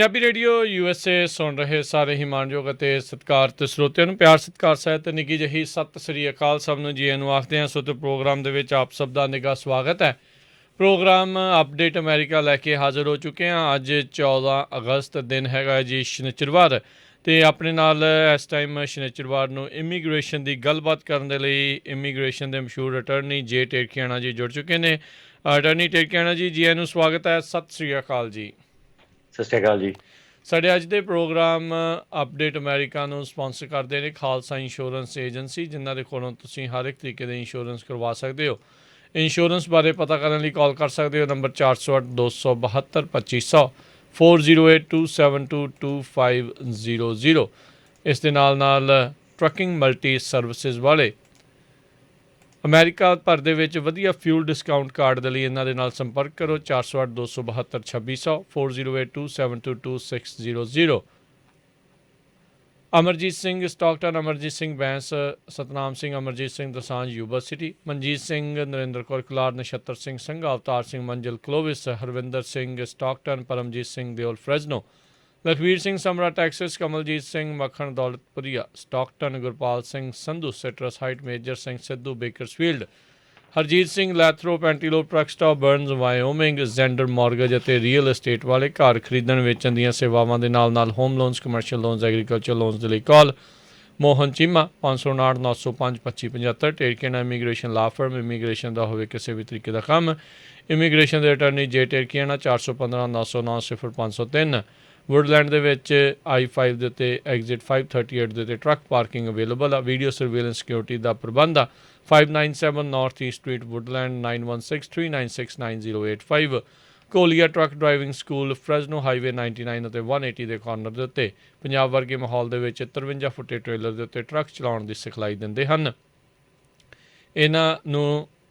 Punjabi radio USA ਸੁਣ ਰਹੇ ਸਾਰੇ ਹੀ ਮਾਣਯੋਗ ਅਤੇ ਸਤਿਕਾਰਤ ਸਰੋਤਿਆਂ ਨੂੰ ਪਿਆਰ ਸਤਿਕਾਰ ਸਹਿਤ ਨਿੱਘੀ ਜਿਹੀ ਸਤਿ ਸ੍ਰੀ ਅਕਾਲ ਸਭ ਨੂੰ ਜੀ ਨੂੰ ਆਖਦੇ ਹਾਂ। ਸੋ ਤੇ ਪ੍ਰੋਗਰਾਮ ਦੇ ਵਿੱਚ ਆਪ ਸਭ ਦਾ ਨਿੱਘਾ ਸਵਾਗਤ ਹੈ। ਪ੍ਰੋਗਰਾਮ ਅਪਡੇਟ ਅਮਰੀਕਾ ਲੈ ਕੇ ਹਾਜ਼ਰ ਹੋ ਚੁੱਕੇ ਹਾਂ। ਅੱਜ 14 ਅਗਸਤ ਦਿਨ ਹੈਗਾ ਜੀ ਸ਼ਨੀਚਰਵਾਰ, ਅਤੇ ਆਪਣੇ ਨਾਲ ਇਸ ਟਾਈਮ ਸ਼ਨੀਚਰਵਾਰ ਨੂੰ ਇਮੀਗ੍ਰੇਸ਼ਨ ਦੀ ਗੱਲਬਾਤ ਕਰਨ ਦੇ ਲਈ ਇਮੀਗ੍ਰੇਸ਼ਨ ਦੇ ਮਸ਼ਹੂਰ ਅਟਰਨੀ ਜੇ ਟੇਰਕੀਆਣਾ ਜੀ ਜੁੜ ਚੁੱਕੇ ਨੇ। ਅਟਰਨੀ ਟੇਰਕੀਆਣਾ ਜੀ ਨੂੰ ਸਵਾਗਤ ਹੈ। ਸਤਿ ਸ੍ਰੀ ਅਕਾਲ ਜੀ। ਸਤਿ ਸ਼੍ਰੀ ਅਕਾਲ ਜੀ। ਸਾਡੇ ਅੱਜ ਦੇ ਪ੍ਰੋਗਰਾਮ ਅਪਡੇਟ ਅਮਰੀਕਾ ਨੂੰ ਸਪੋਂਸਰ ਕਰਦੇ ਨੇ ਖਾਲਸਾ ਇੰਸ਼ੋਰੈਂਸ ਏਜੰਸੀ, ਜਿਨ੍ਹਾਂ ਦੇ ਕੋਲੋਂ ਤੁਸੀਂ ਹਰ ਇੱਕ ਤਰੀਕੇ ਦੇ ਇੰਸ਼ੋਰੈਂਸ ਕਰਵਾ ਸਕਦੇ ਹੋ। ਇੰਸ਼ੋਰੈਂਸ ਬਾਰੇ ਪਤਾ ਕਰਨ ਲਈ ਕਾਲ ਕਰ ਸਕਦੇ ਹੋ ਨੰਬਰ 408-272-2500 4082722500। ਇਸ ਦੇ ਨਾਲ ਟਰੱਕਿੰਗ ਮਲਟੀ ਸਰਵਿਸਿਜ਼ ਵਾਲੇ ਅਮਰੀਕਾ ਭਰ ਦੇ ਵਿੱਚ ਵਧੀਆ ਫਿਊਲ ਡਿਸਕਾਊਂਟ ਕਾਰਡ ਦੇ ਲਈ ਇਹਨਾਂ ਦੇ ਨਾਲ ਸੰਪਰਕ ਕਰੋ 408-272-2600 4082722600। Amarjit Singh Stockton, Amarjit Singh Bains, Satnam Singh, Amarjit Singh Dosanjh Yuba City, Manjit Singh, Narinder Kaur Kalar, Nachhatar Singh Sangha, Avtar Singh Manzil Clovis, Harvinder Singh Stockton, Paramjit Singh Deol Fresno, Lakhvir Singh Samra Texas, Kamaljit Singh Makhan Daulatpuria Stockton, Gurpal Singh Sandhu Citrus Heights, Major Singh Sidhu Bakersfield, Harjit Singh Lathrop ਪੈਂਟੀਲੋਪ truck stop Burns Wyoming, Zander mortgage ਅਤੇ ਰੀਅਲ estate ਵਾਲੇ ਘਰ ਖਰੀਦਣ ਵੇਚਣ ਦੀਆਂ ਸੇਵਾਵਾਂ ਦੇ ਨਾਲ home loans, commercial loans, agriculture loans ਦੇ ਲਈ ਕਾਲ ਮੋਹਨ ਚੀਮਾ 559-905-2575। ਟੇਰਕੀਆਣਾ ਇਮੀਗ੍ਰੇਸ਼ਨ ਲਾ ਫਰਮ, ਇਮੀਗ੍ਰੇਸ਼ਨ ਦਾ ਹੋਵੇ ਕਿਸੇ ਵੀ ਤਰੀਕੇ ਦਾ ਕੰਮ, ਇਮੀਗ੍ਰੇਸ਼ਨ ਦੇ ਅਟਰਨੀ ਜੇ ਟੇਰਕੀਆਣਾ 415-909-0503। ਵੁਡਲੈਂਡ ਦੇ ਵਿੱਚ I-5 ਦੇ ਉੱਤੇ ਐਗਜ਼ਿਟ 538 ਦੇ ਉੱਤੇ ਟਰੱਕ ਪਾਰਕਿੰਗ ਅਵੇਲੇਬਲ ਆ। ਵੀਡੀਓ ਸਰਵੇਲੈਂਸ ਸਿਕਿਉਰਿਟੀ ਦਾ ਪ੍ਰਬੰਧ ਆ। 597 ਨਾਰਥ ਈਸਟ ਸਟਰੀਟ ਵੁਡਲੈਂਡ 9163969085। ਕੋਲੀਆ truck driving school Fresno highway 99 ਅਤੇ 180 ਦੇ ਕਾਰਨਰ ਦੇ ਉੱਤੇ ਪੰਜਾਬ ਵਰਗੇ ਮਾਹੌਲ ਦੇ ਵਿੱਚ 53 ਫੁੱਟੇ ਟ੍ਰੇਲਰ ਦੇ ਉੱਤੇ ਟਰੱਕ ਚਲਾਉਣ ਦੀ ਸਿਖਲਾਈ ਦਿੰਦੇ ਹਨ।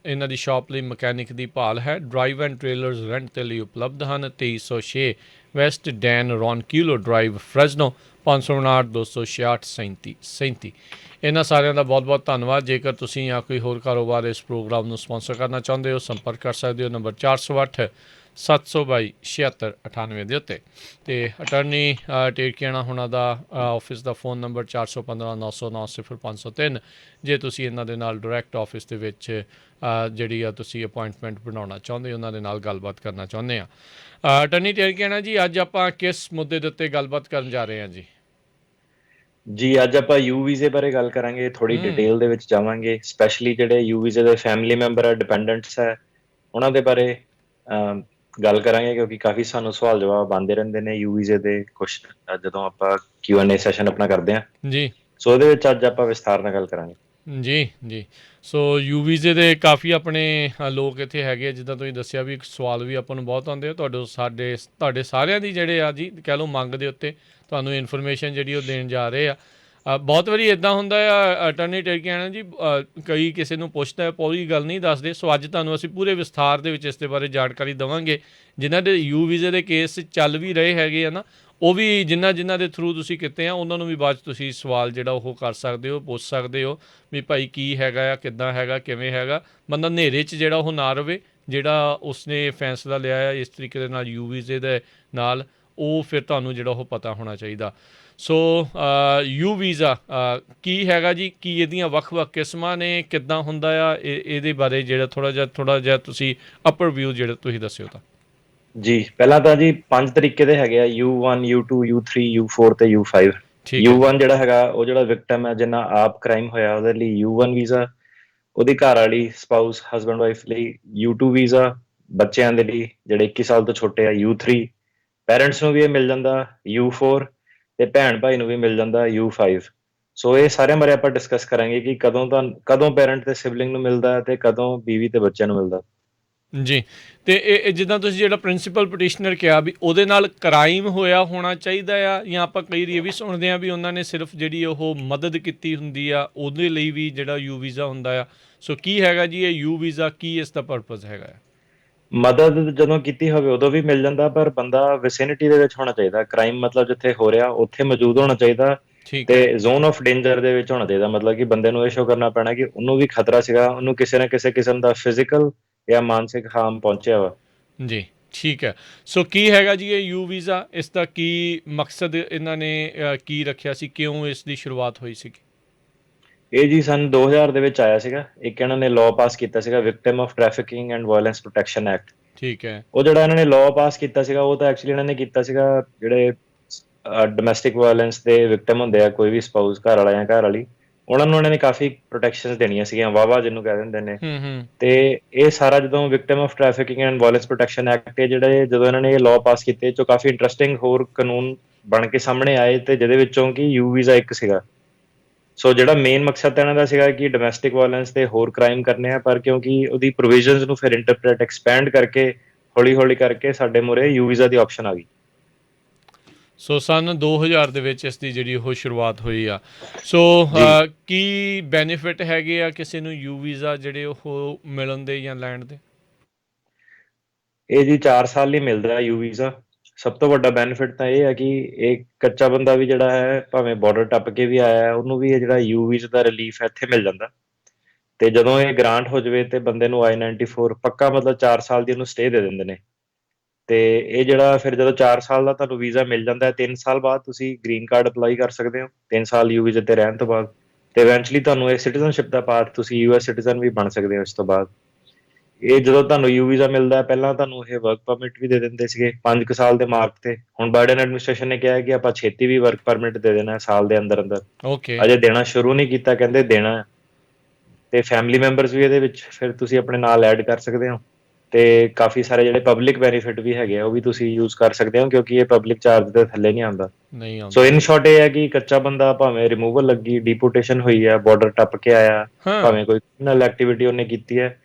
ਇਹਨਾਂ ਦੀ ਸ਼ਾਪ ਲਈ ਮਕੈਨਿਕ ਦੀ ਭਾਲ ਹੈ। ਡਰਾਈਵ ਐਂਡ ਟ੍ਰੇਲਰਸ ਰੈਂਟ ਦੇ ਲਈ ਉਪਲਬਧ ਹਨ। 2306 ਵੈਸਟ ਡੈਨ ਰੌਨਕਿਊਲੋ ਡਰਾਈਵ ਫਰੈਜ਼ਨੋ 559-266-3737। ਇਹਨਾਂ ਸਾਰਿਆਂ ਦਾ ਬਹੁਤ ਬਹੁਤ ਧੰਨਵਾਦ। ਜੇਕਰ ਤੁਸੀਂ ਜਾਂ ਕੋਈ ਹੋਰ ਕਾਰੋਬਾਰ ਇਸ ਪ੍ਰੋਗਰਾਮ ਨੂੰ ਸਪੋਂਸਰ ਕਰਨਾ ਚਾਹੁੰਦੇ ਹੋ, ਸੰਪਰਕ ਕਰ ਸਕਦੇ ਹੋ ਨੰਬਰ 408-722-7698 ਦੇ ਉੱਤੇ। ਅਤੇ ਅਟਰਨੀ ਟੇਰਕੀਆਣਾ ਹੁਣਾਂ ਦਾ ਆਫਿਸ ਦਾ ਫੋਨ ਨੰਬਰ 415-909-0503। ਜੇ ਤੁਸੀਂ ਇਹਨਾਂ ਦੇ ਨਾਲ ਡਾਇਰੈਕਟ ਆਫਿਸ ਦੇ ਵਿੱਚ ਜਿਹੜੀ ਆ ਤੁਸੀਂ ਅਪੁਆਇੰਟਮੈਂਟ ਬਣਾਉਣਾ ਚਾਹੁੰਦੇ ਹੋ, ਉਹਨਾਂ ਦੇ ਨਾਲ ਗੱਲਬਾਤ ਕਰਨਾ ਚਾਹੁੰਦੇ ਆ। ਅਟਰਨੀ ਟੇਰਕੀਆਣਾ ਜੀ, ਅੱਜ ਆਪਾਂ ਕਿਸ ਮੁੱਦੇ ਦੇ ਉੱਤੇ ਗੱਲਬਾਤ ਕਰਨ ਜਾ ਰਹੇ ਹਾਂ ਜੀ? ਅੱਜ ਆਪਾਂ ਯੂ ਵੀਜ਼ੇ ਬਾਰੇ ਗੱਲ ਕਰਾਂਗੇ, ਥੋੜੀ ਡਿਟੇਲ ਦੇ ਵਿੱਚ ਜਾਵਾਂਗੇ। ਸਪੈਸ਼ਲੀ ਜਿਹੜੇ ਯੂ ਵੀਜ਼ੇ ਦੇ ਫੈਮਿਲੀ ਮੈਂਬਰ ਆ, ਡਿਪੈਂਡੈਂਟਸ ਹੈ, ਉਹਨਾਂ ਦੇ ਬਾਰੇ ਗੱਲ ਕਰਾਂਗੇ, ਕਿਉਂਕਿ ਕਾਫੀ ਸਾਨੂੰ ਸਵਾਲ ਜਵਾਬ ਆਉਂਦੇ ਰਹਿੰਦੇ ਨੇ ਯੂ ਵੀਜ਼ੇ ਦੇ ਕੁਛ ਜਦੋਂ ਆਪਾਂ Q&A ਸੈਸ਼ਨ ਆਪਣਾ ਕਰਦੇ ਹਾਂ ਜੀ। ਸੋ ਉਹਦੇ ਵਿੱਚ ਅੱਜ ਆਪਾਂ ਵਿਸਥਾਰ ਨਾਲ ਗੱਲ ਕਰਾਂਗੇ ਜੀ। ਸੋ ਯੂ ਵੀਜ਼ੇ ਦੇ ਕਾਫੀ ਆਪਣੇ ਲੋਕ ਇੱਥੇ ਹੈਗੇ ਆ, ਜਿੱਦਾਂ ਤੁਸੀਂ ਦੱਸਿਆ ਵੀ ਸਵਾਲ ਵੀ ਆਪਾਂ ਨੂੰ ਬਹੁਤ ਆਉਂਦੇ ਆ। ਤੁਹਾਡੇ ਸਾਰਿਆਂ ਦੀ ਜਿਹੜੇ ਆ ਜੀ ਕਹਿ ਲਓ ਮੰਗ ਦੇ ਉੱਤੇ ਤੁਹਾਨੂੰ ਇਨਫੋਰਮੇਸ਼ਨ ਜਿਹੜੀ ਉਹ ਦੇਣ ਜਾ ਰਹੇ ਆ। ਬਹੁਤ ਵਾਰੀ ਇੱਦਾਂ ਹੁੰਦਾ ਆ ਅਟਰਨੀ ਟੇਰਕੀਆਣਾ ਜੀ, ਕਈ ਕਿਸੇ ਨੂੰ ਪੁੱਛਦਾ ਪੂਰੀ ਗੱਲ ਨਹੀਂ ਦੱਸਦੇ। ਸੋ ਅੱਜ ਤੁਹਾਨੂੰ ਅਸੀਂ ਪੂਰੇ ਵਿਸਥਾਰ ਦੇ ਵਿੱਚ ਇਸ ਦੇ ਬਾਰੇ ਜਾਣਕਾਰੀ ਦੇਵਾਂਗੇ। ਜਿਨ੍ਹਾਂ ਦੇ ਯੂ ਵੀਜ਼ੇ ਦੇ ਕੇਸ ਚੱਲ ਵੀ ਰਹੇ ਹੈਗੇ ਆ ਨਾ, ਉਹ ਵੀ ਜਿਨ੍ਹਾਂ ਦੇ ਥਰੂ ਤੁਸੀਂ ਕੀਤੇ ਆ, ਉਹਨਾਂ ਨੂੰ ਵੀ ਬਾਅਦ 'ਚ ਤੁਸੀਂ ਸਵਾਲ ਜਿਹੜਾ ਉਹ ਕਰ ਸਕਦੇ ਹੋ, ਪੁੱਛ ਸਕਦੇ ਹੋ ਵੀ ਭਾਈ ਕੀ ਹੈਗਾ ਆ, ਕਿੱਦਾਂ ਹੈਗਾ, ਕਿਵੇਂ ਹੈਗਾ। ਬੰਦਾ ਹਨੇਰੇ 'ਚ ਜਿਹੜਾ ਉਹ ਨਾ ਰਵੇ, ਜਿਹੜਾ ਉਸਨੇ ਫੈਸਲਾ ਲਿਆ ਆ ਇਸ ਤਰੀਕੇ ਦੇ ਨਾਲ ਯੂ ਵੀਜ਼ੇ ਦੇ ਨਾਲ, ਉਹ ਫਿਰ ਤੁਹਾਨੂੰ ਜਿਹੜਾ ਉਹ ਪਤਾ ਹੋਣਾ ਚਾਹੀਦਾ। ਸੋ ਯੂ ਵੀਜ਼ਾ ਕੀ ਹੈਗਾ ਜੀ, ਕੀ ਇਹਦੀਆਂ ਵੱਖ-ਵੱਖ ਕਿਸਮਾਂ ਨੇ, ਕਿੱਦਾਂ ਹੁੰਦਾ ਆ, ਇਹਦੇ ਬਾਰੇ ਜਿਹੜਾ ਥੋੜ੍ਹਾ ਜਿਹਾ ਤੁਸੀਂ ਅਪਰ ਵਿਊ ਜਿਹੜਾ ਤੁਸੀਂ ਦੱਸਿਓ ਤਾਂ। ਜੀ ਪਹਿਲਾਂ ਤਾਂ ਜੀ 5 ਤਰੀਕੇ ਦੇ ਹੈਗੇ ਆ, U1, U2, U3, U4 ਤੇ U5। U1 ਜਿਹੜਾ ਹੈਗਾ ਉਹ ਜਿਹੜਾ ਵਿਕਟਮ ਹੈ, ਜਿੰਨਾ ਆਪ ਕ੍ਰਾਈਮ ਹੋਇਆ, ਉਹਦੇ ਲਈ U1 ਵੀਜ਼ਾ। ਉਹਦੀ ਘਰ ਵਾਲੀ ਸਪਾਊਸ, ਹਸਬੈਂਡ ਵਾਈਫ ਲਈ U2 ਵੀਜ਼ਾ। ਬੱਚਿਆਂ ਦੇ ਲਈ ਜਿਹੜੇ 21 ਸਾਲ ਤੋਂ ਛੋਟੇ ਆ U3। ਪੈਰੈਂਟਸ ਨੂੰ ਵੀ ਇਹ ਮਿਲ ਜਾਂਦਾ U4, ਤੇ ਭੈਣ ਭਾਈ ਨੂੰ ਵੀ ਮਿਲ ਜਾਂਦਾ U5। ਸੋ ਇਹ ਸਾਰਿਆਂ ਬਾਰੇ ਆਪਾਂ ਡਿਸਕਸ ਕਰਾਂਗੇ ਕਿ ਕਦੋਂ ਪੈਰੈਂਟ ਤੇ ਸਿਬਲਿੰਗ ਨੂੰ ਮਿਲਦਾ ਤੇ ਕਦੋਂ ਬੀਵੀ ਤੇ ਬੱਚਿਆਂ ਨੂੰ ਮਿਲਦਾ ਜੀ। ਅਤੇ ਇਹ ਜਿੱਦਾਂ ਤੁਸੀਂ ਜਿਹੜਾ ਪ੍ਰਿੰਸੀਪਲ ਪਟੀਸ਼ਨਰ ਕਿਹਾ ਵੀ ਉਹਦੇ ਨਾਲ ਕ੍ਰਾਈਮ ਹੋਇਆ ਹੋਣਾ ਚਾਹੀਦਾ ਆ, ਜਾਂ ਆਪਾਂ ਕਈ ਵਾਰੀ ਇਹ ਵੀ ਸੁਣਦੇ ਹਾਂ ਵੀ ਉਹਨਾਂ ਨੇ ਸਿਰਫ ਜਿਹੜੀ ਉਹ ਮਦਦ ਕੀਤੀ ਹੁੰਦੀ ਆ, ਉਹਦੇ ਲਈ ਵੀ ਜਿਹੜਾ ਯੂ ਵੀਜ਼ਾ ਹੁੰਦਾ ਆ। ਸੋ ਕੀ ਹੈਗਾ ਜੀ ਇਹ ਯੂ ਵੀਜ਼ਾ, ਕੀ ਇਸ ਦਾ ਪਰਪਸ ਹੈਗਾ ਆ? ਮਦਦ ਜਦੋਂ ਕੀਤੀ ਹੋਵੇ ਉਦੋਂ ਵੀ ਮਿਲ ਜਾਂਦਾ, ਪਰ ਬੰਦਾ ਵਿਸਿਨਿਟੀ ਦੇ ਵਿੱਚ ਹੋਣਾ ਚਾਹੀਦਾ। ਕ੍ਰਾਈਮ ਮਤਲਬ ਜਿੱਥੇ ਹੋ ਰਿਹਾ ਉੱਥੇ ਮੌਜੂਦ ਹੋਣਾ ਚਾਹੀਦਾ, ਤੇ ਜ਼ੋਨ ਆਫ ਡੇਂਜਰ ਦੇ ਵਿੱਚ ਹੋਣਾ ਚਾਹੀਦਾ। ਮਤਲਬ ਕਿ ਬੰਦੇ ਨੂੰ ਇਹ ਸ਼ੋ ਕਰਨਾ ਪੈਣਾ ਕਿ ਉਹਨੂੰ ਵੀ ਖਤਰਾ ਸੀਗਾ, ਉਹਨੂੰ ਕਿਸੇ ਨਾ ਕਿਸੇ ਕਿਸਮ ਦਾ ਫਿਜ਼ੀਕਲ ਜਾਂ ਮਾਨਸਿਕ ਹਾਰਮ ਪਹੁੰਚਿਆ ਵਾ। ਜੀ ਠੀਕ ਹੈ। ਸੋ ਕੀ ਹੈਗਾ ਜੀ ਇਹ ਯੂ ਵੀਜ਼ਾ, ਇਸ ਦਾ ਕੀ ਮਕਸਦ ਇਹਨਾਂ ਨੇ ਕੀ ਰੱਖਿਆ ਸੀ, ਕਿਉਂ ਇਸ ਦੀ ਸ਼ੁਰੂਆਤ ਹੋਈ ਸੀ? ਇਹ ਜੀ ਸਨ 2000 ਦੇ ਵਿੱਚ ਆਇਆ ਸੀਗਾ। ਇੱਕ ਇਹਨਾਂ ਨੇ ਲਾਅ ਪਾਸ ਕੀਤਾ ਸੀਗਾ, victim of trafficking and violence protection act. ਠੀਕ ਹੈ। ਉਹ ਜਿਹੜਾ ਇਹਨਾਂ ਨੇ ਲਾਅ ਪਾਸ ਕੀਤਾ ਸੀਗਾ, ਉਹ ਤਾਂ ਐਕਚੁਅਲੀ ਇਹਨਾਂ ਨੇ ਕੀਤਾ ਸੀਗਾ ਜਿਹੜੇ ਡੋਮੈਸਟਿਕ ਵਾਇਲੈਂਸ ਦੇ ਵਿਕਟਿਮ ਹੁੰਦੇ ਆ, ਕੋਈ ਵੀ ਸਪਾਊਸ, ਘਰ ਵਾਲਾ ਜਾਂ ਘਰ ਵਾਲੀ, ਉਹਨਾਂ ਨੂੰ ਇਹਨਾਂ ਨੇ ਕਾਫੀ ਪ੍ਰੋਟੈਕਸ਼ਨਸ ਦੇਣੀਆਂ ਸੀਗੀਆਂ, ਵਾਵਾ ਜਿਹਨੂੰ ਕਹਿ ਦਿੰਦੇ ਨੇ। ਹੂੰ। ਤੇ ਇਹ ਸਾਰਾ ਜਦੋਂ victim of trafficking and violence protection act, ਜਿਹੜੇ ਜਦੋਂ ਇਹਨਾਂ ਨੇ ਇਹ ਲਾਅ ਪਾਸ ਕੀਤੇ, ਇਹ 'ਚੋਂ ਕਾਫੀ ਇੰਟਰਸਟਿੰਗ ਹੋਰ ਕਾਨੂੰਨ ਬਣ ਕੇ ਸਾਹਮਣੇ ਆਏ, ਤੇ ਜਿਹਦੇ ਵਿੱਚੋਂ ਕਿ ਯੂ ਵੀਜ਼ਾ ਇੱਕ ਸੀਗਾ। ਸੋ ਜਿਹੜਾ ਮੇਨ ਮਕਸਦ ਤਾਂ ਇਹਨਾਂ ਦਾ ਸੀਗਾ ਕਿ ਡੋਮੈਸਟਿਕ ਵਾਇਲੈਂਸ ਤੇ ਹੋਰ ਕ੍ਰਾਈਮ ਕਰਨੇ ਆ, ਪਰ ਕਿਉਂਕਿ ਉਹਦੀ ਪ੍ਰੋਵੀਜ਼ਨਸ ਨੂੰ ਫਿਰ ਇੰਟਰਪ੍ਰੇਟ ਐਕਸਪੈਂਡ ਕਰਕੇ ਹੌਲੀ ਹੌਲੀ ਕਰਕੇ ਸਾਡੇ ਮੂਹਰੇ ਯੂ ਵੀਜ਼ਾ ਦੀ ਆਪਸ਼ਨ ਆ ਗਈ। ਸੋ ਸਨ 2000 ਦੇ ਵਿੱਚ ਇਸ ਦੀ ਜਿਹੜੀ ਉਹ ਸ਼ੁਰੂਆਤ ਹੋਈ ਆ। ਸੋ ਕੀ ਬੈਨੀਫਿਟ ਹੈਗੇ ਆ ਕਿਸੇ ਨੂੰ ਯੂ ਵੀਜ਼ਾ ਜਿਹੜੇ ਉਹ ਮਿਲਣ ਦੇ ਜਾਂ ਲੈਣ ਦੇ? ਇਹ ਜੀ 4 ਸਾਲ ਲਈ ਮਿਲਦਾ ਯੂ ਵੀਜ਼ਾ। ਸਭ ਤੋਂ ਵੱਡਾ ਬੈਨੀਫਿਟ ਤਾਂ ਇਹ ਹੈ ਕਿ ਇਹ ਕੱਚਾ ਬੰਦਾ ਵੀ ਜਿਹੜਾ ਹੈ, ਭਾਵੇਂ ਬਾਰਡਰ ਟੱਪ ਕੇ ਵੀ ਆਇਆ ਹੈ, ਉਹਨੂੰ ਵੀ ਇਹ ਜਿਹੜਾ ਯੂ ਵੀਜ਼ਾ ਦਾ ਰਿਲੀਫ ਹੈ ਇੱਥੇ ਮਿਲ ਜਾਂਦਾ। ਤੇ ਜਦੋਂ ਇਹ ਗ੍ਰਾਂਟ ਹੋ ਜਾਵੇ ਤੇ ਬੰਦੇ ਨੂੰ I-94 ਪੱਕਾ, ਮਤਲਬ 4 ਸਾਲ ਦੀ ਉਹਨੂੰ ਸਟੇ ਦੇ ਦਿੰਦੇ ਨੇ। ਤੇ ਇਹ ਜਿਹੜਾ ਫਿਰ ਜਦੋਂ 4 ਸਾਲ ਦਾ ਤੁਹਾਨੂੰ ਵੀਜ਼ਾ ਮਿਲ ਜਾਂਦਾ ਹੈ, 3 ਸਾਲ ਬਾਅਦ ਤੁਸੀਂ ਗ੍ਰੀਨ ਕਾਰਡ ਅਪਲਾਈ ਕਰ ਸਕਦੇ ਹੋ। 3 ਸਾਲ ਯੂ ਵੀਜ਼ੇ ਤੇ ਰਹਿਣ ਤੋਂ ਬਾਅਦ, ਤੇ ਇਵੈਂਚੁਅਲੀ ਤੁਹਾਨੂੰ ਇਹ ਸਿਟੀਜ਼ਨਸ਼ਿਪ ਦਾ ਪਾਥ, ਤੁਸੀਂ ਯੂਐਸ ਸਿਟੀਜ਼ਨ ਵੀ ਬਣ ਸਕਦੇ ਹੋ ਇਸ ਤੋਂ ਬਾਅਦ। ਇਹ ਜਦੋਂ ਤੁਹਾਨੂੰ ਯੂ ਵੀਜ਼ਾ ਮਿਲਦਾ ਹੈ, ਪਹਿਲਾਂ ਤੁਹਾਨੂੰ ਇਹ ਵਰਕ ਪਰਮਿਟ ਵੀ ਦੇ ਦਿੰਦੇ ਸੀਗੇ 5 ਸਾਲ ਦੇ ਮਾਰਕ ਤੇ। ਹੁਣ ਬਾਈਡਨ ਐਡਮਿਨਿਸਟ੍ਰੇਸ਼ਨ ਨੇ ਕਿਹਾ ਹੈ ਕਿ ਆਪਾਂ ਛੇਤੀ ਵੀ ਵਰਕ ਪਰਮਿਟ ਦੇ ਦੇਣਾ ਹੈ, ਸਾਲ ਦੇ ਅੰਦਰ ਅੰਦਰ। ਓਕੇ। ਅਜੇ ਦੇਣਾ ਸ਼ੁਰੂ ਨਹੀਂ ਕੀਤਾ, ਕਹਿੰਦੇ ਦੇਣਾ ਹੈ। ਤੇ ਫੈਮਿਲੀ ਮੈਂਬਰਸ ਵੀ ਇਹਦੇ ਵਿੱਚ ਫਿਰ ਤੁਸੀਂ ਆਪਣੇ ਨਾਲ ਐਡ ਕਰ ਸਕਦੇ ਹੋ। ਤੇ ਕਾਫੀ ਸਾਰੇ ਜਿਹੜੇ ਪਬਲਿਕ ਬੈਨੀਫਿਟ ਵੀ ਹੈਗੇ ਆ, ਉਹ ਵੀ ਤੁਸੀਂ ਯੂਜ਼ ਕਰ ਸਕਦੇ ਹੋ, ਕਿਉਂਕਿ ਇਹ ਪਬਲਿਕ ਚਾਰਜ ਦੇ ਥੱਲੇ ਨਹੀਂ ਆਉਂਦਾ। ਨਹੀਂ ਆਉਂਦਾ। ਸੋ ਇਨ ਸ਼ਾਰਟ ਇਹ ਹੈ ਕਿ ਕੱਚਾ ਬੰਦਾ ਭਾਵੇਂ ਰਿਮੂਵਲ ਲੱਗੀ, ਡੀਪੋਰਟੇਸ਼ਨ ਹੋਈ ਹੈ, ਬਾਰਡਰ ਟੱਪ ਕੇ ਆਇਆ, ਭਾਵੇਂ ਕੋਈ ਕ੍ਰਿਮੀਨਲ ਐਕਟੀਵਿਟੀ ਉਹਨੇ ਕੀਤੀ ਹੈ,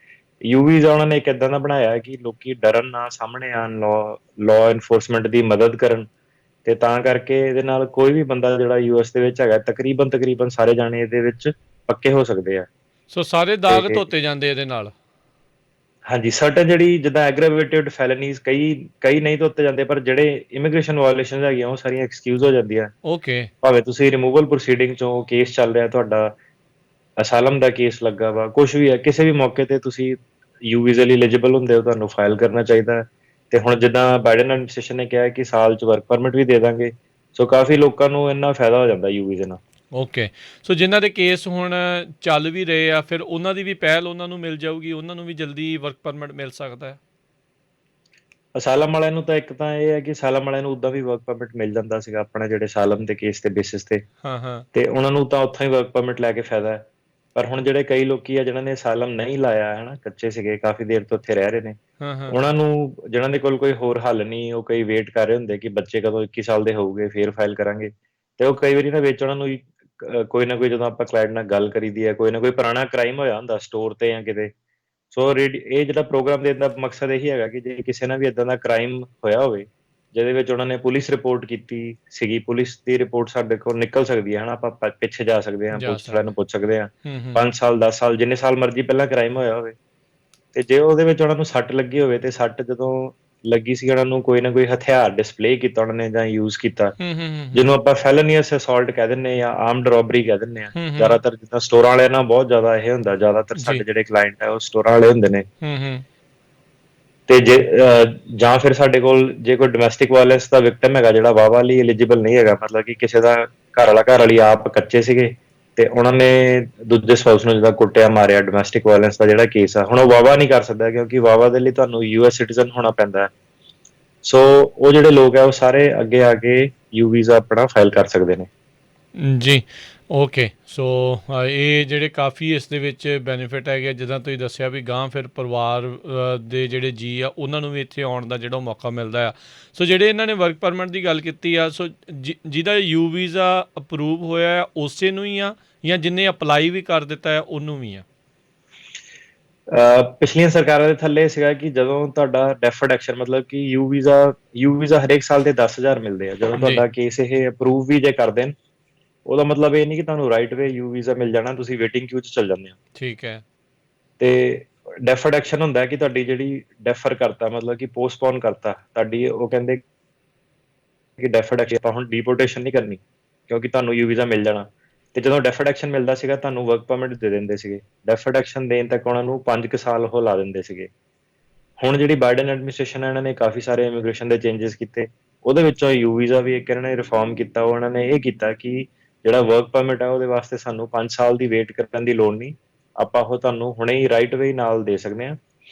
ਯੂ ਵੀਜ਼ਾ ਉਹਨਾਂ ਨੇ ਇੱਕ ਏਦਾਂ ਦਾ ਬਣਾਇਆ ਕਿ ਲੋਕੀ ਡਰਨ ਨਾ, ਸਾਹਮਣੇ ਆਉਣ, ਲਾਅ ਇਨਫੋਰਸਮੈਂਟ ਦੀ ਮਦਦ ਕਰਨ। ਤੇ ਤਾਂ ਕਰਕੇ ਇਹਦੇ ਨਾਲ ਕੋਈ ਵੀ ਬੰਦਾ ਜਿਹੜਾ ਯੂਐਸ ਦੇ ਵਿੱਚ ਹੈਗਾ, ਤਕਰੀਬਨ ਸਾਰੇ ਜਾਣੇ ਇਹਦੇ ਵਿੱਚ ਪੱਕੇ ਹੋ ਸਕਦੇ ਆ। ਸੋ ਸਾਰੇ ਦਾਗ ਧੋਤੇ ਜਾਂਦੇ ਇਹਦੇ ਨਾਲ? ਹਾਂਜੀ, ਸਰਟਨ ਜਿਹੜੀ ਜਿੱਦਾਂ ਐਗਰਾਵੇਟਿਡ ਫੈਲਨੀਜ਼ ਕਈ ਨਹੀਂ ਧੋਤੇ ਜਾਂਦੇ, ਪਰ ਜਿਹੜੇ ਇਮੀਗ੍ਰੇਸ਼ਨ ਵਾਇਓਲੇਸ਼ਨਸ ਹੈਗੀਆਂ ਉਹ ਸਾਰੀਆਂ ਐਕਸਕਿਊਜ਼ ਹੋ ਜਾਂਦੀਆਂ। ਓਕੇ। ਭਾਵੇਂ ਭਾਵੇਂ ਤੁਸੀਂ ਰਿਮੂਵਲ ਪ੍ਰੋਸੀਡਿੰਗ ਚੋਂ ਕੇਸ ਚੱਲ ਰਿਹਾ ਤੁਹਾਡਾ, ਅਸਾਲਮ ਦਾ ਕੇਸ ਲੱਗਾ ਵਾ, ਕੁਝ ਵੀ ਹੈ, ਕਿਸੇ ਵੀ ਮੌਕੇ ਤੇ ਤੁਸੀਂ ਯੂ ਵੀਜ਼ੇ ਲਈ ਐਲੀਜੀਬਲ ਹੁੰਦੇ ਹੋ, ਤੁਹਾਨੂੰ ਫਾਈਲ ਕਰਨਾ ਚਾਹੀਦਾ ਹੈ। ਤੇ ਹੁਣ ਜਿੱਦਾਂ ਬਾਈਡਨ ਐਡਮਿਨਿਸਟ੍ਰੇਸ਼ਨ ਨੇ ਕਿਹਾ ਕਿ ਸਾਲ 'ਚ ਵਰਕ ਪਰਮਿਟ ਵੀ ਦੇ ਦਾਂਗੇ, ਸੋ ਕਾਫੀ ਲੋਕਾਂ ਨੂੰ ਇੰਨਾ ਫਾਇਦਾ ਹੋ ਜਾਂਦਾ ਯੂ ਵੀਜ਼ੇ ਨਾਲ। ਓਕੇ। ਸੋ ਜਿਨ੍ਹਾਂ ਦੇ ਕੇਸ ਹੁਣ ਚੱਲ ਵੀ ਰਹੇ ਆ, ਫਿਰ ਉਹਨਾਂ ਦੀ ਵੀ ਪਹਿਲ ਉਹਨਾਂ ਨੂੰ ਮਿਲ ਜਾਊਗੀ, ਉਹਨਾਂ ਨੂੰ ਵੀ ਜਲਦੀ ਵਰਕ ਪਰਮਿਟ ਮਿਲ ਸਕਦਾ ਹੈ? ਅਸਾਲਮ ਵਾਲਿਆਂ ਨੂੰ ਤਾਂ ਇੱਕ ਤਾਂ ਇਹ ਹੈ ਕਿ ਅਸਾਲਮ ਵਾਲਿਆਂ ਨੂੰ ਉੱਦਾਂ ਵੀ ਵਰਕ ਪਰਮਿਟ ਮਿਲ ਜਾਂਦਾ ਸੀਗਾ, ਆਪਣੇ ਜਿਹੜੇ ਅਸਾਲਮ ਦੇ ਕੇਸ ਦੇ ਬੇਸਿਸ ਤੇ। ਹਾਂ। ਤੇ ਉਹਨਾਂ ਨੂੰ ਤਾਂ ਉੱਥੋਂ ਹੀ ਵਰਕ ਪਰਮਿਟ ਲੈ ਕੇ ਫਾਇਦਾ ਹੈ। ਪਰ ਹੁਣ ਜਿਹੜੇ ਕਈ ਲੋਕੀ ਆ ਜਿਨ੍ਹਾਂ ਨੇ ਅਸਾਲਮ ਨਹੀਂ ਲਾਇਆ ਹੈ ਨਾ, ਕੱਚੇ ਸੀਗੇ, ਕਾਫੀ ਦੇਰ ਤੋਂ ਇੱਥੇ ਰਹਿ ਰਹੇ ਨੇ, ਹਾਂ। ਉਹਨਾਂ ਨੂੰ, ਜਿਨ੍ਹਾਂ ਦੇ ਕੋਲ ਕੋਈ ਹੋਰ ਹੱਲ ਨਹੀਂ, ਉਹ ਕਈ ਵੇਟ ਕਰ ਰਹੇ ਹੁੰਦੇ ਕਿ ਬੱਚੇ ਕਦੋਂ 21 ਸਾਲ ਦੇ ਹੋਊਗੇ ਫੇਰ ਫਾਈਲ ਕਰਾਂਗੇ। ਤੇ ਉਹ ਕਈ ਵਾਰੀ ਨਾ ਵਿੱਚ ਉਹਨਾਂ ਨੂੰ ਕੋਈ ਨਾ ਕੋਈ, ਜਦੋਂ ਆਪਾਂ ਕਲਾਇੰਟ ਨਾਲ ਗੱਲ ਕਰੀਦੀ ਹੈ, ਕੋਈ ਨਾ ਕੋਈ ਪੁਰਾਣਾ ਕ੍ਰਾਈਮ ਹੋਇਆ ਹੁੰਦਾ ਸਟੋਰ ਤੇ ਜਾਂ ਕਿਤੇ। ਸੋ ਇਹ ਜਿਹੜਾ ਪ੍ਰੋਗਰਾਮ ਦੇਣ ਦਾ ਮਕਸਦ ਇਹੀ ਹੈਗਾ ਕਿ ਜੇ ਕਿਸੇ ਨਾਲ ਵੀ ਇਦਾਂ ਦਾ ਕ੍ਰਾਈਮ ਹੋਇਆ ਹੋਵੇ, ਜਿਹਦੇ ਵਿੱਚ ਉਹਨਾਂ ਨੇ ਪੁਲਿਸ ਰਿਪੋਰਟ ਕੀਤੀ ਸੀਗੀ, ਪੁਲਿਸ ਦੀ ਰਿਪੋਰਟ ਸਾਡੇ ਕੋਲ ਨਿਕਲ ਸਕਦੀ ਹੈ ਹਨਾ, ਆਪਾਂ ਪਿੱਛੇ ਜਾ ਸਕਦੇ ਹਾਂ, ਪੁਲਿਸ ਵਾਲਿਆਂ ਨੂੰ ਪੁੱਛ ਸਕਦੇ ਹਾਂ, 5 ਸਾਲ 10 ਸਾਲ ਜਿੰਨੇ ਸਾਲ ਮਰਜ਼ੀ ਪਹਿਲਾਂ ਕ੍ਰਾਈਮ ਹੋਇਆ ਹੋਵੇ। ਤੇ ਜੇ ਉਹਦੇ ਵਿੱਚ ਉਹਨਾਂ ਨੂੰ ਸੱਟ ਲੱਗੀ ਹੋਵੇ, ਤੇ ਸੱਟ ਜਦੋਂ ਲੱਗੀ ਸੀ, ਉਹਨਾਂ ਨੂੰ ਕੋਈ ਨਾ ਕੋਈ ਹਥਿਆਰ ਡਿਸਪਲੇ ਕੀਤਾ ਉਹਨਾਂ ਨੇ ਜਾਂ ਯੂਜ਼ ਕੀਤਾ, ਜਿਹਨੂੰ ਆਪਾਂ ਫੈਲਨੀਅਸ ਅਸੌਲਟ ਕਹਿ ਦਿੰਦੇ ਆ ਜਾਂ ਆਰਮਡ ਰੋਬਰੀ ਕਹਿ ਦਿੰਦੇ ਆ। ਜ਼ਿਆਦਾਤਰ ਜਿੱਦਾਂ ਸਟੋਰਾਂ ਵਾਲਿਆਂ ਨਾਲ ਬਹੁਤ ਜ਼ਿਆਦਾ ਇਹ ਹੁੰਦਾ, ਜ਼ਿਆਦਾਤਰ ਸਾਡੇ ਜਿਹੜੇ ਕਲਾਇੰਟ ਆ ਉਹ ਸਟੋਰਾਂ ਵਾਲੇ ਹੁੰਦੇ ਨੇ। ਤੇ ਜਾਂ ਫਿਰ ਸਾਡੇ ਕੋਲ ਜੇ ਕੋਈ ਡੋਮੈਸਟਿਕ ਵਾਇਲੈਂਸ ਦਾ ਵਿਕਟਮ ਹੈਗਾ, ਜਿਹੜਾ ਵਾਵਾ ਲਈ ਐਲੀਜੀਬਲ ਨਹੀਂ ਹੈਗਾ, ਮਤਲਬ ਕਿ ਕਿਸੇ ਦਾ ਘਰ ਵਾਲੀ ਆਪ ਕੱਚੇ ਸੀਗੇ ਤੇ ਉਹਨਾਂ ਨੇ ਦੂਜੇ ਸਪਾਊਸ ਨੂੰ ਜਿੱਦਾਂ ਕੁੱਟਿਆ, ਮਾਰਿਆ, ਡੋਮੈਸਟਿਕ ਵਾਇਲੈਂਸ ਦਾ ਜਿਹੜਾ ਕੇਸ ਆ, ਹੁਣ ਉਹ ਵਾਵਾ ਨਹੀਂ ਕਰ ਸਕਦਾ, ਕਿਉਂਕਿ ਵਾਵਾ ਦੇ ਲਈ ਤੁਹਾਨੂੰ ਯੂਐਸ ਸਿਟੀਜ਼ਨ ਹੋਣਾ ਪੈਂਦਾ। ਸੋ ਉਹ ਜਿਹੜੇ ਲੋਕ ਆ ਉਹ ਸਾਰੇ ਅੱਗੇ ਆ ਕੇ ਯੂ ਵੀਜ਼ਾ ਆਪਣਾ ਫਾਈਲ ਕਰ ਸਕਦੇ ਨੇ ਜੀ। ਓਕੇ। ਸੋ ਇਹ ਜਿਹੜੇ ਕਾਫੀ ਇਸ ਦੇ ਵਿੱਚ ਬੈਨੀਫਿਟ ਹੈਗੇ, ਜਿੱਦਾਂ ਤੁਸੀਂ ਦੱਸਿਆ ਵੀ ਗਾਂ ਫਿਰ ਪਰਿਵਾਰ ਦੇ ਜਿਹੜੇ ਜੀ ਆ ਉਹਨਾਂ ਨੂੰ ਵੀ ਇੱਥੇ ਆਉਣ ਦਾ ਜਿਹੜਾ ਮੌਕਾ ਮਿਲਦਾ ਆ। ਸੋ ਜਿਹੜੇ ਇਹਨਾਂ ਨੇ ਵਰਕ ਪਰਮਿਟ ਦੀ ਗੱਲ ਕੀਤੀ ਆ, ਸੋ ਜਿਹਦਾ ਯੂ ਵੀਜ਼ਾ ਅਪਰੂਵ ਹੋਇਆ ਆ ਉਸੇ ਨੂੰ ਹੀ ਆ, ਜਾਂ ਜਿੰਨੇ ਅਪਲਾਈ ਵੀ ਕਰ ਦਿੱਤਾ ਆ ਉਹਨੂੰ ਵੀ ਆ? ਪਿਛਲੀਆਂ ਸਰਕਾਰਾਂ ਦੇ ਥੱਲੇ ਸੀਗਾ ਕਿ ਜਦੋਂ ਤੁਹਾਡਾ ਡੈਫਰਡ ਐਕਸ਼ਨ, ਮਤਲਬ ਕਿ ਯੂ ਵੀਜ਼ਾ ਹਰੇਕ ਸਾਲ ਦੇ 10,000 ਮਿਲਦੇ ਆ। ਜਦੋਂ ਤੁਹਾਡਾ ਕੇਸ ਇਹ ਅਪਰੂਵ ਵੀ ਜੇ ਕਰ ਦੇਣ, ਉਹਦਾ ਮਤਲਬ ਇਹ ਨਹੀਂ ਕਿ ਤੁਹਾਨੂੰ ਰਾਈਟ ਵੇ ਯੂ ਵੀਜ਼ਾ ਮਿਲ ਜਾਣਾ, ਤੁਸੀਂ ਵੇਟਿੰਗ ਕਿਊ 'ਚ ਚੱਲ ਜਾਂਦੇ ਹੋ। ਠੀਕ ਹੈ। ਤੇ ਡੈਫਰਡ ਐਕਸ਼ਨ ਹੁੰਦਾ ਕਿ ਤੁਹਾਡੀ ਜਿਹੜੀ ਡੈਫਰ ਕਰਤਾ, ਮਤਲਬ ਕਿ ਪੋਸਟਪੋਨ ਕਰਤਾ ਤੁਹਾਡੀ, ਉਹ ਕਹਿੰਦੇ ਕਿ ਡੈਫਰਡ ਐਕਸ਼ਨ, ਆਪਾਂ ਹੁਣ ਡੀਪੋਰਟੇਸ਼ਨ ਨਹੀਂ ਕਰਨੀ ਕਿਉਂਕਿ ਤੁਹਾਨੂੰ ਯੂ ਵੀਜ਼ਾ ਮਿਲ ਜਾਣਾ। ਤੇ ਜਦੋਂ ਡੈਫਰਡ ਐਕਸ਼ਨ ਮਿਲਦਾ ਸੀਗਾ, ਤੁਹਾਨੂੰ ਵਰਕ ਪਰਮਿਟ ਦੇ ਦਿੰਦੇ ਸੀਗੇ। ਡੈਫਰਡ ਐਕਸ਼ਨ ਦੇਣ ਤੱਕ ਉਹਨਾਂ ਨੂੰ 5 ਸਾਲ ਉਹ ਲਾ ਦਿੰਦੇ ਸੀਗੇ। ਹੁਣ ਜਿਹੜੀ ਬਾਈਡਨ ਐਡਮਿਨਿਸਟ੍ਰੇਸ਼ਨ ਹੈ, ਇਹਨਾਂ ਨੇ ਕਾਫੀ ਸਾਰੇ ਇਮੀਗ੍ਰੇਸ਼ਨ ਦੇ ਚੇਂਜਸ ਕੀਤੇ। ਉਹਦੇ ਵਿੱਚੋਂ ਯੂ ਵੀਜ਼ਾ ਵੀ ਇੱਕ ਇਹਨਾਂ ਨੇ ਰਿਫਾਰਮ ਕੀਤਾ। ਉਹਨਾਂ ਨੇ ਇਹ ਕੀਤਾ ਕਿ ਜਿਹੜਾ ਵਰਕ ਪਰਮਿਟ ਹੈ ਉਹਦੇ ਵਾਸਤੇ ਸਾਨੂੰ 5 ਸਾਲ ਦੀ ਵੇਟ ਕਰਨ ਦੀ ਲੋੜ ਨਹੀਂ, ਆਪਾਂ ਉਹ ਤੁਹਾਨੂੰ ਹੁਣੇ ਹੀ ਰਾਈਟ ਵੇ ਨਾਲ ਦੇ ਸਕਦੇ ਹਾਂ।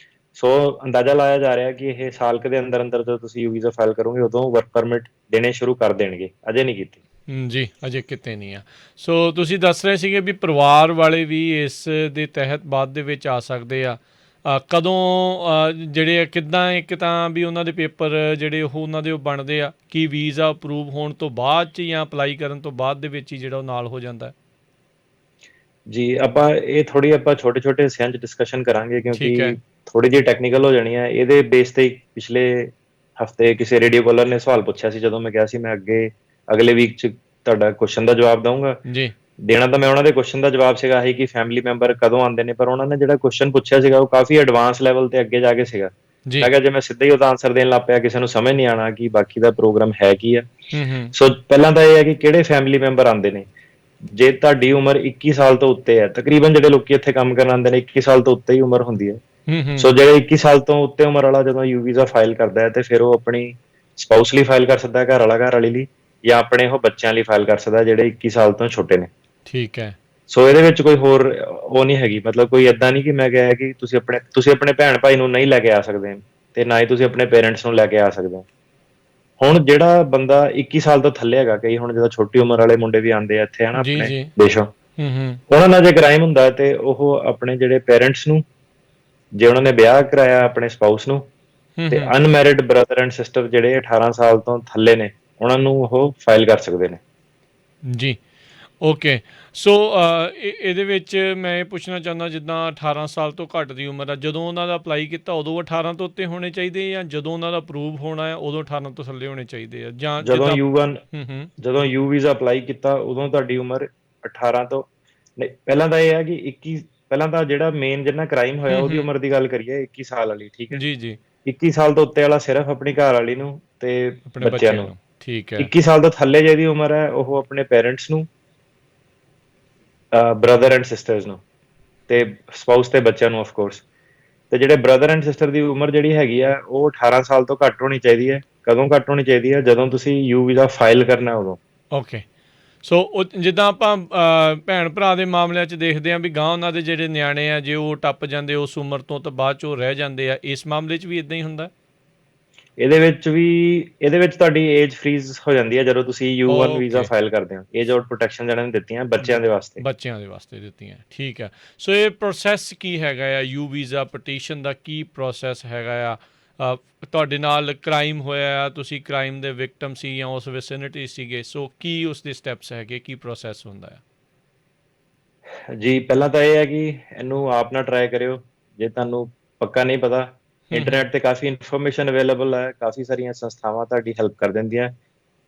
ਸੋ ਅੰਦਾਜ਼ਾ ਲਾਇਆ ਜਾ ਰਿਹਾ ਕਿ ਇਹ ਸਾਲ ਕੁ ਦੇ ਅੰਦਰ ਅੰਦਰ ਜਦੋਂ ਤੁਸੀਂ ਯੂ ਵੀਜ਼ਾ ਫਾਈਲ ਕਰੋਗੇ ਉਦੋਂ ਵਰਕ ਪਰਮਿਟ ਦੇਣੇ ਸ਼ੁਰੂ ਕਰ ਦੇਣਗੇ। ਅਜੇ ਨਹੀਂ ਕੀਤੇ। ਜੀ, ਅਜੇ ਕਿਤੇ ਨਹੀਂ ਆ। ਸੋ ਤੁਸੀਂ ਦੱਸ ਰਹੇ ਸੀਗੇ ਵੀ ਪਰਿਵਾਰ ਵਾਲੇ ਵੀ ਇਸ ਦੇ ਤਹਿਤ ਬਾਅਦ ਦੇ ਵਿੱਚ ਆ ਸਕਦੇ ਆ। ਕਦੋਂ ਜਿਹੜੇ ਆ ਕਿੱਦਾਂ, ਇੱਕ ਤਾਂ ਵੀ ਉਹਨਾਂ ਦੇ ਪੇਪਰ ਜਿਹੜੇ ਉਹ ਉਹਨਾਂ ਦੇ ਉਹ ਬਣਦੇ ਆ ਕਿ ਵੀਜ਼ਾ ਅਪਰੂਵ ਹੋਣ ਤੋਂ ਬਾਅਦ 'ਚ ਜਾਂ ਅਪਲਾਈ ਕਰਨ ਤੋਂ ਬਾਅਦ ਦੇ ਵਿੱਚ ਹੀ ਜਿਹੜਾ ਉਹ ਨਾਲ ਹੋ ਜਾਂਦਾ? ਜੀ, ਆਪਾਂ ਇਹ ਥੋੜੀ ਆਪਾਂ ਛੋਟੇ ਛੋਟੇ ਹਿੱਸਿਆਂ 'ਚ ਡਿਸਕਸ਼ਨ ਕਰਾਂਗੇ ਠੀਕ ਹੈ। ਕਿਉਂਕਿ ਥੋੜੀ ਜਿਹੀ ਟੈਕਨੀਕਲ ਹੋ ਜਾਣੀ ਹੈ। ਇਹਦੇ ਬੇਸ ਤੇ ਪਿਛਲੇ ਹਫਤੇ ਕਿਸੇ ਰੇਡੀਓ ਕਾਲਰ ਨੇ ਸਵਾਲ ਪੁੱਛਿਆ ਸੀ, ਜਦੋਂ ਮੈਂ ਕਿਹਾ ਸੀ ਮੈਂ ਅਗਲੇ ਵੀਕ 'ਚ ਤੁਹਾਡਾ ਕੁਐਸਚਨ ਦਾ ਜਵਾਬ ਦਊਂਗਾ। ਜੀ, ਦੇਣਾ ਤਾਂ ਮੈਂ ਉਹਨਾਂ ਦੇ ਕੁਐਸਚਨ ਦਾ ਜਵਾਬ ਸੀਗਾ ਹੀ ਕਿ ਫੈਮਿਲੀ ਮੈਂਬਰ ਕਦੋਂ ਆਉਂਦੇ ਨੇ, ਪਰ ਉਹਨਾਂ ਨੇ ਜਿਹੜਾ ਕੁਐਸਚਨ ਪੁੱਛਿਆ ਸੀਗਾ ਉਹ ਕਾਫੀ ਐਡਵਾਂਸ ਲੈਵਲ ਤੇ ਅੱਗੇ ਜਾ ਕੇ ਸੀਗਾ। ਜੀ। ਮੈਂ ਕਿਹਾ ਜੇ ਮੈਂ ਸਿੱਧਾ ਹੀ ਉਹਦਾ ਆਨਸਰ ਦੇਣ ਲੱਗ ਪਿਆ ਕਿਸੇ ਨੂੰ ਸਮਝ ਨਹੀਂ ਆਣਾ ਕਿ ਬਾਕੀ ਦਾ ਪ੍ਰੋਗਰਾਮ ਹੈ ਕੀ ਆ। ਸੋ ਪਹਿਲਾਂ ਤਾਂ ਇਹ ਹੈ ਕਿ ਕਿਹੜੇ ਫੈਮਿਲੀ ਮੈਂਬਰ ਆਉਂਦੇ ਨੇ। ਜੇ ਤੁਹਾਡੀ ਉਮਰ 21 ਸਾਲ ਤੋਂ ਉੱਤੇ ਹੈ, ਤਕਰੀਬਨ ਜਿਹੜੇ ਲੋਕੀ ਇੱਥੇ ਕੰਮ ਕਰਨ ਆਉਂਦੇ ਨੇ 21 ਸਾਲ ਤੋਂ ਉੱਤੇ ਹੀ ਉਮਰ ਹੁੰਦੀ ਹੈ। ਸੋ ਜਿਹੜੇ 21 ਸਾਲ ਤੋਂ ਉੱਤੇ ਉਮਰ ਵਾਲਾ ਜਦੋਂ ਯੂ ਵੀਜ਼ਾ ਫਾਈਲ ਕਰਦਾ ਹੈ ਤੇ ਫਿਰ ਉਹ ਆਪਣੀ ਸਪਾਊਸ ਲਈ ਫਾਈਲ ਕਰ ਸਕਦਾ ਹੈ, ਘਰ ਵਾਲਾ ਘਰ ਵਾਲੀ ਲਈ, ਜਾਂ ਆਪਣੇ ਉਹ ਬੱਚਿਆਂ ਲਈ ਫਾਈਲ ਕਰ ਸਕਦਾ ਜਿਹੜੇ 21 ਸਾਲ ਤੋਂ ਛੋਟੇ ਨੇ। ਠੀਕ ਹੈ। ਸੋ ਇਹਦੇ ਵਿੱਚ ਕੋਈ ਹੋਰ ਉਹ ਨਹੀਂ ਹੈਗੀ, ਮਤਲਬ ਕੋਈ ਏਦਾਂ ਨਹੀਂ ਕਿ ਮੈਂ ਕਿਹਾ ਕਿ ਤੁਸੀਂ ਆਪਣੇ ਭੈਣ ਭਾਈ ਨੂੰ ਨਹੀਂ ਲੈ ਕੇ ਆ ਸਕਦੇ ਤੇ ਨਾ ਹੀ ਤੁਸੀਂ ਆਪਣੇ ਪੇਰੈਂਟਸ ਨੂੰ ਲੈ ਕੇ ਆ ਸਕਦੇ ਹੋ। ਹੁਣ ਜਿਹੜਾ ਬੰਦਾ 21 ਸਾਲ ਤੋਂ ਥੱਲੇ ਹੈਗਾ, ਕਈ ਹੁਣ ਜਦੋਂ ਛੋਟੀ ਉਮਰ ਵਾਲੇ ਮੁੰਡੇ ਵੀ ਆਉਂਦੇ ਆ ਇੱਥੇ ਹਨਾ ਆਪਣੇ ਦੇਸ਼ੋਂ, ਉਹਨਾਂ ਨਾਲ ਜੇ ਕ੍ਰਾਈਮ ਹੁੰਦਾ ਤੇ ਉਹ ਆਪਣੇ ਜਿਹੜੇ ਪੇਰੈਂਟਸ ਨੂੰ, ਜੇ ਉਹਨਾਂ ਨੇ ਵਿਆਹ ਕਰਾਇਆ ਆਪਣੇ ਸਪਾਊਸ ਨੂੰ, ਤੇ ਅਨਮੈਰਿਡ ਬ੍ਰਦਰ ਐਂਡ ਸਿਸਟਰ ਜਿਹੜੇ 18 ਸਾਲ ਤੋਂ ਥੱਲੇ ਨੇ ਉਹਨਾਂ ਨੂੰ ਉਹ ਫਾਈਲ ਕਰ ਸਕਦੇ ਨੇ। ਜੀ, ਓਕੇ। ਸੋ ਇਹਦੇ ਵਿੱਚ ਮੈਂ ਇਹ ਪੁੱਛਣਾ ਚਾਹੁੰਦਾ, ਜਿੱਦਾਂ 18 ਸਾਲ ਤੋਂ ਘੱਟ ਦੀ ਉਮਰ ਆ, ਜਦੋਂ ਉਹਨਾਂ ਦਾ ਅਪਲਾਈ ਕੀਤਾ ਉਦੋਂ 18 ਤੋਂ ਉੱਤੇ ਹੋਣੇ ਚਾਹੀਦੇ, ਜਾਂ ਜਦੋਂ ਉਹਨਾਂ ਦਾ ਅਪਰੂਵ ਹੋਣਾ ਹੈ ਉਦੋਂ 18 ਤੋਂ ਥੱਲੇ ਹੋਣੇ ਚਾਹੀਦੇ ਆ? ਜਾਂ ਜਦੋਂ ਯੂ ਵੀਜ਼ਾ ਅਪਲਾਈ ਕੀਤਾ ਉਦੋਂ ਤੁਹਾਡੀ ਉਮਰ 18 ਤੋਂ ਨਹੀਂ, ਪਹਿਲਾਂ ਤਾਂ ਇਹ ਹੈ ਕਿ 21, ਪਹਿਲਾਂ ਤਾਂ ਜਿਹੜਾ ਮੇਨ ਜਿੰਨਾ ਕ੍ਰਾਈਮ ਹੋਇਆ ਉਹਦੀ ਉਮਰ ਦੀ ਗੱਲ ਕਰੀਏ 21 ਸਾਲ ਵਾਲੀ, ਠੀਕ ਹੈ ਜੀ। 21 ਸਾਲ ਤੋਂ ਉੱਤੇ ਵਾਲਾ ਸਿਰਫ ਆਪਣੀ ਘਰ ਵਾਲੀ ਨੂੰ ਤੇ ਬੱਚਿਆਂ ਨੂੰ। ਠੀਕ ਹੈ। 21 ਸਾਲ ਤੋਂ ਥੱਲੇ ਜਿਹਦੀ ਉਮਰ ਹੈ ਉਹ ਆਪਣੇ ਪੇਰੈਂਟਸ ਨੂੰ, ਬ੍ਰਦਰ ਐਂਡ ਸਿਸਟਰਸ ਨੂੰ, ਤੇ ਸਪਾਊਸ ਤੇ ਬੱਚਿਆਂ ਨੂੰ ਆਫ ਕੋਰਸ। ਤੇ ਜਿਹੜੇ ਬ੍ਰਦਰ ਐਂਡ ਸਿਸਟਰ ਦੀ ਉਮਰ ਜਿਹੜੀ ਹੈਗੀ ਆ ਉਹ 18 ਸਾਲ ਤੋਂ ਘੱਟ ਹੋਣੀ ਚਾਹੀਦੀ ਹੈ। ਕਦੋਂ ਘੱਟ ਹੋਣੀ ਚਾਹੀਦੀ ਹੈ? ਜਦੋਂ ਤੁਸੀਂ ਯੂ ਵੀਜ਼ਾ ਫਾਈਲ ਕਰਨਾ ਉਦੋਂ। ਓਕੇ। ਸੋ ਉਹ ਜਿੱਦਾਂ ਆਪਾਂ ਭੈਣ ਭਰਾ ਦੇ ਮਾਮਲਿਆਂ 'ਚ ਦੇਖਦੇ ਹਾਂ ਵੀ ਗਾਂ ਉਹਨਾਂ ਦੇ ਜਿਹੜੇ ਨਿਆਣੇ ਆ ਜੇ ਉਹ ਟੱਪ ਜਾਂਦੇ ਉਸ ਉਮਰ ਤੋਂ ਤਾਂ ਬਾਅਦ 'ਚ ਉਹ ਰਹਿ ਜਾਂਦੇ ਆ, ਇਸ ਮਾਮਲੇ 'ਚ ਵੀ ਇਦਾਂ ਹੀ ਹੁੰਦਾ? ਇਹਦੇ ਵਿੱਚ ਤੁਹਾਡੀ ਏਜ ਫ੍ਰੀਜ਼ ਹੋ ਜਾਂਦੀ ਹੈ ਜਦੋਂ ਤੁਸੀਂ U1 ਵੀਜ਼ਾ ਫਾਈਲ ਕਰਦੇ ਹੋ। ਏਜ ਆਊਟ ਪ੍ਰੋਟੈਕਸ਼ਨ ਜਿਹਨਾਂ ਨੇ ਦਿੱਤੀਆਂ ਬੱਚਿਆਂ ਦੇ ਵਾਸਤੇ ਦਿੱਤੀਆਂ। ਠੀਕ ਹੈ। ਸੋ ਇਹ ਪ੍ਰੋਸੈਸ ਕੀ ਹੈਗਾ ਆ you visa petition the? Ki process ਹੈਗਾ ਆ? ਤੁਹਾਡੇ ਨਾਲ ਕ੍ਰਾਈਮ ਹੋਇਆ, ਤੁਸੀਂ ਕ੍ਰਾਈਮ ਦੇ ਵਿਕਟਮ ਸੀ ਜਾਂ ਉਸ ਵਿਸਿਨਿਟੀ ਸੀਗੇ, ਸੋ ਕੀ ਉਸ ਦੇ ਸਟੈਪਸ ਹੈਗੇ, ਕੀ ਪ੍ਰੋਸੈਸ ਹੁੰਦਾ ਆ? ਜੀ, ਪਹਿਲਾਂ ਤਾਂ ਇਹ ਹੈ ਕਿ ਇਹਨੂੰ ਆਪ ਨਾ ਟਰਾਈ ਕਰਿਓ ਜੇ ਤੁਹਾਨੂੰ ਪੱਕਾ ਨਹੀਂ ਪਤਾ। ਇੰਟਰਨੈਟ ਤੇ ਕਾਫੀ ਇਨਫੋਰਮੇਸ਼ਨ ਅਵੇਲੇਬਲ ਹੈ, ਕਾਫੀ ਸਾਰੀਆਂ ਸੰਸਥਾਵਾਂ ਤੁਹਾਡੀ ਹੈਲਪ ਕਰ ਦਿੰਦੀਆਂ,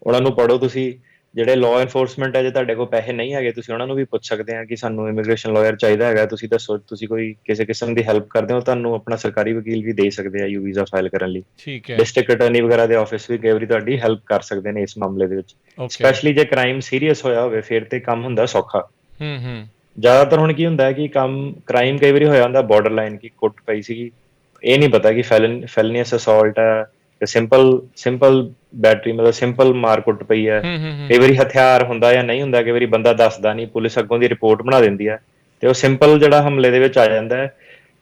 ਉਹਨਾਂ ਨੂੰ ਪੜ੍ਹੋ ਤੁਸੀਂ। ਜਿਹੜੇ ਲਾਅ ਐਨਫੋਰਸਮੈਂਟ ਹੈ, ਜੇ ਤੁਹਾਡੇ ਕੋਲ ਪੈਸੇ ਨਹੀਂ ਹੈਗੇ ਤੁਸੀਂ ਉਹਨਾਂ ਨੂੰ ਵੀ ਪੁੱਛ ਸਕਦੇ ਆ ਕਿ ਸਾਨੂੰ ਇਮੀਗ੍ਰੇਸ਼ਨ ਲਾਇਰ ਚਾਹੀਦਾ ਹੈਗਾ, ਤੁਸੀਂ ਦੱਸੋ ਤੁਸੀਂ ਕੋਈ ਕਿਸੇ ਕਿਸਮ ਦੀ ਹੈਲਪ ਕਰਦੇ ਹੋ, ਤੁਹਾਨੂੰ ਆਪਣਾ ਸਰਕਾਰੀ ਵਕੀਲ ਵੀ ਦੇ ਸਕਦੇ ਆ ਯੂ ਵੀਜ਼ਾ ਫਾਈਲ ਕਰਨ ਲਈ। ਠੀਕ ਹੈ। ਡਿਸਟ੍ਰਿਕਟ ਅਟਾਰਨੀ ਵਗੈਰਾ ਦੇ ਆਫਿਸ ਵੀ ਕਈ ਵਾਰੀ ਤੁਹਾਡੀ ਹੈਲਪ ਕਰ ਸਕਦੇ ਨੇ ਇਸ ਮਾਮਲੇ ਦੇ ਵਿੱਚ। ਸਪੈਸ਼ਲੀ ਜੇ ਕ੍ਰਾਈਮ ਸੀਰੀਅਸ ਹੋਇਆ ਹੋਵੇ ਫਿਰ ਤੇ ਕੰਮ ਹੁੰਦਾ ਸੌਖਾ। ਜ਼ਿਆਦਾਤਰ ਹੁਣ ਕੀ ਹੁੰਦਾ ਹੈ ਕਿ ਕ੍ਰਾਈਮ ਕਈ ਵਾਰੀ ਹੋਇਆ ਹੁੰਦਾ ਬਾਰਡਰ ਲਾਈਨ, ਕੀ ਕੁੱਟ ਪਈ ਸੀਗੀ, ਇਹ ਨਹੀਂ ਪਤਾ ਕਿ ਫੈਲਨੀਅਸ ਅਸੌਲਟ ਹੈ ਤੇ ਸਿੰਪਲ ਬੈਟਰੀ, ਮਤਲਬ ਸਿੰਪਲ ਮਾਰ ਕੁੱਟ ਪਈ ਹੈ। ਕਈ ਵਾਰੀ ਹਥਿਆਰ ਹੁੰਦਾ ਜਾਂ ਨਹੀਂ ਹੁੰਦਾ, ਕਈ ਵਾਰੀ ਬੰਦਾ ਦੱਸਦਾ ਨਹੀਂ, ਪੁਲਿਸ ਅੱਗੋਂ ਦੀ ਰਿਪੋਰਟ ਬਣਾ ਦਿੰਦੀ ਹੈ ਤੇ ਉਹ ਸਿੰਪਲ ਜਿਹੜਾ ਹਮਲੇ ਦੇ ਵਿੱਚ ਆ ਜਾਂਦਾ ਹੈ।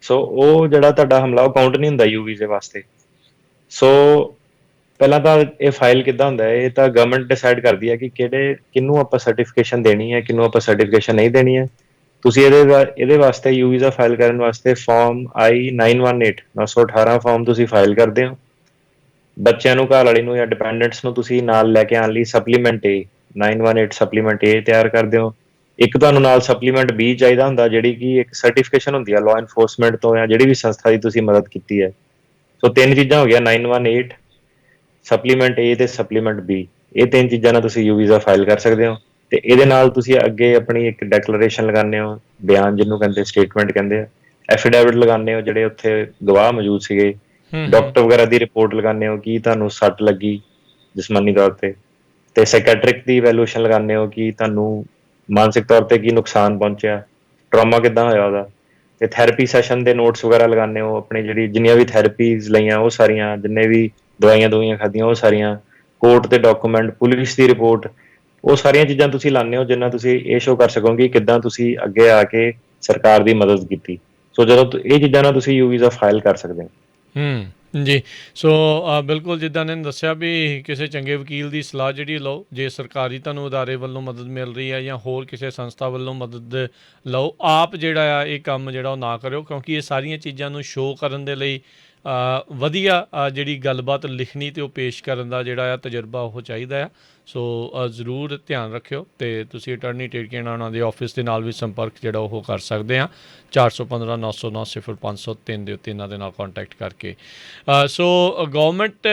ਸੋ ਉਹ ਜਿਹੜਾ ਤੁਹਾਡਾ ਹਮਲਾ ਉਹ ਕਾਊਂਟ ਨਹੀਂ ਹੁੰਦਾ ਯੂ ਵੀਜ਼ੇ ਵਾਸਤੇ। ਸੋ ਪਹਿਲਾਂ ਤਾਂ ਇਹ ਫਾਈਲ ਕਿੱਦਾਂ ਹੁੰਦਾ ਹੈ, ਇਹ ਤਾਂ ਗਵਰਨਮੈਂਟ ਡਿਸਾਈਡ ਕਰਦੀ ਹੈ ਕਿ ਕਿਹਨੂੰ ਆਪਾਂ ਸਰਟੀਫਿਕੇਸ਼ਨ ਦੇਣੀ ਹੈ, ਕਿਹਨੂੰ ਆਪਾਂ ਸਰਟੀਫਿਕੇਸ਼ਨ ਨਹੀਂ ਦੇਣੀ ਹੈ। ਤੁਸੀਂ ਇਹਦੇ ਵਾਸਤੇ ਯੂ ਵੀਜ਼ਾ ਫਾਈਲ ਕਰਨ ਵਾਸਤੇ ਫਾਰਮ I-918 ਫਾਰਮ ਤੁਸੀਂ ਫਾਈਲ ਕਰਦੇ ਹੋ। ਬੱਚਿਆਂ ਨੂੰ, ਘਰ ਵਾਲੀ ਨੂੰ ਜਾਂ ਡਿਪੈਂਡੈਂਟਸ ਨੂੰ ਤੁਸੀਂ ਨਾਲ ਲੈ ਕੇ ਆਉਣ ਲਈ ਸਪਲੀਮੈਂਟ A 918 ਸਪਲੀਮੈਂਟ A ਤਿਆਰ ਕਰਦੇ ਹੋ। ਇੱਕ ਤੁਹਾਨੂੰ ਨਾਲ ਸਪਲੀਮੈਂਟ B ਚਾਹੀਦਾ ਹੁੰਦਾ, ਜਿਹੜੀ ਕਿ ਇੱਕ ਸਰਟੀਫਿਕੇਸ਼ਨ ਹੁੰਦੀ ਆ ਲਾਅ ਐਨਫੋਰਸਮੈਂਟ ਤੋਂ ਜਾਂ ਜਿਹੜੀ ਵੀ ਸੰਸਥਾ ਦੀ ਤੁਸੀਂ ਮਦਦ ਕੀਤੀ ਹੈ। ਸੋ 3 ਚੀਜ਼ਾਂ ਹੋ ਗਿਆ, 918 ਸਪਲੀਮੈਂਟ A ਤੇ ਸਪਲੀਮੈਂਟ B। ਇਹ 3 ਚੀਜ਼ਾਂ ਨਾਲ ਤੁਸੀਂ ਯੂ ਵੀਜ਼ਾ ਫਾਈਲ ਕਰ ਸਕਦੇ ਹੋ। ਤੇ ਇਹਦੇ ਨਾਲ ਤੁਸੀਂ ਅੱਗੇ ਆਪਣੀ ਇੱਕ ਡੈਕਲੇਰੇਸ਼ਨ ਲਗਾਉਂਦੇ ਹੋ, ਬਿਆਨ ਜਿਹਨੂੰ ਕਹਿੰਦੇ ਸਟੇਟਮੈਂਟ ਕਹਿੰਦੇ ਆ, ਐਫੀਡੇਵਿਟ ਲਗਾਉਂਦੇ ਹੋ ਜਿਹੜੇ ਉੱਥੇ ਗਵਾਹ ਮੌਜੂਦ ਸੀਗੇ, ਡਾਕਟਰ ਵਗੈਰਾ ਦੀ ਰਿਪੋਰਟ ਲਗਾਉਂਦੇ ਹੋ ਕਿ ਤੁਹਾਨੂੰ ਸੱਟ ਲੱਗੀ ਜਿਸਮਾਨੀ ਤੌਰ ਤੇ ਸਾਈਕੈਟ੍ਰਿਕ ਦੀ ਇਵੈਲੂਏਸ਼ਨ ਲਗਾਉਂਦੇ ਹੋ ਕਿ ਤੁਹਾਨੂੰ ਮਾਨਸਿਕ ਤੌਰ ਤੇ ਕੀ ਨੁਕਸਾਨ ਪਹੁੰਚਿਆ, ਟਰਾਮਾ ਕਿੱਦਾਂ ਹੋਇਆ ਉਹਦਾ। ਤੇ ਥੈਰੇਪੀ ਸੈਸ਼ਨ ਦੇ ਨੋਟਸ ਵਗੈਰਾ ਲਗਾਉਂਦੇ ਹੋ, ਆਪਣੀ ਜਿਹੜੀ ਜਿੰਨੀਆਂ ਵੀ ਥੈਰੇਪੀਜ਼ ਲਈਆਂ ਉਹ ਸਾਰੀਆਂ, ਜਿੰਨੇ ਵੀ ਦਵਾਈਆਂ ਖਾਧੀਆਂ ਉਹ ਸਾਰੀਆਂ, ਕੋਰਟ ਦੇ ਡਾਕੂਮੈਂਟ, ਪੁਲਿਸ ਦੀ ਰਿਪੋਰਟ, ਉਹ ਸਾਰੀਆਂ ਚੀਜ਼ਾਂ ਤੁਸੀਂ ਲਾਉਂਦੇ ਹੋ ਜਿੰਨਾ ਤੁਸੀਂ ਇਹ ਸ਼ੋਅ ਕਰ ਸਕੋਗੇ ਕਿੱਦਾਂ ਤੁਸੀਂ ਅੱਗੇ ਆ ਕੇ ਸਰਕਾਰ ਦੀ ਮਦਦ ਕੀਤੀ। ਸੋ ਜਦੋਂ ਇਹ ਚੀਜ਼ਾਂ ਨਾਲ ਤੁਸੀਂ ਯੂ ਵੀਜ਼ਾ ਫਾਈਲ ਕਰ ਸਕਦੇ ਹੋ। ਜੀ। ਸੋ ਬਿਲਕੁਲ ਜਿੱਦਾਂ ਨੇ ਦੱਸਿਆ ਵੀ ਕਿਸੇ ਚੰਗੇ ਵਕੀਲ ਦੀ ਸਲਾਹ ਜਿਹੜੀ ਲਓ, ਜੇ ਸਰਕਾਰੀ ਤੁਹਾਨੂੰ ਅਦਾਰੇ ਵੱਲੋਂ ਮਦਦ ਮਿਲ ਰਹੀ ਹੈ ਜਾਂ ਹੋਰ ਕਿਸੇ ਸੰਸਥਾ ਵੱਲੋਂ ਮਦਦ ਲਓ। ਆਪ ਜਿਹੜਾ ਆ ਇਹ ਕੰਮ ਜਿਹੜਾ ਉਹ ਨਾ ਕਰਿਓ, ਕਿਉਂਕਿ ਇਹ ਸਾਰੀਆਂ ਚੀਜ਼ਾਂ ਨੂੰ ਸ਼ੋਅ ਕਰਨ ਦੇ ਲਈ ਵਧੀਆ ਜਿਹੜੀ ਗੱਲਬਾਤ ਲਿਖਣੀ ਅਤੇ ਉਹ ਪੇਸ਼ ਕਰਨ ਦਾ ਜਿਹੜਾ ਆ ਤਜਰਬਾ ਉਹ ਚਾਹੀਦਾ ਆ। ਸੋ ਜ਼ਰੂਰ ਧਿਆਨ ਰੱਖਿਓ ਅਤੇ ਤੁਸੀਂ ਅਟਾਰਨੀ ਟੇਕੀਆਣਾ ਉਹਨਾਂ ਦੇ ਆਫਿਸ ਦੇ ਨਾਲ ਵੀ ਸੰਪਰਕ ਜਿਹੜਾ ਉਹ ਕਰ ਸਕਦੇ ਆ 415-909-0503 ਦੇ ਉੱਤੇ ਇਹਨਾਂ ਦੇ ਨਾਲ ਕੰਟੈਕਟ ਕਰਕੇ। ਸੋ ਗੌਰਮੈਂਟ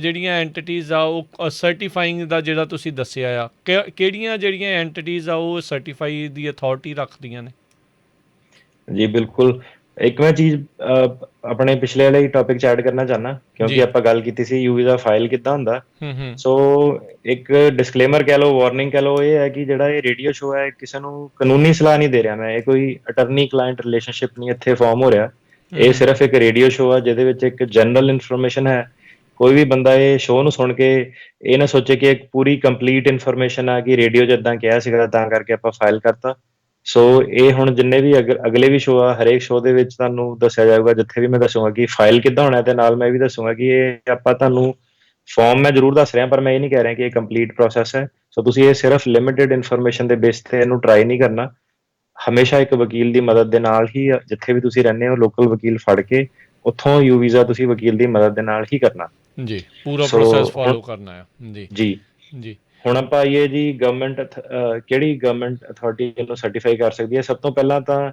ਜਿਹੜੀਆਂ ਐਂਟੀਟੀਜ਼ ਆ ਉਹ ਸਰਟੀਫਾਈਂਗ ਦਾ ਜਿਹੜਾ ਤੁਸੀਂ ਦੱਸਿਆ ਆ, ਕਿਹੜੀਆਂ ਜਿਹੜੀਆਂ ਐਂਟੀਟੀਜ਼ ਆ ਉਹ ਸਰਟੀਫਾਈ ਦੀ ਅਥਾਰਟੀ ਰੱਖਦੀਆਂ ਨੇ? ਜੀ ਬਿਲਕੁਲ। ਇੱਕ ਮੈਂ ਚੀਜ਼ ਆਪਣੇ ਪਿਛਲੇ ਵਾਲੇ ਟੌਪਿਕ 'ਚ ਐਡ ਕਰਨਾ ਚਾਹੁੰਦਾ, ਕਿਉਂਕਿ ਆਪਾਂ ਗੱਲ ਕੀਤੀ ਸੀ ਯੂ ਵੀਜ਼ਾ ਫਾਈਲ ਕਿੱਦਾਂ ਹੁੰਦਾ। ਸੋ ਇੱਕ ਡਿਸਕਲੇਮਰ ਕਹਿ ਲਓ, ਵਾਰਨਿੰਗ ਕਹਿ ਲਓ, ਇਹ ਹੈ ਕਿ ਜਿਹੜਾ ਇਹ ਰੇਡੀਓ ਸ਼ੋਅ ਹੈ ਕਿਸੇ ਨੂੰ ਕਾਨੂੰਨੀ ਸਲਾਹ ਨਹੀਂ ਦੇ ਰਿਹਾ ਮੈਂ, ਇਹ ਕੋਈ ਅਟਰਨੀ ਕਲਾਇੰਟ ਰਿਲੇਸ਼ਨਸ਼ਿਪ ਨਹੀਂ ਇੱਥੇ ਫਾਰਮ ਹੋ ਰਿਹਾ। ਇਹ ਸਿਰਫ ਇੱਕ ਰੇਡੀਓ ਸ਼ੋਅ ਆ ਜਿਹਦੇ ਵਿੱਚ ਇੱਕ ਜਨਰਲ ਇਨਫੋਰਮੇਸ਼ਨ ਹੈ। ਕੋਈ ਵੀ ਬੰਦਾ ਇਹ ਸ਼ੋਅ ਨੂੰ ਸੁਣ ਕੇ ਇਹ ਨਾ ਸੋਚੇ ਕਿ ਇੱਕ ਪੂਰੀ ਕੰਪਲੀਟ ਇਨਫੋਰਮੇਸ਼ਨ ਆ ਕਿ ਰੇਡੀਓ 'ਚ ਇੱਦਾਂ ਕਿਹਾ ਸੀਗਾ ਤਾਂ ਕਰਕੇ ਆਪਾਂ ਫਾਈਲ ਕਰਤਾ। ਸੋ ਇਹ ਹੁਣ ਜਿੰਨੇ ਵੀ ਅਗਲੇ ਵੀ ਸ਼ੋਅ ਆ, ਹਰੇਕ ਸ਼ੋਅ ਦੇ ਵਿੱਚ ਤੁਹਾਨੂੰ ਦੱਸਿਆ ਜਾਊਗਾ, ਜਿੱਥੇ ਵੀ ਮੈਂ ਦੱਸੂਗਾ ਕਿ ਫਾਈਲ ਕਿੱਦਾਂ ਹੋਣਾ, ਤੇ ਨਾਲ ਮੈਂ ਵੀ ਦੱਸੂਗਾ ਕਿ ਇਹ ਆਪਾਂ ਤੁਹਾਨੂੰ ਫਾਰਮ ਮੈਂ ਜ਼ਰੂਰ ਦੱਸ ਰਿਹਾ, ਪਰ ਮੈਂ ਇਹ ਨਹੀਂ ਕਹਿ ਰਿਹਾ ਕਿ ਇਹ ਕੰਪਲੀਟ ਪ੍ਰੋਸੈਸ ਹੈ। ਸੋ ਤੁਸੀਂ ਇਹ ਸਿਰਫ ਲਿਮਿਟਿਡ ਇਨਫੋਰਮੇਸ਼ਨ ਦੇ ਬੇਸ ਤੇ ਇਹਨੂੰ ਟਰਾਈ ਨਹੀਂ ਕਰਨਾ। ਹਮੇਸ਼ਾ ਇੱਕ ਵਕੀਲ ਦੀ ਮਦਦ ਦੇ ਨਾਲ ਹੀ, ਜਿੱਥੇ ਵੀ ਤੁਸੀਂ ਰਹਿੰਦੇ ਹੋ ਲੋਕਲ ਵਕੀਲ ਫੜ ਕੇ ਉੱਥੋਂ ਯੂ ਵੀਜ਼ਾ ਤੁਸੀਂ ਵਕੀਲ ਦੀ ਮਦਦ ਦੇ ਨਾਲ ਹੀ ਕਰਨਾ ਜੀ, ਪੂਰਾ ਪ੍ਰੋਸੈਸ ਫਾਲੋ ਕਰਨਾ ਹੈ। ਜੀ। ਹੁਣ ਆਪਾਂ ਆਈਏ ਜੀ ਗਵਰਨਮੈਂਟ, ਕਿਹੜੀ ਗਵਰਨਮੈਂਟ ਅਥਾਰਟੀ ਇਹਨੂੰ ਸਰਟੀਫਾਈ ਕਰ ਸਕਦੀ ਹੈ। ਸਭ ਤੋਂ ਪਹਿਲਾਂ ਤਾਂ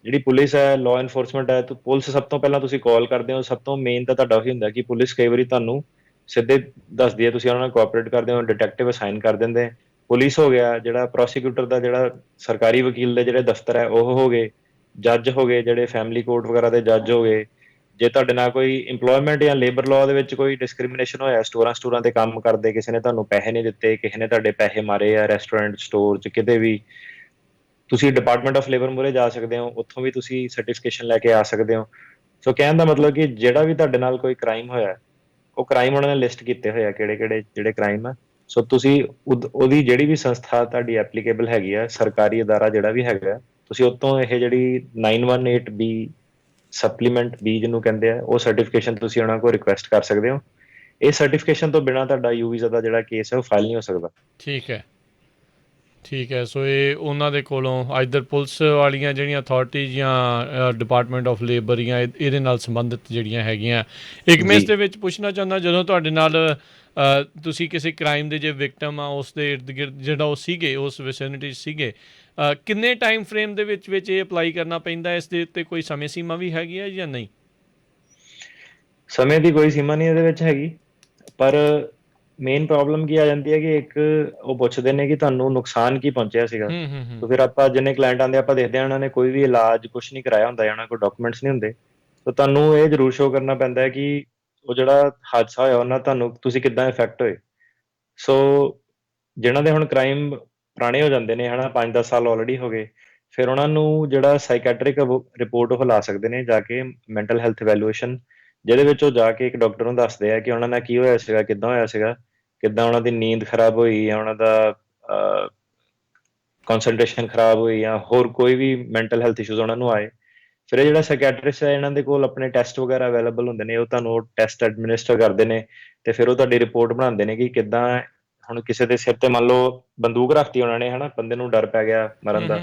ਜਿਹੜੀ ਪੁਲਿਸ ਹੈ, ਲਾਅ ਇਨਫੋਰਸਮੈਂਟ ਹੈ, ਪੁਲਿਸ ਸਭ ਤੋਂ ਪਹਿਲਾਂ ਤੁਸੀਂ ਕਾਲ ਕਰਦੇ ਹੋ। ਸਭ ਤੋਂ ਮੇਨ ਤਾਂ ਤੁਹਾਡਾ ਉਹੀ ਹੁੰਦਾ ਕਿ ਪੁਲਿਸ ਕਈ ਵਾਰੀ ਤੁਹਾਨੂੰ ਸਿੱਧੇ ਦੱਸਦੀ ਹੈ, ਤੁਸੀਂ ਉਹਨਾਂ ਨਾਲ ਕੋਆਪਰੇਟ ਕਰਦੇ ਹੋ, ਡਿਟੈਕਟਿਵ ਅਸਾਈਨ ਕਰ ਦਿੰਦੇ। ਪੁਲਿਸ ਹੋ ਗਿਆ, ਜਿਹੜਾ ਪ੍ਰੋਸੀਕਿਊਟਰ ਦਾ ਜਿਹੜਾ ਸਰਕਾਰੀ ਵਕੀਲ ਦੇ ਜਿਹੜੇ ਦਫ਼ਤਰ ਹੈ ਉਹ ਹੋ ਗਏ, ਜੱਜ ਹੋ ਗਏ, ਜਿਹੜੇ ਫੈਮਿਲੀ ਕੋਰਟ ਵਗੈਰਾ ਦੇ ਜੱਜ ਹੋ ਗਏ। ਜੇ ਤੁਹਾਡੇ ਨਾਲ ਕੋਈ ਇੰਪਲੋਇਮੈਂਟ ਜਾਂ ਲੇਬਰ ਲਾਅ ਦੇ ਵਿੱਚ ਕੋਈ ਡਿਸਕ੍ਰਿਮੀਨੇਸ਼ਨ ਹੋਇਆ, ਸਟੋਰਾਂ ਤੇ ਕੰਮ ਕਰਦੇ, ਕਿਸੇ ਨੇ ਤੁਹਾਨੂੰ ਪੈਸੇ ਨਹੀਂ ਦਿੱਤੇ, ਕਿਸੇ ਨੇ ਤੁਹਾਡੇ ਪੈਸੇ ਮਾਰੇ ਆ ਰੈਸਟੋਰੈਂਟ, ਸਟੋਰ 'ਚ, ਕਿਤੇ ਵੀ, ਤੁਸੀਂ ਡਿਪਾਰਟਮੈਂਟ ਆਫ ਲੇਬਰ ਮੂਹਰੇ ਜਾ ਸਕਦੇ ਹੋ, ਉੱਥੋਂ ਵੀ ਤੁਸੀਂ ਸਰਟੀਫਿਕੇਸ਼ਨ ਲੈ ਕੇ ਆ ਸਕਦੇ ਹੋ। ਸੋ ਕਹਿਣ ਦਾ ਮਤਲਬ ਕਿ ਜਿਹੜਾ ਵੀ ਤੁਹਾਡੇ ਨਾਲ ਕੋਈ ਕ੍ਰਾਈਮ ਹੋਇਆ, ਉਹ ਕ੍ਰਾਈਮ ਉਹਨਾਂ ਨੇ ਲਿਸਟ ਕੀਤੇ ਹੋਏ ਆ ਕਿਹੜੇ ਜਿਹੜੇ ਕ੍ਰਾਈਮ ਆ। ਸੋ ਤੁਸੀਂ ਉਹਦੀ ਜਿਹੜੀ ਵੀ ਸੰਸਥਾ ਤੁਹਾਡੀ ਐਪਲੀਕੇਬਲ ਹੈਗੀ ਆ, ਸਰਕਾਰੀ ਅਦਾਰਾ ਜਿਹੜਾ ਵੀ ਹੈਗਾ, ਤੁਸੀਂ ਉੱਤੋਂ ਇਹ ਜਿਹੜੀ 918B ਸਪਲੀਮੈਂਟ B ਜਿਹਨੂੰ ਕਹਿੰਦੇ ਆ, ਉਹ ਸਰਟੀਫਿਕੇਸ਼ਨ ਤੁਸੀਂ ਉਹਨਾਂ ਕੋਲ ਰਿਕੁਐਸਟ ਕਰ ਸਕਦੇ ਹੋ। ਇਹ ਸਰਟੀਫਿਕੇਸ਼ਨ ਤੋਂ ਬਿਨਾਂ ਤੁਹਾਡਾ ਯੂ ਵੀਜ਼ਾ ਦਾ ਜਿਹੜਾ ਕੇਸ ਹੈ ਉਹ ਫਾਈਲ ਨਹੀਂ ਹੋ ਸਕਦਾ। ਠੀਕ ਹੈ। ਸੋ ਇਹ ਉਹਨਾਂ ਦੇ ਕੋਲੋਂ ਆਈਦਰ ਪੁਲਿਸ ਵਾਲੀਆਂ ਜਿਹੜੀਆਂ ਅਥਾਰਟੀਜ਼ ਜਾਂ ਡਿਪਾਰਟਮੈਂਟ ਆਫ ਲੇਬਰ ਜਾਂ ਇਹਦੇ ਨਾਲ ਸੰਬੰਧਿਤ ਜਿਹੜੀਆਂ ਹੈਗੀਆਂ। ਇੱਕ ਮੈਂ ਇਸ ਦੇ ਵਿੱਚ ਪੁੱਛਣਾ ਚਾਹੁੰਦਾ, ਜਦੋਂ ਤੁਹਾਡੇ ਨਾਲ ਤੁਸੀਂ ਕਿਸੇ ਕ੍ਰਾਈਮ ਦੇ ਜੇ ਵਿਕਟਮ ਆ, ਉਸ ਦੇ ਇਰਦ ਗਿਰਦ ਜਿਹੜਾ ਉਹ ਸੀਗੇ, ਉਸ ਵਿਸਿਨਿਟੀ ਸੀਗੇ, ਕਿੰਨੇ ਟਾਈਮ ਫਰੇਮ ਦੇ ਵਿੱਚ ਇਹ ਅਪਲਾਈ ਕਰਨਾ ਪੈਂਦਾ? ਇਸ ਦੇ ਉੱਤੇ ਕੋਈ ਸਮੇਂ ਸੀਮਾ ਵੀ ਹੈਗੀ ਹੈ ਜਾਂ ਨਹੀਂ? ਸਮੇਂ ਦੀ ਕੋਈ ਸੀਮਾ ਨਹੀਂ ਇਹਦੇ ਵਿੱਚ ਹੈਗੀ, ਪਰ ਮੇਨ ਪ੍ਰੋਬਲਮ ਕੀ ਆ ਜਾਂਦੀ ਹੈ ਕਿ ਇੱਕ ਉਹ ਪੁੱਛਦੇ ਨੇ ਕਿ ਤੁਹਾਨੂੰ ਨੁਕਸਾਨ ਕੀ ਪਹੁੰਚਿਆ ਸੀਗਾ। ਤਾਂ ਫਿਰ ਆਪਾਂ ਜਿੰਨੇ ਕਲਾਇੰਟ ਆਉਂਦੇ ਆਪਾਂ ਦੇਖਦੇ ਹਾਂ ਉਹਨਾਂ ਨੇ ਕੋਈ ਵੀ ਇਲਾਜ ਕੁਛ ਨਹੀਂ ਕਰਾਇਆ ਹੁੰਦਾ, ਉਹਨਾਂ ਕੋਲ ਡਾਕੂਮੈਂਟਸ ਨਹੀਂ ਹੁੰਦੇ। ਤਾਂ ਤੁਹਾਨੂੰ ਇਹ ਜ਼ਰੂਰ ਸ਼ੋਅ ਕਰਨਾ ਪੈਂਦਾ ਹੈ ਕਿ ਉਹ ਜਿਹੜਾ ਹਾਦਸਾ ਹੋਇਆ ਉਹਨਾਂ ਤੁਸੀਂ ਕਿੱਦਾਂ ਇਫੈਕਟ ਹੋਏ। ਸੋ ਜਿਹਨਾਂ ਦੇ ਹੁਣ ਕ੍ਰਾਈਮ ਪੁਰਾਣੇ ਹੋ ਜਾਂਦੇ ਨੇ ਹਨਾ, 5-10 ਸਾਲ ਆਲਰੇਡੀ ਹੋ ਗਏ, ਫਿਰ ਉਹਨਾਂ ਨੂੰ ਜਿਹੜਾ ਸਾਈਕੈਟ੍ਰਿਕ ਰਿਪੋਰਟ ਉਹ ਲਾ ਸਕਦੇ ਨੇ ਜਾ ਕੇ, ਮੈਂਟਲ ਹੈਲਥ ਇਵੈਲੂਏਸ਼ਨ, ਜਿਹਦੇ ਵਿੱਚ ਉਹ ਜਾ ਕੇ ਇੱਕ ਡਾਕਟਰ ਨੂੰ ਦੱਸਦੇ ਆ ਕਿ ਉਹਨਾਂ ਨਾਲ ਕੀ ਹੋਇਆ ਸੀਗਾ, ਕਿੱਦਾਂ ਹੋਇਆ ਸੀਗਾ, ਕਿੱਦਾਂ ਉਹਨਾਂ ਦੀ ਨੀਂਦ ਖਰਾਬ ਹੋਈ ਜਾਂ ਉਹਨਾਂ ਦਾ ਕਨਸੈਂਟਰੇਸ਼ਨ ਖਰਾਬ ਹੋਈ ਜਾਂ ਹੋਰ ਕੋਈ ਵੀ ਮੈਂਟਲ ਹੈਲਥ ਇਸ਼ੂਜ਼ ਉਹਨਾਂ ਨੂੰ ਆਏ। ਫਿਰ ਇਹ ਜਿਹੜਾ ਸਾਈਕੈਟ੍ਰਿਸਟ ਹੈ, ਇਹਨਾਂ ਦੇ ਕੋਲ ਆਪਣੇ ਟੈਸਟ ਵਗੈਰਾ ਅਵੇਲੇਬਲ ਹੁੰਦੇ ਨੇ, ਉਹ ਤੁਹਾਨੂੰ ਟੈਸਟ ਐਡਮਿਨਿਸਟਰ ਕਰਦੇ ਨੇ ਤੇ ਫਿਰ ਉਹ ਤੁਹਾਡੀ ਰਿਪੋਰਟ ਬਣਾਉਂਦੇ ਨੇ ਕਿ ਕਿੱਦਾਂ, ਹੁਣ ਕਿਸੇ ਦੇ ਸਿਰ ਤੇ ਮੰਨ ਲਓ ਬੰਦੂਕ ਰੱਖਤੀ ਉਹਨਾਂ ਨੇ ਹਨਾ, ਬੰਦੇ ਨੂੰ ਡਰ ਪੈ ਗਿਆ ਮਰਨ ਦਾ,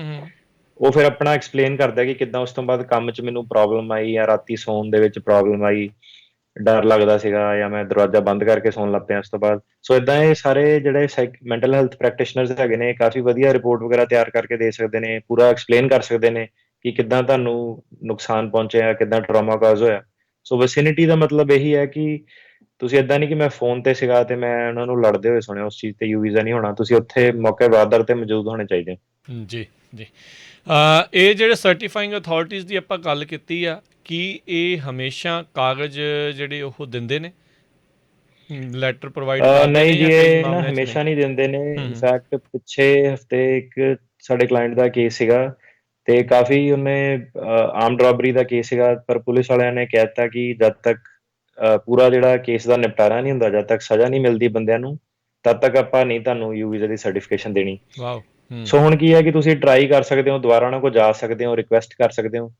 ਉਹ ਫਿਰ ਆਪਣਾ ਐਕਸਪਲੇਨ ਕਰਦਾ ਕਿ ਕਿੱਦਾਂ ਉਸ ਤੋਂ ਬਾਅਦ ਕੰਮ 'ਚ ਮੈਨੂੰ ਪ੍ਰੋਬਲਮ ਆਈ ਜਾਂ ਰਾਤੀ ਸੌਣ ਦੇ ਵਿੱਚ ਪ੍ਰੋਬਲਮ ਆਈ, ਡਰ ਲੱਗਦਾ ਸੀਗਾ ਜਾਂ ਮੈਂ ਦਰਵਾਜ਼ਾ ਬੰਦ ਕਰਕੇ ਸੌਣ ਲੱਗ ਪਿਆ ਉਸ ਤੋਂ ਬਾਅਦ। ਸੋ ਇਦਾਂ ਇਹ ਸਾਰੇ ਜਿਹੜੇ ਮੈਂਟਲ ਹੈਲਥ ਪ੍ਰੈਕਟੀਸ਼ਨਰਸ ਹੈਗੇ ਨੇ, ਕਾਫੀ ਵਧੀਆ ਰਿਪੋਰਟ ਵਗੈਰਾ ਤਿਆਰ ਕਰਕੇ ਦੇ ਸਕਦੇ ਨੇ, ਪੂਰਾ ਐਕਸਪਲੇਨ ਕਰ ਸਕਦੇ ਨੇ ਕਿ ਕਿੱਦਾਂ ਤੁਹਾਨੂੰ ਨੁਕਸਾਨ ਪਹੁੰਚਿਆ, ਕਿੱਦਾਂ ਟਰਾਮਾ ਕਾਜ਼ ਹੋਇਆ। ਸੋ ਵਿਸਿਨਿਟੀ ਦਾ ਮਤਲਬ ਇਹੀ ਹੈ ਕਿ ਤੁਸੀਂ ਇਦਾਂ ਨਹੀਂ ਕਿ ਮੈਂ ਫੋਨ ਤੇ ਸੀਗਾ ਤੇ ਮੈਂ ਉਹਨਾਂ ਨੂੰ ਲੜਦੇ ਹੋਏ ਸੁਣਿਆ, ਉਸ ਚੀਜ਼ ਤੇ ਯੂ ਵੀਜ਼ਾ ਨਹੀਂ ਹੋਣਾ। ਤੁਸੀਂ ਉੱਥੇ ਮੌਕੇ ਵਾਰਦਾਤ ਤੇ ਮੌਜੂਦ ਹੋਣੇ ਚਾਹੀਦੇ। ਜੀ। ਇਹ ਜਿਹੜੇ ਸਰਟੀਫਾਈਂਗ ਅਥਾਰਟੀਜ਼ ਦੀ ਆਪਾਂ ਗੱਲ ਕੀਤੀ ਆ, ਕੀ ਇਹ ਹਮੇਸ਼ਾ ਕਾਗਜ਼ ਜਿਹੜੇ ਉਹ ਦਿੰਦੇ ਨੇ, ਲੈਟਰ ਪ੍ਰੋਵਾਈਡ ਕਰਦੇ ਨੇ? ਨਹੀਂ ਜੀ, ਇਹ ਨਾ ਹਮੇਸ਼ਾ ਨਹੀਂ ਦਿੰਦੇ ਨੇ। ਇਨਫੈਕਟ ਪਿੱਛੇ ਹਫਤੇ ਇੱਕ ਸਾਡੇ ਕਲਾਇੰਟ ਦਾ ਕੇਸ ਸੀਗਾ, ਤੇ ਕਾਫੀ ਉਹਨੇ ਆਰਮਡ ਰੋਬਰੀ ਦਾ ਕੇਸ ਸੀਗਾ, ਪਰ ਪੁਲਿਸ ਵਾਲਿਆਂ ਨੇ ਕਹਿ ਦਿੱਤਾ ਕਿ ਜਦ ਤੱਕ ਪੂਰਾ ਜਿਹੜਾ ਕੇਸ ਦਾ ਨਿਪਟਾਰਾ ਨਹੀਂ ਹੁੰਦਾ, ਜਦ ਤੱਕ ਸਜ਼ਾ ਨਹੀਂ ਮਿਲਦੀ ਬੰਦਿਆਂ ਨੂੰ, ਤਦ ਤੱਕ ਆਪਾਂ ਨਹੀਂ ਤੁਹਾਨੂੰ ਯੂ ਵੀਜ਼ਾ ਦੀ ਸਰਟੀਫਿਕੇਸ਼ਨ ਦੇਣੀ। ਵਾਓ। ਸੋ ਹੁਣ ਕੀ ਹੈ ਕਿ ਤੁਸੀਂ ਟਰਾਈ ਕਰ ਸਕਦੇ ਹੋ, ਦੁਬਾਰਾ ਉਹਨਾਂ ਕੋਲ ਜਾ ਸਕਦੇ ਹੋ, ਰਿਕੁਐਸਟ ਕਰ ਸਕਦੇ ਹੋ।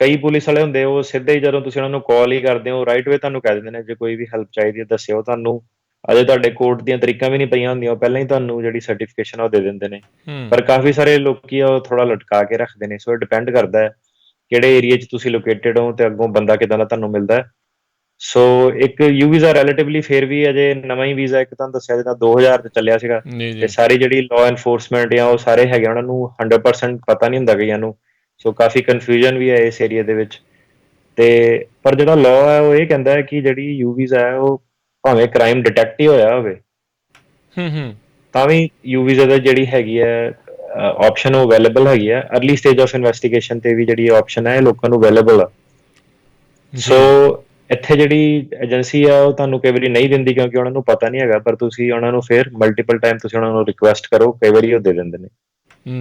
ਕਈ ਪੁਲਿਸ ਵਾਲੇ ਹੁੰਦੇ ਉਹ ਸਿੱਧੇ ਹੀ ਜਦੋਂ ਤੁਸੀਂ ਉਹਨਾਂ ਨੂੰ ਕਾਲ ਹੀ ਕਰਦੇ ਹੋ ਰਾਈਟ ਵੇ ਤੁਹਾਨੂੰ ਕਹਿ ਦਿੰਦੇ ਨੇ ਜੇ ਕੋਈ ਵੀ ਹੈਲਪ ਚਾਹੀਦੀ ਹੈ ਦੱਸਿਓ। ਤੁਹਾਨੂੰ ਅਜੇ ਤੁਹਾਡੇ ਕੋਰਟ ਦੀਆਂ ਤਰੀਕਾਂ ਵੀ ਨਹੀਂ ਪਈਆਂ ਹੁੰਦੀਆਂ, ਉਹ ਪਹਿਲਾਂ ਹੀ ਤੁਹਾਨੂੰ ਜਿਹੜੀ ਸਰਟੀਫਿਕੇਸ਼ਨ ਆ ਉਹ ਦੇ ਦਿੰਦੇ ਨੇ। ਪਰ ਕਾਫੀ ਸਾਰੇ ਲੋਕੀ ਆ ਉਹ ਥੋੜਾ ਲਟਕਾ ਕੇ ਰੱਖਦੇ ਨੇ। ਸੋ ਇਹ ਡਿਪੈਂਡ ਕਰਦਾ ਹੈ ਕਿਹੜੇ ਏਰੀਆ 'ਚ ਤੁਸੀਂ ਲੋਕੇਟਡ ਹੋ ਤੇ ਅੱਗੋਂ ਬੰਦਾ ਕਿਦਾਂ ਦਾ ਤੁਹਾਨੂੰ ਮਿਲਦਾ। ਸੋ ਇੱਕ ਯੂ ਵੀਜ਼ਾ ਰਿਲੇਟਿਵਲੀ ਫੇਰ ਵੀ ਅਜੇ ਨਵਾਂ ਹੀ ਵੀਜ਼ਾ, ਇੱਕ ਤੁਹਾਨੂੰ ਦੱਸਿਆ ਜਿੱਦਾਂ 2000 'ਚ ਚੱਲਿਆ ਸੀਗਾ, ਤੇ ਸਾਰੀ ਜਿਹੜੀ ਲਾਅ ਐਨਫੋਰਸਮੈਂਟ ਜਾਂ ਉਹ ਸਾਰੇ ਹੈਗੇ ਉਹਨਾਂ ਨੂੰ 100% ਪਤਾ ਨਹੀਂ ਹੁੰਦਾ ਕਈਆਂ ਨੂੰ। ਸੋ ਕਾਫੀ ਕਨਫਿਊਜ਼ਨ ਵੀ ਹੈ ਇਸ ਏਰੀਆ ਦੇ ਵਿੱਚ। ਤੇ ਪਰ ਜਿਹੜਾ ਲਾਅ ਹੈ ਉਹ ਇਹ ਕਹਿੰਦਾ ਹੈ ਕਿ ਜਿਹੜੀ ਯੂ ਵੀਜ਼ਾ ਹੈ ਉਹ ਭਾਵੇਂ ਕ੍ਰਾਈਮ ਡਿਟੈਕਟ ਹੀ ਹੋਇਆ ਹੋਵੇ ਤਾਂ ਵੀ ਯੂ ਵੀਜ਼ਾ ਦਾ ਜਿਹੜੀ ਹੈਗੀ ਹੈ ਆਪਸ਼ਨ ਉਹ ਅਵੇਲੇਬਲ ਹੈਗੀ ਹੈ। ਅਰਲੀ ਸਟੇਜ ਆਫ ਇਨਵੈਸਟੀਗੇਸ਼ਨ ਤੇ ਵੀ ਜਿਹੜੀ ਆਪਸ਼ਨ ਹੈ ਲੋਕਾਂ ਨੂੰ ਅਵੇਲੇਬਲ ਆ। ਸੋ ਇੱਥੇ ਜਿਹੜੀ ਏਜੰਸੀ ਆ ਉਹ ਤੁਹਾਨੂੰ ਕਈ ਵਾਰੀ ਨਹੀਂ ਦਿੰਦੀ ਕਿਉਂਕਿ ਉਹਨਾਂ ਨੂੰ ਪਤਾ ਨਹੀਂ ਹੈਗਾ, ਪਰ ਤੁਸੀਂ ਉਹਨਾਂ ਨੂੰ ਫਿਰ ਮਲਟੀਪਲ ਟਾਈਮ ਤੁਸੀਂ ਉਹਨਾਂ ਨੂੰ ਰਿਕੁਐਸਟ ਕਰੋ, ਕਈ ਵਾਰੀ ਉਹ ਦੇ ਦਿੰਦੇ ਨੇ।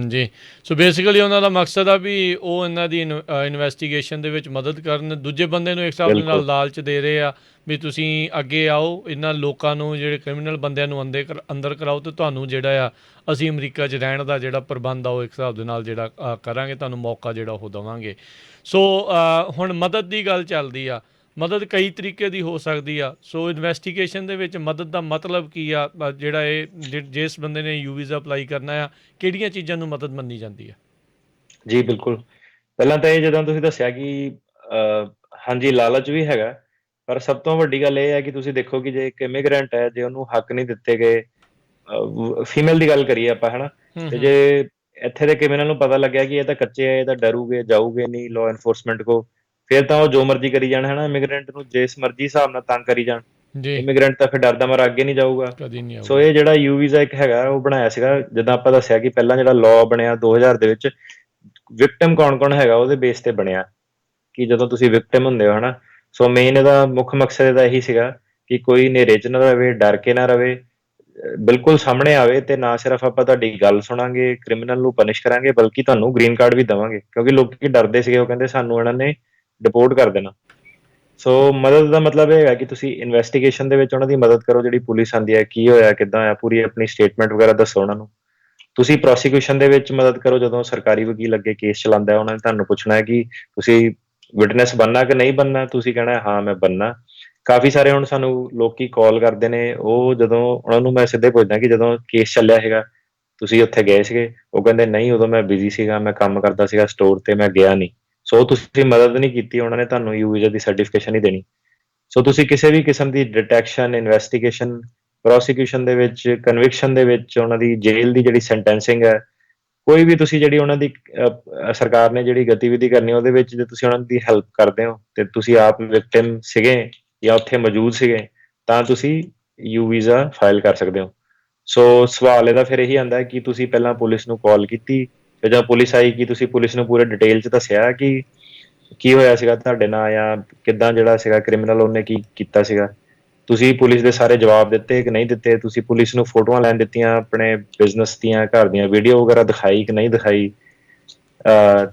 ਜੀ। ਸੋ ਬੇਸਿਕਲੀ ਉਹਨਾਂ ਦਾ ਮਕਸਦ ਆ ਵੀ ਉਹ ਇਹਨਾਂ ਦੀ ਇਨਵੈਸਟੀਗੇਸ਼ਨ ਦੇ ਵਿੱਚ ਮਦਦ ਕਰਨ, ਦੂਜੇ ਬੰਦੇ ਨੂੰ ਇੱਕ ਹਿਸਾਬ ਦੇ ਨਾਲ ਲਾਲਚ ਦੇ ਰਹੇ ਆ ਵੀ ਤੁਸੀਂ ਅੱਗੇ ਆਓ, ਇਹਨਾਂ ਲੋਕਾਂ ਨੂੰ ਜਿਹੜੇ ਕ੍ਰਿਮੀਨਲ ਬੰਦਿਆਂ ਨੂੰ ਅੰਦਰ ਕਰਾਓ ਤੇ ਤੁਹਾਨੂੰ ਜਿਹੜਾ ਆ ਅਸੀਂ ਅਮਰੀਕਾ 'ਚ ਰਹਿਣ ਦਾ ਜਿਹੜਾ ਪ੍ਰਬੰਧ ਆ ਉਹ ਇੱਕ ਹਿਸਾਬ ਦੇ ਨਾਲ ਜਿਹੜਾ ਕਰਾਂਗੇ, ਤੁਹਾਨੂੰ ਮੌਕਾ ਜਿਹੜਾ ਉਹ ਦੇਵਾਂਗੇ। ਸੋ ਹੁਣ ਮਦਦ ਦੀ ਗੱਲ ਚੱਲਦੀ ਆ, ਮਦਦ ਕਈ ਤਰੀਕੇ ਦੀ ਹੋ ਸਕਦੀ ਆ। ਸੋ ਇਨਵੈਸਟੀਗੇਸ਼ਨ ਦੇ ਵਿੱਚ ਮਦਦ ਦਾ ਮਤਲਬ ਕੀ ਆ? ਜਿਹੜਾ ਇਹ ਜਿਸ ਬੰਦੇ ਨੇ ਯੂ ਵੀਜ਼ਾ ਅਪਲਾਈ ਕਰਨਾ ਆ, ਕਿਹੜੀਆਂ ਚੀਜ਼ਾਂ ਨੂੰ ਮਦਦ ਮੰਨੀ ਜਾਂਦੀ ਆ? ਜੀ ਬਿਲਕੁਲ। ਪਹਿਲਾਂ ਤਾਂ ਇਹ ਜਦੋਂ ਤੁਸੀਂ ਦੱਸਿਆ ਕਿ ਹਾਂਜੀ ਲਾਲਚ ਵੀ ਹੈਗਾ, ਪਰ ਸਭ ਤੋਂ ਵੱਡੀ ਗੱਲ ਇਹ ਹੈ ਕਿ ਤੁਸੀਂ ਦੇਖੋ ਕਿ ਜੇ ਇੱਕ ਇਮੀਗ੍ਰੈਂਟ ਹੈ, ਜੇ ਉਹਨੂੰ ਹੱਕ ਨਹੀਂ ਦਿੱਤੇ ਗਏ, ਫੀਮੇਲ ਦੀ ਗੱਲ ਕਰੀਏ ਆਪਾਂ, ਹੈ ਨਾ, ਤੇ ਜੇ ਇੱਥੇ ਦੇ ਕ੍ਰਿਮੀਨਲ ਨੂੰ ਪਤਾ ਲੱਗਿਆ ਕਿ ਇਹ ਤਾਂ ਕੱਚੇ ਹੈ, ਇਹ ਤਾਂ ਡਰੂਗੇ, ਜਾਊਗੇ ਨਹੀਂ ਲਾਅ ਐਨਫੋਰਸਮੈਂਟ ਕੋ, ਫਿਰ ਤਾਂ ਉਹ ਜੋ ਮਰਜ਼ੀ ਕਰੀ ਜਾਣ, ਹੈ ਨਾ, ਇਮੀਗ੍ਰੈਂਟ ਨੂੰ ਜਿਸ ਮਰਜ਼ੀ ਹਿਸਾਬ ਨਾਲ ਤੰਗ ਕਰੀ ਜਾਣ। ਇਮੀਗ੍ਰੈਂਟ ਤਾਂ ਫਿਰ ਡਰਦਾ ਮਾਰਾ ਅੱਗੇ ਨਹੀਂ ਜਾਊਗਾ। ਸੋ ਇਹ ਜਿਹੜਾ ਯੂ ਵੀਜ਼ਾ ਇੱਕ ਹੈਗਾ ਉਹ ਬਣਾਇਆ ਸੀਗਾ, ਜਿੱਦਾਂ ਆਪਾਂ ਦੱਸਿਆ ਕਿ ਪਹਿਲਾਂ ਜਿਹੜਾ ਲਾਅ ਬਣਿਆ 2000 ਦੇ ਵਿੱਚ, ਵਿਕਟਿਮ ਕੌਣ-ਕੌਣ ਹੈਗਾ ਉਹਦੇ ਬੇਸ ਤੇ ਬਣਿਆ ਕਿ ਜਦੋਂ ਤੁਸੀਂ ਵਿਕਟਿਮ ਹੁੰਦੇ ਹੋ, ਹਨਾ। ਸੋ ਮੇਨ ਇਹਦਾ ਮੁੱਖ ਮਕਸਦ ਇਹਦਾ ਇਹੀ ਸੀਗਾ ਕਿ ਕੋਈ ਨੇਰੇ 'ਚ ਨਾ ਰਵੇ, ਡਰ ਕੇ ਨਾ ਰਵੇ, ਬਿਲਕੁਲ ਸਾਹਮਣੇ ਆਵੇ, ਤੇ ਨਾ ਸਿਰਫ ਆਪਾਂ ਤੁਹਾਡੀ ਗੱਲ ਸੁਣਾਂਗੇ, ਕ੍ਰਿਮੀਨਲ ਨੂੰ ਪਨਿਸ਼ ਕਰਾਂਗੇ, ਬਲਕਿ ਤੁਹਾਨੂੰ ਗ੍ਰੀਨ ਕਾਰਡ ਵੀ ਦੇਵਾਂਗੇ, ਕਿਉਂਕਿ ਲੋਕੀ ਡਰਦੇ ਸੀਗੇ, ਉਹ ਕਹਿੰਦੇ ਸਾਨੂੰ ਇਹਨਾਂ ਨੇ ਡਿਪੋਰਟ ਕਰ ਦੇਣਾ। ਸੋ ਮਦਦ ਦਾ ਮਤਲਬ ਇਹ ਹੈਗਾ ਕਿ ਤੁਸੀਂ ਇਨਵੈਸਟੀਗੇਸ਼ਨ ਦੇ ਵਿੱਚ ਉਹਨਾਂ ਦੀ ਮਦਦ ਕਰੋ, ਜਿਹੜੀ ਪੁਲਿਸ ਆਉਂਦੀ ਹੈ, ਕੀ ਹੋਇਆ, ਕਿੱਦਾਂ ਹੋਇਆ, ਪੂਰੀ ਆਪਣੀ ਸਟੇਟਮੈਂਟ ਵਗੈਰਾ ਦੱਸੋ ਉਹਨਾਂ ਨੂੰ। ਤੁਸੀਂ ਪ੍ਰੋਸੀਕਿਊਸ਼ਨ ਦੇ ਵਿੱਚ ਮਦਦ ਕਰੋ, ਜਦੋਂ ਸਰਕਾਰੀ ਵਕੀਲ ਅੱਗੇ ਕੇਸ ਚਲਾਉਂਦਾ ਉਹਨਾਂ ਨੇ ਤੁਹਾਨੂੰ ਪੁੱਛਣਾ ਹੈ ਕਿ ਤੁਸੀਂ ਵਿਟਨੈਸ ਬਣਨਾ ਕਿ ਨਹੀਂ ਬਣਨਾ, ਤੁਸੀਂ ਕਹਿਣਾ ਹਾਂ ਮੈਂ ਬਣਨਾ। ਕਾਫੀ ਸਾਰੇ ਹੁਣ ਸਾਨੂੰ ਲੋਕੀ ਕਾਲ ਕਰਦੇ ਨੇ, ਉਹ ਜਦੋਂ ਉਹਨਾਂ ਨੂੰ ਮੈਂ ਸਿੱਧੇ ਪੁੱਛਦਾ ਕਿ ਜਦੋਂ ਕੇਸ ਚੱਲਿਆ ਹੈਗਾ ਤੁਸੀਂ ਉੱਥੇ ਗਏ ਸੀਗੇ, ਉਹ ਕਹਿੰਦੇ ਨਹੀਂ ਉਦੋਂ ਮੈਂ ਬਿਜ਼ੀ ਸੀਗਾ, ਮੈਂ ਕੰਮ ਕਰਦਾ ਸੀਗਾ ਸਟੋਰ ਤੇ, ਮੈਂ ਗਿਆ ਨਹੀਂ। ਸੋ ਤੁਸੀਂ ਮਦਦ ਨਹੀਂ ਕੀਤੀ, ਉਹਨਾਂ ਨੇ ਤੁਹਾਨੂੰ ਯੂ ਵੀਜ਼ਾ ਦੀ ਸਰਟੀਫਿਕੇਸ਼ਨ ਨਹੀਂ ਦੇਣੀ। ਸੋ ਤੁਸੀਂ ਕਿਸੇ ਵੀ ਕਿਸਮ ਦੀ ਡਿਟੈਕਸ਼ਨ, ਇਨਵੈਸਟੀਗੇਸ਼ਨ, ਪ੍ਰੋਸੀਕਿਊਸ਼ਨ ਦੇ ਵਿੱਚ, ਕਨਵਿਕਸ਼ਨ ਦੇ ਵਿੱਚ, ਉਹਨਾਂ ਦੀ ਜੇਲ੍ਹ ਦੀ ਜਿਹੜੀ ਸੈਂਟੈਂਸਿੰਗ ਹੈ, ਕੋਈ ਵੀ ਤੁਸੀਂ ਜਿਹੜੀ ਉਹਨਾਂ ਦੀ ਸਰਕਾਰ ਨੇ ਜਿਹੜੀ ਗਤੀਵਿਧੀ ਕਰਨੀ ਉਹਦੇ ਵਿੱਚ ਜੇ ਤੁਸੀਂ ਉਹਨਾਂ ਦੀ ਹੈਲਪ ਕਰਦੇ ਹੋ ਤੇ ਤੁਸੀਂ ਆਪ ਵਿਕਟਿਮ ਸੀਗੇ ਜਾਂ ਉੱਥੇ ਮੌਜੂਦ ਸੀਗੇ, ਤਾਂ ਤੁਸੀਂ ਯੂ ਵੀਜ਼ਾ ਫਾਈਲ ਕਰ ਸਕਦੇ ਹੋ। ਸੋ ਸਵਾਲ ਇਹਦਾ ਫਿਰ ਇਹੀ ਆਉਂਦਾ ਹੈ ਕਿ ਤੁਸੀਂ ਪਹਿਲਾਂ ਪੁਲਿਸ ਨੂੰ ਕਾਲ ਕੀਤੀ, ਫਿਰ ਜਦੋਂ ਪੁਲਿਸ ਆਈ ਕਿ ਤੁਸੀਂ ਪੁਲਿਸ ਨੂੰ ਪੂਰੇ ਡਿਟੇਲ 'ਚ ਦੱਸਿਆ ਕਿ ਕੀ ਹੋਇਆ ਸੀਗਾ ਤੁਹਾਡੇ ਨਾਲ, ਜਾਂ ਕਿੱਦਾਂ ਜਿਹੜਾ ਸੀਗਾ ਕ੍ਰਿਮੀਨਲ ਉਹਨੇ ਕੀ ਕੀਤਾ ਸੀਗਾ। ਤੁਸੀਂ ਪੁਲਿਸ ਦੇ ਸਾਰੇ ਜਵਾਬ ਦਿੱਤੇ ਕਿ ਨਹੀਂ ਦਿੱਤੇ, ਤੁਸੀਂ ਪੁਲਿਸ ਨੂੰ ਫੋਟੋਆਂ ਲੈਣ ਦਿੱਤੀਆਂ, ਆਪਣੇ ਬਿਜ਼ਨਸ ਦੀਆਂ, ਘਰ ਦੀਆਂ ਵੀਡੀਓ ਵਗੈਰਾ ਦਿਖਾਈ ਕਿ ਨਹੀਂ ਦਿਖਾਈ,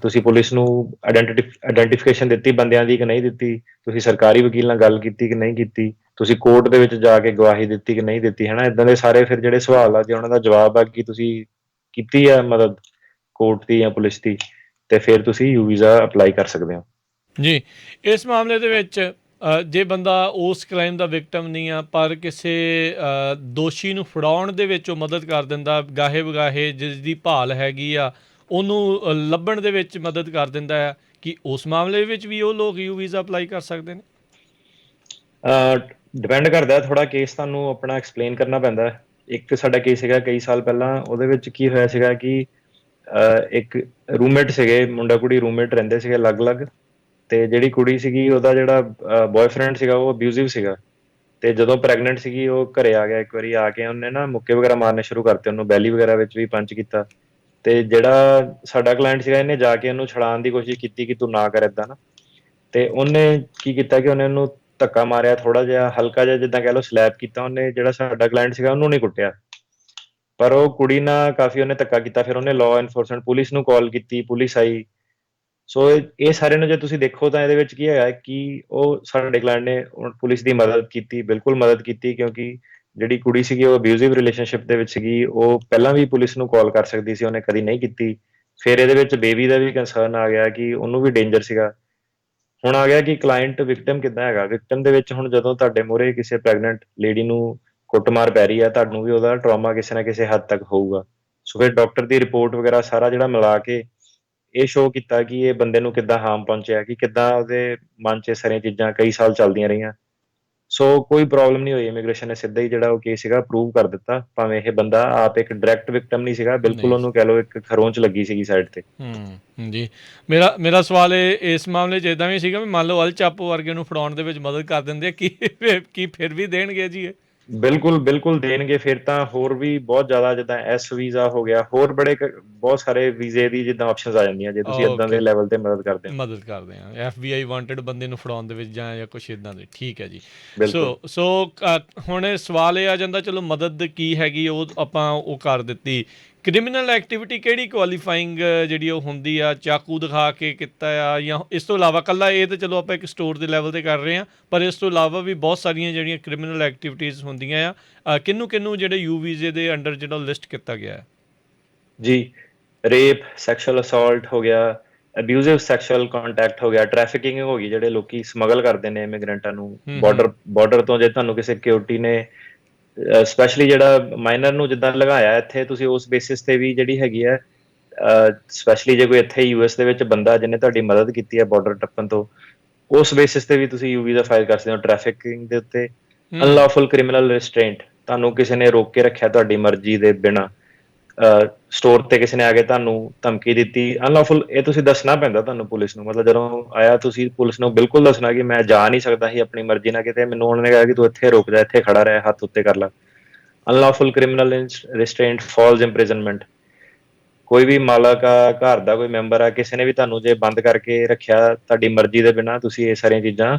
ਤੁਸੀਂ ਪੁਲਿਸ ਨੂੰ ਆਇਡੈਂਟੀਫਿਕੇਸ਼ਨ ਦਿੱਤੀ ਬੰਦਿਆਂ ਦੀ ਕਿ ਨਹੀਂ ਦਿੱਤੀ, ਤੁਸੀਂ ਸਰਕਾਰੀ ਵਕੀਲ ਨਾਲ ਗੱਲ ਕੀਤੀ ਕਿ ਨਹੀਂ ਕੀਤੀ, ਤੁਸੀਂ ਕੋਰਟ ਦੇ ਵਿੱਚ ਜਾ ਕੇ ਗਵਾਹੀ ਦਿੱਤੀ ਕਿ ਨਹੀਂ ਦਿੱਤੀ, ਹੈ ਨਾ। ਇੱਦਾਂ ਦੇ ਸਾਰੇ ਫਿਰ ਜਿਹੜੇ ਸਵਾਲ ਆ, ਜੇ ਉਹਨਾਂ ਦਾ ਜਵਾਬ ਆ ਕਿ ਤੁਸੀਂ ਕੀਤੀ ਆ ਮਦਦ ਕੋਰਟ ਦੀ ਜਾਂ ਪੁਲਿਸ ਦੀ, ਤੇ ਫਿਰ ਤੁਸੀਂ ਯੂ ਵੀਜ਼ਾ ਅਪਲਾਈ ਕਰ ਸਕਦੇ ਹੋ। ਜੀ। ਇਸ ਮਾਮਲੇ ਦੇ ਵਿੱਚ ਜੇ ਬੰਦਾ ਉਸ ਕ੍ਰਾਈਮ ਦਾ ਵਿਕਟਮ ਨਹੀਂ ਆ, ਪਰ ਕਿਸੇ ਦੋਸ਼ੀ ਨੂੰ ਫੜਾਉਣ ਦੇ ਵਿੱਚ ਉਹ ਮਦਦ ਕਰ ਦਿੰਦਾ, ਗਾਹੇ ਵਗਾਹੇ ਜਿਸ ਦੀ ਭਾਲ ਹੈਗੀ ਆ ਉਹਨੂੰ ਲੱਭਣ ਦੇ ਵਿੱਚ ਮਦਦ ਕਰ ਦਿੰਦਾ ਆ, ਕਿ ਉਸ ਮਾਮਲੇ ਵਿੱਚ ਵੀ ਉਹ ਲੋਕ ਯੂ ਵੀਜ਼ਾ ਅਪਲਾਈ ਕਰ ਸਕਦੇ ਨੇ? ਡਿਪੈਂਡ ਕਰਦਾ, ਥੋੜਾ ਕੇਸ ਤੁਹਾਨੂੰ ਆਪਣਾ ਐਕਸਪਲੇਨ ਕਰਨਾ ਪੈਂਦਾ। ਇੱਕ ਸਾਡਾ ਕੇਸ ਹੈਗਾ ਕਈ ਸਾਲ ਪਹਿਲਾਂ, ਉਹਦੇ ਵਿੱਚ ਕੀ ਹੋਇਆ ਸੀਗਾ ਕਿ ਇੱਕ ਰੂਮਮੇਟ ਸੀਗੇ, ਮੁੰਡਾ ਕੁੜੀ ਰੂਮਮੇਟ ਰਹਿੰਦੇ ਸੀਗੇ ਅਲੱਗ-ਅਲੱਗ, ਤੇ ਜਿਹੜੀ ਕੁੜੀ ਸੀਗੀ ਉਹਦਾ ਜਿਹੜਾ ਬॉयਫ੍ਰੈਂਡ ਸੀਗਾ ਉਹ ਅਬਿਊਜ਼ਿਵ ਸੀਗਾ, ਤੇ ਜਦੋਂ ਪ੍ਰੈਗਨੈਂਟ ਸੀਗੀ ਉਹ ਘਰੇ ਆ ਗਿਆ। ਇੱਕ ਵਾਰੀ ਆ ਕੇ ਉਹਨੇ ਨਾ ਮੁੱਕੇ ਵਗੈਰਾ ਮਾਰਨੇ ਸ਼ੁਰੂ ਕਰਤੇ, ਉਹਨੂੰ ਬੈਲੀ ਵਗੈਰਾ ਵਿੱਚ ਵੀ ਪੰਚ ਕੀਤਾ, ਤੇ ਜਿਹੜਾ ਸਾਡਾ ਕਲਾਇੰਟ ਸੀਗਾ ਇਹਨੇ ਜਾ ਕੇ ਉਹਨੂੰ ਛੁਡਾਉਣ ਦੀ ਕੋਸ਼ਿਸ਼ ਕੀਤੀ ਕਿ ਤੂੰ ਨਾ ਕਰ ਏਦਾਂ ਨਾ, ਤੇ ਉਹਨੇ ਕੀ ਕੀਤਾ ਕਿ ਉਹਨੇ ਉਹਨੂੰ ਧੱਕਾ ਮਾਰਿਆ, ਥੋੜਾ ਜਿਹਾ ਹਲਕਾ ਜਿਹਾ ਜਿੱਦਾਂ ਕਹਿ ਲਓ ਸਲੈਪ ਕੀਤਾ ਉਹਨੇ। ਜਿਹੜਾ ਸਾਡਾ ਕਲਾਇੰਟ ਸੀਗਾ ਉਹਨੂੰ ਨਹੀਂ ਕੁੱਟਿਆ, ਪਰ ਉਹ ਕੁੜੀ ਨਾਲ ਕਾਫੀ ਉਹਨੇ ਧੱਕਾ ਕੀਤਾ, ਫਿਰ ਉਹਨੇ ਲਾਅ ਐਨਫੋਰਸਮੈਂਟ ਪੁਲਿਸ ਨੂੰ ਕਾਲ ਕੀਤੀ, ਪੁਲਿਸ ਆਈ। ਸੋ ਇਹ ਸਾਰੇ ਨੂੰ ਜੇ ਤੁਸੀਂ ਦੇਖੋ ਤਾਂ ਇਹਦੇ ਵਿੱਚ ਕੀ ਹੈਗਾ ਕਿ ਉਹ ਸਾਡੇ ਕਲਾਇੰਟ ਨੇ ਪੁਲਿਸ ਦੀ ਮਦਦ ਕੀਤੀ, ਬਿਲਕੁਲ ਮਦਦ ਕੀਤੀ, ਕਿਉਂਕਿ ਜਿਹੜੀ ਕੁੜੀ ਸੀਗੀ ਉਹ ਅਬਿਊਜ਼ਿਵ ਰਿਲੇਸ਼ਨਸ਼ਿਪ ਦੇ ਵਿੱਚ ਸੀਗੀ। ਉਹ ਪਹਿਲਾਂ ਵੀ ਪੁਲਿਸ ਨੂੰ ਕਾਲ ਕਰ ਸਕਦੀ ਸੀ, ਉਹਨੇ ਕਦੀ ਨਹੀਂ ਕੀਤੀ। ਫਿਰ ਇਹਦੇ ਵਿੱਚ ਬੇਬੀ ਦਾ ਵੀ ਕੰਸਰਨ ਆ ਗਿਆ ਕਿ ਉਹਨੂੰ ਵੀ ਡੇਂਜਰ ਸੀਗਾ। ਹੁਣ ਆ ਗਿਆ ਕਿ ਕਲਾਇੰਟ ਵਿਕਟਮ ਕਿੱਦਾਂ ਹੈਗਾ। ਵਿਕਟਮ ਦੇ ਵਿੱਚ ਹੁਣ ਜਦੋਂ ਤੁਹਾਡੇ ਮੂਹਰੇ ਕਿਸੇ ਪ੍ਰੈਗਨੈਂਟ ਲੇਡੀ ਨੂੰ ਕੁੱਟਮਾਰ ਪੈ ਰਹੀ ਹੈ, ਤੁਹਾਨੂੰ ਵੀ ਉਹਦਾ ਟਰਾਮਾ ਕਿਸੇ ਨਾ ਕਿਸੇ ਹੱਦ ਤੱਕ ਹੋਊਗਾ। ਸੋ ਫਿਰ ਡਾਕਟਰ ਦੀ ਰਿਪੋਰਟ ਵਗੈਰਾ ਸਾਰਾ ਜਿਹੜਾ ਮਿਲਾ ਕੇ ਇਹ ਸ਼ੋਅ ਕੀਤਾ ਕਿ ਇਹ ਬੰਦੇ ਨੂੰ ਕਿੱਦਾਂ ਹਾਰਮ ਪਹੁੰਚਿਆ, ਕਿ ਕਿੱਦਾਂ ਉਹਦੇ ਮਨ 'ਚ ਇਹ ਸਾਰੀਆਂ ਚੀਜ਼ਾਂ ਕਈ ਸਾਲ ਚੱਲਦੀਆਂ ਰਹੀਆਂ। ਸੋ ਕੋਈ ਪ੍ਰੋਬਲਮ ਨਹੀਂ ਹੋਈ, ਇਮੀਗ੍ਰੇਸ਼ਨ ਨੇ ਸਿੱਧਾ ਹੀ ਜਿਹੜਾ ਉਹ ਕੇਸ ਸੀਗਾ ਅਪਰੂਵ ਕਰ ਦਿੱਤਾ, ਭਾਵੇਂ ਇਹ ਬੰਦਾ ਆਪ ਇੱਕ ਡਾਇਰੈਕਟ ਵਿਕਟਮ ਨਹੀਂ ਸੀਗਾ, ਬਿਲਕੁਲ ਉਹਨੂੰ ਕਹਿ ਲਓ ਇੱਕ ਖਰੋਂਚ ਲੱਗੀ ਸੀਗੀ ਸਾਈਡ ਤੇ। ਜੀ, ਮੇਰਾ ਸਵਾਲ ਇਸ ਮਾਮਲੇ 'ਚ ਇੱਦਾਂ ਵੀ ਸੀਗਾ ਵੀ ਮੰਨ ਲਓ ਅਲ ਚਾਪੋ ਵਰਗੇ ਨੂੰ ਫੜਾਉਣ ਦੇ ਵਿੱਚ ਮਦਦ ਕਰ ਦਿੰਦੇ ਆ, ਕੀ ਫਿਰ ਵੀ ਦੇਣਗੇ ਜੀ ਇਹ? ਬਿਲਕੁਲ ਦੇਣਗੇ। ਫਿਰ ਤਾਂ ਹੋਰ ਵੀ ਬਹੁਤ ਜ਼ਿਆਦਾ, ਜਿੱਦਾਂ ਐਸ ਵੀਜ਼ਾ ਹੋ ਗਿਆ, ਹੋਰ ਬਹੁਤ ਸਾਰੇ ਵੀਜ਼ੇ ਦੀ ਜਿੱਦਾਂ ਆਪਸ਼ਨਸ ਆ ਜਾਂਦੀਆਂ ਜੇ ਤੁਸੀਂ ਇਦਾਂ ਦੇ ਲੈਵਲ ਤੇ ਮਦਦ ਕਰਦੇ ਆ FBI ਵਾਂਟਡ ਬੰਦੇ ਨੂੰ ਫੜਾਉਣ ਦੇ ਵਿੱਚ ਜਾਂ ਕੁਛ ਇਦਾਂ ਦੇ। ਠੀਕ ਹੈ ਜੀ। ਬਿਲਕੁਲ। ਸੋ ਹੁਣ ਸਵਾਲ ਇਹ ਆ ਜਾਂਦਾ, ਚਲੋ ਮਦਦ ਕੀ ਹੈਗੀ ਉਹ ਆਪਾਂ ਉਹ ਕਰ ਦਿੱਤੀ, ਕ੍ਰਿਮੀਨਲ ਐਕਟੀਵਿਟੀ ਕਿਹੜੀ ਕੁਆਲੀਫਾਈਂਗ ਜਿਹੜੀ ਉਹ ਹੁੰਦੀ ਆ, ਚਾਕੂ ਦਿਖਾ ਕੇ ਕੀਤਾ ਆ, ਜਾਂ ਇਸ ਤੋਂ ਇਲਾਵਾ? ਇਕੱਲਾ ਇਹ ਤਾਂ ਚਲੋ ਆਪਾਂ ਇੱਕ ਸਟੋਰ ਦੇ ਲੈਵਲ 'ਤੇ ਕਰ ਰਹੇ ਹਾਂ, ਪਰ ਇਸ ਤੋਂ ਇਲਾਵਾ ਵੀ ਬਹੁਤ ਸਾਰੀਆਂ ਜਿਹੜੀਆਂ ਕ੍ਰਿਮੀਨਲ ਐਕਟੀਵਿਟੀਜ਼ ਹੁੰਦੀਆਂ ਆ। ਕਿਹਨੂੰ ਜਿਹੜੇ ਯੂ ਵੀਜ਼ੇ ਦੇ ਅੰਡਰ ਜਿਹੜਾ ਲਿਸਟ ਕੀਤਾ ਗਿਆ ਹੈ? ਜੀ, ਰੇਪ, ਸੈਕਸ਼ੂਅਲ ਅਸੌਲਟ ਹੋ ਗਿਆ, ਅਬਿਊਜ਼ਿਵ ਸੈਕਸ਼ੂਅਲ ਕੰਟੈਕਟ ਹੋ ਗਿਆ, ਟ੍ਰੈਫਿਕਿੰਗ ਹੋ ਗਈ, ਜਿਹੜੇ ਲੋਕੀ ਸਮਗਲ ਕਰਦੇ ਨੇ ਇਮੀਗ੍ਰੈਂਟਾਂ ਨੂੰ ਬਾਰਡਰ ਤੋਂ। ਜੇ ਤੁਹਾਨੂੰ ਕਿਸੇ ਸਿਕਿਉਰਿਟੀ ਨੇ ਸਪੈਸ਼ਲੀ ਜਿਹੜਾ ਮਾਈਨਰ ਨੂੰ ਜਿੱਦਾਂ ਲਗਾਇਆ ਇੱਥੇ, ਤੁਸੀਂ ਉਸ ਬੇਸਿਸ ਤੇ ਵੀ ਜਿਹੜੀ ਹੈਗੀ ਹੈ, ਸਪੈਸ਼ਲੀ ਜੇ ਕੋਈ ਇੱਥੇ US ਦੇ ਵਿੱਚ ਬੰਦਾ ਜਿਹਨੇ ਤੁਹਾਡੀ ਮਦਦ ਕੀਤੀ ਹੈ ਬਾਰਡਰ ਟੱਪਣ ਤੋਂ, ਉਸ ਬੇਸਿਸ ਤੇ ਵੀ ਤੁਸੀਂ ਯੂ ਵੀਜ਼ਾ ਫਾਈਲ ਕਰ ਸਕਦੇ ਹੋ। ਟ੍ਰੈਫਿਕਿੰਗ ਦੇ ਉੱਤੇ, ਅਨਲੌਫੁਲ ਕ੍ਰਿਮੀਨਲ ਰਿਸਟ੍ਰੇਂਟ, ਤੁਹਾਨੂੰ ਕਿਸੇ ਨੇ ਰੋਕ ਕੇ ਰੱਖਿਆ ਤੁਹਾਡੀ ਮਰਜ਼ੀ ਦੇ ਬਿਨਾਂ, ਸਟੋਰ ਤੇ ਕਿਸੇ ਨੇ ਆ ਕੇ ਤੁਹਾਨੂੰ ਧਮਕੀ ਦਿੱਤੀ, ਅਨਲੌਫੁਲ, ਇਹ ਤੁਸੀਂ ਦੱਸਣਾ ਪੈਂਦਾ ਤੁਹਾਨੂੰ ਪੁਲਿਸ ਨੂੰ। ਮਤਲਬ ਜਦੋਂ ਆਇਆ ਤੁਸੀਂ ਪੁਲਿਸ ਨੂੰ ਬਿਲਕੁਲ ਦੱਸਣਾ ਕਿ ਮੈਂ ਜਾ ਨਹੀਂ ਸਕਦਾ ਸੀ ਆਪਣੀ ਮਰਜ਼ੀ ਨਾਲ ਕਿਤੇ, ਮੈਨੂੰ ਉਹਨਾਂ ਨੇ ਕਿਹਾ ਕਿ ਤੂੰ ਇੱਥੇ ਰੁਕ ਜਾ, ਇੱਥੇ ਖੜਾ ਰਹਿ, ਹੱਥ ਉੱਤੇ ਕਰ ਲੈ। ਅਨਲੌਫੁਲ ਕ੍ਰਿਮੀਨਲ ਰਿਸਟ੍ਰੇਂਟ, ਫਾਲਸ ਇੰਪ੍ਰਿਜ਼ਨਮੈਂਟ, ਕੋਈ ਵੀ ਮਾਲਕ ਆ, ਘਰ ਦਾ ਕੋਈ ਮੈਂਬਰ ਆ, ਕਿਸੇ ਨੇ ਵੀ ਤੁਹਾਨੂੰ ਜੇ ਬੰਦ ਕਰਕੇ ਰੱਖਿਆ ਤੁਹਾਡੀ ਮਰਜ਼ੀ ਦੇ ਬਿਨਾਂ, ਤੁਸੀਂ ਇਹ ਸਾਰੀਆਂ ਚੀਜ਼ਾਂ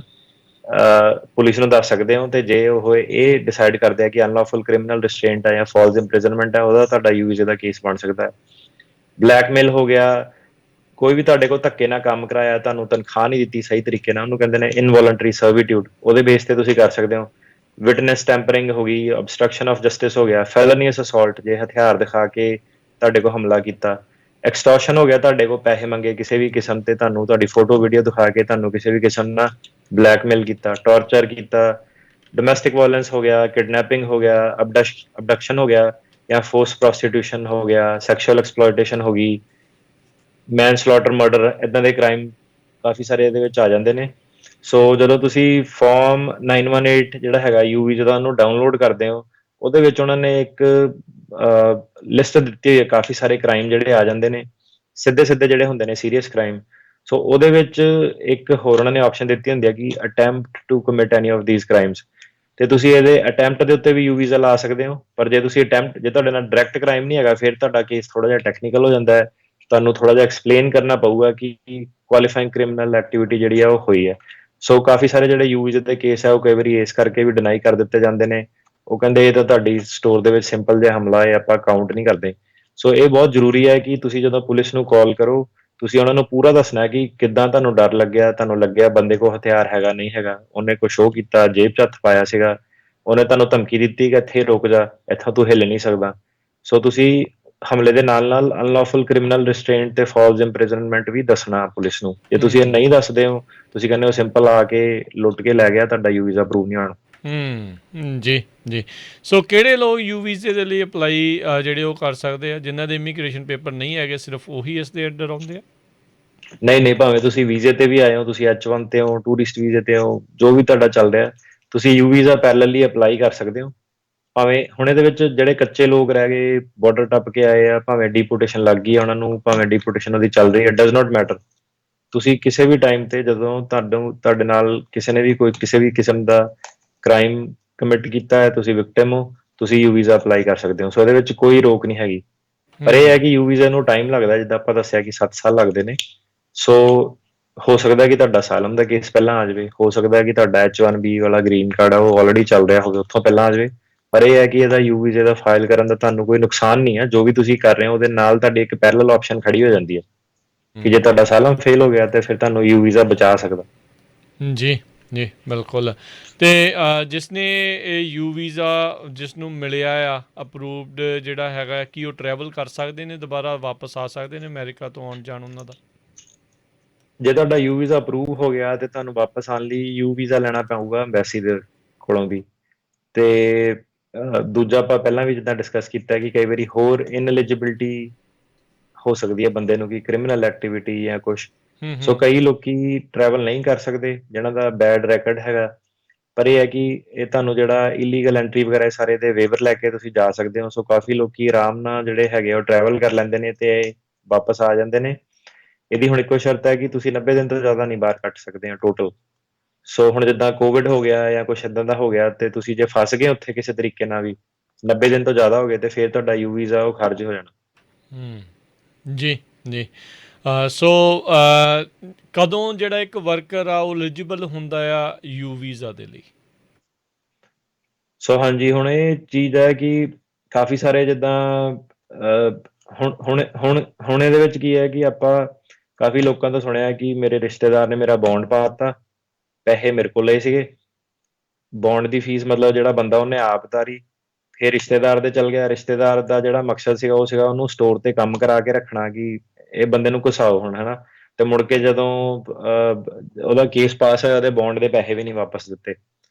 ਪੁਲਿਸ ਨੂੰ ਦੱਸ ਸਕਦੇ ਹੋ। ਤੇ ਜੇ ਉਹ ਇਹ ਡਿਸਾਈਡ ਕਰਦੇ ਆ ਕਿ ਅਨਲੌਫੁਲ ਕ੍ਰਿਮੀਨਲ ਰਿਸਟ੍ਰੇਂਟ ਹੈ ਜਾਂ ਫਾਲਸ ਇੰਪ੍ਰਿਜ਼ਨਮੈਂਟ ਹੈ, ਉਹਦਾ ਤੁਹਾਡਾ ਯੂ ਵੀਜ਼ੇ ਦਾ ਕੇਸ ਬਣ ਸਕਦਾ ਹੈ। ਬਲੈਕਮੇਲ ਹੋ ਗਿਆ, ਕੋਈ ਵੀ ਤੁਹਾਡੇ ਕੋਲ ਧੱਕੇ ਨਾਲ ਕੰਮ ਕਰਾਇਆ, ਤੁਹਾਨੂੰ ਤਨਖਾਹ ਨਹੀਂ ਦਿੱਤੀ ਸਹੀ ਤਰੀਕੇ ਨਾਲ, ਉਹਨੂੰ ਕਹਿੰਦੇ ਨੇ ਇਨਵੋਲੰਟਰੀ ਸਰਵਿਟਿਊਡ, ਉਹਦੇ ਬੇਸ ਤੇ ਤੁਸੀਂ ਕਰ ਸਕਦੇ ਹੋ। ਵਿਟਨੈਸ ਟੈਂਪਰਿੰਗ ਹੋ ਗਈ, ਅਬਸਟਰਕਸ਼ਨ ਆਫ ਜਸਟਿਸ ਹੋ ਗਿਆ, ਫੈਲਨੀਅਸ ਅਸੌਲਟ, ਜੇ ਹਥਿਆਰ ਦਿਖਾ ਕੇ ਤੁਹਾਡੇ ਕੋਲ ਹਮਲਾ ਕੀਤਾ। ਐਕਸਟੋਰਸ਼ਨ ਹੋ ਗਿਆ, ਤੁਹਾਡੇ ਕੋਲ ਪੈਸੇ ਮੰਗੇ ਕਿਸੇ ਵੀ ਕਿਸਮ ਤੇ, ਤੁਹਾਨੂੰ ਤੁਹਾਡੀ ਫੋਟੋ ਵੀਡੀਓ ਦਿਖਾ ਕੇ ਤੁਹਾਨੂੰ ਕਿਸੇ ਵੀ ਕਿਸਮ ਨਾਲ ਬਲੈਕਮੇਲ ਕੀਤਾ, ਟੌਰਚਰ ਕੀਤਾ। ਡੋਮੈਸਟਿਕ ਵਾਇਲੈਂਸ ਹੋ ਗਿਆ, ਕਿਡਨੈਪਿੰਗ ਹੋ ਗਿਆ, ਅਬਡਕਸ਼ਨ ਹੋ ਗਿਆ, ਜਾਂ ਫੋਰਸ ਪ੍ਰੋਸਟੀਟਿਊਸ਼ਨ ਹੋ ਗਿਆ, ਸੈਕਸ਼ੂਅਲ ਐਕਸਪਲੋਇਟੇਸ਼ਨ ਹੋ ਗਈ, ਮੈਨ ਸਲੌਟਰ, ਮਰਡਰ, ਇਦਾਂ ਦੇ ਕ੍ਰਾਈਮ ਕਾਫੀ ਸਾਰੇ ਇਹਦੇ ਵਿੱਚ ਆ ਜਾਂਦੇ ਨੇ। ਸੋ ਜਦੋਂ ਤੁਸੀਂ ਫਾਰਮ 918 ਜਿਹੜਾ ਹੈਗਾ ਯੂ ਵੀਜ਼ਾ ਦਾ, ਉਹਨੂੰ ਡਾਊਨਲੋਡ ਕਰਦੇ ਹੋ, ਉਹਦੇ ਵਿੱਚ ਉਹਨਾਂ ਨੇ ਇੱਕ ਲਿਸਟ ਦਿੱਤੀ ਹੋਈ ਹੈ, ਕਾਫੀ ਸਾਰੇ ਕ੍ਰਾਈਮ ਜਿਹੜੇ ਆ ਜਾਂਦੇ ਨੇ, ਸਿੱਧੇ ਜਿਹੜੇ ਹੁੰਦੇ ਨੇ ਸੀਰੀਅਸ ਕ੍ਰਾਈਮ। ਸੋ ਉਹਦੇ ਵਿੱਚ ਇੱਕ ਹੋਰ ਉਹਨਾਂ ਨੇ ਆਪਸ਼ਨ ਦਿੱਤੀ ਹੁੰਦੀ ਹੈ ਕਿ attempt to commit any of these crimes, ਤੇ ਤੁਸੀਂ ਇਹਦੇ ਅਟੈਂਪਟ ਦੇ ਉੱਤੇ ਵੀ ਯੂ ਵੀਜ਼ਾ ਲਾ ਸਕਦੇ ਹੋ। ਪਰ ਜੇ ਤੁਸੀਂ ਜੇ ਤੁਹਾਡੇ ਨਾਲ ਡਾਇਰੈਕਟ ਕ੍ਰਾਈਮ ਨਹੀਂ ਹੈਗਾ, ਫਿਰ ਤੁਹਾਡਾ ਕੇਸ ਥੋੜਾ ਜਿਹਾ ਟੈਕਨੀਕਲ ਹੋ ਜਾਂਦਾ ਹੈ, ਤੁਹਾਨੂੰ ਥੋੜਾ ਜਿਹਾ ਐਕਸਪਲੇਨ ਕਰਨਾ ਪਊਗਾ ਕਿ ਕੁਆਲੀਫਾਈਂਗ ਕ੍ਰਿਮੀਨਲ ਐਕਟੀਵਿਟੀ ਜਿਹੜੀ ਆ ਉਹ ਹੋਈ ਹੈ। ਸੋ ਕਾਫੀ ਸਾਰੇ ਜਿਹੜੇ ਯੂ ਵੀਜ਼ੇ ਦੇ ਕੇਸ ਹੈ ਉਹ ਕਈ ਵਾਰੀ ਇਸ ਕਰਕੇ ਵੀ ਡਿਨਾਈ ਕਰ ਦਿੱਤੇ ਜਾਂਦੇ ਨੇ। ਉਹ ਕਹਿੰਦੇ ਇਹ ਤਾਂ ਤੁਹਾਡੀ ਸਟੋਰ ਦੇ ਵਿੱਚ ਸਿੰਪਲ ਜਿਹਾ ਹਮਲਾ ਹੈ, ਆਪਾਂ ਕਾਊਂਟ ਨਹੀਂ ਕਰਦੇ। ਸੋ ਇਹ ਬਹੁਤ ਜ਼ਰੂਰੀ ਹੈ ਕਿ ਤੁਸੀਂ ਜਦੋਂ ਪੁਲਿਸ ਨੂੰ ਕਾਲ ਕਰੋ, ਤੁਸੀਂ ਉਹਨਾਂ ਨੂੰ ਪੂਰਾ ਦੱਸਣਾ ਕਿ ਕਿੱਦਾਂ ਤੁਹਾਨੂੰ ਡਰ ਲੱਗਿਆ, ਤੁਹਾਨੂੰ ਲੱਗਿਆ ਬੰਦੇ ਕੋਲ ਹਥਿਆਰ ਹੈਗਾ ਨਹੀਂ ਹੈਗਾ, ਉਹਨੇ ਕੋਈ ਸ਼ੋਅ ਕੀਤਾ, ਜੇਬ 'ਚ ਹੱਥ ਪਾਇਆ ਸੀਗਾ, ਉਹਨੇ ਤੁਹਾਨੂੰ ਧਮਕੀ ਦਿੱਤੀ ਕਿ ਇੱਥੇ ਰੁਕ ਜਾ, ਇੱਥੋਂ ਤੂੰ ਹਿੱਲ ਨਹੀਂ ਸਕਦਾ। ਸੋ ਤੁਸੀਂ ਹਮਲੇ ਦੇ ਨਾਲ ਅਨਲੌਫੁਲ ਕ੍ਰਿਮੀਨਲ ਰਿਸਟ੍ਰੇਂਟ ਤੇ ਫਾਲਸ ਇੰਪ੍ਰਿਜ਼ਨਮੈਂਟ ਵੀ ਦੱਸਣਾ ਪੁਲਿਸ ਨੂੰ। ਜੇ ਤੁਸੀਂ ਇਹ ਨਹੀਂ ਦੱਸਦੇ ਹੋ, ਤੁਸੀਂ ਕਹਿੰਦੇ ਹੋ ਸਿੰਪਲ ਆ ਕੇ ਲੁੱਟ ਕੇ ਲੈ ਗਿਆ, ਤੁਹਾਡਾ ਯੂ ਵੀਜ਼ਾ ਅਪਰੂਵ ਨਹੀਂ ਹੋਣਾ। ਜੀ। ਸੋ ਕਿਹੜੇ ਲੋਕ ਯੂ ਵੀਜ਼ੇ ਦੇ ਲਈ ਅਪਲਾਈ ਜਿਹੜੇ ਉਹ ਕਰ ਸਕਦੇ ਆ, ਜਿਨ੍ਹਾਂ ਦੇ ਇਮੀਗ੍ਰੇਸ਼ਨ ਪੇਪਰ ਨਹੀਂ ਹੈਗੇ, ਸਿਰਫ ਉਹੀ ਇਸ ਦੇ ਅੰਡਰ ਆਉਂਦੇ ਆ? ਨਹੀਂ, ਭਾਵੇਂ ਤੁਸੀਂ ਵੀਜ਼ੇ ਤੇ ਵੀ ਆਏ ਹੋ, ਤੁਸੀਂ H1 ਤੇ ਹੋ, ਟੂਰਿਸਟ ਵੀਜ਼ੇ ਤੇ ਹੋ, ਜੋ ਵੀ ਤੁਹਾਡਾ ਚੱਲ ਰਿਹਾ, ਤੁਸੀਂ ਯੂ ਵੀਜ਼ਾ ਪੈਰਲਲੀ ਅਪਲਾਈ ਕਰ ਸਕਦੇ ਹੋ। ਭਾਵੇਂ ਹੁਣ ਇਹਦੇ ਵਿੱਚ ਜਿਹੜੇ ਕੱਚੇ ਲੋਕ ਰਹਿ ਗਏ, ਬਾਰਡਰ ਟੱਪ ਕੇ ਆਏ ਆ, ਭਾਵੇਂ ਡੀਪੋਰਟੇਸ਼ਨ ਲੱਗ ਗਈ ਆ ਉਹਨਾਂ ਨੂੰ, ਭਾਵੇਂ ਡੀਪੋਰਟੇਸ਼ਨ ਉਹਦੀ ਚੱਲ ਰਹੀ ਹੈ, ਡਜ਼ ਨਾਟ ਮੈਟਰ। ਤੁਸੀਂ ਕਿਸੇ ਵੀ ਟਾਈਮ ਤੇ ਜਦੋਂ ਤੁਹਾਡੇ ਨਾਲ ਕਿਸੇ ਨੇ ਵੀ ਕਿਸੇ ਵੀ ਕਿਸਮ ਦਾ ਕ੍ਰਾਈਮ ਕਮਿਟ ਕੀਤਾ ਹੈ, ਤੁਸੀਂ ਵਿਕਟਿਮ ਹੋ, ਤੁਸੀਂ ਯੂ ਵੀਜ਼ਾ ਅਪਲਾਈ ਕਰ ਸਕਦੇ ਹੋ। ਸੋ ਇਹਦੇ ਵਿੱਚ ਕੋਈ ਰੋਕ ਨਹੀਂ ਹੈਗੀ। ਪਰ ਇਹ ਹੈ ਕਿ ਯੂ ਵੀਜ਼ਾ ਨੂੰ ਟਾਈਮ ਲੱਗਦਾ, ਜਿੱਦਾਂ ਆਪਾਂ ਦੱਸਿਆ ਕਿ 7 ਸਾਲ ਲੱਗਦੇ ਨੇ। ਸੋ ਹੋ ਸਕਦਾ ਕਿ ਤੁਹਾਡਾ ਅਸਾਈਲਮ ਦਾ ਕੇਸ ਪਹਿਲਾਂ ਆ ਜਾਵੇ, ਹੋ ਸਕਦਾ ਕਿ ਤੁਹਾਡਾ H1B ਵਾਲਾ ਗ੍ਰੀਨ ਕਾਰਡ ਆ ਉਹ ਆਲਰੇਡੀ ਚੱਲ ਰਿਹਾ ਹੋਵੇ, ਉੱਥੋਂ ਪਹਿਲਾਂ ਆ ਜਾਵੇ, ਪਰ ਇਹ ਹੈ ਕਿ ਇਹਦਾ ਯੂ ਵੀਜ਼ੇ ਦਾ ਫਾਈਲ ਕਰਨ ਦਾ ਤੁਹਾਨੂੰ ਕੋਈ ਨੁਕਸਾਨ ਨਹੀਂ ਹੈ। ਜੋ ਵੀ ਤੁਸੀਂ ਕਰ ਰਹੇ ਹੋ ਉਹਦੇ ਨਾਲ ਤੁਹਾਡੀ ਇੱਕ ਪੈਰਲਲ ਆਪਸ਼ਨ ਖੜੀ ਹੋ ਜਾਂਦੀ ਹੈ ਕਿ ਜੇ ਤੁਹਾਡਾ ਸਾਲਮ ਫੇਲ ਹੋ ਗਿਆ ਤੇ ਫਿਰ ਤੁਹਾਨੂੰ ਯੂ ਵੀਜ਼ਾ ਬਚਾ ਸਕਦਾ। ਜੀ ਜੀ ਬਿਲਕੁਲ। ਤੇ ਜਿਸਨੇ ਇਹ ਯੂ ਵੀਜ਼ਾ ਜਿਸ ਨੂੰ ਮਿਲਿਆ ਆ ਅਪਰੂਵਡ ਜਿਹੜਾ ਹੈਗਾ, ਕੀ ਉਹ ਟਰੈਵਲ ਕਰ ਸਕਦੇ ਨੇ, ਦੁਬਾਰਾ ਵਾਪਸ ਆ ਸਕਦੇ ਨੇ ਅਮਰੀਕਾ ਤੋਂ ਆਉਣ ਜਾਣ ਉਹਨਾਂ ਦਾ? ਜੇ ਤੁਹਾਡਾ ਯੂ ਵੀਜ਼ਾ ਅਪਰੂਵ ਹੋ ਗਿਆ ਤੇ ਤੁਹਾਨੂੰ ਵਾਪਸ ਆਉਣ ਲਈ ਯੂ ਵੀਜ਼ਾ ਲੈਣਾ ਪਊਗਾ ਐਮਬੈਸੀ ਦੇ ਕੋਲੋਂ ਵੀ। ਤੇ ਦੂਜਾ ਆਪਾਂ ਪਹਿਲਾਂ ਵੀ ਜਿੱਦਾਂ ਡਿਸਕਸ ਕੀਤਾ ਕਿ ਕਈ ਵਾਰੀ ਹੋਰ ਇਨਐਲੀਜੀਬਿਲਟੀ ਹੋ ਸਕਦੀ ਹੈ ਬੰਦੇ ਨੂੰ, ਕਿ ਕ੍ਰਿਮੀਨਲ ਐਕਟੀਵਿਟੀ ਜਾਂ ਕੁਛ। ਸੋ ਕਈ ਲੋਕੀ ਟਰੈਵਲ ਨਹੀਂ ਕਰ ਸਕਦੇ ਜਿਹਨਾਂ ਦਾ ਬੈਡ ਰੈਕਡ ਹੈਗਾ। ਪਰ ਇਹ ਹੈ ਕਿ ਇਹ ਤੁਹਾਨੂੰ ਜਿਹੜਾ ਇਲੀਗਲ ਐਂਟਰੀ ਵਗੈਰਾ ਸਾਰੇ ਦੇ ਵੇਵਰ ਲੈ ਕੇ ਤੁਸੀਂ ਜਾ ਸਕਦੇ ਹੋ। ਸੋ ਕਾਫੀ ਲੋਕੀ ਆਰਾਮ ਨਾਲ ਜਿਹੜੇ ਹੈਗੇ ਉਹ ਟਰੈਵਲ ਕਰ ਲੈਂਦੇ ਨੇ ਤੇ ਵਾਪਸ ਆ ਜਾਂਦੇ ਨੇ। ਇਹਦੀ ਹੁਣ ਇੱਕੋ ਸ਼ਰਤ ਹੈ ਕਿ ਤੁਸੀਂ 90 ਦਿਨ ਤੋਂ ਜ਼ਿਆਦਾ ਨਹੀਂ ਬਾਹਰ ਕੱਟ ਸਕਦੇ ਹੋ ਟੋਟਲ। ਸੋ ਹੁਣ ਜਿੱਦਾਂ ਕੋਵਿਡ ਹੋ ਗਿਆ ਜਾਂ ਕੁਛ ਏਦਾਂ ਦਾ ਹੋ ਗਿਆ ਤੇ ਤੁਸੀਂ ਜੇ ਫਸ ਗਏ ਉੱਥੇ ਕਿਸੇ ਤਰੀਕੇ ਨਾਲ ਵੀ 90 ਦਿਨ ਤੋਂ ਜ਼ਿਆਦਾ ਹੋ ਗਏ ਤੇ ਫਿਰ ਤੁਹਾਡਾ ਯੂ ਵੀਜ਼ਾ ਉਹ ਖਾਰਜ ਹੋ ਜਾਣਾ। ਜੀ ਜੀ। ਸੋ ਕਦੋਂ ਜਿਹੜਾ ਇੱਕ ਵਰਕਰ ਆ ਉਹ ਐਲੀਜੀਬਲ ਹੁੰਦਾ ਆ ਯੂ ਵੀਜ਼ਾ ਦੇ ਲਈ? ਸੋ ਹਾਂਜੀ, ਹੁਣ ਇਹ ਚੀਜ਼ ਹੈ ਕਿ ਕਾਫੀ ਸਾਰੇ ਜਿੱਦਾਂ ਹੁਣ ਇਹਦੇ ਵਿੱਚ ਕੀ ਹੈ ਕਿ ਆਪਾਂ ਕਾਫੀ ਲੋਕਾਂ ਤੋਂ ਸੁਣਿਆ ਕਿ ਮੇਰੇ ਰਿਸ਼ਤੇਦਾਰ ਨੇ ਮੇਰਾ ਬੌਂਡ ਪਾ ਦਿੱਤਾ, ਪੈਸੇ ਮੇਰੇ ਕੋਲ ਲਏ ਸੀਗੇ, ਬੌਂਡ ਦੀ ਫੀਸ ਮਤਲਬ ਜਿਹੜਾ ਬੰਦਾ ਉਹਨੇ ਆਪ ਤਾਰੀ, ਫਿਰ ਰਿਸ਼ਤੇਦਾਰ ਦੇ ਚਲ ਗਿਆ। ਰਿਸ਼ਤੇਦਾਰ ਦਾ ਜਿਹੜਾ ਮਕਸਦ ਸੀਗਾ ਉਹ ਸੀਗਾ ਉਹਨੂੰ ਸਟੋਰ ਤੇ ਕੰਮ ਕਰਾ ਕੇ ਰੱਖਣਾ ਕਿ ਇਹ ਬੰਦੇ ਨੂੰ ਘੁਸਾਓ ਹੁਣ, ਹਨਾ। ਤੇ ਮੁੜ ਕੇ ਜਦੋਂ ਉਹਦਾ ਕੇਸ ਪਾਸ ਹੋਇਆ ਉਹਦੇ ਬੌਂਡ ਦੇ ਪੈਸੇ ਵੀ ਨਹੀਂ ਵਾਪਸ ਦਿੱਤੇ।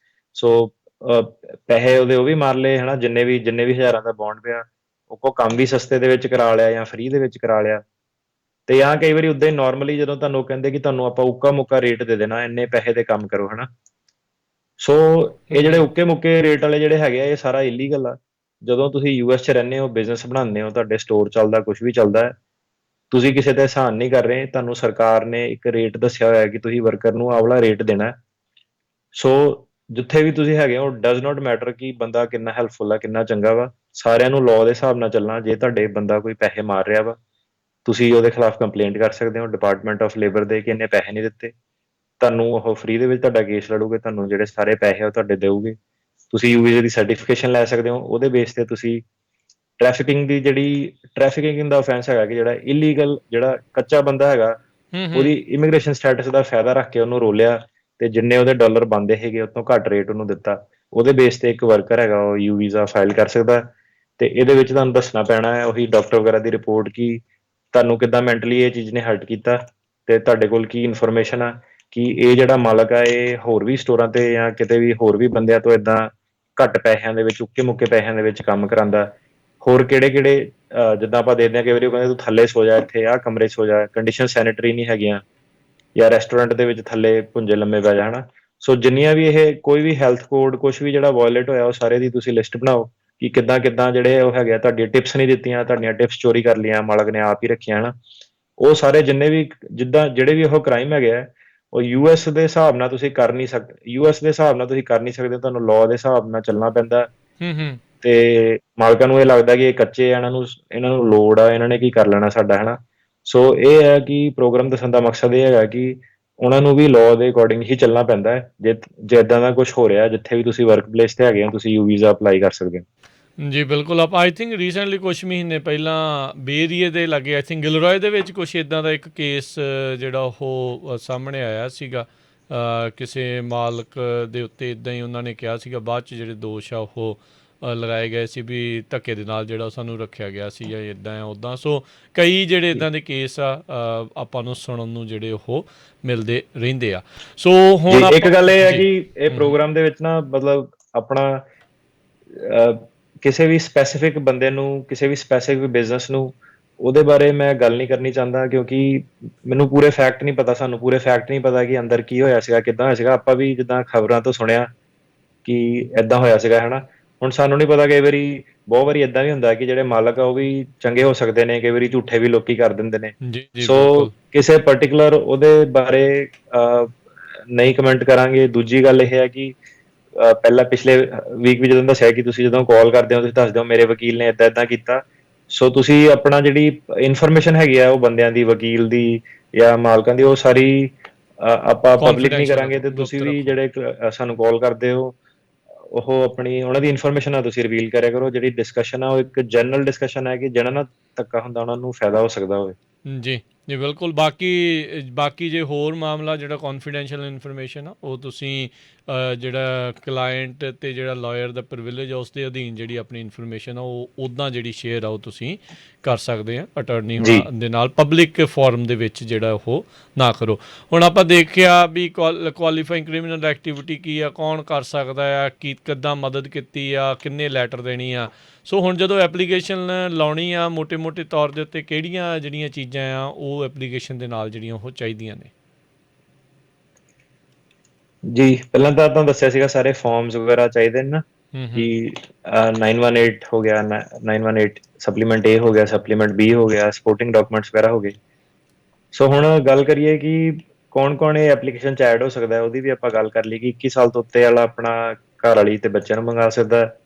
ਸੋ ਪੈਸੇ ਉਹਦੇ ਉਹ ਵੀ ਮਾਰ ਲਏ, ਹਨਾ। ਜਿੰਨੇ ਵੀ ਹਜ਼ਾਰਾਂ ਦਾ ਬੌਂਡ ਪਿਆ ਉਹ ਕੋ ਕੰਮ ਵੀ ਸਸਤੇ ਦੇ ਵਿੱਚ ਕਰਾ ਲਿਆ ਜਾਂ ਫ੍ਰੀ ਦੇ ਵਿੱਚ ਕਰਾ ਲਿਆ। ਤੇ ਜਾਂ ਕਈ ਵਾਰੀ ਉਦਾਂ ਹੀ ਨਾਰਮਲੀ ਜਦੋਂ ਤੁਹਾਨੂੰ ਕਹਿੰਦੇ ਕਿ ਤੁਹਾਨੂੰ ਆਪਾਂ ਉੱਕਾ ਮੁੱਕਾ ਰੇਟ ਦੇ ਦੇਣਾ, ਇੰਨੇ ਪੈਸੇ ਦੇ ਕੰਮ ਕਰੋ, ਹਨਾ। ਸੋ ਇਹ ਜਿਹੜੇ ਉੱਕੇ ਮੁੱਕੇ ਰੇਟ ਵਾਲੇ ਜਿਹੜੇ ਹੈਗੇ ਆ ਇਹ ਸਾਰਾ ਇਲੀਗਲ ਆ। ਜਦੋਂ ਤੁਸੀਂ ਯੂਐਸ 'ਚ ਰਹਿੰਦੇ ਹੋ, ਬਿਜ਼ਨਸ ਬਣਾਉਂਦੇ ਹੋ, ਤੁਹਾਡੇ ਸਟੋਰ ਚੱਲਦਾ, ਕੁਛ ਵੀ ਚੱਲਦਾ ਹੈ, ਤੁਸੀਂ ਕਿਸੇ ਦਾ ਅਹਿਸਾਨ ਨਹੀਂ ਕਰ ਰਹੇ। ਤੁਹਾਨੂੰ ਸਰਕਾਰ ਨੇ ਇੱਕ ਰੇਟ ਦੱਸਿਆ ਹੋਇਆ ਕਿ ਤੁਸੀਂ ਵਰਕਰ ਨੂੰ ਆਹ ਵਾਲਾ ਰੇਟ ਦੇਣਾ। ਸੋ ਜਿੱਥੇ ਵੀ ਤੁਸੀਂ ਹੈਗੇ ਹੋ ਡਜ਼ ਨਾਟ ਮੈਟਰ ਕਿ ਬੰਦਾ ਕਿੰਨਾ ਹੈਲਪਫੁਲ ਆ, ਕਿੰਨਾ ਚੰਗਾ ਵਾ। ਸਾਰਿਆਂ ਨੂੰ ਲਾਅ ਦੇ ਹਿਸਾਬ ਨਾਲ ਚੱਲਣਾ। ਜੇ ਤੁਹਾਡੇ ਬੰਦਾ ਕੋਈ ਪੈਸੇ ਮਾਰ ਰਿਹਾ ਵਾ ਤੁਸੀਂ ਉਹਦੇ ਖਿਲਾਫ ਕੰਪਲੇਂਟ ਕਰ ਸਕਦੇ ਹੋ ਡਿਪਾਰਟਮੈਂਟ ਆਫ ਲੇਬਰ ਦੇ ਕਿ ਇਹਨੇ ਪੈਸੇ ਨਹੀਂ ਦਿੱਤੇ। ਤੁਹਾਨੂੰ ਉਹ ਫ੍ਰੀ ਦੇ ਵਿੱਚ ਤੁਹਾਡਾ ਕੇਸ ਲੜੂਗੇ, ਤੁਹਾਨੂੰ ਜਿਹੜੇ ਸਾਰੇ ਪੈਸੇ ਉਹ ਤੁਹਾਡੇ ਦੇਊਗੇ। ਤੁਸੀਂ ਯੂ ਵੀਜ਼ੇ ਦੀ ਸਰਟੀਫਿਕੇਸ਼ਨ ਲੈ ਸਕਦੇ ਹੋ। ਉਹਦੇ ਬੇਸ ਤੇ ਤੁਸੀਂ ਟ੍ਰੈਫਿਕਿੰਗ ਦਾ offense ਹੈਗਾ ਕਿ ਜਿਹੜਾ ਇਲੀਗਲ ਜਿਹੜਾ ਕੱਚਾ ਬੰਦਾ ਹੈਗਾ ਉਹਦੀ ਇਮੀਗ੍ਰੇਸ਼ਨ ਸਟੇਟਸ ਦਾ ਫਾਇਦਾ ਰੱਖ ਕੇ ਉਹਨੂੰ ਰੋਲਿਆ ਤੇ ਜਿੰਨੇ ਉਹਦੇ ਡਾਲਰ ਬਣਦੇ ਹੈਗੇ ਉਹ ਤੋਂ ਘੱਟ ਰੇਟ ਉਹਨੂੰ ਦਿੱਤਾ। ਉਹਦੇ ਬੇਸ ਤੇ ਇੱਕ ਵਰਕਰ ਹੈਗਾ ਉਹ ਯੂ ਵੀਜ਼ਾ ਫਾਈਲ ਕਰ ਸਕਦਾ। ਤੇ ਇਹਦੇ ਵਿੱਚ ਤੁਹਾਨੂੰ ਦੱਸਣਾ ਪੈਣਾ ਹੈ ਉਹੀ ਡਾਕਟਰ ਵਗੈਰਾ ਦੀ ਰਿਪੋਰਟ ਕਿ ਤੁਹਾਨੂੰ ਕਿੱਦਾਂ ਮੈਂਟਲੀ ਇਹ ਚੀਜ਼ ਨੇ ਹਰਟ ਕੀਤਾ ਤੇ ਤੁਹਾਡੇ ਕੋਲ ਕੀ ਇਨਫੋਰਮੇਸ਼ਨ ਆ ਕਿ ਇਹ ਜਿਹੜਾ ਮਾਲਕ ਆ ਇਹ ਹੋਰ ਵੀ ਸਟੋਰਾਂ ਤੇ ਜਾਂ ਕਿਤੇ ਵੀ ਹੋਰ ਵੀ ਬੰਦਿਆਂ ਤੋਂ ਇਦਾਂ ਘੱਟ ਪੈਸਿਆਂ ਦੇ ਵਿੱਚ, ਉੱਕੇ ਮੁੱਕੇ ਪੈਸਿਆਂ ਦੇ ਵਿੱਚ ਕੰਮ ਕਰਾਉਂਦਾ। ਹੋਰ ਕਿਹੜੇ ਜਿੱਦਾਂ ਆਪਾਂ ਦੇਖਦੇ ਹਾਂ ਕਈ ਵਾਰੀ ਉਹ ਕਹਿੰਦੇ ਤੂੰ ਥੱਲੇ ਸੋ ਜਾ, ਇੱਥੇ ਆਹ ਕਮਰੇ 'ਚ ਸੋ ਜਾ, ਕੰਡੀਸ਼ਨ ਸੈਨੇਟਰੀ ਨਹੀਂ ਹੈਗੀਆਂ, ਜਾਂ ਰੈਸਟੋਰੈਂਟ ਦੇ ਵਿੱਚ ਥੱਲੇ ਭੁੰਜੇ ਲੰਮੇ ਪੈ ਜਾ, ਹਨਾ। ਸੋ ਜਿੰਨੀਆਂ ਵੀ ਇਹ ਕੋਈ ਵੀ ਹੈਲਥ ਕੋਡ ਕੁਛ ਵੀ ਜਿਹੜਾ ਵਾਇਲੇਟ ਹੋਇਆ ਉਹ ਸਾਰੇ ਦੀ ਤੁਸੀਂ ਲਿਸਟ ਬਣਾਓ ਕਿ ਕਿੱਦਾਂ ਜਿਹੜੇ ਉਹ ਹੈਗੇ ਆ। ਤੁਹਾਡੀਆਂ ਟਿਪਸ ਨਹੀਂ ਦਿੱਤੀਆਂ, ਤੁਹਾਡੀਆਂ ਟਿਪਸ ਚੋਰੀ ਕਰ ਲਈਆਂ, ਮਾਲਕ ਨੇ ਆਪ ਹੀ ਰੱਖੀਆਂ, ਹਨਾ। ਉਹ ਸਾਰੇ ਜਿੰਨੇ ਵੀ ਜਿੱਦਾਂ ਜਿਹੜੇ ਵੀ ਉਹ ਕ੍ਰਾਈਮ ਹੈਗੇ ਆ ਉਹ ਯੂਐਸ ਦੇ ਹਿਸਾਬ ਨਾਲ ਤੁਸੀਂ ਕਰ ਨਹੀਂ ਸਕਦੇ। ਯੂਐਸ ਦੇ ਹਿਸਾਬ ਨਾਲ ਤੁਸੀਂ ਕਰ ਨਹੀਂ ਸਕਦੇ, ਤੁਹਾਨੂੰ ਲਾਅ ਦੇ ਹਿਸਾਬ ਨਾਲ ਚੱਲਣਾ ਪੈਂਦਾ। ਤੇ ਮਾਲਕਾਂ ਨੂੰ ਇਹ ਲੱਗਦਾ ਕਿ ਇਹ ਕੱਚੇ ਆ, ਇਹਨਾਂ ਨੂੰ ਲੋੜ ਆ, ਇਹਨਾਂ ਨੇ ਕੀ ਕਰ ਲੈਣਾ ਸਾਡਾ, ਹਨਾ। ਸੋ ਇਹ ਹੈ ਕਿ ਪ੍ਰੋਗਰਾਮ ਦੱਸਣ ਦਾ ਮਕਸਦ ਇਹ ਹੈਗਾ ਕਿ ਉਹਨਾਂ ਨੂੰ ਵੀ ਲਾਅ ਦੇ ਅਕੋਰਡਿੰਗ ਹੀ ਚੱਲਣਾ ਪੈਂਦਾ ਹੈ। ਜੇ ਇੱਦਾਂ ਦਾ ਕੁਛ ਹੋ ਰਿਹਾ ਜਿੱਥੇ ਵੀ ਤੁਸੀਂ ਵਰਕ ਪਲੇਸ ਤੇ ਹੈਗੇ ਹੋ ਤੁਸੀਂ ਯੂ ਵੀਜ਼ਾ ਅਪਲਾਈ ਕਰ ਸਕਦੇ ਹੋ। ਜੀ ਬਿਲਕੁਲ। ਆਪਾਂ ਆਈ ਥਿੰਕ ਰੀਸੈਂਟਲੀ ਕੁਛ ਮਹੀਨੇ ਪਹਿਲਾਂ ਬੇ ਏਰੀਏ ਦੇ ਲਾਗੇ ਆਈ ਥਿੰਕ ਗਿਲਰੋਏ ਦੇ ਵਿੱਚ ਕੁਛ ਇੱਦਾਂ ਦਾ ਇੱਕ ਕੇਸ ਜਿਹੜਾ ਉਹ ਸਾਹਮਣੇ ਆਇਆ ਸੀਗਾ। ਕਿਸੇ ਮਾਲਕ ਦੇ ਉੱਤੇ ਇੱਦਾਂ ਹੀ ਉਹਨਾਂ ਨੇ ਕਿਹਾ ਸੀਗਾ, ਬਾਅਦ 'ਚ ਜਿਹੜੇ ਦੋਸ਼ ਆ ਉਹ ਲਗਾਏ ਗਏ ਸੀ ਵੀ ਧੱਕੇ ਦੇ ਨਾਲ ਜਿਹੜਾ ਸਾਨੂੰ ਰੱਖਿਆ ਗਿਆ ਸੀ ਜਾਂ ਇੱਦਾਂ ਆ ਉੱਦਾਂ। ਸੋ ਕਈ ਜਿਹੜੇ ਇੱਦਾਂ ਦੇ ਕੇਸ ਆ ਆਪਾਂ ਨੂੰ ਸੁਣਨ ਨੂੰ ਜਿਹੜੇ ਉਹ ਮਿਲਦੇ ਰਹਿੰਦੇ ਆ। ਸੋ ਹੁਣ ਇੱਕ ਗੱਲ ਇਹ ਹੈ ਕਿ ਇਹ ਪ੍ਰੋਗਰਾਮ ਦੇ ਵਿੱਚ ਨਾ ਮਤਲਬ ਆਪਣਾ ਕਿਸੇ ਵੀ ਸਪੈਸੀਫਿਕ ਬੰਦੇ ਨੂੰ, ਕਿਸੇ ਵੀ ਸਪੈਸੀਫਿਕ ਬਿਜ਼ਨਸ ਨੂੰ ਉਹਦੇ ਬਾਰੇ ਮੈਂ ਗੱਲ ਨਹੀਂ ਕਰਨੀ ਚਾਹੁੰਦਾ ਕਿਉਂਕਿ ਮੈਨੂੰ ਪੂਰੇ ਫੈਕਟ ਨਹੀਂ ਪਤਾ, ਸਾਨੂੰ ਪੂਰੇ ਫੈਕਟ ਨਹੀਂ ਪਤਾ ਕਿ ਅੰਦਰ ਕੀ ਹੋਇਆ ਸੀਗਾ, ਕਿੱਦਾਂ ਹੋਇਆ ਸੀਗਾ। ਆਪਾਂ ਵੀ ਜਿੱਦਾਂ ਖਬਰਾਂ ਤੋਂ ਸੁਣਿਆ ਕਿ ਏਦਾਂ ਹੋਇਆ ਸੀਗਾ, ਹਨਾ। ਹੁਣ ਸਾਨੂੰ ਨਹੀਂ ਪਤਾ, ਕਈ ਵਾਰੀ ਬਹੁਤ ਵਾਰੀ ਏਦਾਂ ਵੀ ਹੁੰਦਾ ਕਿ ਜਿਹੜੇ ਮਾਲਕ ਆ ਉਹ ਵੀ ਚੰਗੇ ਹੋ ਸਕਦੇ ਨੇ, ਕਈ ਵਾਰੀ ਝੂਠੇ ਵੀ ਲੋਕੀ ਕਰ ਦਿੰਦੇ ਨੇ। ਸੋ ਕਿਸੇ ਪਰਟੀਕੂਲਰ ਉਹਦੇ ਬਾਰੇ ਨਹੀਂ ਕਮੈਂਟ ਕਰਾਂਗੇ। ਦੂਜੀ ਗੱਲ ਇਹ ਹੈ ਕਿ ਪਹਿਲਾਂ ਪਿਛਲੇ ਵੀਕ ਵੀ ਜਦੋਂ ਦੱਸਿਆ ਕਿ ਤੁਸੀਂ ਜਦੋਂ ਕਾਲ ਕਰਦੇ ਹੋ ਤੁਸੀਂ ਦੱਸਦੇ ਹੋ ਮੇਰੇ ਵਕੀਲ ਨੇ ਏਦਾਂ ਕੀਤਾ। ਸੋ ਤੁਸੀਂ ਆਪਣਾ ਜਿਹੜੀ ਇਨਫੋਰਮੇਸ਼ਨ ਹੈਗੀ ਆ ਉਹ ਬੰਦਿਆਂ ਦੀ, ਵਕੀਲ ਦੀ ਜਾਂ ਮਾਲਕਾਂ ਦੀ, ਉਹ ਸਾਰੀ ਆਪਾਂ ਪਬਲਿਕ ਨਹੀਂ ਕਰਾਂਗੇ। ਤੇ ਤੁਸੀਂ ਵੀ ਜਿਹੜੇ ਸਾਨੂੰ ਕਾਲ ਕਰਦੇ ਹੋ ਉਹ ਆਪਣੀ ਉਹਨਾਂ ਦੀ ਇਨਫੋਰਮੇਸ਼ਨ ਨਾ ਤੁਸੀਂ ਰਿਵੀਲ ਕਰਿਆ ਕਰੋ। ਜਿਹੜੀ ਡਿਸਕਸ਼ਨ ਆ ਉਹ ਇੱਕ ਜਨਰਲ ਡਿਸਕਸ਼ਨ ਹੈ ਕਿ ਜਿਹਨਾਂ ਨਾਲ ਧੱਕਾ ਹੁੰਦਾ ਉਹਨਾਂ ਨੂੰ ਫਾਇਦਾ ਹੋ ਸਕਦਾ ਹੋਵੇ। ਜੀ, ਜੀ ਬਿਲਕੁਲ। ਬਾਕੀ ਜੇ ਹੋਰ ਮਾਮਲਾ ਜਿਹੜਾ ਕੌਨਫੀਡੈਂਸ਼ੀਅਲ ਇਨਫੋਰਮੇਸ਼ਨ ਆ ਉਹ ਤੁਸੀਂ ਜਿਹੜਾ ਕਲਾਇੰਟ ਅਤੇ ਜਿਹੜਾ ਲਾਇਰ ਦਾ ਪ੍ਰਿਵਿਲੇਜ ਆ ਉਸ ਦੇ ਅਧੀਨ ਜਿਹੜੀ ਆਪਣੀ ਇਨਫੋਰਮੇਸ਼ਨ ਆ ਉਹ ਉੱਦਾਂ ਜਿਹੜੀ ਸ਼ੇਅਰ ਆ ਉਹ ਤੁਸੀਂ ਕਰ ਸਕਦੇ ਆ ਅਟਰਨੀ ਹੋਣਾ ਦੇ ਨਾਲ, ਪਬਲਿਕ ਫੋਰਮ ਦੇ ਵਿੱਚ ਜਿਹੜਾ ਉਹ ਨਾ ਕਰੋ। ਹੁਣ ਆਪਾਂ ਦੇਖਿਆ ਵੀ ਕੁਆਲੀਫਾਈਂਗ ਕ੍ਰਿਮੀਨਲ ਐਕਟੀਵਿਟੀ ਕੀ ਆ, ਕੌਣ ਕਰ ਸਕਦਾ ਆ, ਕਿੱਦਾਂ ਮਦਦ ਕੀਤੀ ਆ, ਕਿੰਨੇ ਲੈਟਰ ਦੇਣੀ ਆ। ਸੋ ਹੁਣ ਜਦੋਂ ਐਪਲੀਕੇਸ਼ਨ ਲਾਉਣੀ ਆ ਮੋਟੇ ਤੌਰ ਦੇ ਉੱਤੇ ਕਿਹੜੀਆਂ ਜਿਹੜੀਆਂ ਚੀਜ਼ਾਂ ਆ ਉਹ ਐਪਲੀਕੇਸ਼ਨ ਦੇ ਨਾਲ ਜਿਹੜੀਆਂ ਉਹ ਚਾਹੀਦੀਆਂ ਨੇ? ਜੀ, ਪਹਿਲਾਂ ਤਾਂ ਤੁਹਾਨੂੰ ਦੱਸਿਆ ਸੀਗਾ ਸਾਰੇ ਫਾਰਮਸ ਵਗੈਰਾ ਚਾਹੀਦੇ ਨੇ ਨਾ, ਕਿ 918 ਹੋ ਗਿਆ, 918 ਸਪਲੀਮੈਂਟ A ਹੋ ਗਿਆ, ਸਪਲੀਮੈਂਟ B ਹੋ ਗਿਆ, ਸਪੋਰਟਿੰਗ ਡਾਕੂਮੈਂਟਸ ਵਗੈਰਾ ਹੋ ਗਏ। ਸੋ ਹੁਣ ਗੱਲ ਕਰੀਏ ਕਿ ਕੌਣ ਇਹ ਐਪਲੀਕੇਸ਼ਨ 'ਚ ਐਡ ਹੋ ਸਕਦਾ ਹੈ, ਉਹਦੀ ਵੀ ਆਪਾਂ ਗੱਲ ਕਰ ਲਈ ਕਿ 21 ਸਾਲ ਤੋਂ ਉੱਤੇ ਵਾਲਾ ਆਪਣਾ ਘਰ ਵਾਲੀ ਤੇ ਬੱਚਿਆਂ ਨੂੰ ਮੰਗਾ ਸਕਦਾ ਹੈ।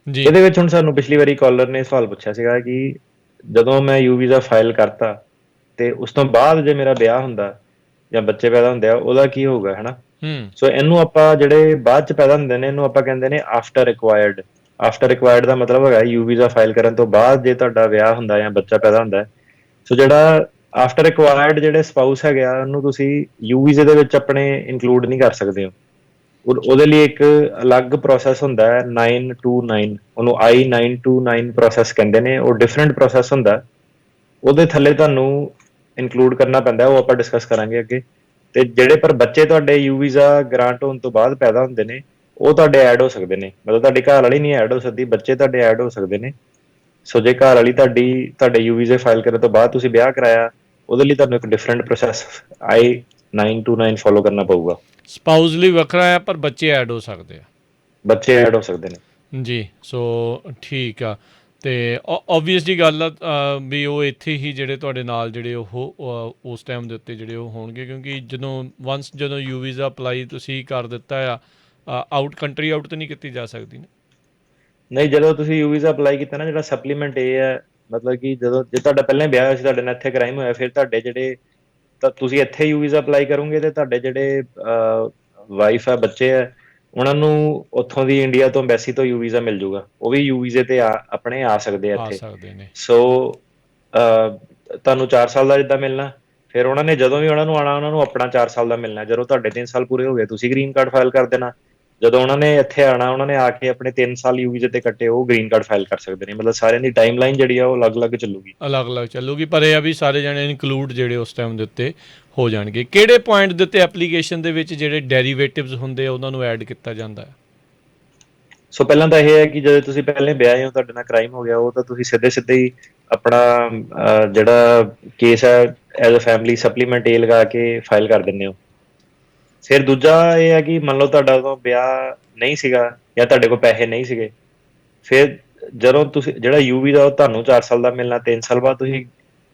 ਇਹਦੇ ਵਿੱਚ ਹੁਣ ਸਾਨੂੰ ਪਿਛਲੀ ਵਾਰੀ ਕਾਲਰ ਨੇ ਸਵਾਲ ਪੁੱਛਿਆ ਸੀਗਾ ਕਿ ਜਦੋਂ ਮੈਂ ਯੂ ਵੀਜ਼ਾ ਫਾਈਲ ਕਰਤਾ ਤੇ ਉਸ ਤੋਂ ਬਾਅਦ ਜੇ ਮੇਰਾ ਵਿਆਹ ਹੁੰਦਾ ਜਾਂ ਬੱਚੇ ਪੈਦਾ ਹੁੰਦੇ ਆ ਉਹਦਾ ਕੀ ਹੋਊਗਾ, ਹਨਾ। ਸੋ ਇਹਨੂੰ ਆਪਾਂ ਜਿਹੜੇ ਬਾਅਦ ਚ ਪੈਦਾ ਹੁੰਦੇ ਨੇ ਇਹਨੂੰ ਆਪਾਂ ਕਹਿੰਦੇ ਨੇ ਆਫਟਰ ਰਿਕਵਾਇਰਡ। ਆਫਟਰ ਰਿਕਵਾਇਰਡ ਦਾ ਮਤਲਬ ਹੈਗਾ ਯੂ ਵੀਜ਼ਾ ਫਾਈਲ ਕਰਨ ਤੋਂ ਬਾਅਦ ਜੇ ਤੁਹਾਡਾ ਵਿਆਹ ਹੁੰਦਾ ਜਾਂ ਬੱਚਾ ਪੈਦਾ ਹੁੰਦਾ। ਸੋ ਜਿਹੜਾ ਆਫਟਰ ਰਿਕਵਾਇਰਡ ਜਿਹੜੇ ਸਪਾਊਸ ਹੈਗੇ ਆ ਉਹਨੂੰ ਤੁਸੀਂ ਯੂ ਵੀਜ਼ੇ ਦੇ ਵਿੱਚ ਆਪਣੇ ਇਨਕਲੂਡ ਨਹੀਂ ਕਰ ਸਕਦੇ ਹੋ। ਉਹਦੇ ਲਈ ਇੱਕ ਅਲੱਗ ਪ੍ਰੋਸੈਸ ਹੁੰਦਾ ਹੈ 929, ਉਹਨੂੰ I-929 ਪ੍ਰੋਸੈਸ ਕਹਿੰਦੇ ਨੇ। ਉਹ ਡਿਫਰੈਂਟ ਪ੍ਰੋਸੈਸ ਹੁੰਦਾ, ਉਹਦੇ ਥੱਲੇ ਤੁਹਾਨੂੰ ਇਨਕਲੂਡ ਕਰਨਾ ਪੈਂਦਾ, ਉਹ ਆਪਾਂ ਡਿਸਕਸ ਕਰਾਂਗੇ ਅੱਗੇ। ਤੇ ਜਿਹੜੇ ਪਰ ਬੱਚੇ ਤੁਹਾਡੇ ਯੂ ਵੀਜ਼ਾ ਗ੍ਰਾਂਟ ਹੋਣ ਤੋਂ ਬਾਅਦ ਪੈਦਾ ਹੁੰਦੇ ਨੇ ਉਹ ਤੁਹਾਡੇ ਐਡ ਹੋ ਸਕਦੇ ਨੇ, ਮਤਲਬ ਤੁਹਾਡੀ ਘਰ ਵਾਲੀ ਨਹੀਂ ਐਡ ਹੋ ਸਕਦੀ, ਬੱਚੇ ਤੁਹਾਡੇ ਐਡ ਹੋ ਸਕਦੇ ਨੇ। ਸੋ ਜੇ ਘਰ ਵਾਲੀ ਤੁਹਾਡੇ ਯੂ ਵੀਜ਼ੇ ਫਾਈਲ ਕਰਨ ਤੋਂ ਬਾਅਦ ਤੁਸੀਂ ਵਿਆਹ ਕਰਾਇਆ ਉਹਦੇ ਲਈ ਤੁਹਾਨੂੰ ਇੱਕ ਡਿਫਰੈਂਟ ਪ੍ਰੋਸੈਸ I-929 ਫੋਲੋ ਕਰਨਾ ਪਊਗਾ। ਸਪਾਊਸ ਲਈ ਵੱਖਰਾ ਆ ਪਰ ਬੱਚੇ ਐਡ ਹੋ ਸਕਦੇ ਆ। ਬੱਚੇ ਐਡ ਹੋ ਸਕਦੇ ਨੇ ਜੀ। ਸੋ ਠੀਕ ਆ। ਅਤੇ ਓਬਵੀਅਸਲੀ ਗੱਲ ਆ ਵੀ ਉਹ ਇੱਥੇ ਹੀ ਜਿਹੜੇ ਤੁਹਾਡੇ ਨਾਲ ਜਿਹੜੇ ਉਹ ਉਸ ਟਾਈਮ ਦੇ ਉੱਤੇ ਜਿਹੜੇ ਉਹ ਹੋਣਗੇ, ਕਿਉਂਕਿ ਜਦੋਂ ਯੂ ਵੀਜ਼ਾ ਅਪਲਾਈ ਤੁਸੀਂ ਕਰ ਦਿੱਤਾ ਆ ਕੰਟਰੀ ਆਊਟ ਤਾਂ ਨਹੀਂ ਕੀਤੀ ਜਾ ਸਕਦੀ ਨਾ। ਨਹੀਂ, ਜਦੋਂ ਤੁਸੀਂ ਯੂ ਵੀਜ਼ਾ ਅਪਲਾਈ ਕੀਤਾ ਨਾ, ਜਿਹੜਾ ਸਪਲੀਮੈਂਟ ਇਹ ਹੈ ਮਤਲਬ ਕਿ ਜੇ ਤੁਹਾਡਾ ਪਹਿਲਾਂ ਵਿਆਹ ਹੋਇਆ ਸੀ, ਤੁਹਾਡੇ ਨਾਲ ਇੱਥੇ ਕ੍ਰਾਈਮ ਹੋਇਆ, ਫਿਰ ਤੁਹਾਡੇ ਜਿਹੜੇ ਤਾਂ ਤੁਸੀਂ ਇੱਥੇ ਯੂ ਵੀਜ਼ਾ ਅਪਲਾਈ ਕਰੋਗੇ ਤੇ ਤੁਹਾਡੇ ਜਿਹੜੇ ਵਾਈਫ ਆ, ਬੱਚੇ ਆ, ਉਹਨਾਂ ਨੂੰ ਉੱਥੋਂ ਦੀ ਇੰਡੀਆ ਤੋਂ ਐਮਬੈਸੀ ਤੋਂ ਯੂ ਵੀਜ਼ਾ ਮਿਲ ਜੂਗਾ। ਉਹ ਵੀ ਯੂ ਵੀਜ਼ੇ ਤੇ ਆਪਣੇ ਆ ਸਕਦੇ ਆ ਇੱਥੇ। ਸੋ ਤੁਹਾਨੂੰ 4 ਸਾਲ ਦਾ ਜਿੱਦਾਂ ਮਿਲਣਾ, ਫਿਰ ਉਹਨਾਂ ਨੇ ਜਦੋਂ ਵੀ ਉਹਨਾਂ ਨੂੰ ਆਉਣਾ ਉਹਨਾਂ ਨੂੰ ਆਪਣਾ 4 ਸਾਲ ਦਾ ਮਿਲਣਾ। ਜਦੋਂ ਤੁਹਾਡੇ 3 ਸਾਲ ਪੂਰੇ ਹੋ ਗਏ ਤੁਸੀਂ ਗ੍ਰੀਨ ਕਾਰਡ ਫਾਈਲ ਕਰ ਦੇਣਾ। ਜਦੋਂ ਉਹਨਾਂ ਨੇ ਇੱਥੇ ਆਉਣਾ ਉਹਨਾਂ ਨੇ ਆ ਕੇ ਆਪਣੇ 3 ਸਾਲ ਯੂ ਵੀਜ਼ੇ ਤੇ ਕੱਟੇ ਉਹ ਗ੍ਰੀਨ ਕਾਰਡ ਫਾਈਲ ਕਰ ਸਕਦੇ ਨੇ। ਮਤਲਬ ਸਾਰਿਆਂ ਦੀ ਟਾਈਮ ਲਾਈਨ ਜਿਹੜੀ ਆ ਉਹ ਅਲੱਗ-ਅਲੱਗ ਚੱਲੂਗੀ। ਪਰ ਇਹ ਆ ਵੀ ਸਾਰੇ ਜਣੇ ਇਨਕਲੂਡ ਜਿਹੜੇ ਉਸ ਟਾਈਮ ਦੇ ਉੱਤੇ ਹੋ ਜਾਣਗੇ। ਕਿਹੜੇ ਪੁਆਇੰਟ ਦੇ ਉੱਤੇ ਐਪਲੀਕੇਸ਼ਨ ਦੇ ਵਿੱਚ ਜਿਹੜੇ ਡੈਰੀਵੇਟਿਵਸ ਹੁੰਦੇ ਆ ਉਹਨਾਂ ਨੂੰ ਐਡ ਕੀਤਾ ਜਾਂਦਾ ਹੈ? ਸੋ ਪਹਿਲਾਂ ਤਾਂ ਇਹ ਹੈ ਕਿ ਜਦੋਂ ਤੁਸੀਂ ਪਹਿਲੇ ਵਿਆਹੇ ਹੋ, ਤੁਹਾਡੇ ਨਾਲ ਕ੍ਰਾਈਮ ਹੋ ਗਿਆ, ਉਹ ਤਾਂ ਤੁਸੀਂ ਸਿੱਧੇ ਹੀ ਆਪਣਾ ਜਿਹੜਾ ਕੇਸ ਹੈ as a family supplement A ਲਗਾ ਕੇ ਫਾਈਲ ਕਰ ਦਿੰਦੇ ਹੋ। ਫਿਰ ਦੂਜਾ ਇਹ ਹੈ ਕਿ ਮੰਨ ਲਓ ਤੁਹਾਡਾ ਉਦੋਂ ਵਿਆਹ ਨਹੀਂ ਸੀਗਾ ਜਾਂ ਤੁਹਾਡੇ ਕੋਲ ਪੈਸੇ ਨਹੀਂ ਸੀਗੇ, ਫਿਰ ਜਦੋਂ ਤੁਸੀਂ ਜਿਹੜਾ ਯੂ ਵੀਜ਼ਾ ਉਹ ਤੁਹਾਨੂੰ 4 ਸਾਲ ਦਾ ਮਿਲਣਾ, 3 ਸਾਲ ਬਾਅਦ ਤੁਸੀਂ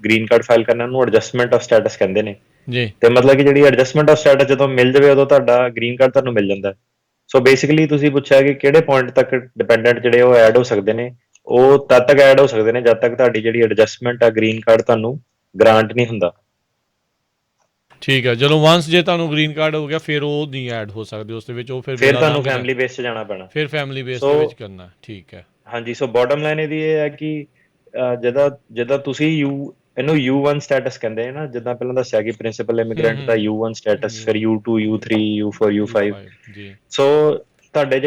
ਗ੍ਰੀਨ ਕਾਰਡ ਫਾਈਲ ਕਰਨਾ, ਉਹਨੂੰ ਐਡਜਸਟਮੈਂਟ ਆਫ ਸਟੇਟਸ ਕਹਿੰਦੇ ਨੇ ਜੀ। ਤੇ ਮਤਲਬ ਕਿ ਜਿਹੜੀ ਐਡਜਸਟਮੈਂਟ ਆਫ ਸਟੇਟਸ ਜਦੋਂ ਮਿਲ ਜਾਵੇ ਉਦੋਂ ਤੁਹਾਡਾ ਗ੍ਰੀਨ ਕਾਰਡ ਤੁਹਾਨੂੰ ਮਿਲ ਜਾਂਦਾ। ਸੋ ਬੇਸਿਕਲੀ ਤੁਸੀਂ ਪੁੱਛਿਆ ਕਿ ਕਿਹੜੇ ਪੁਆਇੰਟ ਤੱਕ ਡਿਪੈਂਡੈਂਟ ਜਿਹੜੇ ਉਹ ਐਡ ਹੋ ਸਕਦੇ ਨੇ, ਉਹ ਤਦ ਤੱਕ ਐਡ ਹੋ ਸਕਦੇ ਨੇ ਜਦ ਤੱਕ ਤੁਹਾਡੀ ਜਿਹੜੀ ਐਡਜਸਟਮੈਂਟ ਆ ਗ੍ਰੀਨ ਕਾਰਡ ਤੁਹਾਨੂੰ ਗ੍ਰਾਂਟ ਨਹੀਂ ਹੁੰਦਾ। ਠੀਕ ਹੈ। ਜਦੋਂ ਵਾਂਸ ਜੇ ਤੁਹਾਨੂੰ ਗ੍ਰੀਨ ਕਾਰਡ ਹੋ ਗਿਆ ਫਿਰ ਉਹ ਨਹੀਂ ਐਡ ਹੋ ਸਕਦੇ ਉਸ ਦੇ ਵਿੱਚ, ਉਹ ਫਿਰ ਤੁਹਾਨੂੰ ਫੈਮਿਲੀ ਬੇਸ 'ਚ ਜਾਣਾ ਪੈਣਾ, ਫਿਰ ਫੈਮਿਲੀ ਬੇਸ ਦੇ ਵਿੱਚ ਕਰਨਾ। ਠੀਕ ਹੈ। ਹਾਂਜੀ। ਸੋ ਬਾਟਮ ਲਾਈਨ ਇਹਦੀ ਇਹ ਹੈ ਕਿ ਜਿੱਦਾਂ ਤੁਸੀਂ ਇਹਨੂੰ U1 ਸਟੇਟਸ ਕਹਿੰਦੇ ਨੇ ਨਾ, ਜਿੱਦਾਂ ਪਹਿਲਾਂ ਦੱਸਿਆ ਕਿ ਪ੍ਰਿੰਸੀਪਲ ਇਮੀਗ੍ਰੈਂਟ ਦਾ U1 ਸਟੇਟਸ, ਫਿਰ U2, U3, U4, U5 ਜੀ। ਸੋ ਤੁਹਾਡੇ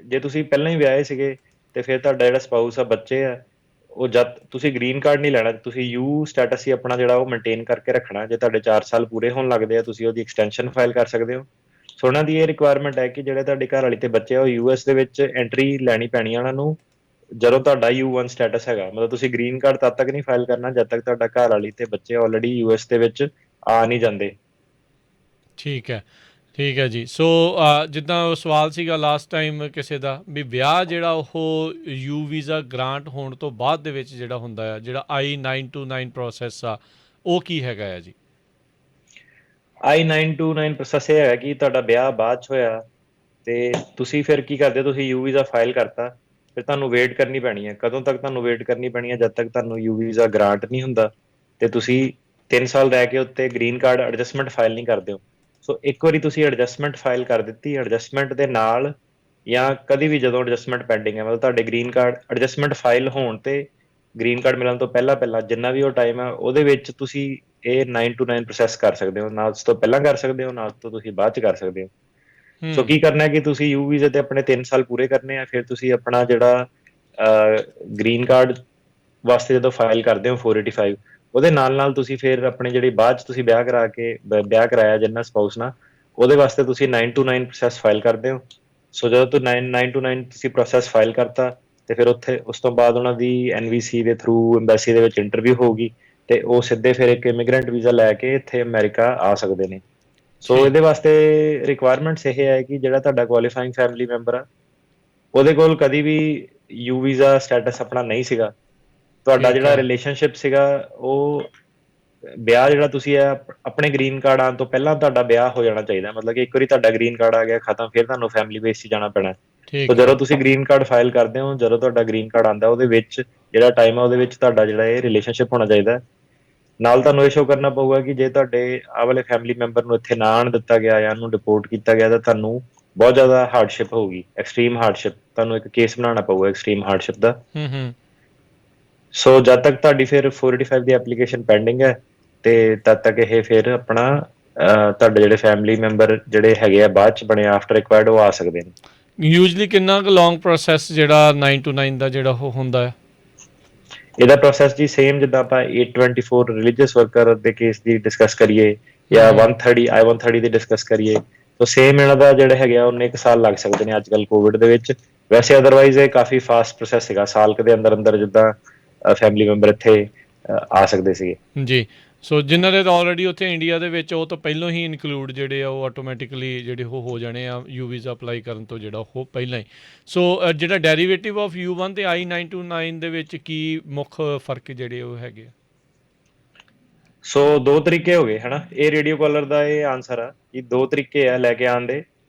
ਜੇ ਤੁਸੀਂ ਪਹਿਲਾਂ ਹੀ ਵਿਆਹੇ ਸੀਗੇ ਤੇ ਫਿਰ ਤੁਹਾਡਾ ਜਿਹੜਾ ਸਪਾਊਸ ਆ, ਬੱਚੇ ਆ, ਉਹ ਜਦ ਤੁਸੀਂ ਗ੍ਰੀਨ ਕਾਰਡ ਨਹੀਂ ਲੈਣਾ, ਤੁਸੀਂ U ਸਟੇਟਸ ਹੀ ਆਪਣਾ ਜਿਹੜਾ ਉਹ ਮੇਨਟੇਨ ਕਰਕੇ ਰੱਖਣਾ। ਜੇ ਤੁਹਾਡੇ 4 ਸਾਲ ਪੂਰੇ ਹੋਣ ਲੱਗਦੇ ਆ ਤੁਸੀਂ ਉਹਦੀ ਐਕਸਟੈਂਸ਼ਨ ਫਾਈਲ ਕਰ ਸਕਦੇ ਹੋ। ਸੋ ਉਹਨਾਂ ਦੀ ਇਹ ਰਿਕੁਆਇਰਮੈਂਟ ਹੈ ਕਿ ਜਿਹੜੇ ਤੁਹਾਡੇ ਘਰ ਵਾਲੀ ਤੇ ਬੱਚੇ ਆ ਉਹ US ਦੇ ਵਿੱਚ ਐਂਟਰੀ ਲੈਣੀ ਪੈਣੀ ਆ ਉਹਨਾਂ ਨੂੰ ਜਦੋਂ ਤੁਹਾਡਾ U1 ਸਟੇਟਸ ਹੈਗਾ। ਮਤਲਬ ਤੁਸੀਂ ਗ੍ਰੀਨ ਕਾਰਡ ਤਦ ਤੱਕ ਨਹੀਂ ਫਾਈਲ ਕਰਨਾ ਜਦ ਤੱਕ ਤੁਹਾਡਾ ਘਰ ਵਾਲੀ ਤੇ ਬੱਚੇ ਆਲਰੇਡੀ US ਦੇ ਵਿੱਚ ਆ ਨਹੀਂ ਜਾਂਦੇ। ਠੀਕ ਹੈ ਜੀ। ਸੋ ਜਿੱਦਾਂ ਸਵਾਲ ਸੀਗਾ ਲਾਸਟ ਟਾਈਮ ਕਿਸੇ ਦਾ ਵੀ ਵਿਆਹ ਜਿਹੜਾ ਉਹ ਯੂ ਵੀਜ਼ਾ ਗ੍ਰਾਂਟ ਹੋਣ ਤੋਂ ਬਾਅਦ ਦੇ ਵਿੱਚ ਜਿਹੜਾ ਹੁੰਦਾ ਆ, ਜਿਹੜਾ I-929 ਪ੍ਰੋਸੈਸ ਆ, ਉਹ ਕੀ ਹੈਗਾ ਆ ਜੀ? I-929 ਪ੍ਰੋਸੈਸ ਇਹ ਹੈਗਾ ਕਿ ਤੁਹਾਡਾ ਵਿਆਹ ਬਾਅਦ 'ਚ ਹੋਇਆ ਤੇ ਤੁਸੀਂ ਫਿਰ ਕੀ ਕਰਦੇ ਹੋ, ਤੁਸੀਂ ਯੂ ਵੀਜ਼ਾ ਫਾਈਲ ਕਰਤਾ, ਫਿਰ ਤੁਹਾਨੂੰ ਵੇਟ ਕਰਨੀ ਪੈਣੀ ਹੈ। ਕਦੋਂ ਤੱਕ ਤੁਹਾਨੂੰ ਵੇਟ ਕਰਨੀ ਪੈਣੀ ਹੈ? ਜਦ ਤੱਕ ਤੁਹਾਨੂੰ ਯੂ ਵੀਜ਼ਾ ਗ੍ਰਾਂਟ ਨਹੀਂ ਹੁੰਦਾ ਤੇ ਤੁਸੀਂ 3 ਸਾਲ ਰਹਿ ਕੇ ਉੱਤੇ ਗ੍ਰੀਨ ਕਾਰਡ ਐਡਜਸਟਮੈਂਟ ਫਾਈਲ ਨਹੀਂ ਕਰਦੇ ਹੋ। ਸੋ ਇੱਕ ਵਾਰੀ ਤੁਸੀਂ ਐਡਜਸਟਮੈਂਟ ਫਾਈਲ ਕਰ ਦਿੱਤੀ, ਐਡਜਸਟਮੈਂਟ ਦੇ ਨਾਲ ਜਾਂ ਕਦੀ ਵੀ ਜਦੋਂ ਐਡਜਸਟਮੈਂਟ ਪੈਂਡਿੰਗ ਹੈ, ਮਤਲਬ ਤੁਹਾਡੇ ਗ੍ਰੀਨ ਕਾਰਡ ਐਡਜਸਟਮੈਂਟ ਫਾਈਲ ਹੋਣ ਤੇ ਗ੍ਰੀਨ ਕਾਰਡ ਮਿਲਣ ਤੋਂ ਪਹਿਲਾਂ ਪਹਿਲਾਂ ਜਿੰਨਾ ਵੀ ਉਹ ਟਾਈਮ ਹੈ ਉਹਦੇ ਵਿੱਚ ਤੁਸੀਂ ਇਹ 9 to 9 ਪ੍ਰੋਸੈਸ ਕਰ ਸਕਦੇ ਹੋ। ਨਾ ਉਸ ਤੋਂ ਪਹਿਲਾਂ ਕਰ ਸਕਦੇ ਹੋ, ਨਾ ਉਸ ਤੋਂ ਤੁਸੀਂ ਬਾਅਦ ਚ ਕਰ ਸਕਦੇ ਹੋ। ਸੋ ਹੂੰ ਕੀ ਕਰਨਾ ਹੈ ਕਿ ਤੁਸੀਂ ਯੂ ਵੀਜ਼ੇ ਤੇ ਆਪਣੇ 3 ਸਾਲ ਪੂਰੇ ਕਰਨੇ ਆ, ਫਿਰ ਤੁਸੀਂ ਆਪਣਾ ਜਿਹੜਾ ਗ੍ਰੀਨ ਕਾਰਡ ਵਾਸਤੇ ਜਦੋਂ ਫਾਈਲ ਕਰਦੇ ਹੋ 485, ਉਹਦੇ ਨਾਲ ਨਾਲ ਤੁਸੀਂ ਫਿਰ ਆਪਣੇ ਜਿਹੜੀ ਬਾਅਦ ਚ ਤੁਸੀਂ ਵਿਆਹ ਕਰਾਇਆ ਜਿੰਨਾ ਸਪਾਊਸ ਨਾਲ, ਉਹਦੇ ਵਾਸਤੇ ਤੁਸੀਂ 9 to 9 ਪ੍ਰੋਸੈਸ ਫਾਈਲ ਕਰਦੇ ਹੋ। ਸੋ ਜਦੋਂ ਤੋਂ 9 to 9 ਤੁਸੀਂ ਪ੍ਰੋਸੈਸ ਫਾਈਲ ਕਰਤਾ ਤੇ ਫਿਰ ਉੱਥੇ ਉਸ ਤੋਂ ਬਾਅਦ ਉਹਨਾਂ ਦੀ NVC ਦੇ ਥਰੂ ਐਮਬੈਸੀ ਦੇ ਵਿੱਚ ਇੰਟਰਵਿਊ ਹੋਊਗੀ ਤੇ ਉਹ ਸਿੱਧੇ ਫਿਰ ਇੱਕ ਇਮੀਗ੍ਰੈਂਟ ਵੀਜ਼ਾ ਲੈ ਕੇ ਇੱਥੇ ਅਮਰੀਕਾ ਆ ਸਕਦੇ ਨੇ। ਸੋ ਠੀਕ ਇਹਦੇ ਵਾਸਤੇ ਰਿਕੁਆਇਰਮੈਂਟਸ ਇਹ ਹੈ ਕਿ ਜਿਹੜਾ ਤੁਹਾਡਾ ਕੁਆਲੀਫਾਈਂਗ ਫੈਮਿਲੀ ਮੈਂਬਰ ਆ ਉਹਦੇ ਕੋਲ ਕਦੀ ਵੀ ਯੂ ਵੀਜ਼ਾ ਸਟੇਟਸ ਆਪਣਾ ਨਹੀਂ ਸੀਗਾ, ਤੁਹਾਡਾ ਠੀਕ ਜਿਹੜਾ ਹੈ ਰਿਲੇਸ਼ਨਸ਼ਿਪ ਸੀਗਾ ਉਹ ਵਿਆਹ ਜਿਹੜਾ ਤੁਸੀਂ ਹੈ ਆਪਣੇ ਗ੍ਰੀਨ ਕਾਰਡ ਆਉਣ ਤੋਂ ਪਹਿਲਾਂ ਤੁਹਾਡਾ ਵਿਆਹ ਹੋ ਜਾਣਾ ਚਾਹੀਦਾ। ਮਤਲਬ ਕਿ ਇੱਕ ਵਾਰੀ ਤੁਹਾਡਾ ਗ੍ਰੀਨ ਕਾਰਡ ਆ ਗਿਆ ਖਤਮ, ਫਿਰ ਤੁਹਾਨੂੰ ਫੈਮਿਲੀ ਬੇਸ 'ਚ ਜਾਣਾ ਪੈਣਾ। ਸੋ ਠੀਕ ਹੈ ਜਦੋਂ ਤੁਸੀਂ ਗ੍ਰੀਨ ਕਾਰਡ ਫਾਈਲ ਕਰਦੇ ਹੋ, ਜਦੋਂ ਤੁਹਾਡਾ ਗ੍ਰੀਨ ਕਾਰਡ ਆਉਂਦਾ ਉਹਦੇ ਵਿੱਚ ਜਿਹੜਾ ਟਾਈਮ ਆ ਉਹਦੇ ਵਿੱਚ ਤੁਹਾਡਾ ਜਿਹੜਾ ਇਹ ਰਿਲੇਸ਼ਨਸ਼ਿਪ ਹੋਣਾ ਚਾਹੀਦਾ। ਨਾਲ ਤੁਹਾਨੂੰ ਇਹ ਸ਼ੋਅ ਕਰਨਾ ਪਊਗਾ ਕਿ ਜੇ ਤੁਹਾਡੇ ਆਹ ਵਾਲੇ ਫੈਮਿਲੀ ਮੈਂਬਰ ਨੂੰ ਇੱਥੇ ਨਾ ਆਉਣ ਦਿੱਤਾ ਗਿਆ ਜਾਂ ਉਹਨੂੰ ਡਿਪੋਰਟ ਕੀਤਾ ਗਿਆ ਤਾਂ ਤੁਹਾਨੂੰ ਬਹੁਤ ਜ਼ਿਆਦਾ ਹਾਰਡਸ਼ਿਪ ਹੋਊਗੀ, ਐਕਸਟ੍ਰੀਮ ਹਾਰਡਸ਼ਿਪ। ਤੁਹਾਨੂੰ ਇੱਕ ਕੇਸ ਬਣਾਉਣਾ ਪਊਗਾ ਐਕਸਟ੍ਰੀਮ ਹਾਰਡਸ਼ਿਪ ਦਾ। ਹੂੰ ਸੋ ਜਦ ਤੱਕ ਤੁਹਾਡੀ ਫਿਰ 485 ਦੀ ਐਪਲੀਕੇਸ਼ਨ ਪੈਂਡਿੰਗ ਹੈ ਤੇ ਤਦ ਤੱਕ ਇਹ ਫਿਰ ਆਪਣਾ ਤੁਹਾਡੇ ਜਿਹੜੇ ਫੈਮਿਲੀ ਮੈਂਬਰ ਜਿਹੜੇ ਹੈਗੇ ਆ ਬਾਅਦ ਚ ਬਣੇ ਆਫਟਰ ਰਿਕੁਆਇਰਡ ਉਹ ਆ ਸਕਦੇ ਨੇ। ਯੂਜਲੀ ਕਿੰਨਾ ਕੁ ਲੌਂਗ ਪ੍ਰੋਸੈਸ ਜਿਹੜਾ 9 to 9 ਦਾ ਜਿਹੜਾ ਉਹ ਹੁੰਦਾ ਹੈ? ਇਹਦਾ ਪ੍ਰੋਸੈਸ ਜੀ ਸੇਮ ਜਿੱਦਾਂ ਆਪਾਂ 824 ਰਿਲੀਜੀਅਸ ਵਰਕਰ ਦੇ ਕੇਸ ਦੀ ਡਿਸਕਸ ਕਰੀਏ ਜਾਂ 130 I-130 ਦੀ ਡਿਸਕਸ ਕਰੀਏ, ਤਾਂ ਸੇਮ ਇਹਨਾਂ ਦਾ ਜਿਹੜੇ ਹੈਗੇ ਆ ਉਹਨੇ 1 ਸਾਲ ਲੱਗ ਸਕਦੇ ਨੇ ਅੱਜ ਕੱਲ ਕੋਵਿਡ ਦੇ ਵਿੱਚ। ਵੈਸੇ ਅਦਰਵਾਈਜ਼ ਇਹ ਕਾਫੀ ਫਾਸਟ ਪ੍ਰੋਸੈਸ ਸੀਗਾ, ਸਾਲ ਕੁ ਦੇ ਅੰਦਰ ਅੰਦਰ ਜਿੱਦਾਂ ਫੈਮਿਲੀ ਮੈਂਬਰ ਇੱਥੇ ਆ ਸਕਦੇ ਸੀਗੇ ਜੀ। ਸੋ ਜਿਨ੍ਹਾਂ ਦੇ ਤਾਂ ਆਲਰੇਡੀ ਉੱਥੇ ਇੰਡੀਆ ਦੇ ਵਿੱਚ ਉਹ ਤਾਂ ਪਹਿਲਾਂ ਹੀ ਇਨਕਲੂਡ ਜਿਹੜੇ ਆ ਉਹ ਆਟੋਮੈਟਿਕਲੀ ਜਿਹੜੇ ਉਹ ਹੋ ਜਾਣੇ ਆ ਯੂ ਵੀਜ਼ਾ ਅਪਲਾਈ ਕਰਨ ਤੋਂ ਜਿਹੜਾ ਉਹ ਪਹਿਲਾਂ ਹੀ। ਸੋ ਜਿਹੜਾ ਡੈਰੀਵੇਟਿਵ ਆਫ U1 ਤੇ I-929 ਦੇ ਵਿੱਚ ਕੀ ਮੁੱਖ ਫਰਕ ਜਿਹੜੇ ਉਹ ਹੈਗੇ ਆ? ਸੋ 2 ਤਰੀਕੇ ਹੋ ਗਏ ਹਨਾ, ਇਹ ਰੇਡੀਓ ਕਾਲਰ ਦਾ ਇਹ ਆਨਸਰ ਆ ਕਿ 2 ਤਰੀਕੇ ਆ ਲੈ ਕੇ ਆਉਣ ਦੇ।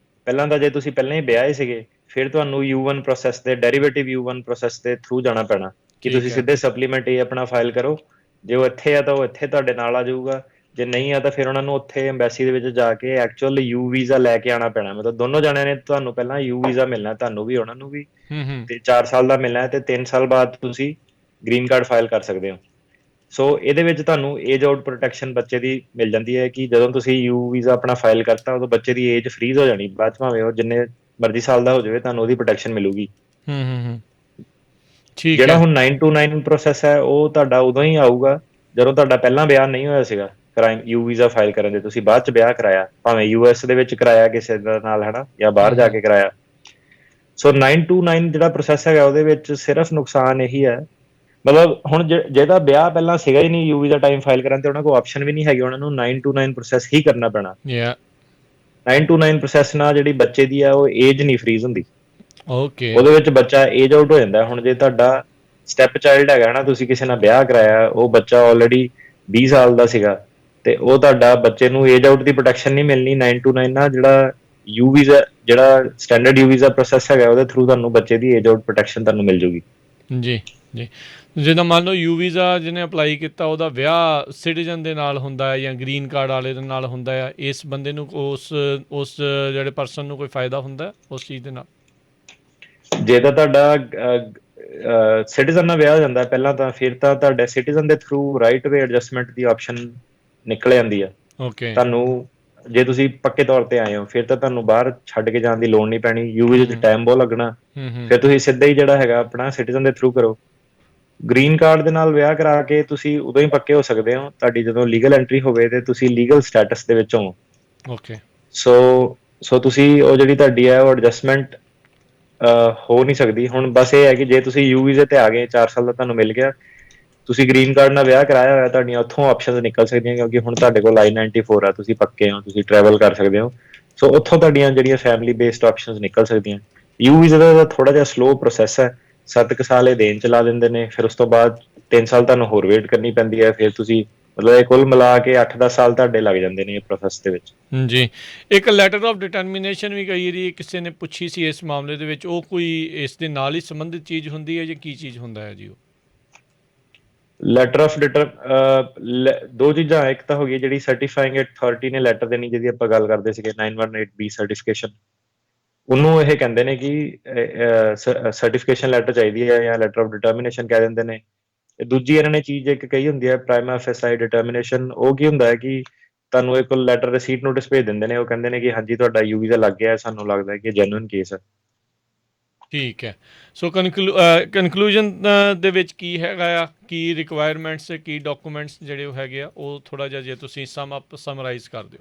ਪਹਿਲਾਂ ਤਾਂ ਜੇ ਤੁਸੀਂ ਪਹਿਲਾਂ ਹੀ ਵਿਆਹੇ ਸੀਗੇ ਫਿਰ ਤੁਹਾਨੂੰ U1 ਪ੍ਰੋਸੈਸ ਦੇ ਡੈਰੀਵੇਟਿਵ U1 ਪ੍ਰੋਸੈਸ ਦੇ ਥਰੂ ਜਾਣਾ ਪੈਣਾ ਕਿ ਤੁਸੀਂ ਠੀਕ ਹੈ ਸਿੱਧੇ ਸਪਲੀਮੈਂਟ ਇਹ ਆਪਣਾ ਫਾਈਲ ਕਰੋ। ਜੇ ਉਹ ਇੱਥੇ ਆ ਤਾਂ ਉਹ ਇੱਥੇ ਤੁਹਾਡੇ ਨਾਲ ਆ ਜਾਊਗਾ, ਜੇ ਨਹੀਂ ਆ ਤਾਂ ਫਿਰ ਉਹਨਾਂ ਨੂੰ ਉੱਥੇ ਐਮਬੈਸੀ ਦੇ ਵਿੱਚ ਜਾ ਕੇ ਐਕਚੁਅਲ ਯੂ ਵੀਜ਼ਾ ਲੈ ਕੇ ਆਉਣਾ ਪੈਣਾ। ਮਤਲਬ ਦੋਨੋਂ ਜਾਣਿਆਂ ਨੇ ਤੁਹਾਨੂੰ ਪਹਿਲਾਂ ਯੂ ਵੀਜ਼ਾ ਮਿਲਣਾ, ਤੁਹਾਨੂੰ ਵੀ ਉਹਨਾਂ ਨੂੰ ਵੀ, ਹੂੰ ਤੇ 4 ਸਾਲ ਦਾ ਮਿਲਣਾ ਹੈ ਤੇ 3 ਸਾਲ ਬਾਅਦ ਤੁਸੀਂ ਗ੍ਰੀਨ ਕਾਰਡ ਫਾਈਲ ਕਰ ਸਕਦੇ ਹੋ। ਸੋ ਇਹਦੇ ਵਿੱਚ ਤੁਹਾਨੂੰ ਏਜ ਆਊਟ ਪ੍ਰੋਟੈਕਸ਼ਨ ਬੱਚੇ ਦੀ ਮਿਲ ਜਾਂਦੀ ਹੈ ਕਿ ਜਦੋਂ ਤੁਸੀਂ ਯੂ ਵੀਜ਼ਾ ਆਪਣਾ ਫਾਈਲ ਕਰਤਾ ਉਦੋਂ ਬੱਚੇ ਦੀ ਏਜ ਫਰੀਜ਼ ਹੋ ਜਾਣੀ, ਬਾਅਦ ਚ ਭਾਵੇਂ ਉਹ ਜਿੰਨੇ ਮਰਜ਼ੀ ਸਾਲ ਦਾ ਹੋ ਜਾਵੇ ਤੁਹਾਨੂੰ ਉਹਦੀ ਪ੍ਰੋਟੈਕਸ਼ਨ ਮਿਲੂਗੀ। ਹੂੰ ਠੀਕ ਜਿਹੜਾ ਹੈ ਹੁਣ 9 to 9 ਪ੍ਰੋਸੈਸ ਹੈ ਉਹ ਤੁਹਾਡਾ ਉਦੋਂ ਹੀ ਆਊਗਾ ਜਦੋਂ ਤੁਹਾਡਾ ਪਹਿਲਾਂ ਵਿਆਹ ਨਹੀਂ ਹੋਇਆ ਸੀਗਾ ਕ੍ਰਾਈਮ ਯੂ ਵੀਜ਼ਾ ਫਾਈਲ ਕਰਨ ਦੇ। ਤੁਸੀਂ ਬਾਅਦ ਚ ਵਿਆਹ ਕਰਾਇਆ, ਭਾਵੇਂ US ਦੇ ਵਿੱਚ ਕਰਾਇਆ ਕਿਸੇ ਦੇ ਨਾਲ ਹਨਾ ਜਾਂ ਬਾਹਰ ਜਾ ਕੇ ਕਰਾਇਆ। ਸੋ 9 to 9 ਜਿਹੜਾ ਪ੍ਰੋਸੈਸ ਹੈਗਾ ਉਹਦੇ ਵਿੱਚ ਸਿਰਫ ਨੁਕਸਾਨ ਇਹੀ ਹੈ, ਮਤਲਬ ਹੁਣ ਜਿਹਦਾ ਵਿਆਹ ਪਹਿਲਾਂ ਸੀਗਾ ਹੀ ਨਹੀਂ ਯੂ ਵੀਜ਼ਾ ਟਾਈਮ ਫਾਈਲ ਕਰਨ ਤੇ ਉਹਨਾਂ ਕੋਲ ਆਪਸ਼ਨ ਵੀ ਨਹੀਂ ਹੈਗੀ, ਉਹਨਾਂ ਨੂੰ 9 to 9 ਪ੍ਰੋਸੈਸ ਹੀ ਕਰਨਾ ਪੈਣਾ। ਯਾ 9 to 9 ਪ੍ਰੋਸੈਸ ਨਾਲ ਜਿਹੜੀ ਬੱਚੇ ਦੀ ਆ ਉਹ ਏਜ ਨਹੀਂ ਫਰੀਜ਼ ਹੁੰਦੀ, ਓਕੇ ਉਹਦੇ ਵਿੱਚ ਬੱਚਾ ਏਜ ਆਊਟ ਹੋ ਜਾਂਦਾ। ਹੁਣ ਜੇ ਤੁਹਾਡਾ ਸਟੈਪ ਚਾਈਲਡ ਹੈਗਾ ਨਾ, ਤੁਸੀਂ ਕਿਸੇ ਨਾਲ ਵਿਆਹ ਕਰਾਇਆ, ਉਹ ਬੱਚਾ ਆਲਰੇਡੀ 20 ਸਾਲ ਦਾ ਸੀਗਾ ਤੇ ਉਹ ਤੁਹਾਡਾ ਬੱਚੇ ਨੂੰ ਏਜ ਆਊਟ ਦੀ ਪ੍ਰੋਟੈਕਸ਼ਨ ਨਹੀਂ ਮਿਲਣੀ 9 to 9 ਨਾਲ। ਜਿਹੜਾ ਯੂ ਵੀਜ਼ਾ ਜਿਹੜਾ ਸਟੈਂਡਰਡ ਯੂ ਵੀਜ਼ਾ ਪ੍ਰੋਸੈਸ ਹੈਗਾ ਉਹਦੇ ਥਰੂ ਤੁਹਾਨੂੰ ਬੱਚੇ ਦੀ ਏਜ ਆਊਟ ਪ੍ਰੋਟੈਕਸ਼ਨ ਤੁਹਾਨੂੰ ਮਿਲ ਜੂਗੀ। ਜੀ ਜੀ। ਜਿੱਦਾਂ ਮੰਨ ਲਓ ਯੂ ਵੀਜ਼ਾ ਜਿਹਨੇ ਅਪਲਾਈ ਕੀਤਾ ਉਹਦਾ ਵਿਆਹ ਸਿਟੀਜ਼ਨ ਦੇ ਨਾਲ ਹੁੰਦਾ ਹੈ ਜਾਂ ਗ੍ਰੀਨ ਕਾਰਡ ਵਾਲੇ ਦੇ ਨਾਲ ਹੁੰਦਾ ਹੈ, ਇਸ ਬੰਦੇ ਨੂੰ ਉਸ ਜਿਹੜੇ ਪਰਸਨ ਨੂੰ ਕੋਈ ਫਾਇਦਾ ਹੁੰਦਾ ਉਸ ਚੀਜ਼ ਦੇ ਨਾਲ? ਜੇ ਤਾਂ ਤੁਹਾਡਾ ਸਿਟੀਜ਼ਨ ਨਾਲ ਵਿਆਹ ਹੋ ਜਾਂਦਾ ਪਹਿਲਾਂ ਤਾਂ ਫਿਰ ਤਾਂ ਤੁਹਾਡੇ ਸਿਟੀਜ਼ਨ ਦੇ ਥਰੂ ਰਾਈਟ ਵੇ ਐਡਜਸਟਮੈਂਟ ਦੀ ਆਪਸ਼ਨ ਨਿਕਲ ਜਾਂਦੀ ਆ। ਓਕੇ ਤੁਹਾਨੂੰ ਜੇ ਤੁਸੀਂ ਪੱਕੇ ਤੌਰ ਤੇ ਆਏ ਹੋ ਫਿਰ ਤਾਂ ਤੁਹਾਨੂੰ ਬਾਹਰ ਛੱਡ ਕੇ ਜਾਣ ਦੀ ਲੋੜ ਨਹੀਂ ਪੈਣੀ, ਯੂ ਵੀਜ਼ੇ 'ਚ ਟਾਈਮ ਬਹੁਤ ਲੱਗਣਾ। ਫਿਰ ਤੁਸੀਂ ਸਿੱਧਾ ਹੀ ਜਿਹੜਾ ਹੈਗਾ ਆਪਣਾ ਸਿਟੀਜ਼ਨ ਦੇ ਥਰੂ ਕਰੋ। ਗ੍ਰੀਨ ਕਾਰਡ ਦੇ ਨਾਲ ਵਿਆਹ ਕਰਾ ਕੇ ਤੁਸੀਂ ਉਦੋਂ ਹੀ ਪੱਕੇ ਹੋ ਸਕਦੇ ਹੋ ਤੁਹਾਡੀ ਜਦੋਂ ਲੀਗਲ ਐਂਟਰੀ ਹੋਵੇ ਤੇ ਤੁਸੀਂ ਲੀਗਲ ਸਟੇਟਸ ਦੇ ਵਿੱਚ ਹੋ। ਓਕੇ ਸੋ ਤੁਸੀਂ ਉਹ ਜਿਹੜੀ ਤੁਹਾਡੀ ਹੈ ਉਹ ਐਡਜਸਟਮੈਂਟ ਹੋ ਨਹੀਂ ਸਕਦੀ। ਹੁਣ ਬਸ ਇਹ ਹੈ ਕਿ ਜੇ ਤੁਸੀਂ ਯੂ ਵੀਜ਼ੇ ਤੇ ਆ ਗਏ 4 ਸਾਲ ਦਾ ਤੁਹਾਨੂੰ ਮਿਲ ਗਿਆ, ਤੁਸੀਂ ਗ੍ਰੀਨ ਕਾਰਡ ਨਾਲ ਵਿਆਹ ਕਰਾਇਆ ਹੋਇਆ, ਤੁਹਾਡੀਆਂ ਉੱਥੋਂ ਆਪਸ਼ਨਸ ਨਿਕਲ ਸਕਦੀਆਂ ਕਿਉਂਕਿ ਹੁਣ ਤੁਹਾਡੇ ਕੋਲ I-94 ਆ, ਤੁਸੀਂ ਪੱਕੇ ਹੋ, ਤੁਸੀਂ ਟਰੈਵਲ ਕਰ ਸਕਦੇ ਹੋ। ਸੋ ਉੱਥੋਂ ਤੁਹਾਡੀਆਂ ਜਿਹੜੀਆਂ ਫੈਮਿਲੀ ਬੇਸਡ ਆਪਸ਼ਨਸ ਨਿਕਲ ਸਕਦੀਆਂ। ਯੂ ਵੀਜ਼ੇ ਦਾ ਥੋੜਾ ਜਿਹਾ ਸਲੋ ਪ੍ਰੋਸੈਸ ਹੈ, 7 ਸਾਲ ਇਹ ਦੇਣ ਚਲਾ ਦਿੰਦੇ ਨੇ, ਫਿਰ ਉਸ ਤੋਂ ਬਾਅਦ 3 ਸਾਲ ਤੁਹਾਨੂੰ ਹੋਰ ਵੇਟ ਕਰਨੀ ਪੈਂਦੀ ਹੈ, ਫਿਰ ਤੁਸੀਂ ਮਤਲਬ ਇਹ ਕੁੱਲ ਮਿਲਾ ਕੇ 8-10 ਸਾਲ ਤੁਹਾਡੇ ਲੱਗ ਜਾਂਦੇ ਨੇ ਇਹ ਪ੍ਰੋਸੈਸ ਦੇ ਵਿੱਚ। ਜੀ। ਇੱਕ ਲੈਟਰ ਆਫ ਡਿਟਰਮੀਨੇਸ਼ਨ ਵੀ ਕਈ ਵਾਰੀ ਕਿਸੇ ਨੇ ਪੁੱਛੀ ਸੀ ਇਸ ਮਾਮਲੇ ਦੇ ਵਿੱਚ, ਉਹ ਕੋਈ ਇਸ ਦੇ ਨਾਲ ਹੀ ਸੰਬੰਧਿਤ ਚੀਜ਼ ਹੁੰਦੀ ਹੈ ਜਾਂ ਕੀ ਚੀਜ਼ ਹੁੰਦਾ ਹੈ ਜੀ? ਉਹ ਲੈਟਰ ਆਫ ਦੋ ਚੀਜ਼ਾਂ, ਇੱਕ ਤਾਂ ਹੋ ਗਈ ਜਿਹੜੀ ਸਰਟੀਫਾਈਂਗ ਅਥਾਰਟੀ ਨੇ ਲੈਟਰ ਦੇਣੀ ਜਿਹਦੀ ਆਪਾਂ ਗੱਲ ਕਰਦੇ ਸੀਗੇ 918B ਸਰਟੀਫਿਕੇਸ਼ਨ, ਉਹਨੂੰ ਇਹ ਕਹਿੰਦੇ ਨੇ ਕਿ ਸਰਟੀਫਿਕੇਸ਼ਨ ਲੈਟਰ ਚਾਹੀਦੀ ਹੈ ਜਾਂ ਲੈਟਰ ਆਫ ਡਿਟਰਮੀਨੇਸ਼ਨ ਕਹਿ ਦਿੰਦੇ ਨੇ। ਤੇ ਦੂਜੀ ਇਹਨਾਂ ਨੇ ਚੀਜ਼ ਇੱਕ ਕਹੀ ਹੁੰਦੀ ਹੈ ਪ੍ਰਾਈਮਾ ਫੇਸਾਈ ਡਿਟਰਮੀਨੇਸ਼ਨ। ਉਹ ਕੀ ਹੁੰਦਾ ਹੈ ਕਿ ਤੁਹਾਨੂੰ ਇੱਕ ਲੈਟਰ ਰਸੀਟ ਨੋਟਿਸ ਭੇਜ ਦਿੰਦੇ ਨੇ, ਉਹ ਕਹਿੰਦੇ ਨੇ ਕਿ ਹਾਂਜੀ ਤੁਹਾਡਾ ਯੂ ਵੀਜ਼ਾ ਲੱਗ ਗਿਆ, ਸਾਨੂੰ ਲੱਗਦਾ ਹੈ ਕਿ ਜੈਨੂਇਨ ਕੇਸ ਹੈ। ਠੀਕ ਹੈ। ਸੋ ਕਨਕਲੂਜਨ ਦੇ ਵਿੱਚ ਕੀ ਹੈਗਾ ਆ, ਕੀ ਰਿਕੁਆਇਰਮੈਂਟਸ, ਕੀ ਡਾਕੂਮੈਂਟਸ ਜਿਹੜੇ ਉਹ ਹੈਗੇ ਆ, ਉਹ ਥੋੜ੍ਹਾ ਜਿਹਾ ਜੇ ਤੁਸੀਂ ਸਮਰਾਈਜ਼ ਕਰ ਦਿਓ।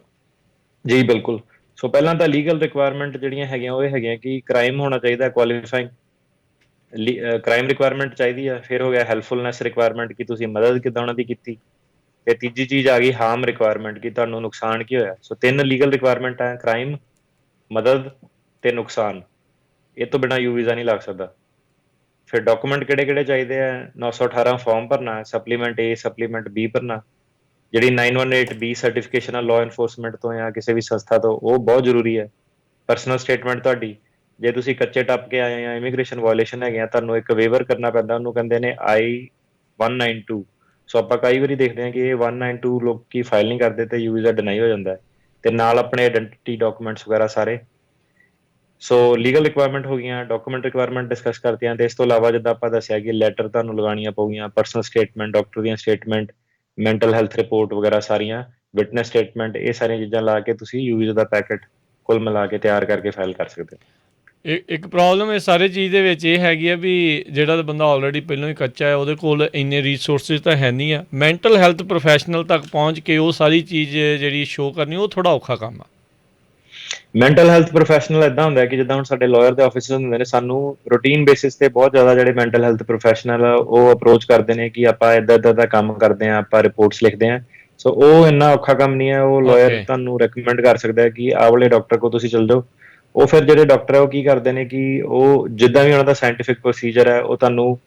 ਜੀ ਬਿਲਕੁਲ। ਸੋ ਪਹਿਲਾਂ ਤਾਂ ਲੀਗਲ ਰਿਕੁਆਇਰਮੈਂਟ ਜਿਹੜੀਆਂ ਹੈਗੀਆਂ ਉਹ ਇਹ ਹੈਗੀਆਂ ਕਿ ਕ੍ਰਾਈਮ ਹੋਣਾ ਚਾਹੀਦਾ ਕੁਆਲੀਫਾਈਂਗ, ਕ੍ਰਾਈਮ ਰਿਕੁਆਇਰਮੈਂਟ ਚਾਹੀਦੀ ਆ। ਫਿਰ ਹੋ ਗਿਆ ਹੈਲਪਫੁਲਨੈਸ ਰਿਕੁਆਇਰਮੈਂਟ ਕਿ ਤੁਸੀਂ ਮਦਦ ਕਿੱਦਾਂ ਉਹਨਾਂ ਦੀ ਕੀਤੀ। ਤੇ ਤੀਜੀ ਚੀਜ਼ ਆ ਗਈ ਹਾਰਮ ਰਿਕੁਆਇਰਮੈਂਟ ਕਿ ਤੁਹਾਨੂੰ ਨੁਕਸਾਨ ਕੀ ਹੋਇਆ। ਸੋ 3 ਲੀਗਲ ਰਿਕੁਆਇਰਮੈਂਟ ਹੈ, ਕ੍ਰਾਈਮ, ਮਦਦ ਤੇ ਨੁਕਸਾਨ। ਇਹ ਤੋਂ ਬਿਨਾਂ ਯੂ ਵੀਜ਼ਾ ਨਹੀਂ ਲੱਗ ਸਕਦਾ। ਫਿਰ ਡਾਕੂਮੈਂਟ ਕਿਹੜੇ ਕਿਹੜੇ ਚਾਹੀਦੇ ਆ? 918 ਫਾਰਮ ਭਰਨਾ, ਸਪਲੀਮੈਂਟ ਏ ਸਪਲੀਮੈਂਟ ਬੀ ਭਰਨਾ, ਜਿਹੜੀ 918 ਬੀ ਸਰਟੀਫਿਕੇਸ਼ਨ ਆ ਲਾਅ ਐਨਫੋਰਸਮੈਂਟ ਤੋਂ ਜਾਂ ਕਿਸੇ ਵੀ ਸੰਸਥਾ ਤੋਂ, ਉਹ ਬਹੁਤ ਜ਼ਰੂਰੀ ਹੈ। ਪਰਸਨਲ ਸਟੇਟਮੈਂਟ ਤੁਹਾਡੀ, ਜੇ ਤੁਸੀਂ ਕੱਚੇ ਟੱਪ ਕੇ ਆਏ ਜਾਂ ਇਮੀਗ੍ਰੇਸ਼ਨ ਵਾਇਓਲੇਸ਼ਨ ਹੈਗੇ ਆ, ਤੁਹਾਨੂੰ ਇੱਕ ਵੇਵਰ ਕਰਨਾ ਪੈਂਦਾ, ਉਹਨੂੰ ਕਹਿੰਦੇ ਨੇ I-192। ਸੋ ਆਪਾਂ ਕਈ ਵਾਰੀ ਦੇਖਦੇ ਹਾਂ ਕਿ ਇਹ 192 ਲੋਕ ਕੀ ਫਾਈਲ ਨਹੀਂ ਕਰਦੇ ਤੇ ਯੂ ਵੀਜ਼ਾ ਡਿਨਾਈ ਹੋ ਜਾਂਦਾ ਹੈ। ਤੇ ਨਾਲ ਆਪਣੇ ਆਇਡੈਂਟੀਟੀ ਡਾਕੂਮੈਂਟਸ ਵਗੈਰਾ ਸਾਰੇ। ਸੋ ਲੀਗਲ ਰਿਕੁਆਇਰਮੈਂਟ ਹੋ ਗਈਆਂ, ਡਾਕੂਮੈਂਟ ਰਿਕੁਆਇਰਮੈਂਟ ਡਿਸਕਸ ਕਰਦੇ ਹਾਂ। ਤੇ ਇਸ ਤੋਂ ਇਲਾਵਾ ਜਿੱਦਾਂ ਆਪਾਂ ਦੱਸਿਆ ਕਿ ਲੈਟਰ ਤੁਹਾਨੂੰ ਲਗਾਉਣੀਆਂ ਪਊਗੀਆਂ, ਪਰਸਨਲ ਸਟੇਟਮੈਂਟ, ਡਾਕਟਰ ਦੀਆਂ ਸਟੇਟਮੈਂਟ, ਮੈਂਟਲ ਹੈਲਥ ਰਿਪੋਰਟ ਵਗੈਰਾ ਸਾਰੀਆਂ, ਵਿਟਨੈਸ ਸਟੇਟਮੈਂਟ, ਇਹ ਸਾਰੀਆਂ ਚੀਜ਼ਾਂ ਲਾ ਕੇ ਤੁਸੀਂ ਯੂ ਵੀਜ਼ਾ ਦਾ ਪੈਕੇਟ ਕੁੱਲ ਮਿਲਾ ਕੇ ਤਿਆਰ ਕਰਕੇ ਫਾਈਲ ਕਰ ਸਕਦੇ ਹੋ। ਇੱਕ ਪ੍ਰੋਬਲਮ ਇਹ ਸਾਰੇ ਚੀਜ਼ ਦੇ ਵਿੱਚ ਇਹ ਹੈਗੀ ਆ ਵੀ ਜਿਹੜਾ ਬੰਦਾ ਆਲਰੇਡੀ ਪਹਿਲਾਂ ਹੀ ਕੱਚਾ ਹੈ, ਉਹਦੇ ਕੋਲ ਇੰਨੇ ਰਿਸੋਰਸਿਸ ਤਾਂ ਹੈ ਨਹੀਂ ਆ। ਮੈਂਟਲ ਹੈਲਥ ਪ੍ਰੋਫੈਸ਼ਨਲ ਤੱਕ ਪਹੁੰਚ ਕੇ ਉਹ ਸਾਰੀ ਚੀਜ਼ ਜਿਹੜੀ ਸ਼ੋਅ ਕਰਨੀ, ਉਹ ਥੋੜ੍ਹਾ ਔਖਾ ਕੰਮ ਆ। ਮੈਂਟਲ ਹੈਲਥ ਪ੍ਰੋਫੈਸ਼ਨਲ ਇਦਾਂ ਹੁੰਦਾ ਕਿ ਜਿੱਦਾਂ ਹੁਣ ਸਾਡੇ ਲਾਇਰ ਦੇ ਆਫਿਸਰਸ ਹੁੰਦੇ ਨੇ, ਸਾਨੂੰ ਰੂਟੀਨ ਬੇਸਿਸ ਤੇ ਬਹੁਤ ਜ਼ਿਆਦਾ ਜਿਹੜੇ ਮੈਂਟਲ ਹੈਲਥ ਪ੍ਰੋਫੈਸ਼ਨਲ ਉਹ ਅਪਰੋਚ ਕਰਦੇ ਨੇ ਕਿ ਆਪਾਂ ਇਦਾਂ ਇਦਾਂ ਦਾ ਕੰਮ ਕਰਦੇ ਹਾਂ, ਆਪਾਂ ਰਿਪੋਰਟਸ ਲਿਖਦੇ ਹਾਂ। ਸੋ ਉਹ ਇੰਨਾ ਔਖਾ ਕੰਮ ਨਹੀਂ ਹੈ। ਉਹ ਲਾਇਰ ਓਕੇ। ਤੁਹਾਨੂੰ ਰეკਮੈਂਡ ਕਰ ਸਕਦਾ ਹੈ ਕਿ ਆਹ ਵਾਲੇ ਡਾਕਟਰ ਕੋਲ ਤੁਸੀਂ ਚਲ ਜਾਓ। ਉਹ ਫਿਰ ਜਿਹੜੇ ਡਾਕਟਰ ਹੈ ਉਹ ਕੀ ਕਰਦੇ ਨੇ ਕਿ ਉਹ ਜਿੱਦਾਂ ਵੀ ਉਹਨਾਂ ਦਾ ਸਾਇੰਟੀਫਿਕ ਪ੍ਰੋਸੀਜਰ ਹੈ, ਉਹ ਤੁਹਾਨੂੰ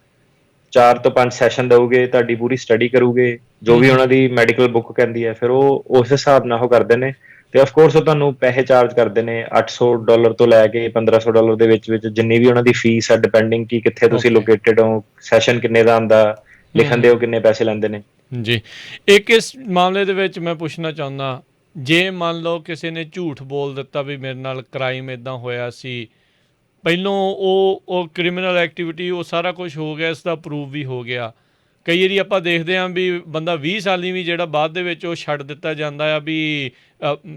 4 ਤੋਂ 5 ਸੈਸ਼ਨ ਦਊਗੇ, ਤੁਹਾਡੀ ਪੂਰੀ ਸਟੱਡੀ ਕਰੂਗੇ, ਜੋ ਵੀ ਉਹਨਾਂ ਦੀ ਮੈਡੀਕਲ ਬੁੱਕ ਕਹਿੰਦੀ ਹੈ, ਫਿਰ ਉਹ ਉਸ ਹਿਸਾਬ ਨਾਲ ਉਹ ਕਰਦੇ ਨੇ। ਤੇ ਆਫ ਕੋਰਸ ਉਹ ਤੁਹਾਨੂੰ ਪੈਸੇ ਚਾਰਜ ਕਰਦੇ ਨੇ $800 ਤੋਂ ਲੈ ਕੇ $1500 ਦੇ ਵਿੱਚ ਵਿੱਚ, ਜਿੰਨੀ ਵੀ ਉਹਨਾਂ ਦੀ ਫੀਸ ਹੈ, ਡਿਪੈਂਡਿੰਗ ਕਿ ਕਿੱਥੇ ਤੁਸੀਂ ਓਕੇ। ਲੋਕੇਟਡ ਹੋ, ਸੈਸ਼ਨ ਕਿੰਨੇ ਦਾ ਆਉਂਦਾ, ਲਿਖਣ ਦੇ ਉਹ ਕਿੰਨੇ ਪੈਸੇ ਲੈਂਦੇ ਨੇ। ਜੀ। ਇੱਕ ਇਸ ਮਾਮਲੇ ਦੇ ਵਿੱਚ ਮੈਂ ਪੁੱਛਣਾ ਚਾਹੁੰਦਾ, ਜੇ ਮੰਨ ਲਓ ਕਿਸੇ ਨੇ ਝੂਠ ਬੋਲ ਦਿੱਤਾ ਵੀ ਮੇਰੇ ਨਾਲ ਕ੍ਰਾਈਮ ਇੱਦਾਂ ਹੋਇਆ ਸੀ, ਪਹਿਲੋਂ ਉਹ ਕ੍ਰਿਮੀਨਲ ਐਕਟੀਵਿਟੀ ਉਹ ਸਾਰਾ ਕੁਝ ਹੋ ਗਿਆ, ਇਸ ਦਾ ਪ੍ਰੂਫ ਵੀ ਹੋ ਗਿਆ। ਕਈ ਵਾਰੀ ਆਪਾਂ ਦੇਖਦੇ ਹਾਂ ਵੀ ਬੰਦਾ 20 ਸਾਲੀ ਵੀ ਜਿਹੜਾ ਬਾਅਦ ਦੇ ਵਿੱਚ ਉਹ ਛੱਡ ਦਿੱਤਾ ਜਾਂਦਾ ਆ ਵੀ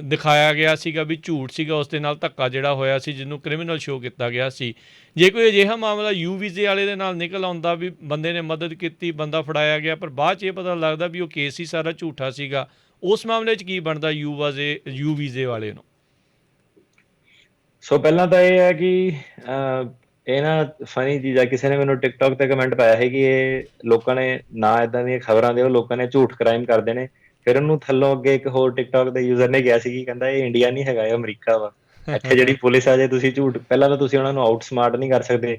ਦਿਖਾਇਆ ਗਿਆ ਸੀਗਾ ਵੀ ਝੂਠ ਸੀਗਾ, ਉਸ ਦੇ ਨਾਲ ਧੱਕਾ ਜਿਹੜਾ ਹੋਇਆ ਸੀ ਜਿਹਨੂੰ ਕ੍ਰਿਮੀਨਲ ਸ਼ੋਅ ਕੀਤਾ ਗਿਆ ਸੀ। ਜੇ ਕੋਈ ਅਜਿਹਾ ਮਾਮਲਾ ਯੂ ਵੀਜ਼ੇ ਵਾਲੇ ਦੇ ਨਾਲ ਨਿਕਲ ਆਉਂਦਾ ਵੀ ਬੰਦੇ ਨੇ ਮਦਦ ਕੀਤੀ, ਬੰਦਾ ਫੜਾਇਆ ਗਿਆ, ਪਰ ਬਾਅਦ 'ਚ ਇਹ ਪਤਾ ਲੱਗਦਾ ਵੀ ਉਹ ਕੇਸ ਹੀ ਸਾਰਾ ਝੂਠਾ ਸੀਗਾ, ਉਸ ਮਾਮਲੇ 'ਚ ਕੀ ਬਣਦਾ ਯੂ ਵੀਜ਼ੇ ਵਾਲੇ ਨੂੰ? ਸੋ ਪਹਿਲਾਂ ਤਾਂ ਇਹ ਹੈ ਕਿ ਇਹ ਨਾ ਫਨੀ ਚੀਜ਼ ਹੈ, ਕਿਸੇ ਨੇ ਮੈਨੂੰ ਟਿਕਟੌਕ ਤੇ ਕਮੈਂਟ ਪਾਇਆ ਹੈ ਕਿ ਇਹ ਲੋਕਾਂ ਨੇ ਨਾ ਇਦਾਂ ਦੀਆਂ ਖਬਰਾਂ ਦੇ, ਉਹ ਲੋਕਾਂ ਨੇ ਝੂਠ ਕ੍ਰਾਈਮ ਕਰਦੇ ਨੇ। ਫਿਰ ਉਹਨੂੰ ਥੱਲੋਂ ਅੱਗੇ ਇੱਕ ਹੋਰ ਟਿਕਟੌਕ ਦੇ ਯੂਜ਼ਰ ਨੇ ਕਿਹਾ ਸੀ ਕਿ ਕਹਿੰਦਾ ਇਹ ਇੰਡੀਆ ਨਹੀਂ ਹੈਗਾ, ਇਹ ਅਮਰੀਕਾ ਵਾ। ਇੱਥੇ ਜਿਹੜੀ ਪੁਲਿਸ ਆ, ਜੇ ਤੁਸੀਂ ਝੂਠ, ਪਹਿਲਾਂ ਤਾਂ ਤੁਸੀਂ ਉਹਨਾਂ ਨੂੰ ਆਊਟ ਸਮਾਰਟ ਨਹੀਂ ਕਰ ਸਕਦੇ,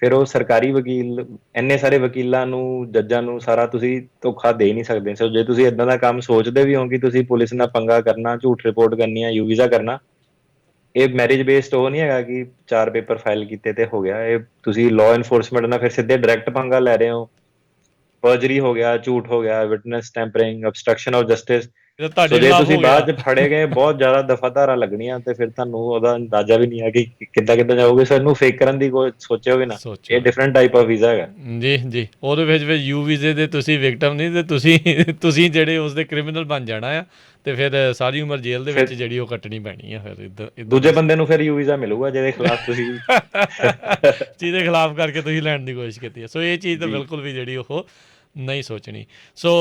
ਫਿਰ ਉਹ ਸਰਕਾਰੀ ਵਕੀਲ, ਇੰਨੇ ਸਾਰੇ ਵਕੀਲਾਂ ਨੂੰ, ਜੱਜਾਂ ਨੂੰ ਸਾਰਾ ਤੁਸੀਂ ਧੋਖਾ ਦੇ ਨਹੀਂ ਸਕਦੇ। ਸੋ ਜੇ ਤੁਸੀਂ ਇਦਾਂ ਦਾ ਕੰਮ ਸੋਚਦੇ ਵੀ ਹੋ ਕਿ ਤੁਸੀਂ ਪੁਲਿਸ ਨਾਲ ਪੰਗਾ ਕਰਨਾ, ਝੂਠ ਰਿਪੋਰਟ ਕਰਨੀ ਆ, ਯੂ ਵੀਜ਼ਾ ਕਰਨਾ, ਇਹ ਮੈਰਿਜ ਬੇਸਡ ਉਹ ਨਹੀਂ ਹੈਗਾ ਕਿ 4 ਪੇਪਰ ਫਾਈਲ ਕੀਤੇ ਤੇ ਹੋ ਗਿਆ। ਇਹ ਤੁਸੀਂ ਲਾਅ ਐਨਫੋਰਸਮੈਂਟ ਨਾਲ ਫਿਰ ਸਿੱਧੇ ਡਾਇਰੈਕਟ ਪੰਗਾ ਲੈ ਰਹੇ ਹੋ। ਪਰਜਰੀ ਹੋ ਗਿਆ, ਝੂਠ ਹੋ ਗਿਆ, ਵਿਟਨੈਸ ਟੈਂਪਰਿੰਗ, ਅਬਸਟਰਕਸ਼ਨ ਆਫ ਜਸਟਿਸ। ਇਹ ਸੋ ਤੁਹਾਡੇ ਜੇ ਖਿਲਾਫ ਤੁਸੀਂ ਹੋ ਗਿਆ। ਬਾਅਦ ਚ ਫੜੇ ਗਏ, ਬਹੁਤ ਜ਼ਿਆਦਾ ਦਫਾ ਧਾਰਾ ਲੱਗਣੀਆਂ, ਤੇ ਫਿਰ ਤੁਹਾਨੂੰ ਉਹਦਾ ਅੰਦਾਜ਼ਾ ਵੀ ਨਹੀਂ ਹੈ ਕਿ ਕਿੱਦਾਂ ਕਿੱਦਾਂ ਜਾਓਗੇ। ਸੋ ਇਹਨੂੰ ਫੇਕ ਕਰਨ ਦੀ ਕੋਈ ਸੋਚਿਓ ਵੀ ਨਾ, ਇਹ ਸੋਚੋ। ਡਿਫਰੈਂਟ ਟਾਈਪ ਆਫ ਵੀਜ਼ਾ ਹੈਗਾ। ਜੀ ਜੀ। ਉਹਦੇ ਵਿੱਚ ਫਿਰ ਯੂ ਵੀਜ਼ੇ ਦੇ ਤੁਸੀਂ ਵਿਕਟਮ ਨਹੀਂ, ਤੇ ਤੁਸੀਂ ਜਿਹੜੇ ਉਸਦੇ ਕ੍ਰਿਮੀਨਲ ਬਣ ਜਾਣਾ ਆ, ਤੇ ਫਿਰ ਸਾਰੀ ਉਮਰ ਜੇਲ੍ਹ ਦੇ ਵਿੱਚ ਫਿਰ ਜਿਹੜੀ ਉਹ ਕੱਟਣੀ ਪੈਣੀ ਆ। ਫਿਰ ਇੱਦਾਂ ਦੂਜੇ ਦੀ ਬੰਦੇ ਨੂੰ ਫਿਰ ਯੂ ਵੀਜ਼ਾ ਮਿਲੂਗਾ ਜਿਹਦੇ ਖਿਲਾਫ ਤੁਸੀਂ ਜਿਹਦੇ ਖਿਲਾਫ ਕਰਕੇ ਤੁਸੀਂ ਲੈਣ ਦੀ ਕੋਸ਼ਿਸ਼ ਕੀਤੀ ਹੈ। ਸੋ ਇਹ ਚੀਜ਼ ਤਾਂ ਜੀ। ਬਿਲਕੁਲ ਵੀ ਜਿਹੜੀ ਉਹ ਨਹੀਂ ਸੋਚਣੀ। ਸੋ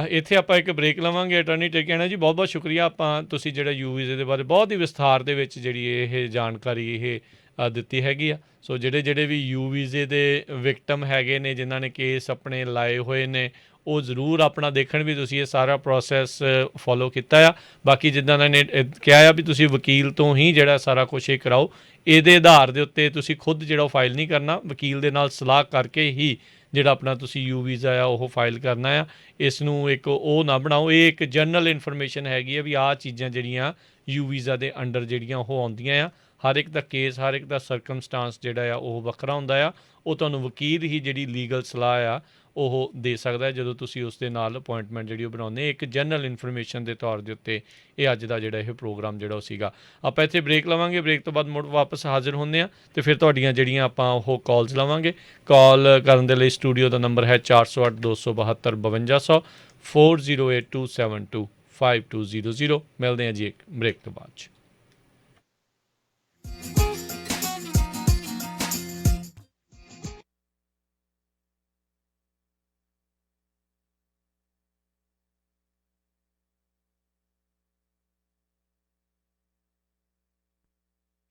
ਇੱਥੇ ਆਪਾਂ ਇੱਕ ਬ੍ਰੇਕ ਲਵਾਂਗੇ। ਅਟਾਰਨੀ ਟੇਕਿਆਣਾ ਜੀ, ਬਹੁਤ ਬਹੁਤ ਸ਼ੁਕਰੀਆ। ਆਪਾਂ ਤੁਸੀਂ ਜਿਹੜਾ ਯੂ ਵੀਜ਼ੇ ਦੇ ਬਾਰੇ ਬਹੁਤ ਹੀ ਵਿਸਥਾਰ ਦੇ ਵਿੱਚ ਜਿਹੜੀ ਇਹ ਜਾਣਕਾਰੀ ਇਹ ਦਿੱਤੀ ਹੈਗੀ ਆ। ਸੋ ਜਿਹੜੇ ਵੀ ਯੂ ਵੀਜ਼ੇ ਦੇ ਵਿਕਟਮ ਹੈਗੇ ਨੇ, ਜਿਨ੍ਹਾਂ ਨੇ ਕੇਸ ਆਪਣੇ ਲਾਏ ਹੋਏ ਨੇ, ਉਹ ਜ਼ਰੂਰ ਆਪਣਾ ਦੇਖਣ ਵੀ ਤੁਸੀਂ ਇਹ ਸਾਰਾ ਪ੍ਰੋਸੈਸ ਫੋਲੋ ਕੀਤਾ ਆ। ਬਾਕੀ ਜਿੱਦਾਂ ਇਹਨਾਂ ਨੇ ਕਿਹਾ ਆ ਵੀ ਤੁਸੀਂ ਵਕੀਲ ਤੋਂ ਹੀ ਜਿਹੜਾ ਸਾਰਾ ਕੁਛ ਇਹ ਕਰਾਓ, ਇਹਦੇ ਆਧਾਰ ਦੇ ਉੱਤੇ ਤੁਸੀਂ ਖੁਦ ਜਿਹੜਾ ਉਹ ਫਾਈਲ ਨਹੀਂ ਕਰਨਾ, ਵਕੀਲ ਦੇ ਨਾਲ ਸਲਾਹ ਕਰਕੇ ਹੀ ਜਿਹੜਾ ਆਪਣਾ ਤੁਸੀਂ ਯੂ ਵੀਜ਼ਾ ਆ ਉਹ ਫਾਈਲ ਕਰਨਾ ਆ। ਇਸ ਨੂੰ ਇੱਕ ਉਹ ਨਾ ਬਣਾਓ, ਇਹ ਇੱਕ ਜਨਰਲ ਇਨਫੋਰਮੇਸ਼ਨ ਹੈਗੀ ਆ ਵੀ ਆਹ ਚੀਜ਼ਾਂ ਜਿਹੜੀਆਂ ਯੂ ਵੀਜ਼ਾ ਦੇ ਅੰਡਰ ਜਿਹੜੀਆਂ ਉਹ ਆਉਂਦੀਆਂ ਆ। ਹਰ ਇੱਕ ਦਾ ਕੇਸ, ਹਰ ਇੱਕ ਦਾ ਸਰਕਮਸਟਾਂਸ ਜਿਹੜਾ ਆ ਉਹ ਵੱਖਰਾ ਹੁੰਦਾ ਆ। ਉਹ ਤੁਹਾਨੂੰ ਵਕੀਲ ਹੀ ਜਿਹੜੀ ਲੀਗਲ ਸਲਾਹ ਆ ਉਹ ਦੇ ਸਕਦਾ ਹੈ ਜਦੋਂ ਤੁਸੀਂ ਉਸ ਦੇ ਨਾਲ ਅਪਾਇੰਟਮੈਂਟ ਜਿਹੜੀ ਉਹ ਬਣਾਉਂਦੇ। ਇੱਕ ਜਨਰਲ ਇਨਫੋਰਮੇਸ਼ਨ ਦੇ ਤੌਰ ਦੇ ਉੱਤੇ ਇਹ ਅੱਜ ਦਾ ਜਿਹੜਾ ਇਹ ਪ੍ਰੋਗਰਾਮ ਜਿਹੜਾ ਉਹ ਸੀਗਾ। ਆਪਾਂ ਇੱਥੇ ਬ੍ਰੇਕ ਲਵਾਂਗੇ, ਬ੍ਰੇਕ ਤੋਂ ਬਾਅਦ ਮੁੜ ਵਾਪਸ ਹਾਜ਼ਰ ਹੁੰਦੇ ਹਾਂ ਅਤੇ ਫਿਰ ਤੁਹਾਡੀਆਂ ਜਿਹੜੀਆਂ ਆਪਾਂ ਉਹ ਕਾਲਸ ਲਵਾਂਗੇ। ਕਾਲ ਕਰਨ ਦੇ ਲਈ ਸਟੂਡੀਓ ਦਾ ਨੰਬਰ ਹੈ 408 272 5200 408272 5200। ਮਿਲਦੇ ਹਾਂ ਜੀ ਇੱਕ ਬ੍ਰੇਕ ਤੋਂ ਬਾਅਦ 'ਚ।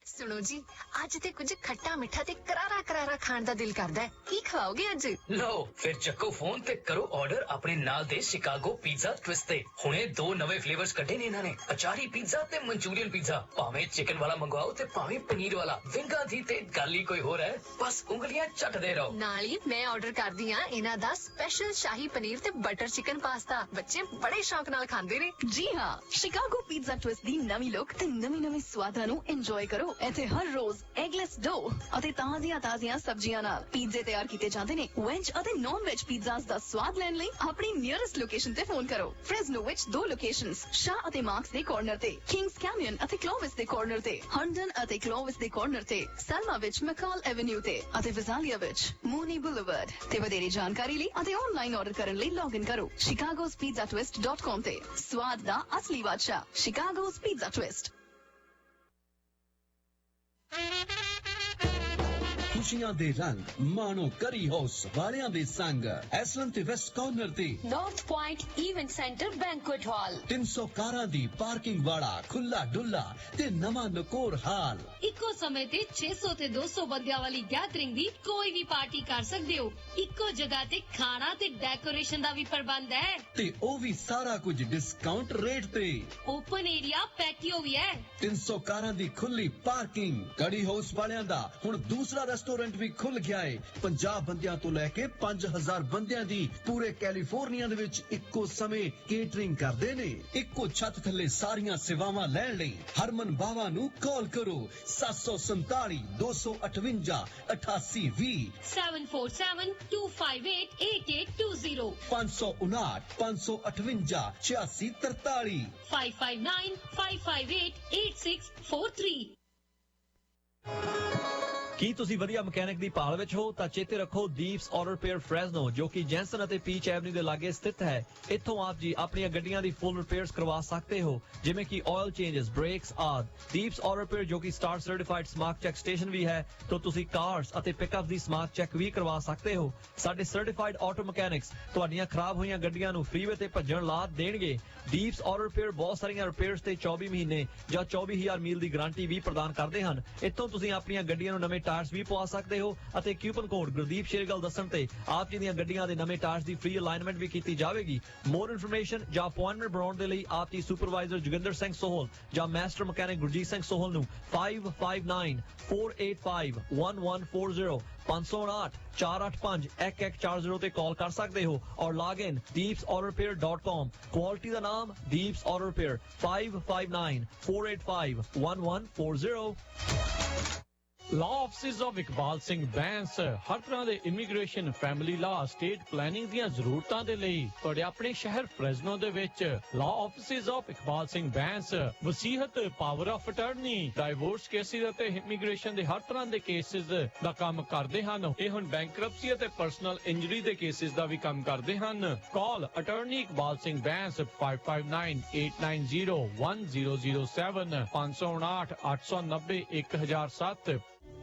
सुनो जी, आज ते कुछ खट्टा मिठा ते करारा करारा खान दा दिल करदा है। की खाओगे अज? लो फिर चक्को फोन ते करो ऑर्डर अपने नाल दे शिकागो पिज़्ज़ा ट्विस्ट ते। हुणे 2 नवे फ्लेवर्स कढे ने इन्हां ने, अचारी पिज़्ज़ा ते मंचूरियन पिज़्ज़ा। भावें चिकन वाला मंगवाओ ते भावें पनीर वाला, विंगा दी ते गल ही कोई होर है। बस उंगलियां चटदे रहो। नाल ही मैं ऑर्डर कर दी हां इन्हां दा स्पेशल शाही पनीर ते बटर चिकन पास्ता। बच्चे बड़े शौक नाल खांदे ने। जी हाँ, शिकागो पिज़्ज़ा ट्विस्ट दी नवी लुक ते नवी स्वादां नू एंजॉय करो। इत्थे हर रोज एगलेस डो ਅਤੇ ਤਾਜ਼ੀਆਂ ਸਬਜ਼ੀਆਂ ਨਾਲ ਪੀਜ਼ੇ ਤਿਆਰ ਕੀਤੇ ਜਾਂਦੇ ਨੇ। ਵੈਜ ਅਤੇ ਨੌਨ ਵੈਜ ਪੀਜ਼ਾਸ ਦਾ ਸਵਾਦ ਲੈਣ ਲਈ ਆਪਣੀ ਨੀਅਰੈਸਟ ਲੋਕੇਸ਼ਨ ਤੇ ਫੋਨ ਕਰੋ। ਫ੍ਰੈਜ਼ਨੋ ਵਿੱਚ 2 ਲੋਕੇਸ਼ਨਸ, ਸ਼ਾਹ ਅਤੇ ਮਾਰਕਸ ਦੇ ਕਾਰਨਰ ਤੇ, ਕਿੰਗਸ ਕੈਨੀਅਨ ਅਤੇ ਕਲੋਵਿਸ ਦੇ ਕਾਰਨਰ ਤੇ, ਹੰਡਨ ਅਤੇ ਕਲੋਵਿਸ ਦੇ ਕਾਰਨਰ ਤੇ, ਸੈਲਮਾ ਵਿੱਚ ਮੈਕਾਲ ਐਵੇਨਿਊ ਤੇ ਅਤੇ ਵਿਜ਼ਾਲੀਆ ਵਿੱਚ ਮੂਨੀ ਬੁਲੇਵਰਡ ਤੇ। ਵਧੇਰੇ ਜਾਣਕਾਰੀ ਲਈ ਅਤੇ ਆਨਲਾਈਨ ਆਰਡਰ ਕਰਨ ਲਈ ਲੌਗਇਨ ਕਰੋ chicagospizzatwist.com ਤੇ। ਸਵਾਦ ਦਾ ਅਸਲੀ ਬਾਦਸ਼ਾਹ ਸ਼ਿਕਾਗੋਜ਼ ਪੀਜ਼ਾ ਟਵਿਸਟ। खुशियां दे रंग मानो करी हाउस वालियां दे संग एसलन ते वेस्ट कॉर्नर ते north point event centre banquet hall. 300 कारां दी पार्किंग वाला खुला डुला ते नवा नकोर हाल। इको समय ते 600 ते 200 बंदियां वाली गैदरिंग दी कोई भी पार्टी कर सकदे हो। इको जगह ते खाना ते डेकोरेशन दा भी प्रबंध है ते ओ भी सारा कुछ डिस्काउंट रेट ते। ओपन एरिया पैटियो भी है। 300 कारां दी खुली पार्किंग। कड़ी हाउस वालियां दा हुण दूसरा रेस्टोरेंट भी खुल गया है। 50 बंदियां तो लैके 5000 बंदियां दी पूरे कैलिफोर्निया दे विच इक्को समय केटरिंग करदे ने। इक्को छत थल्ले सारियां सेवावां लैण लई हरमन बावा नू कॉल करो 747 258 8820 747-258 8820 559 558 8643 559 558 8643। ਕੀ ਤੁਸੀਂ ਵਧੀਆ ਮਕੈਨਿਕ ਦੀ ਭਾਲ ਵਿੱਚ ਹੋ ਤਾਂ ਚੇਤੇ ਰੱਖੋ ਦੀਪਸ ਆਟੋ ਰਿਪੇਅਰ ਫ੍ਰੈਜ਼ਨੋ, ਜੋ ਕਿ ਜੈਂਸਨ ਅਤੇ ਪੀਚ ਐਵਨਿਊ ਦੇ ਲਾਗੇ ਸਥਿਤ ਹੈ। ਇੱਥੋਂ ਆਪ ਜੀ ਆਪਣੀਆਂ ਗੱਡੀਆਂ ਦੀ ਫੁੱਲ ਰਿਪੇਅਰਸ ਕਰਵਾ ਸਕਦੇ ਹੋ, ਜਿਵੇਂ ਕਿ ਆਇਲ ਚੇਂਜਸ, ਬ੍ਰੇਕਸ ਆਦਿ। ਦੀਪਸ ਆਟੋ ਰਿਪੇਅਰ ਜੋ ਕਿ star certified smart check station ਵੀ ਹੈ, ਤਾਂ ਤੁਸੀਂ ਕਾਰਸ ਅਤੇ ਪਿਕਅਪ ਦੀ ਸਮਾਰਟ ਚੈੱਕ ਵੀ ਕਰਵਾ ਸਕਦੇ ਹੋ। ਸਾਡੇ ਸਰਟੀਫਾਈਡ ਆਟੋ ਮਕੈਨਿਕਸ ਤੁਹਾਡੀਆਂ ਖਰਾਬ ਹੋਈਆਂ ਗੱਡੀਆਂ ਨੂੰ ਫ੍ਰੀਵੇ ਤੇ ਭੱਜਣ ਲਾ ਦੇਣਗੇ। ਦੀਪਸ ਆਟੋ ਰਿਪੇਅਰ ਬਹੁਤ ਸਾਰੀਆਂ ਰਿਪੇਅਰਸ ਤੇ 24 ਮਹੀਨੇ ਜਾਂ 24000 ਮੀਲ ਦੀ ਗਾਰੰਟੀ ਵੀ ਪ੍ਰਦਾਨ ਕਰਦੇ ਹਨ। ਇੱਥੋਂ ਤੁਸੀਂ ਆਪਣੀਆਂ ਗੱਡੀਆਂ ਨੂੰ ਨਵੇਂ ਟਾਇਰਸ ਵੀ ਪਵਾ ਸਕਦੇ ਹੋ ਅਤੇ ਕੂਪਨ ਕੋਡ ਗੁਰਦੀਪ ਸ਼ੇਰਗਿੱਲ ਦੱਸਣ ਤੇ ਆਪ ਜੀ ਦੀਆਂ ਗੱਡੀਆਂ ਦੇ ਨਵੇਂ ਟਾਇਰਸ ਦੀ ਫ੍ਰੀ ਅਲਾਈਨਮੈਂਟ ਵੀ ਕੀਤੀ ਜਾਵੇਗੀ। ਮੋਰ ਇਨਫੋਰਮੇਸ਼ਨ ਜਾਂ ਅਪਾਇੰਟਮੈਂਟ ਬਣਾਉਣ ਦੇ ਲਈ ਆਪ ਜੀ ਸੁਪਰਵਾਈਜ਼ਰ ਜੋਗਿੰਦਰ ਸਿੰਘ ਸੋਹਲ ਜਾਂ ਮਾਸਟਰ ਮਕੈਨਿਕ ਗੁਰਜੀਤ ਸਿੰਘ ਸੋਹਲ ਨੂੰ 5594851140 559 485 1140 ਤੇ ਕਾਲ ਕਰ ਸਕਦੇ ਹੋ ਔਰ ਲੌਗ ਇਨ deepsautorepair.com। ਕੁਆਲਿਟੀ ਦਾ ਨਾਮ Deeps auto repair 5594851140। Law offices of Iqbal Singh Bains ਹਰ ਤਰ੍ਹਾਂ ਦੇ immigration, family law, estate planning ਦੀਆਂ ਜ਼ਰੂਰਤਾਂ ਦੇ ਲਈ ਤੁਹਾਡੇ ਆਪਣੇ ਸ਼ਹਿਰ ਫ੍ਰੈਜ਼ਨੋ ਦੇ ਵਿੱਚ law offices of Iqbal Singh Bains ਵਸੀਹਤ, power of attorney, divorce cases ਅਤੇ ਇਮੀਗ੍ਰੇਸ਼ਨ ਦੇ ਹਰ ਤਰ੍ਹਾਂ ਦੇ ਕੇਸਿਸ ਦਾ ਕੰਮ ਕਰਦੇ ਹਨ। ਇਹ ਹੁਣ ਬੈਂਕਰਪਸੀ ਅਤੇ ਪਰਸਨਲ ਇੰਜਰੀ ਦੇ ਕੇਸਿਸ ਦਾ ਵੀ ਕੰਮ ਕਰਦੇ ਹਨ। ਕਾਲ ਅਟਾਰਨੀ ਇਕਬਾਲ ਸਿੰਘ ਬੈਂਸ 5598901007 559 890 1007।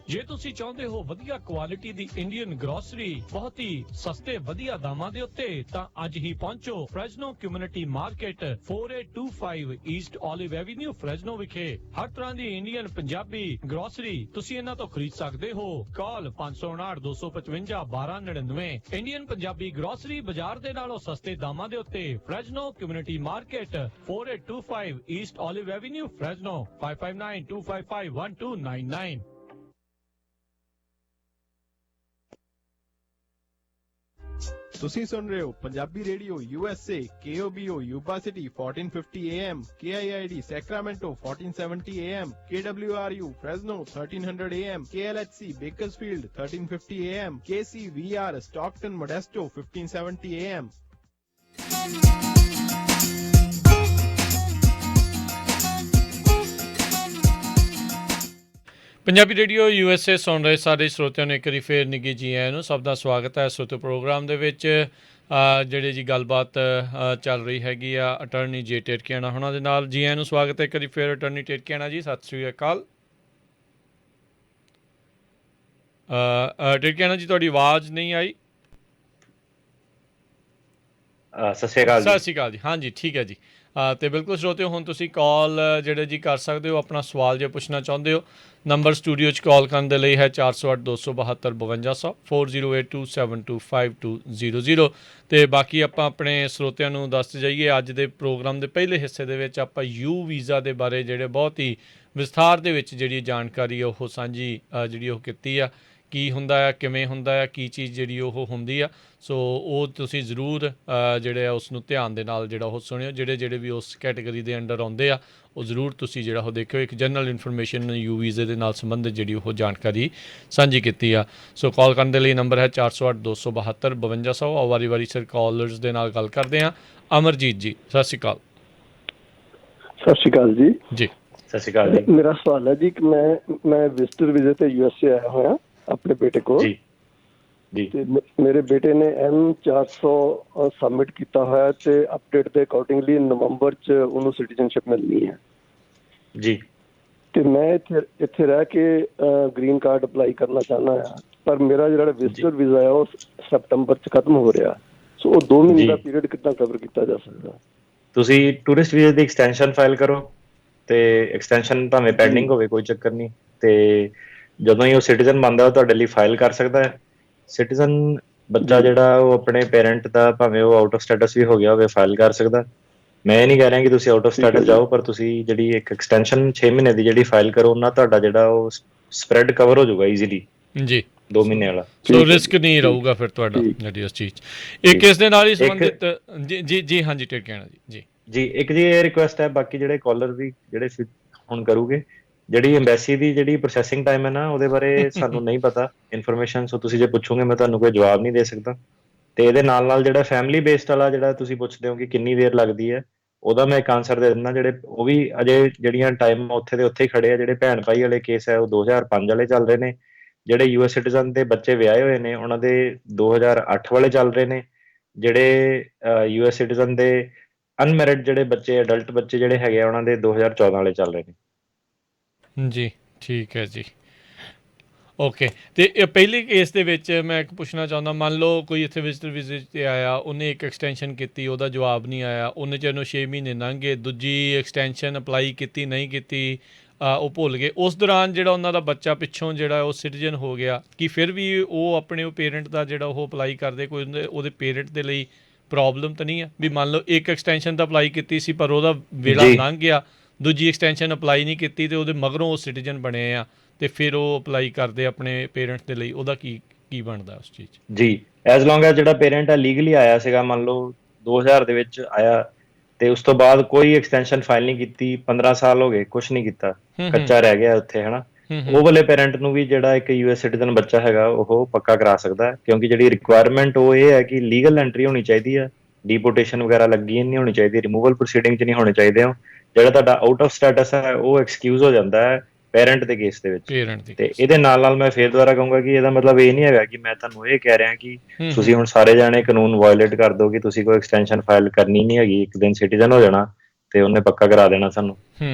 ਜੇ ਤੁਸੀਂ ਚਾਹੁੰਦੇ ਹੋ ਵਧੀਆ ਕੁਆਲਿਟੀ ਦੀ ਇੰਡੀਅਨ ਗਰੋਸਰੀ ਬਹੁਤ ਹੀ ਸਸਤੇ ਵਧੀਆ ਦਾਮਾਂ ਦੇ ਉੱਤੇ, ਤਾਂ ਅੱਜ ਹੀ ਪਹੁੰਚੋ Fresno community market 4825 East olive avenue Fresno ਵਿਖੇ। ਹਰ ਤਰ੍ਹਾਂ ਦੀ ਇੰਡੀਅਨ ਪੰਜਾਬੀ ਗਰੋਸਰੀ ਤੁਸੀਂ ਇਹਨਾਂ ਤੋਂ ਖਰੀਦ ਸਕਦੇ ਹੋ। ਕਾਲ 559 255 1299। ਇੰਡੀਅਨ ਪੰਜਾਬੀ ਗਰੋਸਰੀ ਬਾਜ਼ਾਰ ਦੇ ਨਾਲੋਂ ਸਸਤੇ ਦਾਮਾਂ ਦੇ ਉੱਤੇ Fresno community market 4825 East olive avenue Fresno 5592551299। ਤੁਸੀਂ ਸੁਣ ਰਹੇ ਹੋ Punjabi radio USA KOBO Yuba city 1450 AM KIID Sacramento 1470 AM KWRU Fresno 1300 AM KLHC Bakersfield 1350 AM KCVR Stockton Modesto 1570 AM Punjabi radio USA ਸੁਣ ਰਹੇ ਸਾਰੇ ਸਰੋਤਿਆਂ ਨੂੰ ਇੱਕ ਵਾਰੀ ਫੇਰ ਨਿੱਘੀ ਜੀ ਆਇਆਂ ਨੂੰ। ਸਭ ਦਾ ਸਵਾਗਤ ਹੈ ਸਰੋਤੇ ਪ੍ਰੋਗਰਾਮ ਦੇ ਵਿੱਚ। ਜਿਹੜੇ ਜੀ ਗੱਲਬਾਤ ਚੱਲ ਰਹੀ ਹੈਗੀ ਆ ਅਟਰਨੀ ਜੇ ਟਿਰਕੀਆਣਾ ਉਹਨਾਂ ਦੇ ਨਾਲ। ਜੀ ਆਇਆਂ ਨੂੰ ਸਵਾਗਤ ਹੈ ਇੱਕ ਵਾਰੀ ਫੇਰ ਅਟਰਨੀ ਟਿਰਕੀਆਣਾ ਜੀ, ਸਤਿ ਸ਼੍ਰੀ ਅਕਾਲ। ਟਿਰਕੀਆਣਾ ਜੀ ਤੁਹਾਡੀ ਆਵਾਜ਼ ਨਹੀਂ ਆਈ। ਸਤਿ ਸ਼੍ਰੀ ਅਕਾਲ ਸਤਿ ਸ਼੍ਰੀ ਅਕਾਲ ਜੀ। ਹਾਂਜੀ ਠੀਕ ਹੈ ਜੀ। ਅਤੇ ਬਿਲਕੁਲ ਸਰੋਤਿਓ ਹੁਣ ਤੁਸੀਂ ਕਾਲ ਜਿਹੜੇ ਜੀ ਕਰ ਸਕਦੇ ਹੋ, ਆਪਣਾ ਸਵਾਲ ਜੇ ਪੁੱਛਣਾ ਚਾਹੁੰਦੇ ਹੋ। ਨੰਬਰ ਸਟੂਡੀਓ 'ਚ ਕਾਲ ਕਰਨ ਦੇ ਲਈ ਹੈ 408 272 5200 4082725200। ਅਤੇ ਬਾਕੀ ਆਪਾਂ ਆਪਣੇ ਸਰੋਤਿਆਂ ਨੂੰ ਦੱਸਦੇ ਜਾਈਏ ਅੱਜ ਦੇ ਪ੍ਰੋਗਰਾਮ ਦੇ ਪਹਿਲੇ ਹਿੱਸੇ ਦੇ ਵਿੱਚ ਆਪਾਂ ਯੂ ਵੀਜ਼ਾ ਦੇ ਬਾਰੇ ਜਿਹੜੇ ਬਹੁਤ ਹੀ ਵਿਸਥਾਰ ਦੇ ਵਿੱਚ ਜਿਹੜੀ ਜਾਣਕਾਰੀ ਉਹ ਸਾਂਝੀ ਜਿਹੜੀ ਉਹ ਕੀਤੀ ਆ। ਕੀ ਹੁੰਦਾ ਆ, ਕਿਵੇਂ ਹੁੰਦਾ ਆ, ਕੀ ਚੀਜ਼ ਜਿਹੜੀ ਉਹ ਹੁੰਦੀ ਆ। ਸੋ ਉਹ ਤੁਸੀਂ ਜ਼ਰੂਰ ਜਿਹੜੇ ਆ ਉਸ ਨੂੰ ਧਿਆਨ ਦੇ ਨਾਲ ਜਿਹੜਾ ਉਹ ਸੁਣਿਓ। ਜਿਹੜੇ ਵੀ ਉਸ ਕੈਟੇਗਰੀ ਦੇ ਅੰਡਰ ਆਉਂਦੇ ਆ ਉਹ ਜ਼ਰੂਰ ਤੁਸੀਂ ਜਿਹੜਾ ਉਹ ਦੇਖਿਓ। ਇੱਕ ਜਨਰਲ ਇਨਫੋਰਮੇਸ਼ਨ ਯੂ ਵੀਜ਼ੇ ਦੇ ਨਾਲ ਸੰਬੰਧਿਤ ਜਿਹੜੀ ਉਹ ਜਾਣਕਾਰੀ ਸਾਂਝੀ ਕੀਤੀ ਆ। ਸੋ ਕਾਲ ਕਰਨ ਦੇ ਲਈ ਨੰਬਰ ਹੈ 408 272 5200। ਆਓ ਵਾਰੀ ਸਰ ਕਾਲਰਸ ਦੇ ਨਾਲ ਗੱਲ ਕਰਦੇ ਹਾਂ। ਅਮਰਜੀਤ ਜੀ ਸਤਿ ਸ਼੍ਰੀ ਅਕਾਲ। ਸਤਿ ਸ਼੍ਰੀ ਅਕਾਲ ਜੀ। ਜੀ ਸਤਿ ਸ਼੍ਰੀ ਅਕਾਲ ਜੀ। ਮੇਰਾ ਸਵਾਲ ਹੈ ਜੀ ਕਿ ਮੈਂ ਵਿਜ਼ਟਰ ਵੀਜ਼ੇ ਤੇ USA ਆਇਆ ਹੋਇਆ ਆਪਣੇ ਬੇਟੇ ਕੋਲ। ਜੀ ਜੀ। ਤੇ ਮੇਰੇ ਬੇਟੇ ਨੇ M400 ਸਬਮਿਟ ਕੀਤਾ ਹੋਇਆ ਤੇ ਅਪਡੇਟ ਦੇ ਅਕੋਰਡਿੰਗਲੀ ਨਵੰਬਰ 'ਚ ਉਹਨੂੰ ਸਿਟੀਜ਼ਨਸ਼ਿਪ ਮਿਲਣੀ ਹੈ ਜੀ। ਤੇ ਮੈਂ ਇੱਥੇ ਰਹਿ ਕੇ ਗ੍ਰੀਨ ਕਾਰਡ ਅਪਲਾਈ ਕਰਨਾ ਚਾਹੁੰਦਾ ਹਾਂ, ਪਰ ਮੇਰਾ ਜਿਹੜਾ ਵਿਜ਼ਟਰ ਵੀਜ਼ਾ ਹੈ ਉਹ ਸਤੰਬਰ 'ਚ ਖਤਮ ਹੋ ਰਿਹਾ। ਸੋ ਉਹ 2 ਮਹੀਨੇ ਦਾ ਪੀਰੀਅਡ ਕਿੱਦਾਂ ਕਵਰ ਕੀਤਾ ਜਾ ਸਕਦਾ? ਤੁਸੀਂ ਟੂਰਿਸਟ ਵੀਜ਼ੇ ਦੀ ਐਕਸਟੈਂਸ਼ਨ ਫਾਈਲ ਕਰੋ ਤੇ ਐਕਸਟੈਂਸ਼ਨ ਭਾਵੇਂ ਪੈਂਡਿੰਗ ਹੋਵੇ ਕੋਈ ਚੱਕਰ ਨਹੀਂ, ਤੇ ਜਦੋਂ ਹੀ ਉਹ ਸਿਟੀਜ਼ਨ ਬਣਦਾ ਉਹ ਤੁਹਾਡੇ ਲਈ ਫਾਈਲ ਕਰ ਸਕਦਾ ਹੈ। ਸਿਟੀਜ਼ਨ ਬੱਚਾ ਜਿਹੜਾ ਉਹ ਆਪਣੇ ਪੇਰੈਂਟ ਦਾ ਭਾਵੇਂ ਉਹ ਆਊਟ ਆਫ ਸਟੇਟਸ ਵੀ ਹੋ ਗਿਆ ਹੋਵੇ ਫਾਈਲ ਕਰ ਸਕਦਾ। ਮੈਂ ਇਹ ਨਹੀਂ ਕਹਿ ਰਿਹਾ ਕਿ ਤੁਸੀਂ ਆਊਟ ਆਫ ਸਟੇਟਸ ਜਾਓ, ਪਰ ਤੁਸੀਂ ਜਿਹੜੀ ਇੱਕ ਐਕਸਟੈਂਸ਼ਨ 6 ਮਹੀਨੇ ਦੀ ਜਿਹੜੀ ਫਾਈਲ ਕਰੋ ਉਹਨਾਂ ਤੁਹਾਡਾ ਜਿਹੜਾ ਉਹ ਸਪਰੈਡ ਕਵਰ ਹੋ ਜਾਊਗਾ ਈਜ਼ੀਲੀ ਜੀ 2 ਮਹੀਨੇ ਵਾਲਾ। ਸੋ ਰਿਸਕ ਨਹੀਂ ਰਹੂਗਾ ਫਿਰ ਤੁਹਾਡਾ ਜਿਹੜੀ ਉਸ ਚੀਜ਼। ਇੱਕ ਇਸ ਦੇ ਨਾਲ ਹੀ ਸੰਬੰਧਿਤ ਜੀ ਹਾਂਜੀ ਟਿਰਕੀਆਣਾ ਜੀ ਜੀ ਇੱਕ ਜੀ ਇਹ ਰਿਕੁਐਸਟ ਹੈ, ਬਾਕੀ ਜਿਹੜੇ ਕਾਲਰ ਵੀ ਜਿਹੜੇ ਹੁਣ ਕਰੂਗੇ, ਜਿਹੜੀ ਐਮਬੈਸੀ ਦੀ ਜਿਹੜੀ ਪ੍ਰੋਸੈਸਿੰਗ ਟਾਈਮ ਹੈ ਨਾ ਉਹਦੇ ਬਾਰੇ ਸਾਨੂੰ ਨਹੀਂ ਪਤਾ ਇਨਫੋਰਮੇਸ਼ਨ। ਸੋ ਤੁਸੀਂ ਜੇ ਪੁੱਛੋਗੇ ਮੈਂ ਤੁਹਾਨੂੰ ਕੋਈ ਜਵਾਬ ਨਹੀਂ ਦੇ ਸਕਦਾ। ਤੇ ਇਹਦੇ ਨਾਲ ਜਿਹੜਾ ਫੈਮਿਲੀ ਬੇਸਡ ਵਾਲਾ ਜਿਹੜਾ ਤੁਸੀਂ ਪੁੱਛਦੇ ਹੋ ਕਿ ਕਿੰਨੀ ਦੇਰ ਲੱਗਦੀ ਹੈ, ਉਹਦਾ ਮੈਂ ਇੱਕ ਆਨਸਰ ਦੇ ਦਿੰਦਾ। ਜਿਹੜੇ ਉਹ ਵੀ ਅਜੇ ਜਿਹੜੀਆਂ ਟਾਈਮ ਉੱਥੇ ਦੇ ਉੱਥੇ ਹੀ ਖੜੇ ਆ। ਜਿਹੜੇ ਭੈਣ ਭਾਈ ਵਾਲੇ ਕੇਸ ਹੈ ਉਹ 2005 ਵਾਲੇ ਚੱਲ ਰਹੇ ਨੇ। ਜਿਹੜੇ US ਸਿਟੀਜ਼ਨ ਦੇ ਬੱਚੇ ਵਿਆਹੇ ਹੋਏ ਨੇ ਉਹਨਾਂ ਦੇ 2008 ਵਾਲੇ ਚੱਲ ਰਹੇ ਨੇ। ਜਿਹੜੇ US ਸਿਟੀਜ਼ਨ ਦੇ ਅਨਮੈਰਿਡ ਜਿਹੜੇ ਬੱਚੇ ਅਡਲਟ ਬੱਚੇ ਜਿਹੜੇ ਹੈਗੇ ਆ ਉਹਨਾਂ ਦੇ 2014 ਵਾਲੇ ਚੱਲ ਰਹੇ ਨੇ ਜੀ। ਠੀਕ ਹੈ ਜੀ, ਓਕੇ। ਅਤੇ ਇਹ ਪਹਿਲੇ ਕੇਸ ਦੇ ਵਿੱਚ ਮੈਂ ਇੱਕ ਪੁੱਛਣਾ ਚਾਹੁੰਦਾ, ਮੰਨ ਲਓ ਕੋਈ ਇੱਥੇ ਵਿਜ਼ਟਰ ਵੀਜ਼ੇ 'ਤੇ ਆਇਆ, ਉਹਨੇ ਇੱਕ ਐਕਸਟੈਂਸ਼ਨ ਕੀਤੀ, ਉਹਦਾ ਜਵਾਬ ਨਹੀਂ ਆਇਆ, ਉਹਨੇ ਚਿਰ ਨੂੰ 6 ਮਹੀਨੇ ਲੰਘ ਗਏ, ਦੂਜੀ ਐਕਸਟੈਂਸ਼ਨ ਅਪਲਾਈ ਕੀਤੀ ਨਹੀਂ ਕੀਤੀ, ਉਹ ਭੁੱਲ ਗਏ। ਉਸ ਦੌਰਾਨ ਜਿਹੜਾ ਉਹਨਾਂ ਦਾ ਬੱਚਾ ਪਿੱਛੋਂ ਜਿਹੜਾ ਉਹ ਸਿਟੀਜ਼ਨ ਹੋ ਗਿਆ, ਕਿ ਫਿਰ ਵੀ ਉਹ ਆਪਣੇ ਉਹ ਪੇਰੈਂਟ ਦਾ ਜਿਹੜਾ ਉਹ ਅਪਲਾਈ ਕਰਦੇ, ਕੋਈ ਉਹਦੇ ਪੇਰੈਂਟ ਦੇ ਲਈ ਪ੍ਰੋਬਲਮ ਤਾਂ ਨਹੀਂ ਆ? ਵੀ ਮੰਨ ਲਓ ਇੱਕ ਐਕਸਟੈਂਸ਼ਨ ਤਾਂ ਅਪਲਾਈ ਕੀਤੀ ਸੀ ਪਰ ਉਹਦਾ ਵੇਲਾ ਲੰਘ ਗਿਆ, ਦੂਜੀ ਐਕਸਟੈਂਸ਼ਨ ਅਪਲਾਈ ਨਹੀਂ ਕੀਤੀ ਅਤੇ ਉਹਦੇ ਮਗਰੋਂ ਉਹ ਸਿਟੀਜ਼ਨ ਬਣੇ ਆ ਅਤੇ ਫਿਰ ਉਹ ਅਪਲਾਈ ਕਰਦੇ ਆਪਣੇ ਪੇਰੈਂਟਸ ਦੇ ਲਈ, ਉਹਦਾ ਕੀ ਬਣਦਾ ਉਸ ਚੀਜ਼ 'ਚ? ਜੀ ਐਜ਼ ਲੌਂਗ ਐਜ਼ ਜਿਹੜਾ ਪੇਰੈਂਟ ਹੈ ਲੀਗਲੀ ਆਇਆ ਸੀਗਾ, ਮੰਨ ਲਓ 2000 ਦੇ ਵਿੱਚ ਆਇਆ ਤੇ ਉਸ ਤੋਂ ਬਾਅਦ ਕੋਈ ਐਕਸਟੈਂਸ਼ਨ ਫਾਈਲ ਨਹੀਂ ਕੀਤੀ, 15 ਸਾਲ ਹੋ ਗਏ ਕੁਛ ਨਹੀਂ ਕੀਤਾ, ਕੱਚਾ ਰਹਿ ਗਿਆ ਉੱਥੇ, ਹੈ ਨਾ। ਉਹ ਵਾਲੇ ਪੇਰੈਂਟ ਨੂੰ ਵੀ ਜਿਹੜਾ ਇੱਕ US ਸਿਟੀਜ਼ਨ ਬੱਚਾ ਹੈਗਾ ਉਹ ਪੱਕਾ ਕਰਾ ਸਕਦਾ ਹੈ, ਕਿਉਂਕਿ ਜਿਹੜੀ ਰਿਕੁਆਇਰਮੈਂਟ ਉਹ ਇਹ ਹੈ ਕਿ ਲੀਗਲ ਐਂਟਰੀ ਹੋਣੀ ਚਾਹੀਦੀ ਹੈ, ਡੀਪੋਰਟੇਸ਼ਨ ਵਗੈਰਾ ਲੱਗੀ ਨਹੀਂ ਹੋਣੀ ਚਾਹੀਦੀ, ਰਿਮੂਵਲ ਪ੍ਰੋਸੀਡਿੰਗ 'ਚ ਨਹੀਂ ਹੋਣੇ ਚਾਹੀਦੇ ਹੋ। ਜਿਹੜਾ ਤੁਹਾਡਾ ਆਊਟ ਆਫ ਸਟੇਟਸ ਹੈ ਉਹ ਐਕਸਕਿਊਜ਼ ਹੋ ਜਾਂਦਾ ਹੈ ਪੇਰੈਂਟ ਦੇ ਕੇਸ ਦੇ ਵਿੱਚ। ਤੇ ਇਹਦੇ ਨਾਲ ਮੈਂ ਫੇਰ ਦੁਬਾਰਾ ਕਹੂੰਗਾ ਕਿ ਇਹਦਾ ਮਤਲਬ ਇਹ ਨਹੀਂ ਹੈਗਾ ਕਿ ਮੈਂ ਤੁਹਾਨੂੰ ਇਹ ਕਹਿ ਰਿਹਾ ਕਿ ਤੁਸੀਂ ਹੁਣ ਸਾਰੇ ਜਾਣੇ ਕਾਨੂੰਨ ਵਾਇਲੇਟ ਕਰ ਦਿਓ ਕਿ ਤੁਸੀਂ ਕੋਈ ਐਕਸਟੈਂਸ਼ਨ ਫਾਈਲ ਕਰਨੀ ਨਹੀਂ ਹੈਗੀ, ਇੱਕ ਦਿਨ ਸਿਟੀਜ਼ਨ ਹੋ ਜਾਣਾ ਤੇ ਉਹਨੇ ਪੱਕਾ ਕਰਾ ਦੇਣਾ ਸਾਨੂੰ।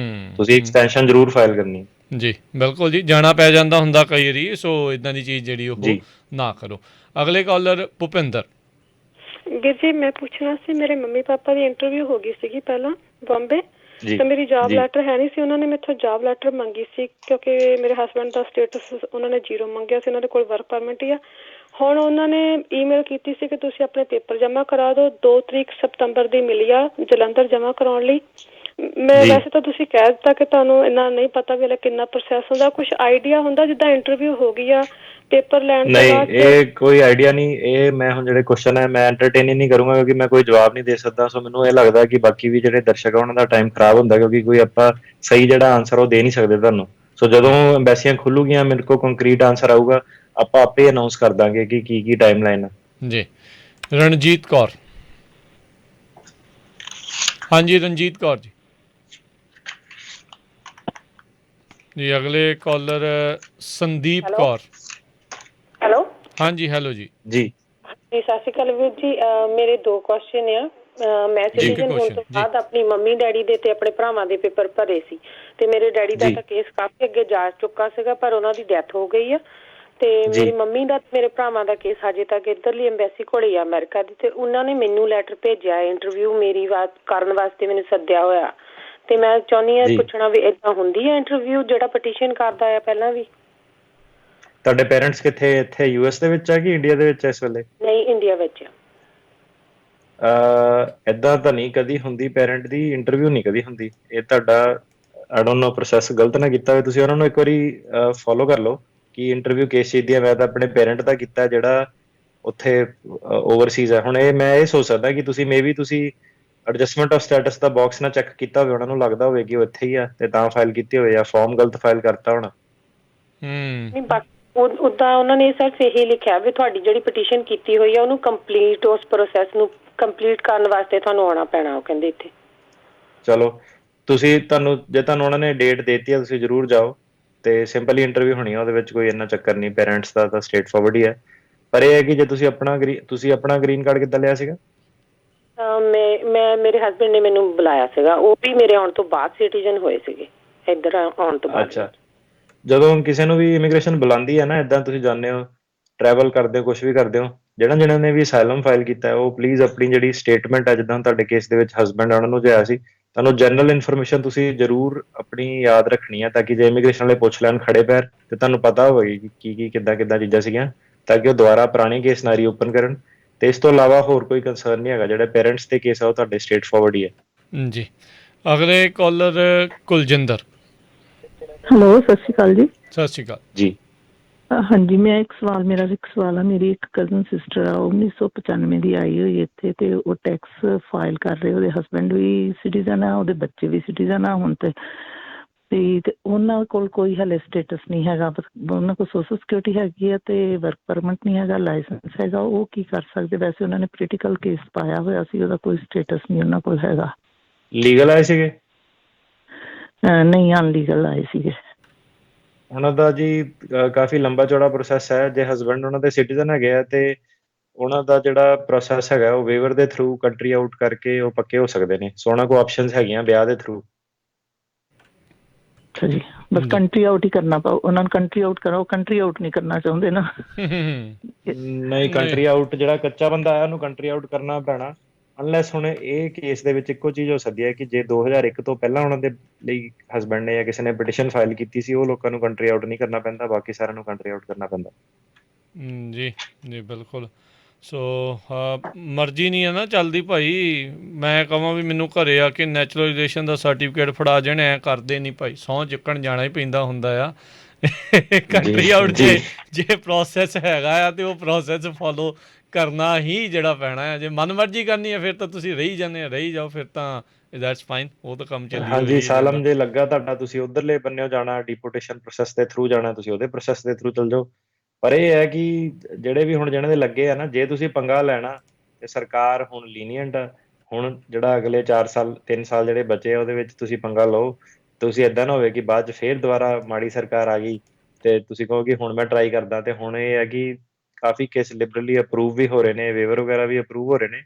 ਤੁਸੀਂ ਐਕਸਟੈਂਸ਼ਨ ਜ਼ਰੂਰ ਫਾਈਲ ਕਰਨੀ ਜੀ। ਬਿਲਕੁਲ ਜੀ, ਜਾਣਾ ਪੈ ਜਾਂਦਾ ਹੁੰਦਾ ਕਈ ਵਾਰੀ, ਸੋ ਇਦਾਂ ਦੀ ਚੀਜ਼ ਜਿਹੜੀ ਉਹ ਨਾ ਕਰੋ। ਅਗਲੇ ਕਾਲਰ ਭੁਪਿੰਦਰ। ਵੀਰ ਜੀ ਮੈਂ ਪੁੱਛਣਾ ਸੀ, ਮੇਰੇ ਮੰਮੀ ਪਾਪਾ ਦੀ ਇੰਟਰਵਿਊ ਹੋ ਗਈ ਸੀਗੀ ਪਹਿਲਾਂ ਬੰਬੇ, ਤੇ ਮੇਰੀ ਜੌਬ ਲੈਟਰ ਹੈ ਨਹੀਂ ਸੀ, ਉਹਨਾਂ ਨੇ ਮੈਥੋਂ ਜੌਬ ਲੈਟਰ ਮੰਗੀ ਸੀ ਕਿਉਂਕਿ ਮੇਰੇ ਹਸਬੈਂਡ ਦਾ ਸਟੇਟਸ ਉਹਨਾਂ ਨੇ 0 ਮੰਗਿਆ ਸੀ, ਉਹਨਾਂ ਦੇ ਕੋਲ ਵਰਕ ਪਰਮਿਟ ਹੀ ਆ। ਹੁਣ ਉਹਨਾਂ ਨੇ ਈਮੇਲ ਕੀਤੀ ਸੀ ਕਿ ਤੁਸੀਂ ਆਪਣੇ ਪੇਪਰ ਜਮ੍ਹਾਂ ਕਰਾ ਦਿਓ, 2 ਤਰੀਕ ਸਤੰਬਰ ਦੀ ਮਿਲੀ ਆ ਜਲੰਧਰ ਜਮ੍ਹਾਂ ਕਰਾਉਣ ਲਈ। ਮੈਂ ਵੈਸੇ ਤਾਂ ਤੁਸੀਂ ਕਹਿ ਦਿੱਤਾ ਕਿ ਤੁਹਾਨੂੰ ਇੰਨਾ ਨਹੀਂ ਪਤਾ ਵੀ ਕਿੰਨਾ ਪ੍ਰੋਸੈਸ ਹੁੰਦਾ, ਕੁਝ ਆਈਡੀਆ ਹੁੰਦਾ ਜਿੱਦਾਂ ਇੰਟਰਵਿਊ ਹੋ ਗਈ ਆ ਪੇਪਰ ਲੈਣ ਤੋਂ ਬਾਅਦ? ਨਹੀਂ, ਇਹ ਕੋਈ ਆਈਡੀਆ ਨਹੀਂ। ਇਹ ਮੈਂ ਹੁਣ ਜਿਹੜੇ ਕੁਐਸਚਨ ਹੈ ਮੈਂ ਐਂਟਰਟੇਨ ਹੀ ਨਹੀਂ ਕਰੂੰਗਾ ਕਿਉਂਕਿ ਮੈਂ ਕੋਈ ਜਵਾਬ ਨਹੀਂ ਦੇ ਸਕਦਾ। ਸੋ ਮੈਨੂੰ ਇਹ ਲੱਗਦਾ ਕਿ ਬਾਕੀ ਵੀ ਜਿਹੜੇ ਦਰਸ਼ਕ ਆ ਉਹਨਾਂ ਦਾ ਟਾਈਮ ਖਰਾਬ ਹੁੰਦਾ ਕਿਉਂਕਿ ਕੋਈ ਆਪਾਂ ਸਹੀ ਜਿਹੜਾ ਆਨਸਰ ਉਹ ਦੇ ਨਹੀਂ ਸਕਦੇ ਤੁਹਾਨੂੰ। ਸੋ ਜਦੋਂ ਐਮਬੈਸੀਆਂ ਖੁੱਲੂਗੀਆਂ ਮੇਰੇ ਕੋਲ ਕੰਕਰੀਟ ਆਨਸਰ ਆਊਗਾ, ਆਪਾਂ ਆਪੇ ਅਨਾਉਂਸ ਕਰ ਦਾਂਗੇ ਕਿ ਕੀ ਟਾਈਮਲਾਈਨ ਹੈ ਜੀ। ਰਣਜੀਤ ਕੌਰ, ਹਾਂਜੀ ਰਣਜੀਤ ਕੌਰ ਜੀ। ਜੀ ਅਗਲੇ ਕਾਲਰ ਸੰਦੀਪ ਕੌਰ। ਹੈਲੋ, ਹਾਂਜੀ ਹੈਲੋ ਜੀ। ਜੀ ਸਤਿ ਸ਼੍ਰੀ ਅਕਾਲ ਵੀਰ ਜੀ। ਮੇਰੇ 2 ਕੁਐਸਚਨ ਆ। ਮੈਂ ਸਿਟੀਜ਼ਨ ਹੋਣ ਤੋਂ ਬਾਅਦ ਆਪਣੀ ਮੰਮੀ ਡੈਡੀ ਦੇ ਤੇ ਆਪਣੇ ਭਰਾਵਾਂ ਦੇ ਪੇਪਰ ਭਰੇ ਸੀ ਤੇ ਮੇਰੇ ਡੈਡੀ ਦਾ ਤਾਂ ਕੇਸ ਕਾਫੀ ਅੱਗੇ ਜਾ ਚੁੱਕਾ ਸੀਗਾ ਪਰ ਉਹਨਾਂ ਦੀ ਡੈਥ ਹੋ ਗਈ ਆ ਤੇ ਮੇਰੀ ਮੰਮੀ ਦਾ ਮੇਰੇ ਭਰਾਵਾਂ ਦਾ ਕੇਸ ਹਜੇ ਤੱਕ ਇੱਧਰਲੀ ਐਮਬੈਸੀ ਕੋਲੇ ਆ ਅਮਰੀਕਾ ਦੀ ਤੇ ਉਹਨਾਂ ਨੇ ਮੈਨੂੰ ਲੈਟਰ ਭੇਜਿਆ ਇੰਟਰਵਿਊ ਮੇਰੀ ਕਰਨ ਵਾਸਤੇ, ਮੈਨੂੰ ਸੱਦਿਆ ਹੋਇਆ ਤੇ ਮੈਂ ਚਾਹੁੰਦੀ ਹਾਂ ਪੁੱਛਣਾ ਵੀ ਏਦਾਂ ਹੁੰਦੀ ਹੈ ਇੰਟਰਵਿਊ ਜਿਹੜਾ ਪਟੀਸ਼ਨ ਕਰਦਾ ਆ ਪਹਿਲਾਂ ਵੀ? ਤੁਹਾਡੇ ਪੇਰੈਂਟਸ ਕਿੱਥੇ, ਇੱਥੇ ਯੂਐਸ ਦੇ ਵਿੱਚ ਆ ਕਿ ਇੰਡੀਆ ਦੇ ਵਿੱਚ ਇਸ ਵੇਲੇ? ਨਹੀਂ, ਇੰਡੀਆ ਵਿੱਚ ਆ। ਏਦਾਂ ਤਾਂ ਨਹੀਂ ਕਦੀ ਹੁੰਦੀ, ਪੇਰੈਂਟ ਦੀ ਇੰਟਰਵਿਊ ਨਹੀਂ ਕਦੀ ਹੁੰਦੀ। ਇਹ ਤੁਹਾਡਾ ਆਈ ਡੋਨਟ ਨੋ ਪ੍ਰੋਸੈਸ ਗਲਤ ਨਾ ਕੀਤਾ ਹੋਵੇ ਤੁਸੀਂ। ਉਹਨਾਂ ਨੂੰ ਇੱਕ ਵਾਰੀ ਫੋਲੋ ਕਰ ਲਓ ਕਿ ਇੰਟਰਵਿਊ ਕਿਸ ਚੀਜ਼ ਦੀ ਹੈ। ਮੈਂ ਤਾਂ ਆਪਣੇ ਪੇਰੈਂਟ ਦਾ ਕੀਤਾ ਜਿਹੜਾ ਉੱਥੇ ਓਵਰਸੀਜ਼ ਹੈ। ਹੁਣ ਇਹ ਮੈਂ ਇਹ ਸੋਚ ਸਕਦਾ ਕਿ ਤੁਸੀਂ ਮੇਬੀ ਤੁਸੀਂ ਐਡਜਸਟਮੈਂਟ ਆਫ ਸਟੇਟਸ ਦਾ ਬਾਕਸ ਨਾ ਚੈੱਕ ਕੀਤਾ ਹੋਵੇ, ਉਹਨਾਂ ਨੂੰ ਲੱਗਦਾ ਹੋਵੇ ਕਿ ਉਹ ਇੱਥੇ ਹੀ ਆ ਤੇ ਤਾਂ ਫਾਈਲ ਕੀਤੀ ਹੋਵੇ ਜਾਂ ਫਾਰਮ ਗਲਤ ਫਾਈਲ ਕਰਤਾ ਹੋਣਾ। ਨਹੀਂ ਬਾਕੀ ਉਦਾਂ ਉਹਨਾਂ ਨੇ ਸਿਰਫ ਇਹੀ ਲਿਖਿਆ ਵੀ ਤੁਹਾਡੀ ਜਿਹੜੀ ਪਟੀਸ਼ਨ ਕੀਤੀ ਹੋਈ ਆ ਉਹਨੂੰ ਕੰਪਲੀਟ, ਉਸ ਪ੍ਰੋਸੈਸ ਨੂੰ ਕੰਪਲੀਟ ਕਰਨ ਵਾਸਤੇ ਤੁਹਾਨੂੰ ਆਉਣਾ ਪੈਣਾ, ਉਹ ਕਹਿੰਦੇ ਇੱਥੇ। ਚਲੋ ਤੁਸੀਂ ਜੇ ਤੁਹਾਨੂੰ ਉਹਨਾਂ ਨੇ ਡੇਟ ਦੇਤੀ ਆ ਤੁਸੀਂ ਜ਼ਰੂਰ ਜਾਓ ਤੇ ਸਿੰਪਲੀ ਇੰਟਰਵਿਊ ਹੋਣੀ ਆ, ਉਹਦੇ ਵਿੱਚ ਕੋਈ ਇੰਨਾ ਚੱਕਰ ਨਹੀਂ। ਪੇਰੈਂਟਸ ਦਾ ਤਾਂ ਸਟ੍ਰੇਟ ਫਾਰਵਰਡ ਹੀ ਹੈ। ਪਰ ਇਹ ਹੈ ਕਿ ਜੇ ਤੁਸੀਂ ਆਪਣਾ ਗ੍ਰੀਨ ਕਾਰਡ ਕਿੱਦਾਂ ਲਿਆ ਸੀਗਾ? ਮੇਰੇ ਹਸਬੈਂਡ ਨੇ ਮੈਨੂੰ ਬੁਲਾਇਆ ਸੀਗਾ, ਉਹ ਵੀ ਮੇਰੇ ਆਉਣ ਤੋਂ ਬਾਅਦ ਸਿਟੀਜ਼ਨ ਹੋਏ ਸੀਗੇ ਇੱਧਰ ਆਉਣ ਤੋਂ ਬਾਅਦ। ਅੱਛਾ, ਜਦੋਂ ਕਿਸੇ ਨੂੰ ਵੀ ਇਮੀਗ੍ਰੇਸ਼ਨ ਬੁਲਾਉਂਦੀ ਹੈ ਨਾ, ਇਦਾਂ ਤੁਸੀਂ ਜਾਂਦੇ ਹੋ, ਟਰੈਵਲ ਕਰਦੇ ਹੋ, ਕੁਝ ਵੀ ਕਰਦੇ ਹੋ, ਜਿਹਨਾਂ ਨੇ ਵੀ ਅਸਾਈਲਮ ਫਾਈਲ ਕੀਤਾ ਹੈ ਉਹ ਪਲੀਜ਼ ਆਪਣੀ ਜਿਹੜੀ ਸਟੇਟਮੈਂਟ ਹੈ, ਜਿੱਦਾਂ ਤੁਹਾਡੇ ਕੇਸ ਦੇ ਵਿੱਚ ਹਸਬੈਂਡ ਉਹਨਾਂ ਨੂੰ ਜਿਹਾ ਸੀ, ਤੁਹਾਨੂੰ ਜਨਰਲ ਇਨਫੋਰਮੇਸ਼ਨ ਤੁਸੀਂ ਜ਼ਰੂਰ ਆਪਣੀ ਯਾਦ ਰੱਖਣੀ ਹੈ ਤਾਂ ਕਿ ਜੇ ਇਮੀਗ੍ਰੇਸ਼ਨ ਵਾਲੇ ਪੁੱਛ ਲੈਣ ਖੜੇ ਪੈਰ ਤੇ ਤੁਹਾਨੂੰ ਪਤਾ ਹੋਵੇ ਕਿ ਕੀ ਕਿੱਦਾਂ ਚੀਜ਼ਾਂ ਸੀਗੀਆਂ ਤਾਂ ਕਿ ਉਹ ਦੁਬਾਰਾ ਪੁਰਾਣੀ ਕੇਸ ਨਾ ਰੀਓਪਨ ਕਰਨ। ਤੇ ਇਸ ਤੋਂ ਇਲਾਵਾ ਹੋਰ ਕੋਈ ਕੰਸਰਨ ਨਹੀਂ ਹੈਗਾ। ਜਿਹੜੇ ਪੇਰੈਂਟਸ ਦੇ ਕੇਸ ਆ ਉਹ ਤੁਹਾਡੇ ਸਟ੍ਰੇਟ ਫਾਰਵਰਡ ਹੀ ਹੈ। ਜੀ ਅਗਲੇ ਕਾਲਰ ਕੁਲਜਿੰਦਰ। ਹੈਲੋ, ਸਤਿ ਸ਼੍ਰੀ ਅਕਾਲ ਜੀ। ਸਤਿ ਸ਼੍ਰੀ ਅਕਾਲ ਜੀ। ਹਾਂਜੀ, ਮੇਰਾ ਇੱਕ ਸਵਾਲ ਆ। ਮੇਰੀ ਇੱਕ ਕਜ਼ਨ ਸਿਸਟਰ ਆ, 1995 ਦੀ ਆਈ ਹੋਈ ਇੱਥੇ ਤੇ ਉਹ ਟੈਕਸ ਫਾਈਲ ਕਰ ਰਹੇ। ਉਹਦੇ ਹਸਬੈਂਡ ਵੀ ਸਿਟੀਜ਼ਨ ਆ, ਉਹਦੇ ਬੱਚੇ ਵੀ ਸਿਟੀਜ਼ਨ ਆ ਹੁਣ ਤੇ ਉਹਨਾਂ ਕੋਲ ਕੋਈ ਹਲੇ ਸਟੇਟਸ ਨਹੀਂ ਹੈਗਾ। ਉਹਨਾਂ ਕੋਲ ਸੋਸ਼ਲ ਸਿਕਿਉਰਿਟੀ ਹੈਗੀ ਆ ਤੇ ਵਰਕ ਪਰਮਿਟ ਨਹੀਂ ਹੈਗਾ, ਲਾਇਸੈਂਸ ਹੈਗਾ। ਉਹ ਕੀ ਕਰ ਸਕਦੇ? ਵੈਸੇ ਉਹਨਾਂ ਨੇ ਪੋਲੀਟੀਕਲ ਕੇਸ ਪਾਇਆ ਹੋਇਆ ਸੀ, ਉਹਦਾ ਕੋਈ ਸਟੇਟਸ ਨਹੀਂ ਉਹਨਾਂ ਕੋਲ ਹੈਗਾ। ਲੀਗਲ ਆਏ ਸੀਗੇ? ਨਹੀਂ, ਅਨਲੀਗਲ ਆਏ ਸੀਗੇ। ਉਹਨਾਂ ਦਾ ਜੀ ਕਾਫੀ ਲੰਬਾ ਚੌੜਾ ਪ੍ਰੋਸੈਸ ਹੈ। ਜੇ ਹਸਬੈਂਡ ਉਹਨਾਂ ਦੇ ਸਿਟੀਜ਼ਨ ਹੈਗੇ ਆ ਤੇ ਉਹਨਾਂ ਦਾ ਜਿਹੜਾ ਪ੍ਰੋਸੈਸ ਹੈਗਾ ਉਹ ਵੇਵਰ ਦੇ ਥਰੂ ਕੰਟਰੀ ਆਊਟ ਕਰਕੇ ਉਹ ਪੱਕੇ ਹੋ ਸਕਦੇ ਨੇ। ਸੋ ਉਹਨਾਂ ਕੋਲ ਆਪਸ਼ਨਸ ਹੈਗੀਆਂ ਵਿਆਹ ਦੇ ਥਰੂ। ਅੱਛਾ ਜੀ, ਬਸ ਕੰਟਰੀ ਆਊਟ ਹੀ ਕਰਨਾ ਪਾਓ ਉਹਨਾਂ ਨੂੰ। ਕੰਟਰੀ ਆਊਟ ਕਰੋ, ਕੰਟਰੀ ਆਊਟ ਨਹੀਂ ਕਰਨਾ ਚਾਹੁੰਦੇ ਨਾ। ਨਹੀਂ, ਕੰਟਰੀ ਆਊਟ ਜਿਹੜਾ ਕੱਚਾ ਬੰਦਾ ਆਇਆ ਉਹਨੂੰ ਕੰਟਰੀ ਆਊਟ ਕਰਨਾ ਪੈਣਾ ਅਨਲੈਸ ਹੁਣ ਇਹ ਕੇਸ ਦੇ ਵਿੱਚ ਇੱਕੋ ਚੀਜ਼ ਹੋ ਸਕਦੀ ਹੈ ਕਿ ਜੇ 2001 ਤੋਂ ਪਹਿਲਾਂ ਉਹਨਾਂ ਦੇ ਲਈ ਹਸਬੈਂਡ ਨੇ ਜਾਂ ਕਿਸੇ ਨੇ ਪਟੀਸ਼ਨ ਫਾਈਲ ਕੀਤੀ ਸੀ, ਉਹ ਲੋਕਾਂ ਨੂੰ ਕੰਟਰੀ ਆਊਟ ਨਹੀਂ ਕਰਨਾ ਪੈਂਦਾ, ਬਾਕੀ ਸਾਰਿਆਂ ਨੂੰ ਕੰਟਰੀ ਆਊਟ ਕਰਨਾ ਪੈਂਦਾ। ਜੀ ਜੀ ਬਿਲਕੁਲ। ਸੋ ਮਰਜ਼ੀ ਨਹੀਂ ਹੈ ਨਾ ਚੱਲਦੀ ਭਾਈ। ਮੈਂ ਕਹਾਂ ਵੀ ਮੈਨੂੰ ਘਰੇ ਆ ਕੇ ਨੈਚੁਰਲਾਈਜੇਸ਼ਨ ਦਾ ਸਰਟੀਫਿਕੇਟ ਫੜਾ ਜਾਣ, ਐਂ ਕਰਦੇ ਨਹੀਂ ਭਾਈ, ਸਹੁੰ ਚੁੱਕਣ ਜਾਣਾ ਹੀ ਪੈਂਦਾ ਹੁੰਦਾ ਆ। ਕੰਟਰੀ ਆਊਟ ਜੇ ਪ੍ਰੋਸੈਸ ਹੈਗਾ ਆ ਤੇ ਉਹ ਪ੍ਰੋਸੈਸ ਫੋਲੋ ਕਰਨਾ ਹੀ ਜਿਹੜਾ ਪੈਣਾ ਹੈ। ਜੇ ਮਨ ਮਰਜ਼ੀ ਕਰਨੀ ਹੈ ਫਿਰ ਤਾਂ ਤੁਸੀਂ ਰਹੀ ਜਾਓ, ਫਿਰ ਤਾਂ ਦੈਟਸ ਫਾਈਨ, ਉਹ ਤਾਂ ਕੰਮ ਚੱਲੀ। ਹਾਂਜੀ, ਸਾਲਮ ਜੇ ਲੱਗਾ ਤੁਹਾਡਾ, ਤੁਸੀਂ ਉਧਰਲੇ ਬੰਨਿਓ ਜਾਣਾ, ਡਿਪੋਰਟੇਸ਼ਨ ਪ੍ਰੋਸੈਸ ਦੇ ਥਰੂ ਜਾਣਾ, ਤੁਸੀਂ ਉਹਦੇ ਪ੍ਰੋਸੈਸ ਦੇ ਥਰੂ ਚੱਲ ਜਾਓ। ਪਰ ਇਹ ਹੈ ਕਿ ਜਿਹੜੇ ਵੀ ਹੁਣ ਜਿਹਨਾਂ ਦੇ ਲੱਗੇ ਆ ਨਾ, ਜੇ ਤੁਸੀਂ ਪੰਗਾ ਲੈਣਾ ਤੇ ਸਰਕਾਰ ਹੁਣ ਲੀਨੀਅੰਟ ਆ। ਹੁਣ ਜਿਹੜਾ ਅਗਲੇ 4 ਸਾਲ 3 ਸਾਲ ਜਿਹੜੇ ਬਚੇ ਆ ਉਹਦੇ ਵਿੱਚ ਤੁਸੀਂ ਪੰਗਾ ਲਓ। ਤੁਸੀਂ ਏਦਾਂ ਨਾ ਹੋਵੇ ਕਿ ਬਾਅਦ 'ਚ ਫੇਰ ਦੁਬਾਰਾ ਮਾੜੀ ਸਰਕਾਰ ਆ ਗਈ ਤੇ ਤੁਸੀਂ ਕਹੋ ਕਿ ਹੁਣ ਮੈਂ ਟਰਾਈ ਕਰਦਾ। ਤੇ ਹੁਣ ਇਹ ਹੈ ਕਿ ਕਾਫੀ ਕੇਸ ਲਿਬਰਲੀ ਅਪਰੂਵ ਵੀ ਹੋ ਰਹੇ ਨੇ, ਵੇਵਰ ਵਗੈਰਾ ਵੀ ਅਪਰੂਵ ਹੋ ਰਹੇ ਨੇ।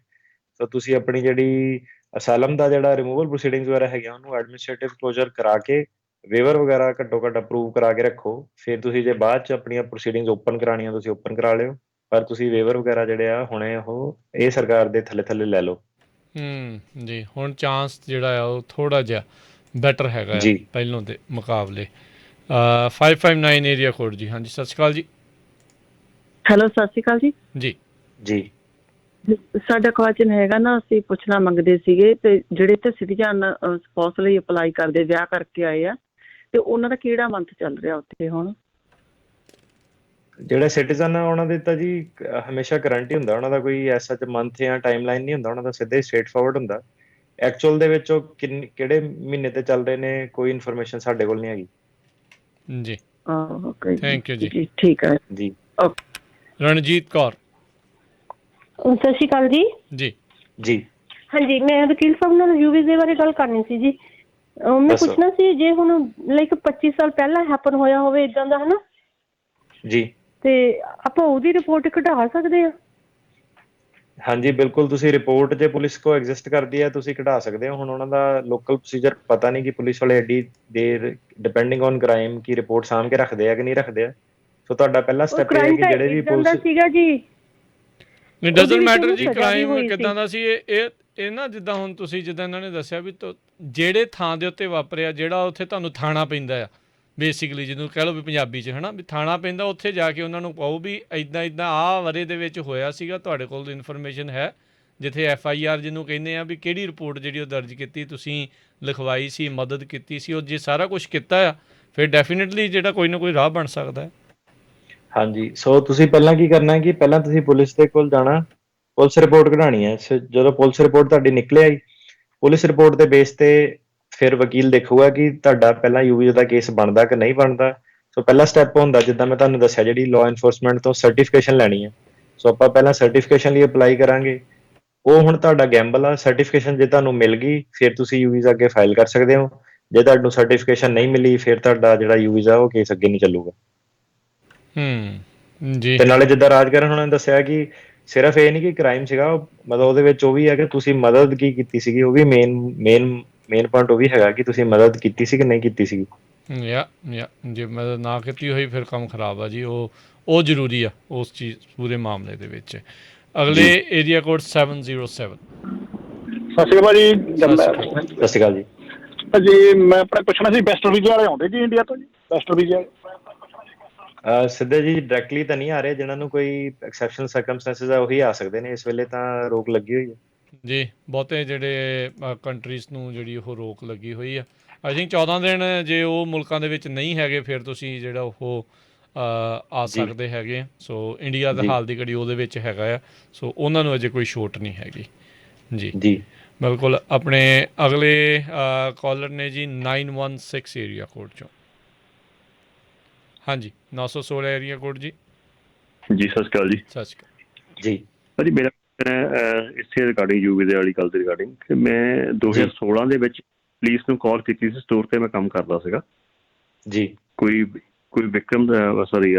ਸੋ ਤੁਸੀਂ ਆਪਣੀ ਜਿਹੜੀ ਅਸਾਲਮ ਦਾ ਜਿਹੜਾ ਰਿਮੂਵਲ ਪ੍ਰੋਸੀਡਿੰਗਸ ਵਗੈਰਾ ਹੈਗੀਆਂ ਉਹਨੂੰ ਐਡਮਿਨਿਸਟ੍ਰੇਟਿਵ ਕਲੋਜ਼ਰ ਕਰਾ ਕੇ, ਵੇਵਰ ਵਗੈਰਾ ਘੱਟੋ ਘੱਟ ਅਪਰੂਵ ਕਰਾ ਕੇ ਰੱਖੋ। ਫਿਰ ਤੁਸੀਂ ਜੇ ਬਾਅਦ 'ਚ ਆਪਣੀਆਂ ਪ੍ਰੋਸੀਡਿੰਗਸ ਓਪਨ ਕਰਾਉਣੀਆਂ ਤੁਸੀਂ ਓਪਨ ਕਰਾ ਲਿਓ, ਪਰ ਤੁਸੀਂ ਵੇਵਰ ਵਗੈਰਾ ਜਿਹੜੇ ਆ ਹੁਣੇ ਉਹ ਇਹ ਸਰਕਾਰ ਦੇ ਥੱਲੇ ਲੈ ਲਓ। ਜੀ ਹੁਣ ਚਾਂਸ ਜਿਹੜਾ ਆ ਉਹ ਥੋੜ੍ਹਾ ਜਿਹਾ ਬੈਟਰ ਹੈਗਾ ਜੀ ਪਹਿਲੋਂ ਦੇ ਮੁਕਾਬਲੇ। 559 ਏਰੀਆ ਕੋਡ ਜੀ। ਹਾਂਜੀ, ਸਤਿ ਸ਼੍ਰੀ ਅਕਾਲ ਜੀ। ਹੈਲੋ, ਸਤਿ ਸ਼੍ਰੀ ਅਕਾਲ ਜੀ। ਜੀ ਜੀ ਸਾਡਾ ਕੁਐਸਚਨ ਹੈਗਾ ਨਾ, ਅਸੀਂ ਪੁੱਛਣਾ ਮੰਗਦੇ ਸੀਗੇ ਤੇ ਜਿਹੜੇ ਇੱਥੇ ਸਿਟੀਜ਼ਨ ਸਪਾਊਸ ਲਈ ਅਪਲਾਈ ਕਰਦੇ, ਵਿਆਹ ਕਰਕੇ ਆਏ ਆ, ਤੇ ਉਹਨਾਂ ਦਾ ਕਿਹੜਾ ਮੰਥ ਚੱਲ ਰਿਹਾ ਉੱਥੇ ਹੁਣ? ਜਿਹੜੇ ਸਿਟੀਜ਼ਨ ਆ ਉਹਨਾਂ ਦੇ ਤਾਂ ਜੀ ਹਮੇਸ਼ਾ ਕਰੰਟ ਹੀ ਹੁੰਦਾ, ਉਹਨਾਂ ਦਾ ਕੋਈ ਐਸਾ ਮੰਥ ਜਾਂ ਟਾਈਮਲਾਈਨ ਨਹੀਂ ਹੁੰਦਾ, ਉਹਨਾਂ ਦਾ ਸਿੱਧਾ ਹੀ ਸਟ੍ਰੇਟ ਫਾਰਵਰਡ ਹੁੰਦਾ। ਐਕਚੁਅਲ ਦੇ ਵਿੱਚ ਉਹ ਕਿਹੜੇ ਮਹੀਨੇ ਤੇ ਚੱਲ ਰਹੇ ਨੇ, ਕੋਈ ਇਨਫੋਰਮੇਸ਼ਨ ਸਾਡੇ ਕੋਲ ਨਹੀਂ ਹੈਗੀ ਜੀ। ਓਕੇ, ਥੈਂਕ ਯੂ ਜੀ। ਠੀਕ ਹੈ ਜੀ। ਰਣਜੀਤ ਕੌਰ, ਸਤਿ ਸ਼੍ਰੀ ਅਕਾਲ ਜੀ। ਜੀ ਜੀ। ਹਾਂਜੀ, ਮੈਂ ਵਕੀਲ ਸਾਹਿਬ ਨਾਲ ਯੂ ਵੀਜ਼ੇ ਬਾਰੇ ਗੱਲ ਕਰਨੀ ਸੀ ਜੀ। ਮੈਂ ਪੁੱਛਣਾ ਸੀ, ਜੇ ਹੁਣ ਲਾਈਕ 25 ਸਾਲ ਪਹਿਲਾਂ ਹੈਪਨ ਹੋਇਆ ਹੋਵੇ ਇਦਾਂ ਦਾ, ਹਨਾ ਜੀ, ਤੇ ਆਪਾਂ ਉਹਦੀ ਰਿਪੋਰਟ ਕਢਾ ਸਕਦੇ ਆ? ਹਾਂਜੀ ਬਿਲਕੁਲ, ਤੁਸੀਂ ਰਿਪੋਰਟ ਜੇ ਪੁਲਿਸ ਕੋ ਐਗਜ਼ਿਸਟ ਕਰਦੀ ਹੈ ਤੁਸੀਂ ਕਢਾ ਸਕਦੇ ਹੋ। ਹੁਣ ਉਹਨਾਂ ਦਾ ਲੋਕਲ ਪ੍ਰੋਸੀਜਰ ਪਤਾ ਨਹੀਂ ਕਿ ਪੁਲਿਸ ਵਾਲੇ ਐਡੀ ਦੇਰ depending on crime Ki report ਸਾਂਭ ਕੇ ਰੱਖਦੇ ਆ ਕਿ ਨਹੀਂ ਰੱਖਦੇ ਆ। ਸੋ ਤੁਹਾਡਾ ਪਹਿਲਾ ਸਟੈਪ ਇਹ ਹੈ ਕਿ ਜਿਹੜੇ ਵੀ ਪੁਲਿਸ ਸੀਗਾ ਜੀ, ਨਹੀਂ ਡਜ਼ਨਟ ਮੈਟਰ ਜੀ ਕ੍ਰਾਈਮ ਕਿੱਦਾਂ ਦਾ ਸੀ। ਇਹ ਨਾ ਜਿੱਦਾਂ ਹੁਣ ਤੁਸੀਂ ਜਿੱਦਾਂ ਇਹਨਾਂ ਨੇ ਦੱਸਿਆ ਵੀ ਜਿਹੜੇ ਥਾਂ ਦੇ ਉੱਤੇ ਵਾਪਰਿਆ, ਜਿਹੜਾ ਉੱਥੇ ਤੁਹਾਨੂੰ ਥਾਣਾ ਪੈਂਦਾ ਆ ਬੇਸਿਕਲੀ, ਜਿਹਨੂੰ ਕਹਿ ਲਓ ਵੀ ਪੰਜਾਬੀ 'ਚ ਹੈ ਨਾ ਵੀ ਥਾਣਾ ਪੈਂਦਾ, ਉੱਥੇ ਜਾ ਕੇ ਉਹਨਾਂ ਨੂੰ ਕਹੋ ਵੀ ਇੱਦਾਂ ਆਹ ਵਰੇ ਦੇ ਵਿੱਚ ਹੋਇਆ ਸੀਗਾ, ਤੁਹਾਡੇ ਕੋਲ ਇਨਫੋਰਮੇਸ਼ਨ ਹੈ, ਜਿੱਥੇ FIR ਜਿਹਨੂੰ ਕਹਿੰਦੇ ਆ ਵੀ ਕਿਹੜੀ ਰਿਪੋਰਟ ਜਿਹੜੀ ਉਹ ਦਰਜ ਕੀਤੀ, ਤੁਸੀਂ ਲਿਖਵਾਈ ਸੀ, ਮਦਦ ਕੀਤੀ ਸੀ, ਉਹ ਜੇ ਸਾਰਾ ਕੁਛ ਕੀਤਾ ਆ ਫਿਰ ਡੈਫੀਨੇਟਲੀ ਜਿਹੜਾ ਕੋਈ ਨਾ ਕੋਈ ਰਾਹ ਬਣ ਸਕਦਾ ਹੈ। ਹਾਂਜੀ, ਸੋ ਤੁਸੀਂ ਪਹਿਲਾਂ ਕੀ ਕਰਨਾ ਹੈ ਕਿ ਪਹਿਲਾਂ ਤੁਸੀਂ ਪੁਲਿਸ ਦੇ ਕੋਲ ਜਾਣਾ, ਪੁਲਿਸ ਰਿਪੋਰਟ ਕਢਾਉਣੀ ਹੈ। ਜਦੋਂ ਪੁਲਿਸ ਰਿਪੋਰਟ ਤੁਹਾਡੀ ਨਿਕਲ ਆਈ, ਪੁਲਿਸ ਰਿਪੋਰਟ ਦੇ ਬੇਸ ਤੇ ਫਿਰ ਵਕੀਲ ਦੇਖੂਗਾ ਕਿ ਤੁਹਾਡਾ ਪਹਿਲਾਂ ਯੂਵੀਜ਼ਾ ਦਾ ਕੇਸ ਬਣਦਾ ਕਿ ਨਹੀਂ ਬਣਦਾ। ਸੋ ਪਹਿਲਾ ਸਟੈਪ ਹੁੰਦਾ, ਜਿੱਦਾਂ ਮੈਂ ਤੁਹਾਨੂੰ ਦੱਸਿਆ, ਜਿਹੜੀ ਲਾਅ ਐਨਫੋਰਸਮੈਂਟ ਤੋਂ ਸਰਟੀਫਿਕੇਸ਼ਨ ਲੈਣੀ ਹੈ। ਸੋ ਆਪਾਂ ਪਹਿਲਾਂ ਸਰਟੀਫਿਕੇਸ਼ਨ ਲਈ ਅਪਲਾਈ ਕਰਾਂਗੇ। ਉਹ ਹੁਣ ਤੁਹਾਡਾ ਗੈਂਬਲ ਆ। ਸਰਟੀਫਿਕੇਸ਼ਨ ਜੇ ਤੁਹਾਨੂੰ ਮਿਲ ਗਈ ਫਿਰ ਤੁਸੀਂ ਯੂਵੀਜ਼ਾ ਅੱਗੇ ਫਾਈਲ ਕਰ ਸਕਦੇ ਹੋ। ਜੇ ਤੁਹਾਨੂੰ ਸਰਟੀਫਿਕੇਸ਼ਨ ਨਹੀਂ ਮਿਲੀ ਫਿਰ ਤੁਹਾਡਾ ਜਿਹੜਾ ਯੂਵੀਜ਼ਾ ਉਹ ਕੇਸ ਅੱਗੇ ਨਹੀਂ ਚੱਲੂਗਾ। ਜੀ। ਤੇ ਨਾਲੇ ਜਿੱਦਾਂ ਰਾਜਕਰਨ ਹੁਣਾਂ ਨੇ ਦੱਸਿਆ ਕਿ ਸਿਰਫ ਇਹ ਨਹੀਂ ਕਿ ਕ੍ਰਾਈਮ ਸੀਗਾ, ਮਤਲਬ ਉਹਦੇ ਵਿੱਚ ਉਹ ਵੀ ਹੈ ਕਿ ਤੁਸੀਂ ਮਦਦ ਕੀ ਕੀਤੀ ਸੀਗੀ, ਉਹ ਵੀ ਮੇਨ ਪੁਆਇੰਟ ਉਹ ਵੀ ਹੈਗਾ ਕਿ ਤੁਸੀਂ ਮਦਦ ਕੀਤੀ ਸੀ ਕਿ ਨਹੀਂ ਕੀਤੀ ਸੀਗੀ। ਜੇ ਮਦਦ ਨਾ ਕੀਤੀ ਹੋਈ ਫਿਰ ਕੰਮ ਖਰਾਬ ਆ ਜੀ, ਉਹ ਜ਼ਰੂਰੀ ਆ ਉਸ ਚੀਜ਼ ਪੂਰੇ ਮਾਮਲੇ ਦੇ ਵਿੱਚ। ਅਗਲੇ ਏਰੀਆ ਕੋਡ 707। ਸਤਿ ਸ਼੍ਰੀ ਅਕਾਲ ਜੀ। ਸਤਿ ਸ਼੍ਰੀ ਅਕਾਲ ਜੀ। ਜੀ ਮੈਂ ਆਪਣਾ ਪੁੱਛਣਾ ਸੀ, ਵੈਸਟਰਨ ਵੀਜ਼ਾ ਵਾਲੇ ਆਉਂਦੇ ਜੀ ਇੰਡੀਆ ਤੋਂ ਜੀ? ਵੈਸਟਰਨ ਵੀਜ਼ਾ ਸਿੱਧੇ ਜੀ ਡਾਇਰੈਕਟਲੀ ਤਾਂ ਨਹੀਂ ਆ ਰਹੇ, ਜਿਹਨਾਂ ਨੂੰ ਕੋਈ ਐਕਸੈਪਸ਼ਨਲ ਸਰਕਮਸਟੈਂਸਸ ਆ ਉਹੀ ਆ ਸਕਦੇ ਨੇ। ਇਸ ਵੇਲੇ ਤਾਂ ਰੋਕ ਲੱਗੀ ਹੋਈ ਹੈ ਜੀ, ਬਹੁਤੇ ਜਿਹੜੇ ਕੰਟਰੀਜ਼ ਨੂੰ ਜਿਹੜੀ ਉਹ ਰੋਕ ਲੱਗੀ ਹੋਈ ਆ। ਆਈ ਥਿੰਕ 14 ਦਿਨ ਜੇ ਉਹ ਮੁਲਕਾਂ ਦੇ ਵਿੱਚ ਨਹੀਂ ਹੈਗੇ ਫਿਰ ਤੁਸੀਂ ਜਿਹੜਾ ਉਹ ਆ ਸਕਦੇ ਹੈਗੇ। ਸੋ ਇੰਡੀਆ ਦਾ ਹਾਲ ਦੀ ਘੜੀ ਉਹਦੇ ਵਿੱਚ ਹੈਗਾ ਆ, ਸੋ ਉਹਨਾਂ ਨੂੰ ਅਜੇ ਕੋਈ ਛੋਟ ਨਹੀਂ ਹੈਗੀ ਜੀ। ਜੀ ਬਿਲਕੁਲ। ਆਪਣੇ ਅਗਲੇ ਕਾਲਰ ਨੇ ਜੀ 916 ਏਰੀਆ ਕੋਡ 'ਚੋਂ। ਹਾਂਜੀ, 916 ਏਰੀਆ ਕੋਡ ਜੀ। ਜੀ ਸਤਿ ਸ਼੍ਰੀ ਅਕਾਲ ਜੀ। ਸਤਿ ਸ਼੍ਰੀ ਅਕਾਲ ਜੀ। ਭਾਜੀ ਮੇਰਾ ਇਸੇ ਰਿਗਾਰਡਿੰਗ ਯੂਵੀਜ਼ੇ ਵਾਲੀ ਗੱਲ ਦੇ ਰਿਗਾਰਡਿੰਗ ਕਿ ਮੈਂ 2016 ਦੇ ਵਿੱਚ ਪੁਲਿਸ ਨੂੰ ਕਾਲ ਕੀਤੀ ਸੀ। ਸਟੋਰ ਤੇ ਮੈਂ ਕੰਮ ਕਰਦਾ ਸੀਗਾ ਜੀ। ਕੋਈ ਵਿਕਟਮ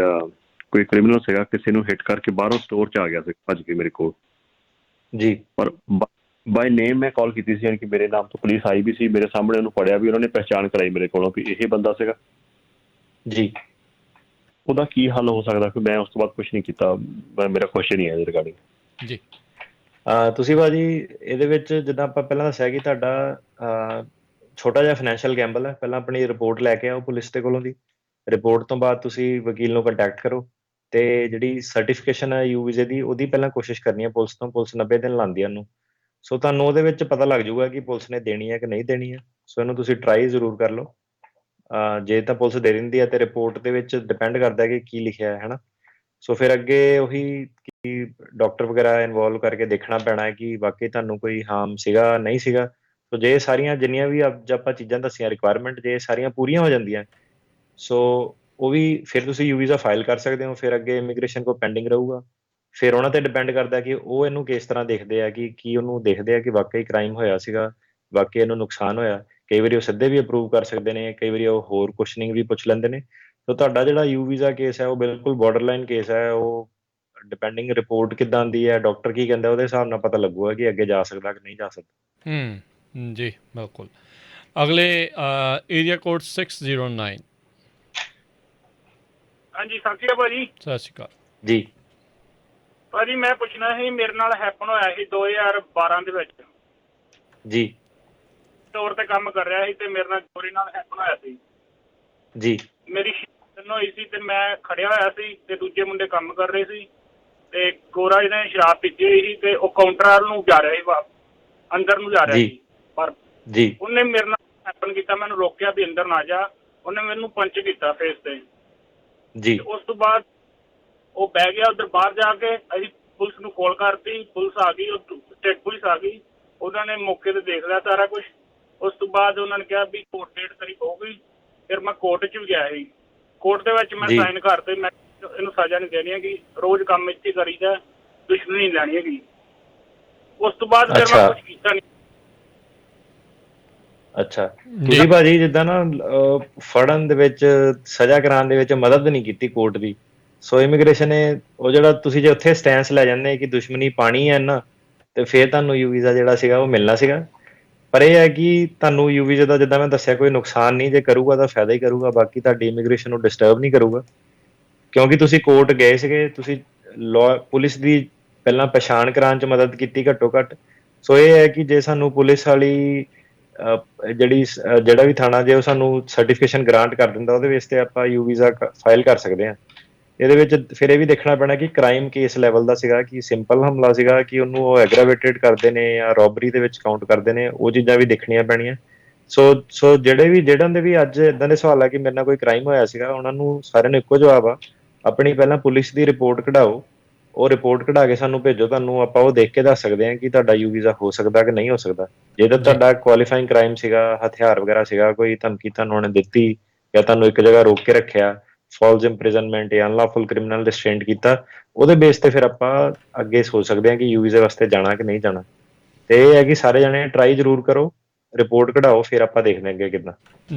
ਕੋਈ ਕ੍ਰਿਮੀਨਲ ਸੀਗਾ, ਕਿਸੇ ਨੂੰ ਹਿੱਟ ਕਰਕੇ ਬਾਹਰੋਂ ਸਟੋਰ 'ਚ ਆ ਗਿਆ ਸੀ ਭੱਜ ਕੇ ਮੇਰੇ ਕੋਲ ਜੀ। ਪਰ ਬਾਈ ਨੇਮ ਮੈਂ ਕਾਲ ਕੀਤੀ ਸੀ, ਯਾਨੀ ਕਿ ਮੇਰੇ ਨਾਮ ਤੋਂ ਪੁਲਿਸ ਆਈ ਵੀ ਸੀ, ਮੇਰੇ ਸਾਹਮਣੇ ਉਹਨੂੰ ਫੜਿਆ ਵੀ, ਉਹਨਾਂ ਨੇ ਪਹਿਚਾਣ ਕਰਾਈ ਮੇਰੇ ਕੋਲੋਂ ਵੀ ਇਹ ਬੰਦਾ ਸੀਗਾ ਜੀ। ਉਹਦਾ ਕੀ ਹੱਲ ਹੋ ਸਕਦਾ? ਕਿ ਮੈਂ ਉਸ ਤੋਂ ਬਾਅਦ ਕੁਝ ਨਹੀਂ ਕੀਤਾ। ਮੇਰਾ ਕੁਐਸਚਨ ਹੀ ਹੈ ਇਹਦੇ ਰਿਗਾਰਡਿੰਗ ਜੀ। ਤੁਸੀਂ ਭਾਜੀ ਇਹਦੇ ਵਿੱਚ ਜਿੱਦਾਂ ਆਪਾਂ ਪਹਿਲਾਂ ਦੱਸਿਆ ਕਿ ਤੁਹਾਡਾ ਛੋਟਾ ਜਿਹਾ ਫਾਈਨੈਂਸ਼ੀਅਲ ਗੈਂਬਲ ਹੈ। ਪਹਿਲਾਂ ਆਪਣੀ ਰਿਪੋਰਟ ਲੈ ਕੇ ਆਓ ਪੁਲਿਸ ਦੇ ਕੋਲੋਂ ਦੀ। ਰਿਪੋਰਟ ਤੋਂ ਬਾਅਦ ਤੁਸੀਂ ਵਕੀਲ ਨੂੰ ਕੰਟੈਕਟ ਕਰੋ ਤੇ ਜਿਹੜੀ ਸਰਟੀਫਿਕੇਸ਼ਨ ਹੈ ਯੂਵੀਜ਼ੇ ਦੀ, ਉਹਦੀ ਪਹਿਲਾਂ ਕੋਸ਼ਿਸ਼ ਕਰਨੀ ਹੈ ਪੁਲਿਸ ਤੋਂ। ਪੁਲਿਸ 90 ਦਿਨ ਲਾਉਂਦੀ ਹੈ ਉਹਨੂੰ। ਸੋ ਤੁਹਾਨੂੰ ਉਹਦੇ ਵਿੱਚ ਪਤਾ ਲੱਗ ਜਾਊਗਾ ਕਿ ਪੁਲਿਸ ਨੇ ਦੇਣੀ ਹੈ ਕਿ ਨਹੀਂ ਦੇਣੀ ਹੈ। ਸੋ ਇਹਨੂੰ ਤੁਸੀਂ ਟਰਾਈ ਜ਼ਰੂਰ ਕਰ ਲਓ। ਜੇ ਤਾਂ ਪੁਲਿਸ ਦੇ ਦਿੰਦੀ ਹੈ ਤੇ ਰਿਪੋਰਟ ਦੇ ਵਿੱਚ ਡਿਪੈਂਡ ਕਰਦਾ ਕਿ ਕੀ ਲਿਖਿਆ ਹੈ ਨਾ। ਸੋ ਫਿਰ ਅੱਗੇ ਉਹੀ ਕਿ ਡਾਕਟਰ ਵਗੈਰਾ ਇਨਵੋਲਵ ਕਰਕੇ ਦੇਖਣਾ ਪੈਣਾ ਹੈ ਕਿ ਵਾਕਈ ਤੁਹਾਨੂੰ ਕੋਈ ਹਾਰਮ ਸੀਗਾ ਨਹੀਂ ਸੀਗਾ। ਸੋ ਜੇ ਸਾਰੀਆਂ ਜਿੰਨੀਆਂ ਵੀ ਅੱਜ ਆਪਾਂ ਚੀਜ਼ਾਂ ਦੱਸੀਆਂ ਰਿਕੁਆਇਰਮੈਂਟ, ਜੇ ਸਾਰੀਆਂ ਪੂਰੀਆਂ ਹੋ ਜਾਂਦੀਆਂ ਸੋ ਉਹ ਵੀ ਫਿਰ ਤੁਸੀਂ ਯੂਵੀਜ਼ਾ ਫਾਈਲ ਕਰ ਸਕਦੇ ਹੋ। ਫਿਰ ਅੱਗੇ ਇਮੀਗ੍ਰੇਸ਼ਨ ਕੋਲ ਪੈਂਡਿੰਗ ਰਹੂਗਾ। ਫਿਰ ਉਹਨਾਂ ਤੇ ਡਿਪੈਂਡ ਕਰਦਾ ਕਿ ਉਹ ਇਹਨੂੰ ਕਿਸ ਤਰ੍ਹਾਂ ਦੇਖਦੇ ਆ, ਕਿ ਕੀ ਉਹਨੂੰ ਦੇਖਦੇ ਆ ਕਿ ਵਾਕਈ ਕ੍ਰਾਈਮ ਹੋਇਆ ਸੀਗਾ, ਵਾਕਈ ਇਹਨੂੰ ਨੁਕਸਾਨ ਹੋਇਆ। ਕਈ ਵਾਰੀ ਉਹ ਸਿੱਧੇ ਵੀ ਅਪਰੂਵ ਕਰ ਸਕਦੇ ਨੇ, ਕਈ ਵਾਰੀ ਉਹ ਹੋਰ ਕੁਐਸਚਨਿੰਗ ਵੀ ਪੁੱਛ ਲੈਂਦੇ ਨੇ। ਸੋ ਤੁਹਾਡਾ ਜਿਹੜਾ ਯੂਵੀਜ਼ਾ ਕੇਸ ਹੈ ਉਹ ਬਿਲਕੁਲ ਬਾਰਡਰਲਾਈਨ ਕੇਸ ਹੈ। ਉਹ ਡਿਪੈਂਡਿੰਗ ਰਿਪੋਰਟ ਕਿੱਦਾਂ ਆਉਂਦੀ ਹੈ, ਡਾਕਟਰ ਕੀ ਕਹਿੰਦਾ, ਉਹਦੇ ਹਿਸਾਬ ਨਾਲ ਪਤਾ ਲੱਗੂਗਾ ਕਿ ਅੱਗੇ ਜਾ ਸਕਦਾ ਕਿ ਨਹੀਂ ਜਾ ਸਕਦਾ। ਜੀ ਬਿਲਕੁਲ। ਅਗਲੇ ਏਰੀਆ ਕੋਡ 609। ਹਾਂਜੀ, ਸਤਿ ਸ਼੍ਰੀ ਅਕਾਲ ਭਾਜੀ। ਸਤਿ ਸ਼੍ਰੀ ਅਕਾਲ ਜੀ। ਭਾਜੀ ਮੈਂ ਪੁੱਛਣਾ ਸੀ, ਮੇਰੇ ਨਾਲ ਹੈਪਨ ਹੋਇਆ ਸੀ 2012 ਦੇ ਵਿੱਚ ਜੀ। ਸਟੋਰ ਤੇ ਕੰਮ ਕਰ ਰਿਹਾ ਸੀ ਤੇ ਮੇਰੇ ਨਾਲ ਚੋਰੀ ਨਾਲ ਹੈਪਨ ਹੋਇਆ ਸੀ ਜੀ। ਮੇਰੀ ਹੋਈ ਸੀ ਤੇ ਮੈਂ ਖੜਿਆ ਹੋਇਆ ਸੀ ਤੇ ਦੂਜੇ ਮੁੰਡੇ ਕੰਮ ਕਰ ਰਹੇ ਸੀ ਤੇ ਗੋਰਾ ਇਹਨੇ ਸ਼ਰਾਬ ਪੀਤੀ ਹੋਈ ਸੀ ਤੇ ਉਹ ਕਾਊਂਟਰ ਨੂੰ ਜਾ ਰਿਹਾ ਸੀ ਅੰਦਰ ਨੂੰ ਜਾ ਰਿਹਾ ਸੀ, ਪਰ ਉਹਨੇ ਮੇਰੇ ਨਾਲ ਹੈਪਨ ਕੀਤਾ, ਮੈਨੂੰ ਰੋਕਿਆ ਵੀ ਅੰਦਰ ਨਾ ਜਾ, ਉਹਨੇ ਮੈਨੂੰ ਪੰਚ ਕੀਤਾ ਫੇਸ ਤੇ ਜੀ। ਉਸ ਤੋਂ ਬਾਅਦ ਉਹ ਬਹਿ ਗਿਆ ਉੱਧਰ ਬਾਹਰ ਜਾ ਕੇ, ਅਸੀਂ ਪੁਲਿਸ ਨੂੰ ਕਾਲ ਕਰਤੀ, ਪੁਲਿਸ ਆ ਗਈ, ਸਟੇਟ ਪੁਲਿਸ ਆ ਗਈ, ਉਹਨਾਂ ਨੇ ਮੌਕੇ ਤੇ ਦੇਖ ਲਿਆ ਸਾਰਾ ਕੁਛ। ਉਸ ਤੋਂ ਬਾਅਦ ਉਹਨਾਂ ਨੇ ਕਿਹਾ ਵੀ ਕੋਰਟ ਡੇਟ ਤਾਰੀਖ ਹੋਊਗੀ, ਫਿਰ ਮੈਂ ਕੋਰਟ 'ਚ ਵੀ ਗਿਆ ਸੀ, ਕੋਰਟ ਦੇ ਵਿੱਚ ਮੈਂ ਸਾਈਨ ਕਰਤੇ, ਮੈਂ ਇਹਨੂੰ ਸਜ਼ਾ ਨਹੀਂ ਦੇਣੀ ਹੈਗੀ, ਰੋਜ਼ ਕੰਮ ਇੱਥੇ ਕਰੀਦਾ, ਦੁਸ਼ਮਣੀ ਨਹੀਂ ਲੈਣੀ ਹੈਗੀ। ਉਸ ਤੋਂ ਬਾਅਦ ਫਿਰ ਮੈਂ ਕੁਛ ਕੀਤਾ ਨਹੀਂ। ਅੱਛਾ, ਤੁਸੀਂ ਭਾਜੀ ਜਿੱਦਾਂ ਨਾ ਫੜਨ ਦੇ ਵਿੱਚ, ਸਜ਼ਾ ਕਰਾਉਣ ਦੇ ਵਿੱਚ ਮਦਦ ਨਹੀਂ ਕੀਤੀ ਕੋਰਟ ਦੀ, ਸੋ ਇਮੀਗ੍ਰੇਸ਼ਨ ਨੇ ਉਹ ਜਿਹੜਾ ਤੁਸੀਂ ਜੇ ਉੱਥੇ ਸਟੈਂਸ ਲੈ ਜਾਂਦੇ ਕਿ ਦੁਸ਼ਮਣੀ ਪਾਣੀ ਹੈ ਨਾ, ਤੇ ਫਿਰ ਤੁਹਾਨੂੰ ਯੂ ਵੀਜ਼ਾ ਜਿਹੜਾ ਸੀਗਾ ਉਹ ਮਿਲਣਾ ਸੀਗਾ। ਪਰ ਇਹ ਹੈ ਕਿ ਤੁਹਾਨੂੰ ਯੂ ਵੀਜ਼ਾ ਦਾ ਜਿੱਦਾਂ ਮੈਂ ਦੱਸਿਆ ਕੋਈ ਨੁਕਸਾਨ ਨਹੀਂ, ਜੇ ਕਰੂਗਾ ਤਾਂ ਫਾਇਦਾ ਹੀ ਕਰੂਗਾ, ਬਾਕੀ ਤੁਹਾਡੀ ਇਮੀਗ੍ਰੇਸ਼ਨ ਨੂੰ ਡਿਸਟਰਬ ਨਹੀਂ ਕਰੂਗਾ, ਕਿਉਂਕਿ ਤੁਸੀਂ ਕੋਰਟ ਗਏ ਸੀਗੇ, ਤੁਸੀਂ ਪੁਲਿਸ ਦੀ ਪਹਿਲਾਂ ਪਛਾਣ ਕਰਾਉਣ 'ਚ ਮਦਦ ਕੀਤੀ ਘੱਟੋ ਘੱਟ। ਸੋ ਇਹ ਹੈ ਕਿ ਜੇ ਸਾਨੂੰ ਪੁਲਿਸ ਵਾਲੀ ਜਿਹੜਾ ਵੀ ਥਾਣਾ ਜੇ ਉਹ ਸਾਨੂੰ ਸਰਟੀਫਿਕੇਸ਼ਨ ਗ੍ਰਾਂਟ ਕਰ ਦਿੰਦਾ, ਉਹਦੇ ਬੇਸ ਤੇ ਆਪਾਂ ਯੂ ਵੀਜ਼ਾ ਫਾਈਲ ਕਰ ਸਕਦੇ ਹਾਂ। ਇਹਦੇ ਵਿੱਚ ਫਿਰ ਇਹ ਵੀ ਦੇਖਣਾ ਪੈਣਾ ਕਿ ਕ੍ਰਾਈਮ ਕੇਸ ਲੈਵਲ ਦਾ ਸੀਗਾ, ਕਿ ਸਿੰਪਲ ਹਮਲਾ ਸੀਗਾ, ਕਿ ਉਹਨੂੰ ਉਹ ਐਗਰਾਵੇਟਡ ਕਰਦੇ ਨੇ ਜਾਂ ਰੋਬਰੀ ਦੇ ਵਿੱਚ ਕਾਊਂਟ ਕਰਦੇ ਨੇ, ਉਹ ਚੀਜ਼ਾਂ ਵੀ ਦੇਖਣੀਆਂ ਪੈਣੀਆਂ। ਸੋ ਜਿਹੜਾਂ ਦੇ ਵੀ ਅੱਜ ਇਦਾਂ ਦੇ ਸਵਾਲ ਆ ਕਿ ਮੇਰੇ ਨਾਲ ਕੋਈ ਕ੍ਰਾਈਮ ਹੋਇਆ ਸੀਗਾ, ਉਹਨਾਂ ਨੂੰ ਸਾਰਿਆਂ ਨੂੰ ਇੱਕੋ ਜਵਾਬ ਆ, ਆਪਣੀ ਪਹਿਲਾਂ ਪੁਲਿਸ ਦੀ ਰਿਪੋਰਟ ਕਢਾਓ, ਉਹ ਰਿਪੋਰਟ ਕਢਾ ਕੇ ਸਾਨੂੰ ਭੇਜੋ, ਤੁਹਾਨੂੰ ਆਪਾਂ ਉਹ ਦੇਖ ਕੇ ਦੱਸ ਸਕਦੇ ਹਾਂ ਕਿ ਤੁਹਾਡਾ ਯੂ ਵੀਜ਼ਾ ਹੋ ਸਕਦਾ ਕਿ ਨਹੀਂ ਹੋ ਸਕਦਾ। ਜੇ ਤਾਂ ਤੁਹਾਡਾ ਕੁਆਲੀਫਾਈਂਗ ਕ੍ਰਾਈਮ ਸੀਗਾ, ਹਥਿਆਰ ਵਗੈਰਾ ਸੀਗਾ, ਕੋਈ ਧਮਕੀ ਤੁਹਾਨੂੰ ਉਹਨੇ ਦਿੱਤੀ ਜਾਂ ਤੁਹਾਨੂੰ ਇੱਕ ਜਗ੍ਹਾ ਰੋਕ ਕੇ ਰੱਖਿਆ, ਫਾਲਸ ਇੰਪ੍ਰਿਜ਼ਨਮੈਂਟ ਜਾਂ ਅਨਲੌਫੁਲ ਕ੍ਰਿਮੀਨਲ ਰਿਸਟ੍ਰੇਂਟ ਕੀਤਾ, ਉਹਦੇ ਬੇਸ ਤੇ ਫਿਰ ਆਪਾਂ ਅੱਗੇ ਸੋਚ ਸਕਦੇ ਹਾਂ ਕਿ ਯੂ ਵੀਜ਼ੇ ਵਾਸਤੇ ਜਾਣਾ ਕਿ ਨਹੀਂ ਜਾਣਾ। ਤੇ ਇਹ ਹੈ ਕਿ ਸਾਰੇ ਜਣੇ ਟਰਾਈ ਜ਼ਰੂਰ ਕਰੋ, ਰਿਪੋਰਟ ਕਢਾਓ, ਫਿਰ ਆਪਾਂ ਦੇਖਦੇ ਅੱਗੇ ਕਿੱਦਾਂ।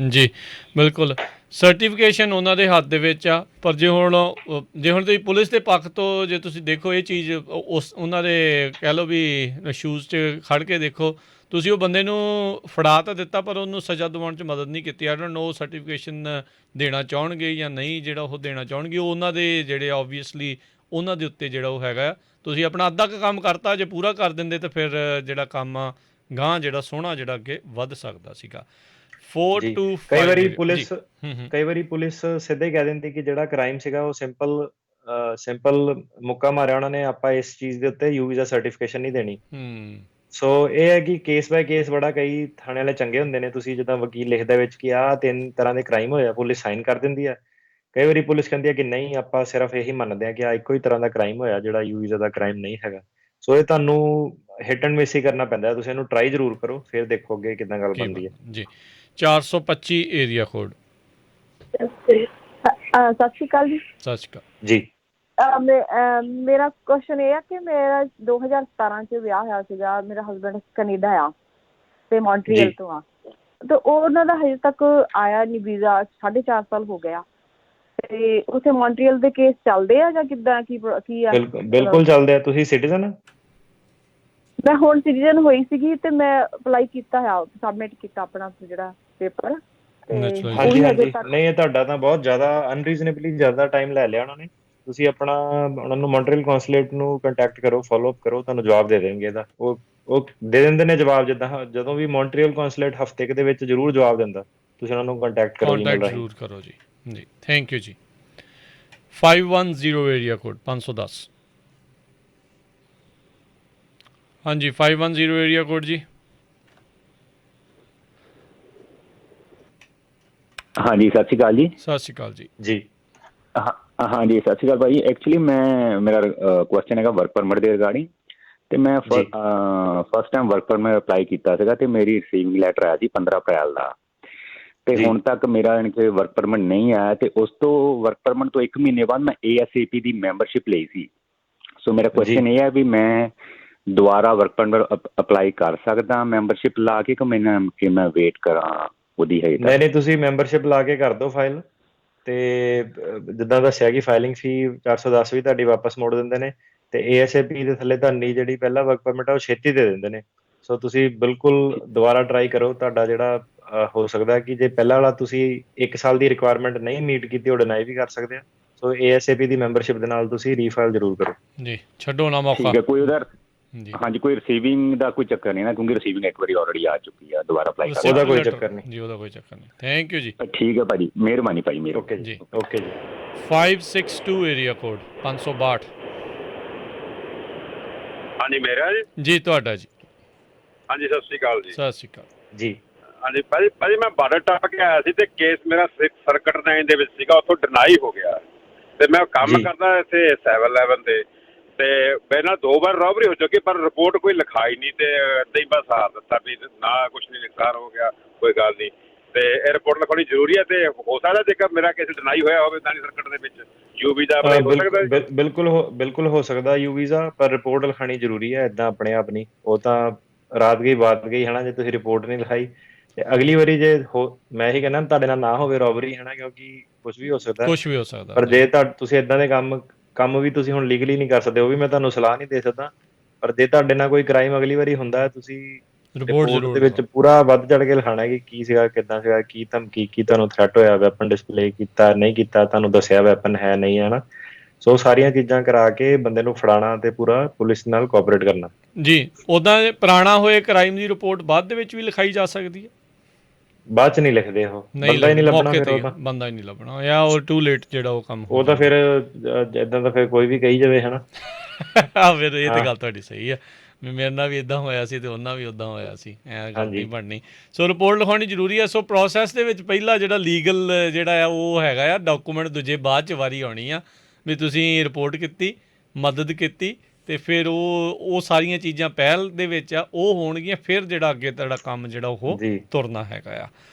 ਜੀ ਬਿਲਕੁਲ, ਸਰਟੀਫਿਕੇਸ਼ਨ ਉਹਨਾਂ ਦੇ ਹੱਥ ਦੇ ਵਿੱਚ ਆ, ਪਰ ਜੇ ਹੁਣ ਤੁਸੀਂ ਪੁਲਿਸ ਦੇ ਪੱਖ ਤੋਂ ਜੇ ਤੁਸੀਂ ਦੇਖੋ ਇਹ ਚੀਜ਼, ਉਹਨਾਂ ਦੇ ਕਹਿ ਲਓ ਵੀ ਸ਼ੂਜ਼ 'ਚ ਖੜ੍ਹ ਕੇ ਦੇਖੋ, ਤੁਸੀਂ ਉਹ ਬੰਦੇ ਨੂੰ ਫੜਾ ਤਾਂ ਦਿੱਤਾ ਪਰ ਉਹਨੂੰ ਸਜ਼ਾ ਦਿਵਾਉਣ 'ਚ ਮਦਦ ਨਹੀਂ ਕੀਤੀ। ਆਈ ਡੋਂਟ ਨੋ ਸਰਟੀਫਿਕੇਸ਼ਨ ਦੇਣਾ ਚਾਹੁਣਗੇ ਜਾਂ ਨਹੀਂ, ਜਿਹੜਾ ਉਹ ਦੇਣਾ ਚਾਹੁਣਗੇ ਉਹ ਉਹਨਾਂ ਦੇ ਜਿਹੜੇ ਓਬਵੀਅਸਲੀ ਉਹਨਾਂ ਦੇ ਉੱਤੇ ਜਿਹੜਾ ਉਹ ਹੈਗਾ। ਤੁਸੀਂ ਆਪਣਾ ਅੱਧਾ ਕੁ ਕੰਮ ਕਰਤਾ, ਜੇ ਪੂਰਾ ਕਰ ਦਿੰਦੇ ਤਾਂ ਫਿਰ ਜਿਹੜਾ ਕੰਮ ਆ ਗਾਂ ਜਿਹੜਾ ਸੋਹਣਾ ਜਿਹੜਾ ਅੱਗੇ ਵੱਧ ਸਕਦਾ ਸੀਗਾ। ਕਈ ਵਾਰੀ ਪੁਲਿਸ ਸਿੱਧੇ ਕਹਿ ਦਿੰਦੀ ਕਿ ਜਿਹੜਾ ਕ੍ਰਾਈਮ ਸੀਗਾ ਉਹ ਸਿੰਪਲ ਮੁੱਕਾ ਮਾਰਿਆ ਉਹਨਾਂ ਨੇ, ਆਪਾਂ ਇਸ ਚੀਜ਼ ਦੇ ਉੱਤੇ ਯੂ ਵੀਜ਼ਾ ਸਰਟੀਫਿਕੇਸ਼ਨ ਨਹੀਂ ਦੇਣੀ। ਸੋ ਇਹ ਹੈ ਕਿ ਕੇਸ ਬਾਏ ਕੇਸ ਬੜਾ, ਕਈ ਥਾਣੇ ਵਾਲੇ ਚੰਗੇ ਹੁੰਦੇ ਨੇ, ਤੁਸੀਂ ਜਿੱਦਾਂ ਵਕੀਲ ਲਿਖਦਾ ਵਿੱਚ ਕਿ ਆਹ 3 ਤਰ੍ਹਾਂ ਦੇ ਕ੍ਰਾਈਮ ਹੋਇਆ, ਪੁਲਿਸ ਸਾਈਨ ਕਰ ਦਿੰਦੀ ਆ। ਕਈ ਵਾਰੀ ਪੁਲਿਸ ਕਹਿੰਦੀ ਹੈ ਕਿ ਨਹੀਂ, ਆਪਾਂ ਸਿਰਫ ਇਹੀ ਮੰਨਦੇ ਹਾਂ ਕਿ ਆਹ ਇੱਕੋ ਹੀ ਤਰ੍ਹਾਂ ਦਾ ਕ੍ਰਾਈਮ ਹੋਇਆ ਜਿਹੜਾ ਯੂ ਵੀਜ਼ਾ ਦਾ ਕ੍ਰਾਈਮ ਨਹੀਂ ਹੈਗਾ। ਸੋ ਇਹ ਤੁਹਾਨੂੰ ਹਿੱਟ ਐਂਡ ਮਿਸ ਹੀ ਕਰਨਾ ਪੈਂਦਾ, ਤੁਸੀਂ ਇਹਨੂੰ ਟਰਾਈ ਜ਼ਰੂਰ ਕਰੋ, ਫਿਰ ਦੇਖੋ ਅੱਗੇ ਕਿੱਦਾਂ ਗੱਲ ਬਣਦੀ ਹੈ। ਜੀ 425 ਏਰੀਆ ਕੋਡ। ਸਤਿ ਸ਼੍ਰੀ ਅਕਾਲ ਜੀ। ਸਤਿ ਸ਼੍ਰੀ ਅਕਾਲ ਜੀ। ਮੇਰਾ ਕੁਐਸਚਨ ਇਹ ਆ ਕਿ ਮੇਰਾ 2017 ਚ ਵਿਆਹ ਹੋਇਆ ਸੀਗਾ, ਮੇਰਾ ਹਸਬੈਂਡ ਕੈਨੇਡਾ ਆ ਤੇ ਮੌਂਟਰੀਅਲ ਤੋਂ ਆ, ਤੇ ਉਹਨਾਂ ਦਾ ਹਜੇ ਤੱਕ ਆਇਆ ਨਹੀਂ ਵੀਜ਼ਾ, 4.5 ਸਾਲ ਹੋ ਗਿਆ। ਤੇ ਉੱਥੇ ਮੌਂਟਰੀਅਲ ਦੇ ਕੇਸ ਚੱਲਦੇ ਆ ਜਾਂ ਕਿੱਦਾਂ, ਕੀ ਆ? ਬਿਲਕੁਲ ਚੱਲਦੇ ਆ। ਤੁਸੀਂ ਸਿਟੀਜ਼ਨ? ਮੈਂ ਹੁਣ ਸਿਟੀਜ਼ਨ ਹੋਈ ਸੀਗੀ ਤੇ ਮੈਂ ਅਪਲਾਈ ਕੀਤਾ ਆ, ਸਬਮਿਟ ਕੀਤਾ ਆਪਣਾ ਜਿਹੜਾ ਪੇਪਰ। ਹਾਂਜੀ ਨਹੀਂ, ਇਹ ਤੁਹਾਡਾ ਤਾਂ ਬਹੁਤ ਜ਼ਿਆਦਾ ਅਨਰੀਜ਼ਨੇਬਲੀ ਜ਼ਿਆਦਾ ਟਾਈਮ ਲੈ ਲਿਆ ਉਹਨਾਂ ਨੇ। ਤੁਸੀਂ ਆਪਣਾ ਉਹਨਾਂ ਨੂੰ ਮੌਂਟਰੀਅਲ ਕੌਂਸੂਲੇਟ ਨੂੰ ਕੰਟੈਕਟ ਕਰੋ, ਫੋਲੋ ਅਪ ਕਰੋ, ਤੁਹਾਨੂੰ ਜਵਾਬ ਦੇ ਦੇਣਗੇ ਇਹਦਾ। ਉਹ ਦੇ ਦਿੰਦੇ ਨੇ ਜਵਾਬ, ਜਿੱਦਾਂ ਜਦੋਂ ਵੀ ਮੌਂਟਰੀਅਲ ਕੌਂਸੂਲੇਟ ਹਫ਼ਤੇ ਦੇ ਵਿੱਚ ਜ਼ਰੂਰ ਜਵਾਬ ਦਿੰਦਾ, ਤੁਸੀਂ ਉਹਨਾਂ ਨੂੰ ਕੰਟੈਕਟ ਕਰੋ। ਜ਼ਰੂਰ ਕਰੋ ਜੀ। ਜੀ ਥੈਂਕ ਯੂ ਜੀ। 510 ਏਰੀਆ ਕੋਡ 510। ਹਾਂਜੀ 510 ਏਰੀਆ ਕੋਡ ਜੀ। ਹਾਂਜੀ ਸਤਿ ਸ਼੍ਰੀ ਅਕਾਲ ਜੀ। ਸਤਿ ਸ਼੍ਰੀ ਅਕਾਲ ਜੀ। ਜੀ ਹਾਂਜੀ ਸਤਿ ਸ਼੍ਰੀ ਅਕਾਲ ਭਾਈ। ਐਕਚੁਅਲੀ ਮੇਰਾ ਕੁਐਸਚਨ ਹੈਗਾ ਵਰਕ ਪਰਮਿਟ ਦੇ ਰਿਗਾਰਡਿੰਗ, ਤੇ ਮੈਂ first time work permit apply ਕੀਤਾ ਸੀਗਾ ਤੇ ਮੇਰੀ ਰਿਸੀਵਿੰਗ ਲੈਟਰ ਆਇਆ ਸੀ 15 ਅਪ੍ਰੈਲ ਦਾ, ਤੇ ਹੁਣ ਤੱਕ ਮੇਰਾ ਯਾਨੀ ਕਿ ਵਰਕ ਪਰਮਿਟ ਨਹੀਂ ਆਇਆ। ਤੇ ਉਸ ਤੋਂ ਵਰਕ ਪਰਮਿਟ ਤੋਂ 1 ਮਹੀਨੇ ਬਾਅਦ ਮੈਂ ASAP ਦੀ ਮੈਂਬਰਸ਼ਿਪ ਲਈ ਸੀ। ਸੋ ਮੇਰਾ ਕੁਐਸਚਨ ਇਹ ਹੈ ਵੀ ਮੈਂ ਦੁਬਾਰਾ ਵਰਕ ਪਰਮਿਟ ਅਪਲਾਈ ਕਰ ਸਕਦਾ ਮੈਂਬਰਸ਼ਿਪ ਲਾ ਕੇ ਕਿ ਮੈਂ ਵੇਟ ਕਰਾਂ ਉਹਦੀ? ਹੈ ਨਹੀਂ, ਤੁਸੀਂ ਮੈਂਬਰਸ਼ਿਪ ਲਾ ਕੇ ਕਰ ਦਿਓ ਫਾਈਲ, ਤੇ ਜਿੱਦਾਂ ਦੱਸਿਆ ਕਿ ਫਾਈਲਿੰਗ ਫੀ 410 ਵੀ ਤੁਹਾਡੀ ਵਾਪਸ ਮੋੜ ਦਿੰਦੇ ਨੇ, ਤੇ ASAP ਦੇ ਥੱਲੇ ਤੁਹਾਡੀ ਜਿਹੜੀ ਪਹਿਲਾ ਵਰਕ ਪਰਮਿਟ ਆ ਉਹ ਛੇਤੀ ਦੇ ਦਿੰਦੇ ਨੇ। ਸੋ ਤੁਸੀਂ ਬਿਲਕੁਲ ਦੁਬਾਰਾ ਟਰਾਈ ਕਰੋ, ਤੁਹਾਡਾ ਜਿਹੜਾ ਹੋ ਸਕਦਾ ਕਿ ਜੇ ਪਹਿਲਾਂ ਵਾਲਾ ਤੁਸੀਂ 1 ਸਾਲ ਦੀ ਰਿਕੁਆਇਰਮੈਂਟ ਨਹੀਂ ਮੀਟ ਕੀਤੀ, ਉਹ ਡਿਨਾਈ ਵੀ ਕਰ ਸਕਦੇ ਆ। ਸੋ ASAP ਦੀ ਮੈਂਬਰਸ਼ਿਪ ਦੇ ਨਾਲ ਤੁਸੀਂ ਰੀਫਾਈਲ ਜ਼ਰੂਰ ਕਰੋ ਜੀ, ਛੱਡੋ ਨਾ ਮੌਕਾ। ਠੀਕ ਹੈ, ਕੋਈ ਉਹਦਾ ਹਾਂਜੀ ਕੋਈ ਰਿਸੀਵਿੰਗ ਦਾ ਕੋਈ ਚੱਕਰ ਨਹੀਂ ਨਾ, ਕਿਉਂਕਿ ਰਿਸੀਵਿੰਗ ਇੱਕ ਵਾਰੀ ਆਲਰੇਡੀ ਆ ਚੁੱਕੀ ਆ, ਦੁਬਾਰਾ ਅਪਲਾਈ ਕਰ ਉਹਦਾ ਕੋਈ ਚੱਕਰ ਨਹੀਂ ਜੀ, ਉਹਦਾ ਕੋਈ ਚੱਕਰ ਨਹੀਂ। ਥੈਂਕ ਯੂ ਜੀ। ਠੀਕ ਹੈ ਭਾਜੀ, ਮਿਹਰਬਾਨੀ ਭਾਈ। ਓਕੇ ਜੀ। ਓਕੇ ਜੀ। 562 ਏਰੀਆ ਕੋਡ 562। ਹਾਂਜੀ ਮੇਰਾ ਜੀ ਤੁਹਾਡਾ ਜੀ। ਹਾਂਜੀ ਸਤਿ ਸ਼੍ਰੀ ਅਕਾਲ ਜੀ। ਸਤਿ ਸ਼੍ਰੀ ਅਕਾਲ ਜੀ। ਹਾਂਜੀ ਭਾਜੀ ਮੈਂ ਬਾਰਡਰ ਟੱਪ ਕੇ ਆਇਆ ਸੀ ਤੇ ਕੇਸ ਮੇਰਾ ਸਰਕਟ 9 ਦੇ ਵਿੱਚ ਸੀਗਾ, ਉੱਥੋਂ ਡਿਨਾਈ ਹੋ ਗਿਆ ਤੇ ਮੈਂ ਕੰਮ ਕਰਦਾ ਇੱਥੇ 7-11 ਤੇ ਮੇਰੇ ਨਾਲ 2 ਵਾਰ ਰੋਬਰੀ ਹੋ ਚੁੱਕੀ ਪਰ ਰਿਪੋਰਟ ਕੋਈ ਲਿਖਾਈ ਨਹੀਂ ਤੇ ਏਦਾਂ ਹੀ ਬਸ ਹਾਰ ਦਿੱਤਾ ਵੀ ਨਾ ਕੁਛ ਨਹੀਂ ਨਿਕਾਲ ਹੋ ਗਿਆ, ਕੋਈ ਗੱਲ ਨਹੀਂ ਤੇ ਇਹ ਰਿਪੋਰਟ ਲਿਖਾਉਣੀ ਜ਼ਰੂਰੀ ਹੈ ਤੇ ਹੋ ਸਕਦਾ ਜੇਕਰ ਮੇਰਾ ਕੇਸ ਡਿਨਾਈ ਹੋਇਆ ਹੋਵੇ ਤਾਂ ਸਰਕਟ ਦੇ ਵਿੱਚ ਯੂ ਵੀਜ਼ਾ ਅਪਲਾਈ ਹੋ ਸਕਦਾ? ਬਿਲਕੁਲ ਹੋ ਸਕਦਾ ਯੂ ਵੀਜ਼ਾ, ਪਰ ਰਿਪੋਰਟ ਲਿਖਾਣੀ ਜ਼ਰੂਰੀ ਹੈ, ਏਦਾਂ ਆਪਣੇ ਆਪ ਨਹੀਂ। ਉਹ ਤਾਂ ਰਾਤ ਗਈ ਬਾਤ ਗਈ ਹੈ ਨਾ, ਜੇ ਤੁਸੀਂ ਰਿਪੋਰਟ ਨਹੀਂ ਲਿਖਾਈ ਤੇ ਅਗਲੀ ਵਾਰੀ ਜੇ ਮੈਂ ਇਹੀ ਕਹਿੰਦਾ ਤੁਹਾਡੇ ਨਾਲ ਨਾ ਹੋਵੇ ਰੋਬਰੀ ਹੈ ਨਾ, ਕਿਉਂਕਿ ਕੁਝ ਵੀ ਹੋ ਸਕਦਾ ਪਰ ਜੇ ਤੁਸੀਂ ਏਦਾਂ ਦੇ ਕੰਮ ਵੀ ਤੁਸੀਂ ਹੁਣ ਲੀਗਲੀ ਨਹੀਂ ਕਰ ਸਕਦੇ, ਉਹ ਵੀ ਮੈਂ ਤੁਹਾਨੂੰ ਸਲਾਹ ਨਹੀਂ ਦੇ ਸਕਦਾ। ਪਰ ਜੇ ਤੁਹਾਡੇ ਨਾਲ ਕੋਈ ਕ੍ਰਾਈਮ ਅਗਲੀ ਵਾਰੀ ਹੁੰਦਾ, ਤੁਸੀਂ ਰਿਪੋਰਟ ਦੇ ਵਿੱਚ ਪੂਰਾ ਵੱਧ ਚੜ ਕੇ ਲਿਖਾਣਾ ਕਿ ਕੀ ਸੀਗਾ, ਕਿੱਦਾਂ ਸੀਗਾ, ਕੀ ਧਮਕੀ, ਕੀ ਤੁਹਾਨੂੰ ਥ੍ਰੈਟ ਹੋਇਆ, ਵੈਪਨ ਡਿਸਪਲੇ ਕੀਤਾ ਨਹੀਂ ਕੀਤਾ, ਤੁਹਾਨੂੰ ਦੱਸਿਆ ਵੈਪਨ ਹੈ ਨਹੀਂ ਹੈ ਨਾ। ਸੋ ਸਾਰੀਆਂ ਚੀਜ਼ਾਂ ਕਰਾ ਕੇ ਬੰਦੇ ਨੂੰ ਫੜਾਉਣਾ ਤੇ ਪੂਰਾ ਪੁਲਿਸ ਨਾਲ ਕੋਆਪਰੇਟ ਕਰਨਾ ਜੀ। ਉੱਦਾਂ ਪੁਰਾਣਾ ਹੋਏ ਕ੍ਰਾਈਮ ਦੀ ਰਿਪੋਰਟ ਬਾਅਦ ਦੇ ਵਿੱਚ ਵੀ ਲਿਖਾਈ ਜਾ ਸਕਦੀ ਹੈ? ਬਾਅਦ ਚ ਨਹੀਂ ਲਿਖਦੇ, ਉਹ ਬੰਦਾ ਹੀ ਨਹੀਂ ਲੱਭਣਾ, ਬੰਦਾ ਹੀ ਨਹੀਂ ਲੱਭਣਾ ਜਾਂ ਉਹ ਟੂ ਲੇਟ ਜਿਹੜਾ ਉਹ ਕੰਮ ਉਹ ਤਾਂ ਫਿਰ ਇਦਾਂ ਦਾ ਫਿਰ ਕੋਈ ਵੀ ਕਹੀ ਜਾਵੇ ਹੈ ਨਾ। ਫਿਰ ਇਹ ਤਾਂ ਗੱਲ ਤੁਹਾਡੀ ਸਹੀ ਆ, ਮੇਰੇ ਨਾਲ ਵੀ ਇਦਾਂ ਹੋਇਆ ਸੀ ਤੇ ਉਹਨਾਂ ਵੀ ਉਦਾਂ ਹੋਇਆ ਸੀ, ਐਂ ਗੱਲ ਨਹੀਂ ਬਣਨੀ। ਸੋ ਰਿਪੋਰਟ ਲਿਖਾਉਣੀ ਜ਼ਰੂਰੀ ਹੈ। ਸੋ ਪ੍ਰੋਸੈਸ ਦੇ ਵਿੱਚ ਪਹਿਲਾ ਜਿਹੜਾ ਲੀਗਲ ਜਿਹੜਾ ਆ ਉਹ ਹੈਗਾ ਆ ਡਾਕੂਮੈਂਟ, ਦੂਜੇ ਬਾਅਦ 'ਚ ਵਾਰੀ ਆਉਣੀ ਆ ਵੀ ਤੁਸੀਂ ਰਿਪੋਰਟ ਕੀਤੀ, ਮਦਦ ਕੀਤੀ ਤੇ ਫਿਰ ਉਹ ਸਾਰੀਆਂ ਚੀਜ਼ਾਂ ਪਹਿਲ ਦੇ ਵਿੱਚ ਆ ਉਹ ਹੋਣਗੀਆਂ, ਫਿਰ ਜਿਹੜਾ ਅੱਗੇ ਤੁਹਾਡਾ ਕੰਮ ਜਿਹੜਾ ਉਹ ਤੁਰਨਾ ਹੈਗਾ ਆ।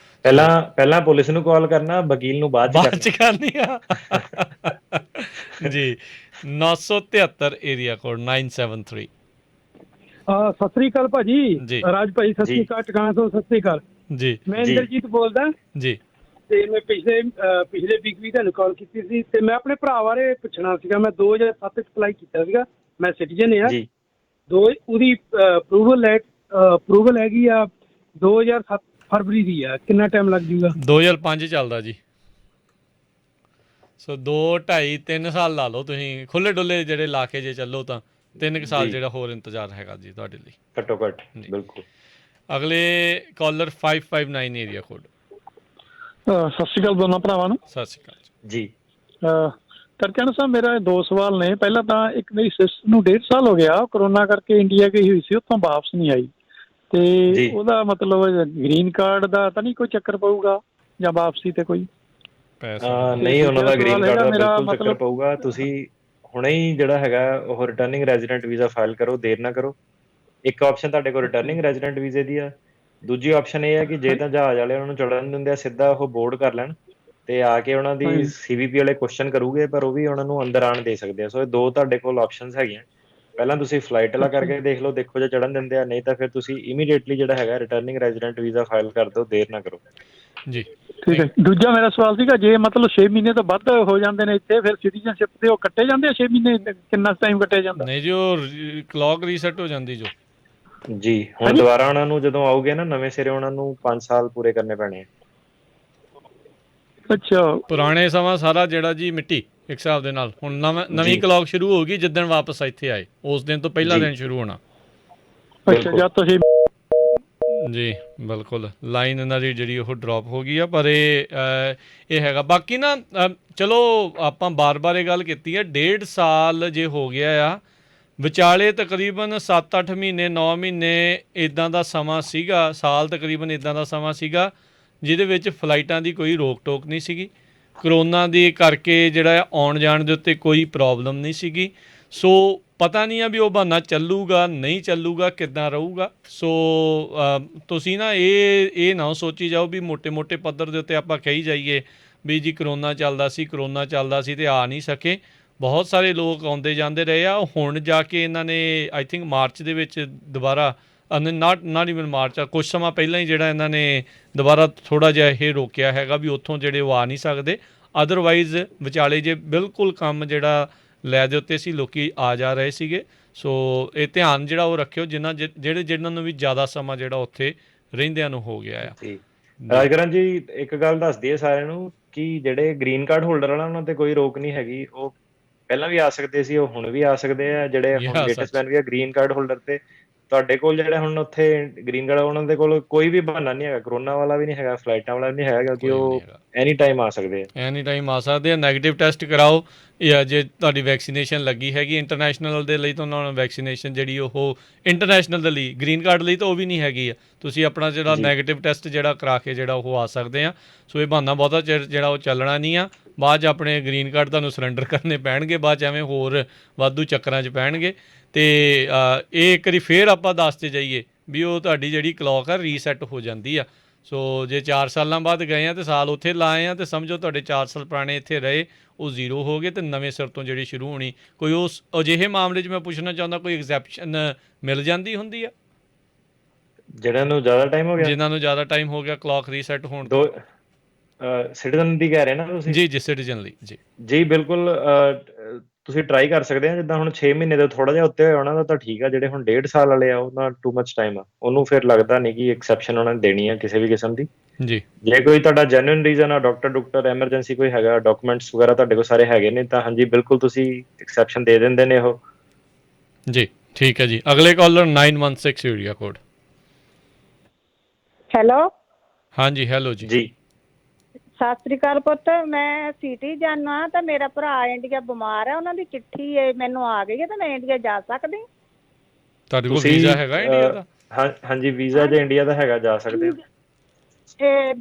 ਪਹਿਲਾਂ ਪੁਲਿਸ ਨੂੰ ਕਾਲ ਕਰਨਾ, ਵਕੀਲ ਨੂੰ ਬਾਅਦ ਚ ਕਰਨੀ ਆ ਜੀ। 973 ਏਰੀਆ ਕੋਡ 973। ਸਤਿ ਸ੍ਰੀ ਅਕਾਲ ਭਾਜੀ। ਰਾਜ ਭਾਈ ਸਤਿ ਸ੍ਰੀ ਅਕਾਲ, ਟਿਕਾਣਾ ਤੋਂ ਸਤਿ ਸ੍ਰੀ ਅਕਾਲ ਜੀ। ਮੈਂ ਇੰਦਰਜੀਤ ਬੋਲਦਾ ਜੀ ਤੇ ਮੈਂ ਪਿਛਲੇ ਵੀਕ ਵੀ ਤੁਹਾਨੂੰ ਕਾਲ ਕੀਤੀ ਸੀ ਤੇ ਮੈਂ ਆਪਣੇ ਭਰਾ ਬਾਰੇ ਪੁੱਛਣਾ ਸੀਗਾ। ਮੈਂ 2007 ਚ ਅਪਲਾਈ ਕੀਤਾ ਸੀਗਾ, ਮੈਂ ਸਿਟੀਜ਼ਨ ਆ ਉਹਦੀ ਅਪਰੂਵਲ ਹੈਗੀ ਆ 2007 ਫਰਵਰੀ ਦੀ ਆ। ਕਿੰਨਾ ਟਾਈਮ ਲੱਗ ਜੂਗਾ? 2005 ਚੱਲਦਾ ਜੀ। ਸੋ 2 2.5 3 ਸਾਲ ਲਾ ਲਓ ਤੁਸੀਂ ਖੁੱਲੇ ਡੁੱਲੇ ਜਿਹੜੇ ਲਾ ਕੇ ਜੇ ਚੱਲੋ ਤਾਂ 3 ਸਾਲ ਜਿਹੜਾ ਹੋਰ ਇੰਤਜ਼ਾਰ ਹੈਗਾ ਜੀ ਤੁਹਾਡੇ ਲਈ ਘੱਟੋ ਘੱਟ। ਬਿਲਕੁਲ। ਅਗਲੇ ਕਾਲਰ 559 ਏਰੀਆ ਕੋਡ। ਸਤਿ ਸ਼੍ਰੀ ਅਕਾਲ ਦੋਨਾਂ ਭਰਾਵਾਂ ਨੂੰ। ਸਤਿ ਸ਼੍ਰੀ ਅਕਾਲ ਜੀ। ਕਰਕਣ ਸਾਹਿਬ ਮੇਰਾ 2 ਸਵਾਲ ਨੇ। ਪਹਿਲਾਂ ਤਾਂ ਇੱਕ ਮੇਰੀ ਸਿਸਟਰ ਨੂੰ 1.5 ਸਾਲ ਹੋ ਗਿਆ, ਕਰੋਨਾ ਕਰਕੇ ਇੰਡੀਆ ਗਈ ਹੋਈ ਸੀ, ਉੱਥੋਂ ਵਾਪਸ ਨਹੀਂ ਆਈ ਤੇ ਉਹਦਾ ਮਤਲਬ ਗ੍ਰੀਨ ਕਾਰਡ ਦਾ ਤਾਂ ਨਹੀਂ ਕੋਈ ਚੱਕਰ ਪਊਗਾ ਜਾਂ ਵਾਪਸੀ ਤੇ ਕੋਈ? ਨਹੀਂ, ਉਹਨਾਂ ਦਾ ਗ੍ਰੀਨ ਕਾਰਡ ਦਾ ਬਿਲਕੁਲ ਚੱਕਰ ਪਊਗਾ। ਤੁਸੀਂ ਹੁਣੇ ਹੀ ਜਿਹੜਾ ਹੈਗਾ ਉਹ ਰਿਟਰਨਿੰਗ ਰੈਜ਼ੀਡੈਂਟ ਵੀਜ਼ਾ ਫਾਈਲ ਕਰੋ, ਦੇਰ ਨਾ ਕਰੋ। ਇੱਕ ਆਪਸ਼ਨ ਤੁਹਾਡੇ ਕੋਲ ਰਿਟਰਨਿੰਗ ਰੈਜ਼ੀਡੈਂਟ ਵੀਜ਼ੇ ਦੀ ਆ, ਦੂਜੀ ਆਪਸ਼ਨ ਇਹ ਹੈ ਕਿ ਜੇ ਤਾਂ ਜਹਾਜ਼ ਵਾਲੇ ਉਹਨਾਂ ਨੂੰ ਚੜ੍ਹਨ ਦਿੰਦੇ ਆ ਸਿੱਧਾ ਉਹ ਬੋਰਡ ਕਰ ਲੈਣ ਤੇ ਆ ਕੇ ਉਹਨਾਂ ਦੀ CVP ਵਾਲੇ ਕੁਐਸਚਨ ਕਰੂਗੇ, ਪਰ ਉਹ ਵੀ ਉਹਨਾਂ ਨੂੰ ਅੰਦਰ ਆਣ ਦੇ ਸਕਦੇ ਆ। ਸੋ ਇਹ 2 ਤੁਹਾਡੇ ਕੋਲ ਆਪਸ਼ਨਸ ਹੈਗੀਆਂ। ਪਹਿਲਾਂ ਤੁਸੀਂ ਫਲਾਈਟ ਵਾਲਾ ਕਰਕੇ ਦੇਖ ਲਓ, ਦੇਖੋ ਜੇ ਚੜ੍ਹਨ ਦਿੰਦੇ ਆ, ਨਹੀਂ ਤਾਂ ਫਿਰ ਤੁਸੀਂ ਇਮੀਡੀਏਟਲੀ ਜਿਹੜਾ ਹੈਗਾ ਰਿਟਰਨਿੰਗ ਰੈਜ਼ੀਡੈਂਟ ਵੀਜ਼ਾ ਫਾਈਲ ਕਰ ਦਿਓ, ਦੇਰ ਨਾ ਕਰੋ ਜੀ। ਠੀਕ ਹੈ। ਦੂਜਾ ਮੇਰਾ ਸਵਾਲ ਸੀਗਾ, ਜੇ ਮਤਲਬ 6 ਮਹੀਨੇ ਤੋਂ ਵੱਧ ਹੋ ਜਾਂਦੇ ਨੇ ਇੱਥੇ, ਫਿਰ ਸਿਟੀਜ਼ਨਸ਼ਿਪ ਤੇ ਉਹ ਕੱਟੇ ਜਾਂਦੇ ਆ 6 ਮਹੀਨੇ? ਕਿੰਨਾ ਟਾਈਮ ਕੱਟਿਆ ਜਾਂਦਾ? ਨਹੀਂ ਜੀ, ਉਹ ਕਲੌਕ ਰੀਸੈਟ ਹੋ ਜਾਂਦੀ ਜੋ ਜੀ। ਹੁਣ ਦੁਬਾਰਾ ਉਹਨਾਂ ਨੂੰ ਜਦੋਂ ਆਉਗੇ ਨਾ ਨਵੇਂ ਸਿਰੇ, ਉਹਨਾਂ ਨੂੰ 5 ਸਾਲ ਪੂਰੇ ਕਰਨੇ ਪੈਣੇ ਆ। ਅੱਛਾ। ਪੁਰਾਣੇ ਸਮਾਂ ਸਾਰਾ ਜਿਹੜਾ ਜੀ ਮਿੱਟੀ ਇੱਕ ਹਿਸਾਬ ਦੇ ਨਾਲ। ਹੁਣ ਨਵੀਂ ਕਲੌਕ ਸ਼ੁਰੂ ਹੋਊਗੀ ਜਿੱਦਣ ਵਾਪਸ ਇੱਥੇ ਆਏ, ਉਸ ਦਿਨ ਤੋਂ ਪਹਿਲਾ ਦਿਨ ਸ਼ੁਰੂ ਹੋਣਾ। ਅੱਛਾ, ਜਦ ਤੁਸੀਂ ਜੀ ਬਿਲਕੁਲ। ਲਾਈਨ ਇਹਨਾਂ ਦੀ ਜਿਹੜੀ ਉਹ ਡ੍ਰੌਪ ਹੋ ਗਈ ਆ, ਪਰ ਇਹ ਹੈਗਾ। ਬਾਕੀ ਨਾ ਚਲੋ ਆਪਾਂ ਬਾਰ-ਬਾਰ ਇਹ ਗੱਲ ਕੀਤੀ ਆ, 1.5 ਸਾਲ ਜੇ ਹੋ ਗਿਆ ਆ, ਵਿਚਾਲੇ ਤਕਰੀਬਨ 7-8 ਮਹੀਨੇ 9 ਮਹੀਨੇ ਇੱਦਾਂ ਦਾ ਸਮਾਂ ਸੀਗਾ, ਸਾਲ ਤਕਰੀਬਨ ਇੱਦਾਂ ਦਾ ਸਮਾਂ ਸੀਗਾ ਜਿਹਦੇ ਵਿੱਚ ਫਲਾਈਟਾਂ ਦੀ ਕੋਈ ਰੋਕ ਟੋਕ ਨਹੀਂ ਸੀਗੀ। ਕਰੋਨਾ ਦੇ ਕਰਕੇ ਜਿਹੜਾ ਆਉਣ ਜਾਣ ਦੇ ਉੱਤੇ ਕੋਈ ਪ੍ਰੋਬਲਮ ਨਹੀਂ ਸੀਗੀ। ਸੋ ਪਤਾ ਨਹੀਂ ਆ ਵੀ ਉਹ ਬਹਾਨਾ ਚੱਲੂਗਾ ਨਹੀਂ ਚੱਲੂਗਾ, ਕਿੱਦਾਂ ਰਹੂਗਾ। ਸੋ ਤੁਸੀਂ ਨਾ ਇਹ ਨਾ ਸੋਚੀ ਜਾਓ ਵੀ ਮੋਟੇ ਪੱਧਰ ਦੇ ਉੱਤੇ ਆਪਾਂ ਕਹੀ ਜਾਈਏ ਵੀ ਜੀ ਕਰੋਨਾ ਚੱਲਦਾ ਸੀ ਤੇ ਆ ਨਹੀਂ ਸਕੇ। ਬਹੁਤ ਸਾਰੇ ਲੋਕ ਆਉਂਦੇ ਜਾਂਦੇ ਰਹੇ ਆ। ਹੁਣ ਜਾ ਕੇ ਇਹਨਾਂ ਨੇ ਆਈ ਥਿੰਕ ਮਾਰਚ ਦੇ ਵਿੱਚ ਦੁਬਾਰਾ ਨਾਟ ਈਵਨ ਮਾਰਚ, ਕੁਛ ਸਮਾਂ ਪਹਿਲਾਂ ਹੀ ਜਿਹੜਾ ਇਹਨਾਂ ਨੇ ਦੁਬਾਰਾ ਥੋੜ੍ਹਾ ਜਿਹਾ ਇਹ ਰੋਕਿਆ ਹੈਗਾ ਵੀ ਉੱਥੋਂ ਜਿਹੜੇ ਉਹ ਆ ਨਹੀਂ ਸਕਦੇ। ਅਦਰਵਾਈਜ਼ ਵਿਚਾਲੇ ਜੇ ਬਿਲਕੁਲ ਕੰਮ ਜਿਹੜਾ ਲੈ ਦੇ ਉੱਤੇ ਸੀ, ਲੋਕੀ ਆ ਜਾ ਰਹੇ ਸੀਗੇ। ਸੋ ਇਹ ਧਿਆਨ ਜਿਹੜਾ ਉਹ ਰੱਖਿਓ ਜਿਹਨਾਂ ਨੂੰ ਵੀ ਜ਼ਿਆਦਾ ਸਮਾਂ ਜਿਹੜਾ ਉੱਥੇ ਰਹਿੰਦਿਆਂ ਨੂੰ ਹੋ ਗਿਆ ਆ। ਰਾਜਕਰਨ ਜੀ, ਇੱਕ ਗੱਲ ਦੱਸ ਦਈਏ ਸਾਰਿਆਂ ਨੂੰ ਕਿ ਜਿਹੜੇ ਗ੍ਰੀਨ ਕਾਰਡ ਹੋਲਡਰ ਵਾਲਾ ਉਹਨਾਂ ਤੇ ਕੋਈ ਰੋਕ ਨਹੀਂ ਹੈਗੀ। ਉਹ ਪਹਿਲਾਂ ਵੀ ਆ ਸਕਦੇ ਸੀ, ਉਹ ਹੁਣ ਵੀ ਆ ਸਕਦੇ ਆ। ਜਿਹੜੇ ਹੁਣ ਲੇਟੈਸਟ ਬੈਨ ਵੀ ਆ ਗ੍ਰੀਨ ਕਾਰਡ ਹੋਲਡਰ ਤੁਹਾਡੇ ਕੋਲ ਜਿਹੜੇ ਹੁਣ ਉੱਥੇ ਗ੍ਰੀਨ ਕਾਰਡ ਉਹਨਾਂ ਦੇ ਕੋਲ ਕੋਈ ਵੀ ਬਹਾਨਾ ਨਹੀਂ ਹੈਗਾ, ਕਰੋਨਾ ਵਾਲਾ ਵੀ ਨਹੀਂ ਹੈਗਾ, ਫਲਾਈਟਾਂ ਵਾਲਾ ਵੀ ਨਹੀਂ ਹੈਗਾ, ਕਿਉਂਕਿ ਉਹ ਐਨੀ ਟਾਈਮ ਆ ਸਕਦੇ ਆ। ਐਨੀ ਟਾਈਮ ਆ ਸਕਦੇ ਆ। ਨੈਗੇਟਿਵ ਟੈਸਟ ਕਰਾਓ, ਜਾਂ ਜੇ ਤੁਹਾਡੀ ਵੈਕਸੀਨੇਸ਼ਨ ਲੱਗੀ ਹੈਗੀ ਇੰਟਰਨੈਸ਼ਨਲ ਦੇ ਲਈ ਤਾਂ ਉਹਨਾਂ ਨੂੰ ਵੈਕਸੀਨੇਸ਼ਨ ਜਿਹੜੀ ਉਹ ਇੰਟਰਨੈਸ਼ਨਲ ਦੇ ਲਈ, ਗ੍ਰੀਨ ਕਾਰਡ ਲਈ ਤਾਂ ਉਹ ਵੀ ਨਹੀਂ ਹੈਗੀ ਆ। ਤੁਸੀਂ ਆਪਣਾ ਜਿਹੜਾ ਨੈਗੇਟਿਵ ਟੈਸਟ ਜਿਹੜਾ ਕਰਾ ਕੇ ਜਿਹੜਾ ਉਹ ਆ ਸਕਦੇ ਆ। ਸੋ ਇਹ ਬਹਾਨਾ ਬਹੁਤਾ ਚਿਰ ਜਿਹੜਾ ਉਹ ਚੱਲਣਾ ਨਹੀਂ ਆ। ਬਾਅਦ 'ਚ ਆਪਣੇ ਗ੍ਰੀਨ ਕਾਰਡ ਤੁਹਾਨੂੰ ਸਰੈਂਡਰ ਕਰਨੇ ਪੈਣਗੇ, ਬਾਅਦ 'ਚ ਐਵੇਂ ਹੋਰ ਵਾਧੂ ਚੱਕਰਾਂ 'ਚ ਪੈਣਗੇ। ਅਤੇ ਇਹ ਇੱਕ ਵਾਰੀ ਫੇਰ ਆਪਾਂ ਦੱਸਦੇ ਜਾਈਏ ਵੀ ਉਹ ਤੁਹਾਡੀ ਜਿਹੜੀ ਕਲੌਕ ਆ ਰੀਸੈਟ ਹੋ ਜਾਂਦੀ ਆ। ਸੋ ਜੇ 4 ਸਾਲਾਂ ਬਾਅਦ ਗਏ ਆ ਅਤੇ ਸਾਲ ਉੱਥੇ ਲਾਏ ਆ, ਅਤੇ ਸਮਝੋ ਤੁਹਾਡੇ 4 ਸਾਲ ਪੁਰਾਣੇ ਇੱਥੇ ਰਹੇ ਉਹ ਜ਼ੀਰੋ ਹੋ ਗਏ ਅਤੇ ਨਵੇਂ ਸਿਰ ਤੋਂ ਜਿਹੜੀ ਸ਼ੁਰੂ ਹੋਣੀ। ਕੋਈ ਉਸ ਅਜਿਹੇ ਮਾਮਲੇ 'ਚ ਮੈਂ ਪੁੱਛਣਾ ਚਾਹੁੰਦਾ, ਕੋਈ ਐਗਜ਼ੈਪਸ਼ਨ ਮਿਲ ਜਾਂਦੀ ਹੁੰਦੀ ਆ ਜਿਹਨਾਂ ਨੂੰ ਜ਼ਿਆਦਾ ਟਾਈਮ ਹੋ ਗਿਆ? ਜਿਨ੍ਹਾਂ ਨੂੰ ਜ਼ਿਆਦਾ ਟਾਈਮ ਹੋ ਗਿਆ ਕਲੌਕ ਰੀਸੈਟ ਹੋਣ ਤੋਂ। ਸਿਟੀਜ਼ਨ ਦੀ ਕਹਿ ਰਹੇ ਨਾ ਤੁਸੀਂ? ਜੀ ਸਿਟੀਜ਼ਨ ਲਈ ਜੀ ਬਿਲਕੁਲ। ਤੁਸੀਂ ਟਰਾਈ ਕਰ ਸਕਦੇ ਆ। ਜਿੱਦਾਂ ਹੁਣ 6 ਮਹੀਨੇ ਤੋਂ ਥੋੜ੍ਹਾ ਜਿਹਾ ਉੱਤੇ ਹੋਇਆ ਉਹਨਾਂ ਦਾ ਤਾਂ ਠੀਕ ਆ। ਜਿਹੜੇ ਹੁਣ 1.5 ਸਾਲ ਵਾਲੇ ਆ ਉਹਨਾਂ ਟੂ ਮੱਚ ਟਾਈਮ ਆ, ਉਹਨੂੰ ਫਿਰ ਲੱਗਦਾ ਨਹੀਂ ਕਿ ਐਕਸੈਪਸ਼ਨ ਉਹਨਾਂ ਨੇ ਦੇਣੀ ਆ ਕਿਸੇ ਵੀ ਕਿਸਮ ਦੀ। ਜੀ ਜੇ ਕੋਈ ਤੁਹਾਡਾ ਜੈਨੂਇਨ ਰੀਜ਼ਨ ਆ, ਡਾਕਟਰ ਐਮਰਜੈਂਸੀ ਕੋਈ ਹੈਗਾ, ਡਾਕੂਮੈਂਟਸ ਵਗੈਰਾ ਤੁਹਾਡੇ ਕੋਲ ਸਾਰੇ ਹੈਗੇ ਨੇ, ਤਾਂ ਹਾਂਜੀ ਬਿਲਕੁਲ ਤੁਸੀਂ ਐਕਸੈਪਸ਼ਨ ਦੇ ਦਿੰਦੇ ਨੇ ਉਹ। ਜੀ ਠੀਕ ਹੈ ਜੀ। ਅਗਲੇ ਕਾਲਰ 916 ਏਰੀਆ ਕੋਡ। ਹੈਲੋ। ਹਾਂਜੀ ਹੈਲੋ ਜੀ। ਜੀ ਸਤਿ ਸ੍ਰੀ ਅਕਾਲ ਪੁੱਤ, ਮੈਂ ਸਿਟੀਜ਼ਨ ਆ ਤੇ ਮੇਰਾ ਭਰਾ ਇੰਡੀਆ ਬਿਮਾਰ ਹੈ, ਉਹਨਾਂ ਦੀ ਚਿੱਠੀ ਮੈਨੂੰ ਆ ਗਈ ਹੈ ਤੇ ਮੈਂ ਇੰਡੀਆ ਜਾ ਸਕਦੀ? ਤੁਹਾਡੇ ਕੋਲ ਵੀਜ਼ਾ ਹੈਗਾ ਇੰਡੀਆ ਦਾ? ਹਾਂਜੀ ਵੀਜ਼ਾ ਜੇ ਇੰਡੀਆ ਦਾ ਹੈਗਾ, ਜਾ ਸਕਦੇ ਹੋ।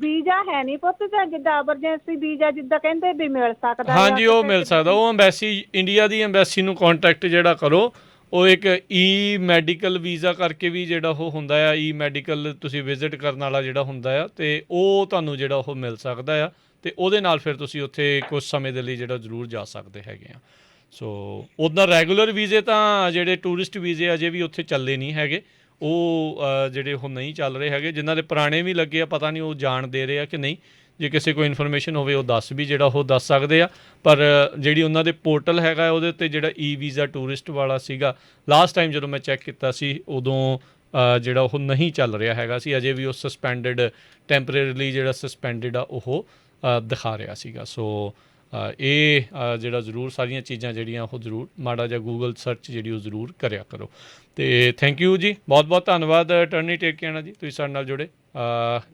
ਵੀਜ਼ਾ ਹੈ ਨਹੀਂ ਪੁੱਤ, ਜਾਂ ਜਿੱਦਾਂ ਐਮਰਜੈਂਸੀ ਵੀਜ਼ਾ ਜਿੱਦਾਂ ਕਹਿੰਦੇ ਵੀ ਮਿਲ ਸਕਦਾ? ਹਾਂਜੀ ਉਹ ਮਿਲ ਸਕਦਾ। ਉਹ ਅੰਬੈਸੀ, ਇੰਡੀਆ ਦੀ ਅੰਬੈਸੀ ਨੂੰ ਕੰਟੈਕਟ ਜਿਹੜਾ ਕਰੋ। ਉਹ ਇੱਕ ਈ ਮੈਡੀਕਲ ਵੀਜ਼ਾ ਕਰਕੇ ਵੀ ਜਿਹੜਾ ਉਹ ਹੁੰਦਾ ਆ, ਈ ਮੈਡੀਕਲ ਤੁਸੀਂ ਵਿਜ਼ਿਟ ਕਰਨ ਵਾਲਾ ਜਿਹੜਾ ਹੁੰਦਾ ਆ, ਅਤੇ ਉਹ ਤੁਹਾਨੂੰ ਜਿਹੜਾ ਉਹ ਮਿਲ ਸਕਦਾ ਆ, ਅਤੇ ਉਹਦੇ ਨਾਲ ਫਿਰ ਤੁਸੀਂ ਉੱਥੇ ਕੁਝ ਸਮੇਂ ਦੇ ਲਈ ਜਿਹੜਾ ਜ਼ਰੂਰ ਜਾ ਸਕਦੇ ਹੈਗੇ ਆ। ਸੋ ਉੱਦਾਂ ਰੈਗੂਲਰ ਵੀਜ਼ੇ ਤਾਂ ਜਿਹੜੇ ਟੂਰਿਸਟ ਵੀਜ਼ੇ ਅਜੇ ਵੀ ਉੱਥੇ ਚੱਲੇ ਨਹੀਂ ਹੈਗੇ, ਉਹ ਜਿਹੜੇ ਉਹ ਨਹੀਂ ਚੱਲ ਰਹੇ ਹੈਗੇ। ਜਿਨ੍ਹਾਂ ਦੇ ਪੁਰਾਣੇ ਵੀ ਲੱਗੇ ਆ, ਪਤਾ ਨਹੀਂ ਉਹ ਜਾਣ ਦੇ ਰਹੇ ਆ ਕਿ ਨਹੀਂ। ਜੇ ਕਿਸੇ ਕੋਈ ਇਨਫੋਰਮੇਸ਼ਨ ਹੋਵੇ ਉਹ ਦੱਸ ਵੀ ਜਿਹੜਾ ਉਹ ਦੱਸ ਸਕਦੇ ਆ। ਪਰ ਜਿਹੜੀ ਉਹਨਾਂ ਦੇ ਪੋਰਟਲ ਹੈਗਾ ਉਹਦੇ ਉੱਤੇ ਜਿਹੜਾ ਈ ਵੀਜ਼ਾ ਟੂਰਿਸਟ ਵਾਲਾ ਸੀਗਾ, ਲਾਸਟ ਟਾਈਮ ਜਦੋਂ ਮੈਂ ਚੈੱਕ ਕੀਤਾ ਸੀ ਉਦੋਂ ਜਿਹੜਾ ਉਹ ਨਹੀਂ ਚੱਲ ਰਿਹਾ ਹੈਗਾ ਸੀ। ਅਜੇ ਵੀ ਉਹ ਸਸਪੈਂਡਡ, ਟੈਂਪਰੇਰੀਲੀ ਜਿਹੜਾ ਸਸਪੈਂਡਡ ਆ ਉਹ ਦਿਖਾ ਰਿਹਾ ਸੀਗਾ। ਸੋ ਇਹ ਜਿਹੜਾ ਜ਼ਰੂਰ ਸਾਰੀਆਂ ਚੀਜ਼ਾਂ ਜਿਹੜੀਆਂ ਉਹ ਜ਼ਰੂਰ ਮਾੜਾ ਜਿਹਾ ਗੂਗਲ ਸਰਚ ਜਿਹੜੀ ਉਹ ਜ਼ਰੂਰ ਕਰਿਆ ਕਰੋ। ਅਤੇ ਥੈਂਕ ਯੂ ਜੀ, ਬਹੁਤ ਬਹੁਤ ਧੰਨਵਾਦ ਅਟਰਨੀ ਟੇਕਿਆਣਾ ਜੀ, ਤੁਸੀਂ ਸਾਡੇ ਨਾਲ ਜੁੜੇ,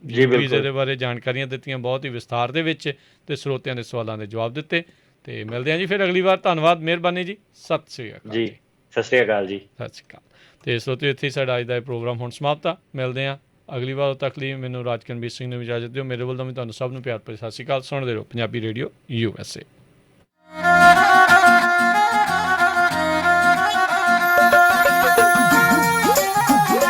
ਵੀਜ਼ੇ ਦੇ ਬਾਰੇ ਜਾਣਕਾਰੀਆਂ ਦਿੱਤੀਆਂ ਬਹੁਤ ਹੀ ਵਿਸਥਾਰ ਦੇ ਵਿੱਚ, ਅਤੇ ਸਰੋਤਿਆਂ ਦੇ ਸਵਾਲਾਂ ਦੇ ਜਵਾਬ ਦਿੱਤੇ। ਅਤੇ ਮਿਲਦੇ ਹਾਂ ਜੀ ਫਿਰ ਅਗਲੀ ਵਾਰ। ਧੰਨਵਾਦ, ਮਿਹਰਬਾਨੀ ਜੀ, ਸਤਿ ਸ਼੍ਰੀ ਅਕਾਲ ਜੀ। ਸਤਿ ਸ਼੍ਰੀ ਅਕਾਲ ਜੀ। ਸਤਿ ਸ਼੍ਰੀ ਅਕਾਲ। ਅਤੇ ਸਰੋਤਿਓ ਇੱਥੇ ਸਾਡਾ ਅੱਜ ਦਾ ਇਹ ਪ੍ਰੋਗਰਾਮ ਹੁਣ ਸਮਾਪਤ ਆ। ਮਿਲਦੇ ਹਾਂ ਅਗਲੀ ਵਾਰ। ਉਦੋਂ ਤੱਕ ਲਈ ਮੈਨੂੰ ਰਾਜਕਨਵੀਰ ਸਿੰਘ ਨੂੰ ਇਜਾਜ਼ਤ ਦਿਓ। ਮੇਰੇ ਵੱਲੋਂ ਵੀ ਤੁਹਾਨੂੰ ਸਭ ਨੂੰ ਪਿਆਰ ਭਰੀ ਸਤਿ ਸ਼੍ਰੀ ਅਕਾਲ। ਸੁਣਦੇ ਰਹੋ ਪੰਜਾਬੀ ਰੇਡੀਓ USA।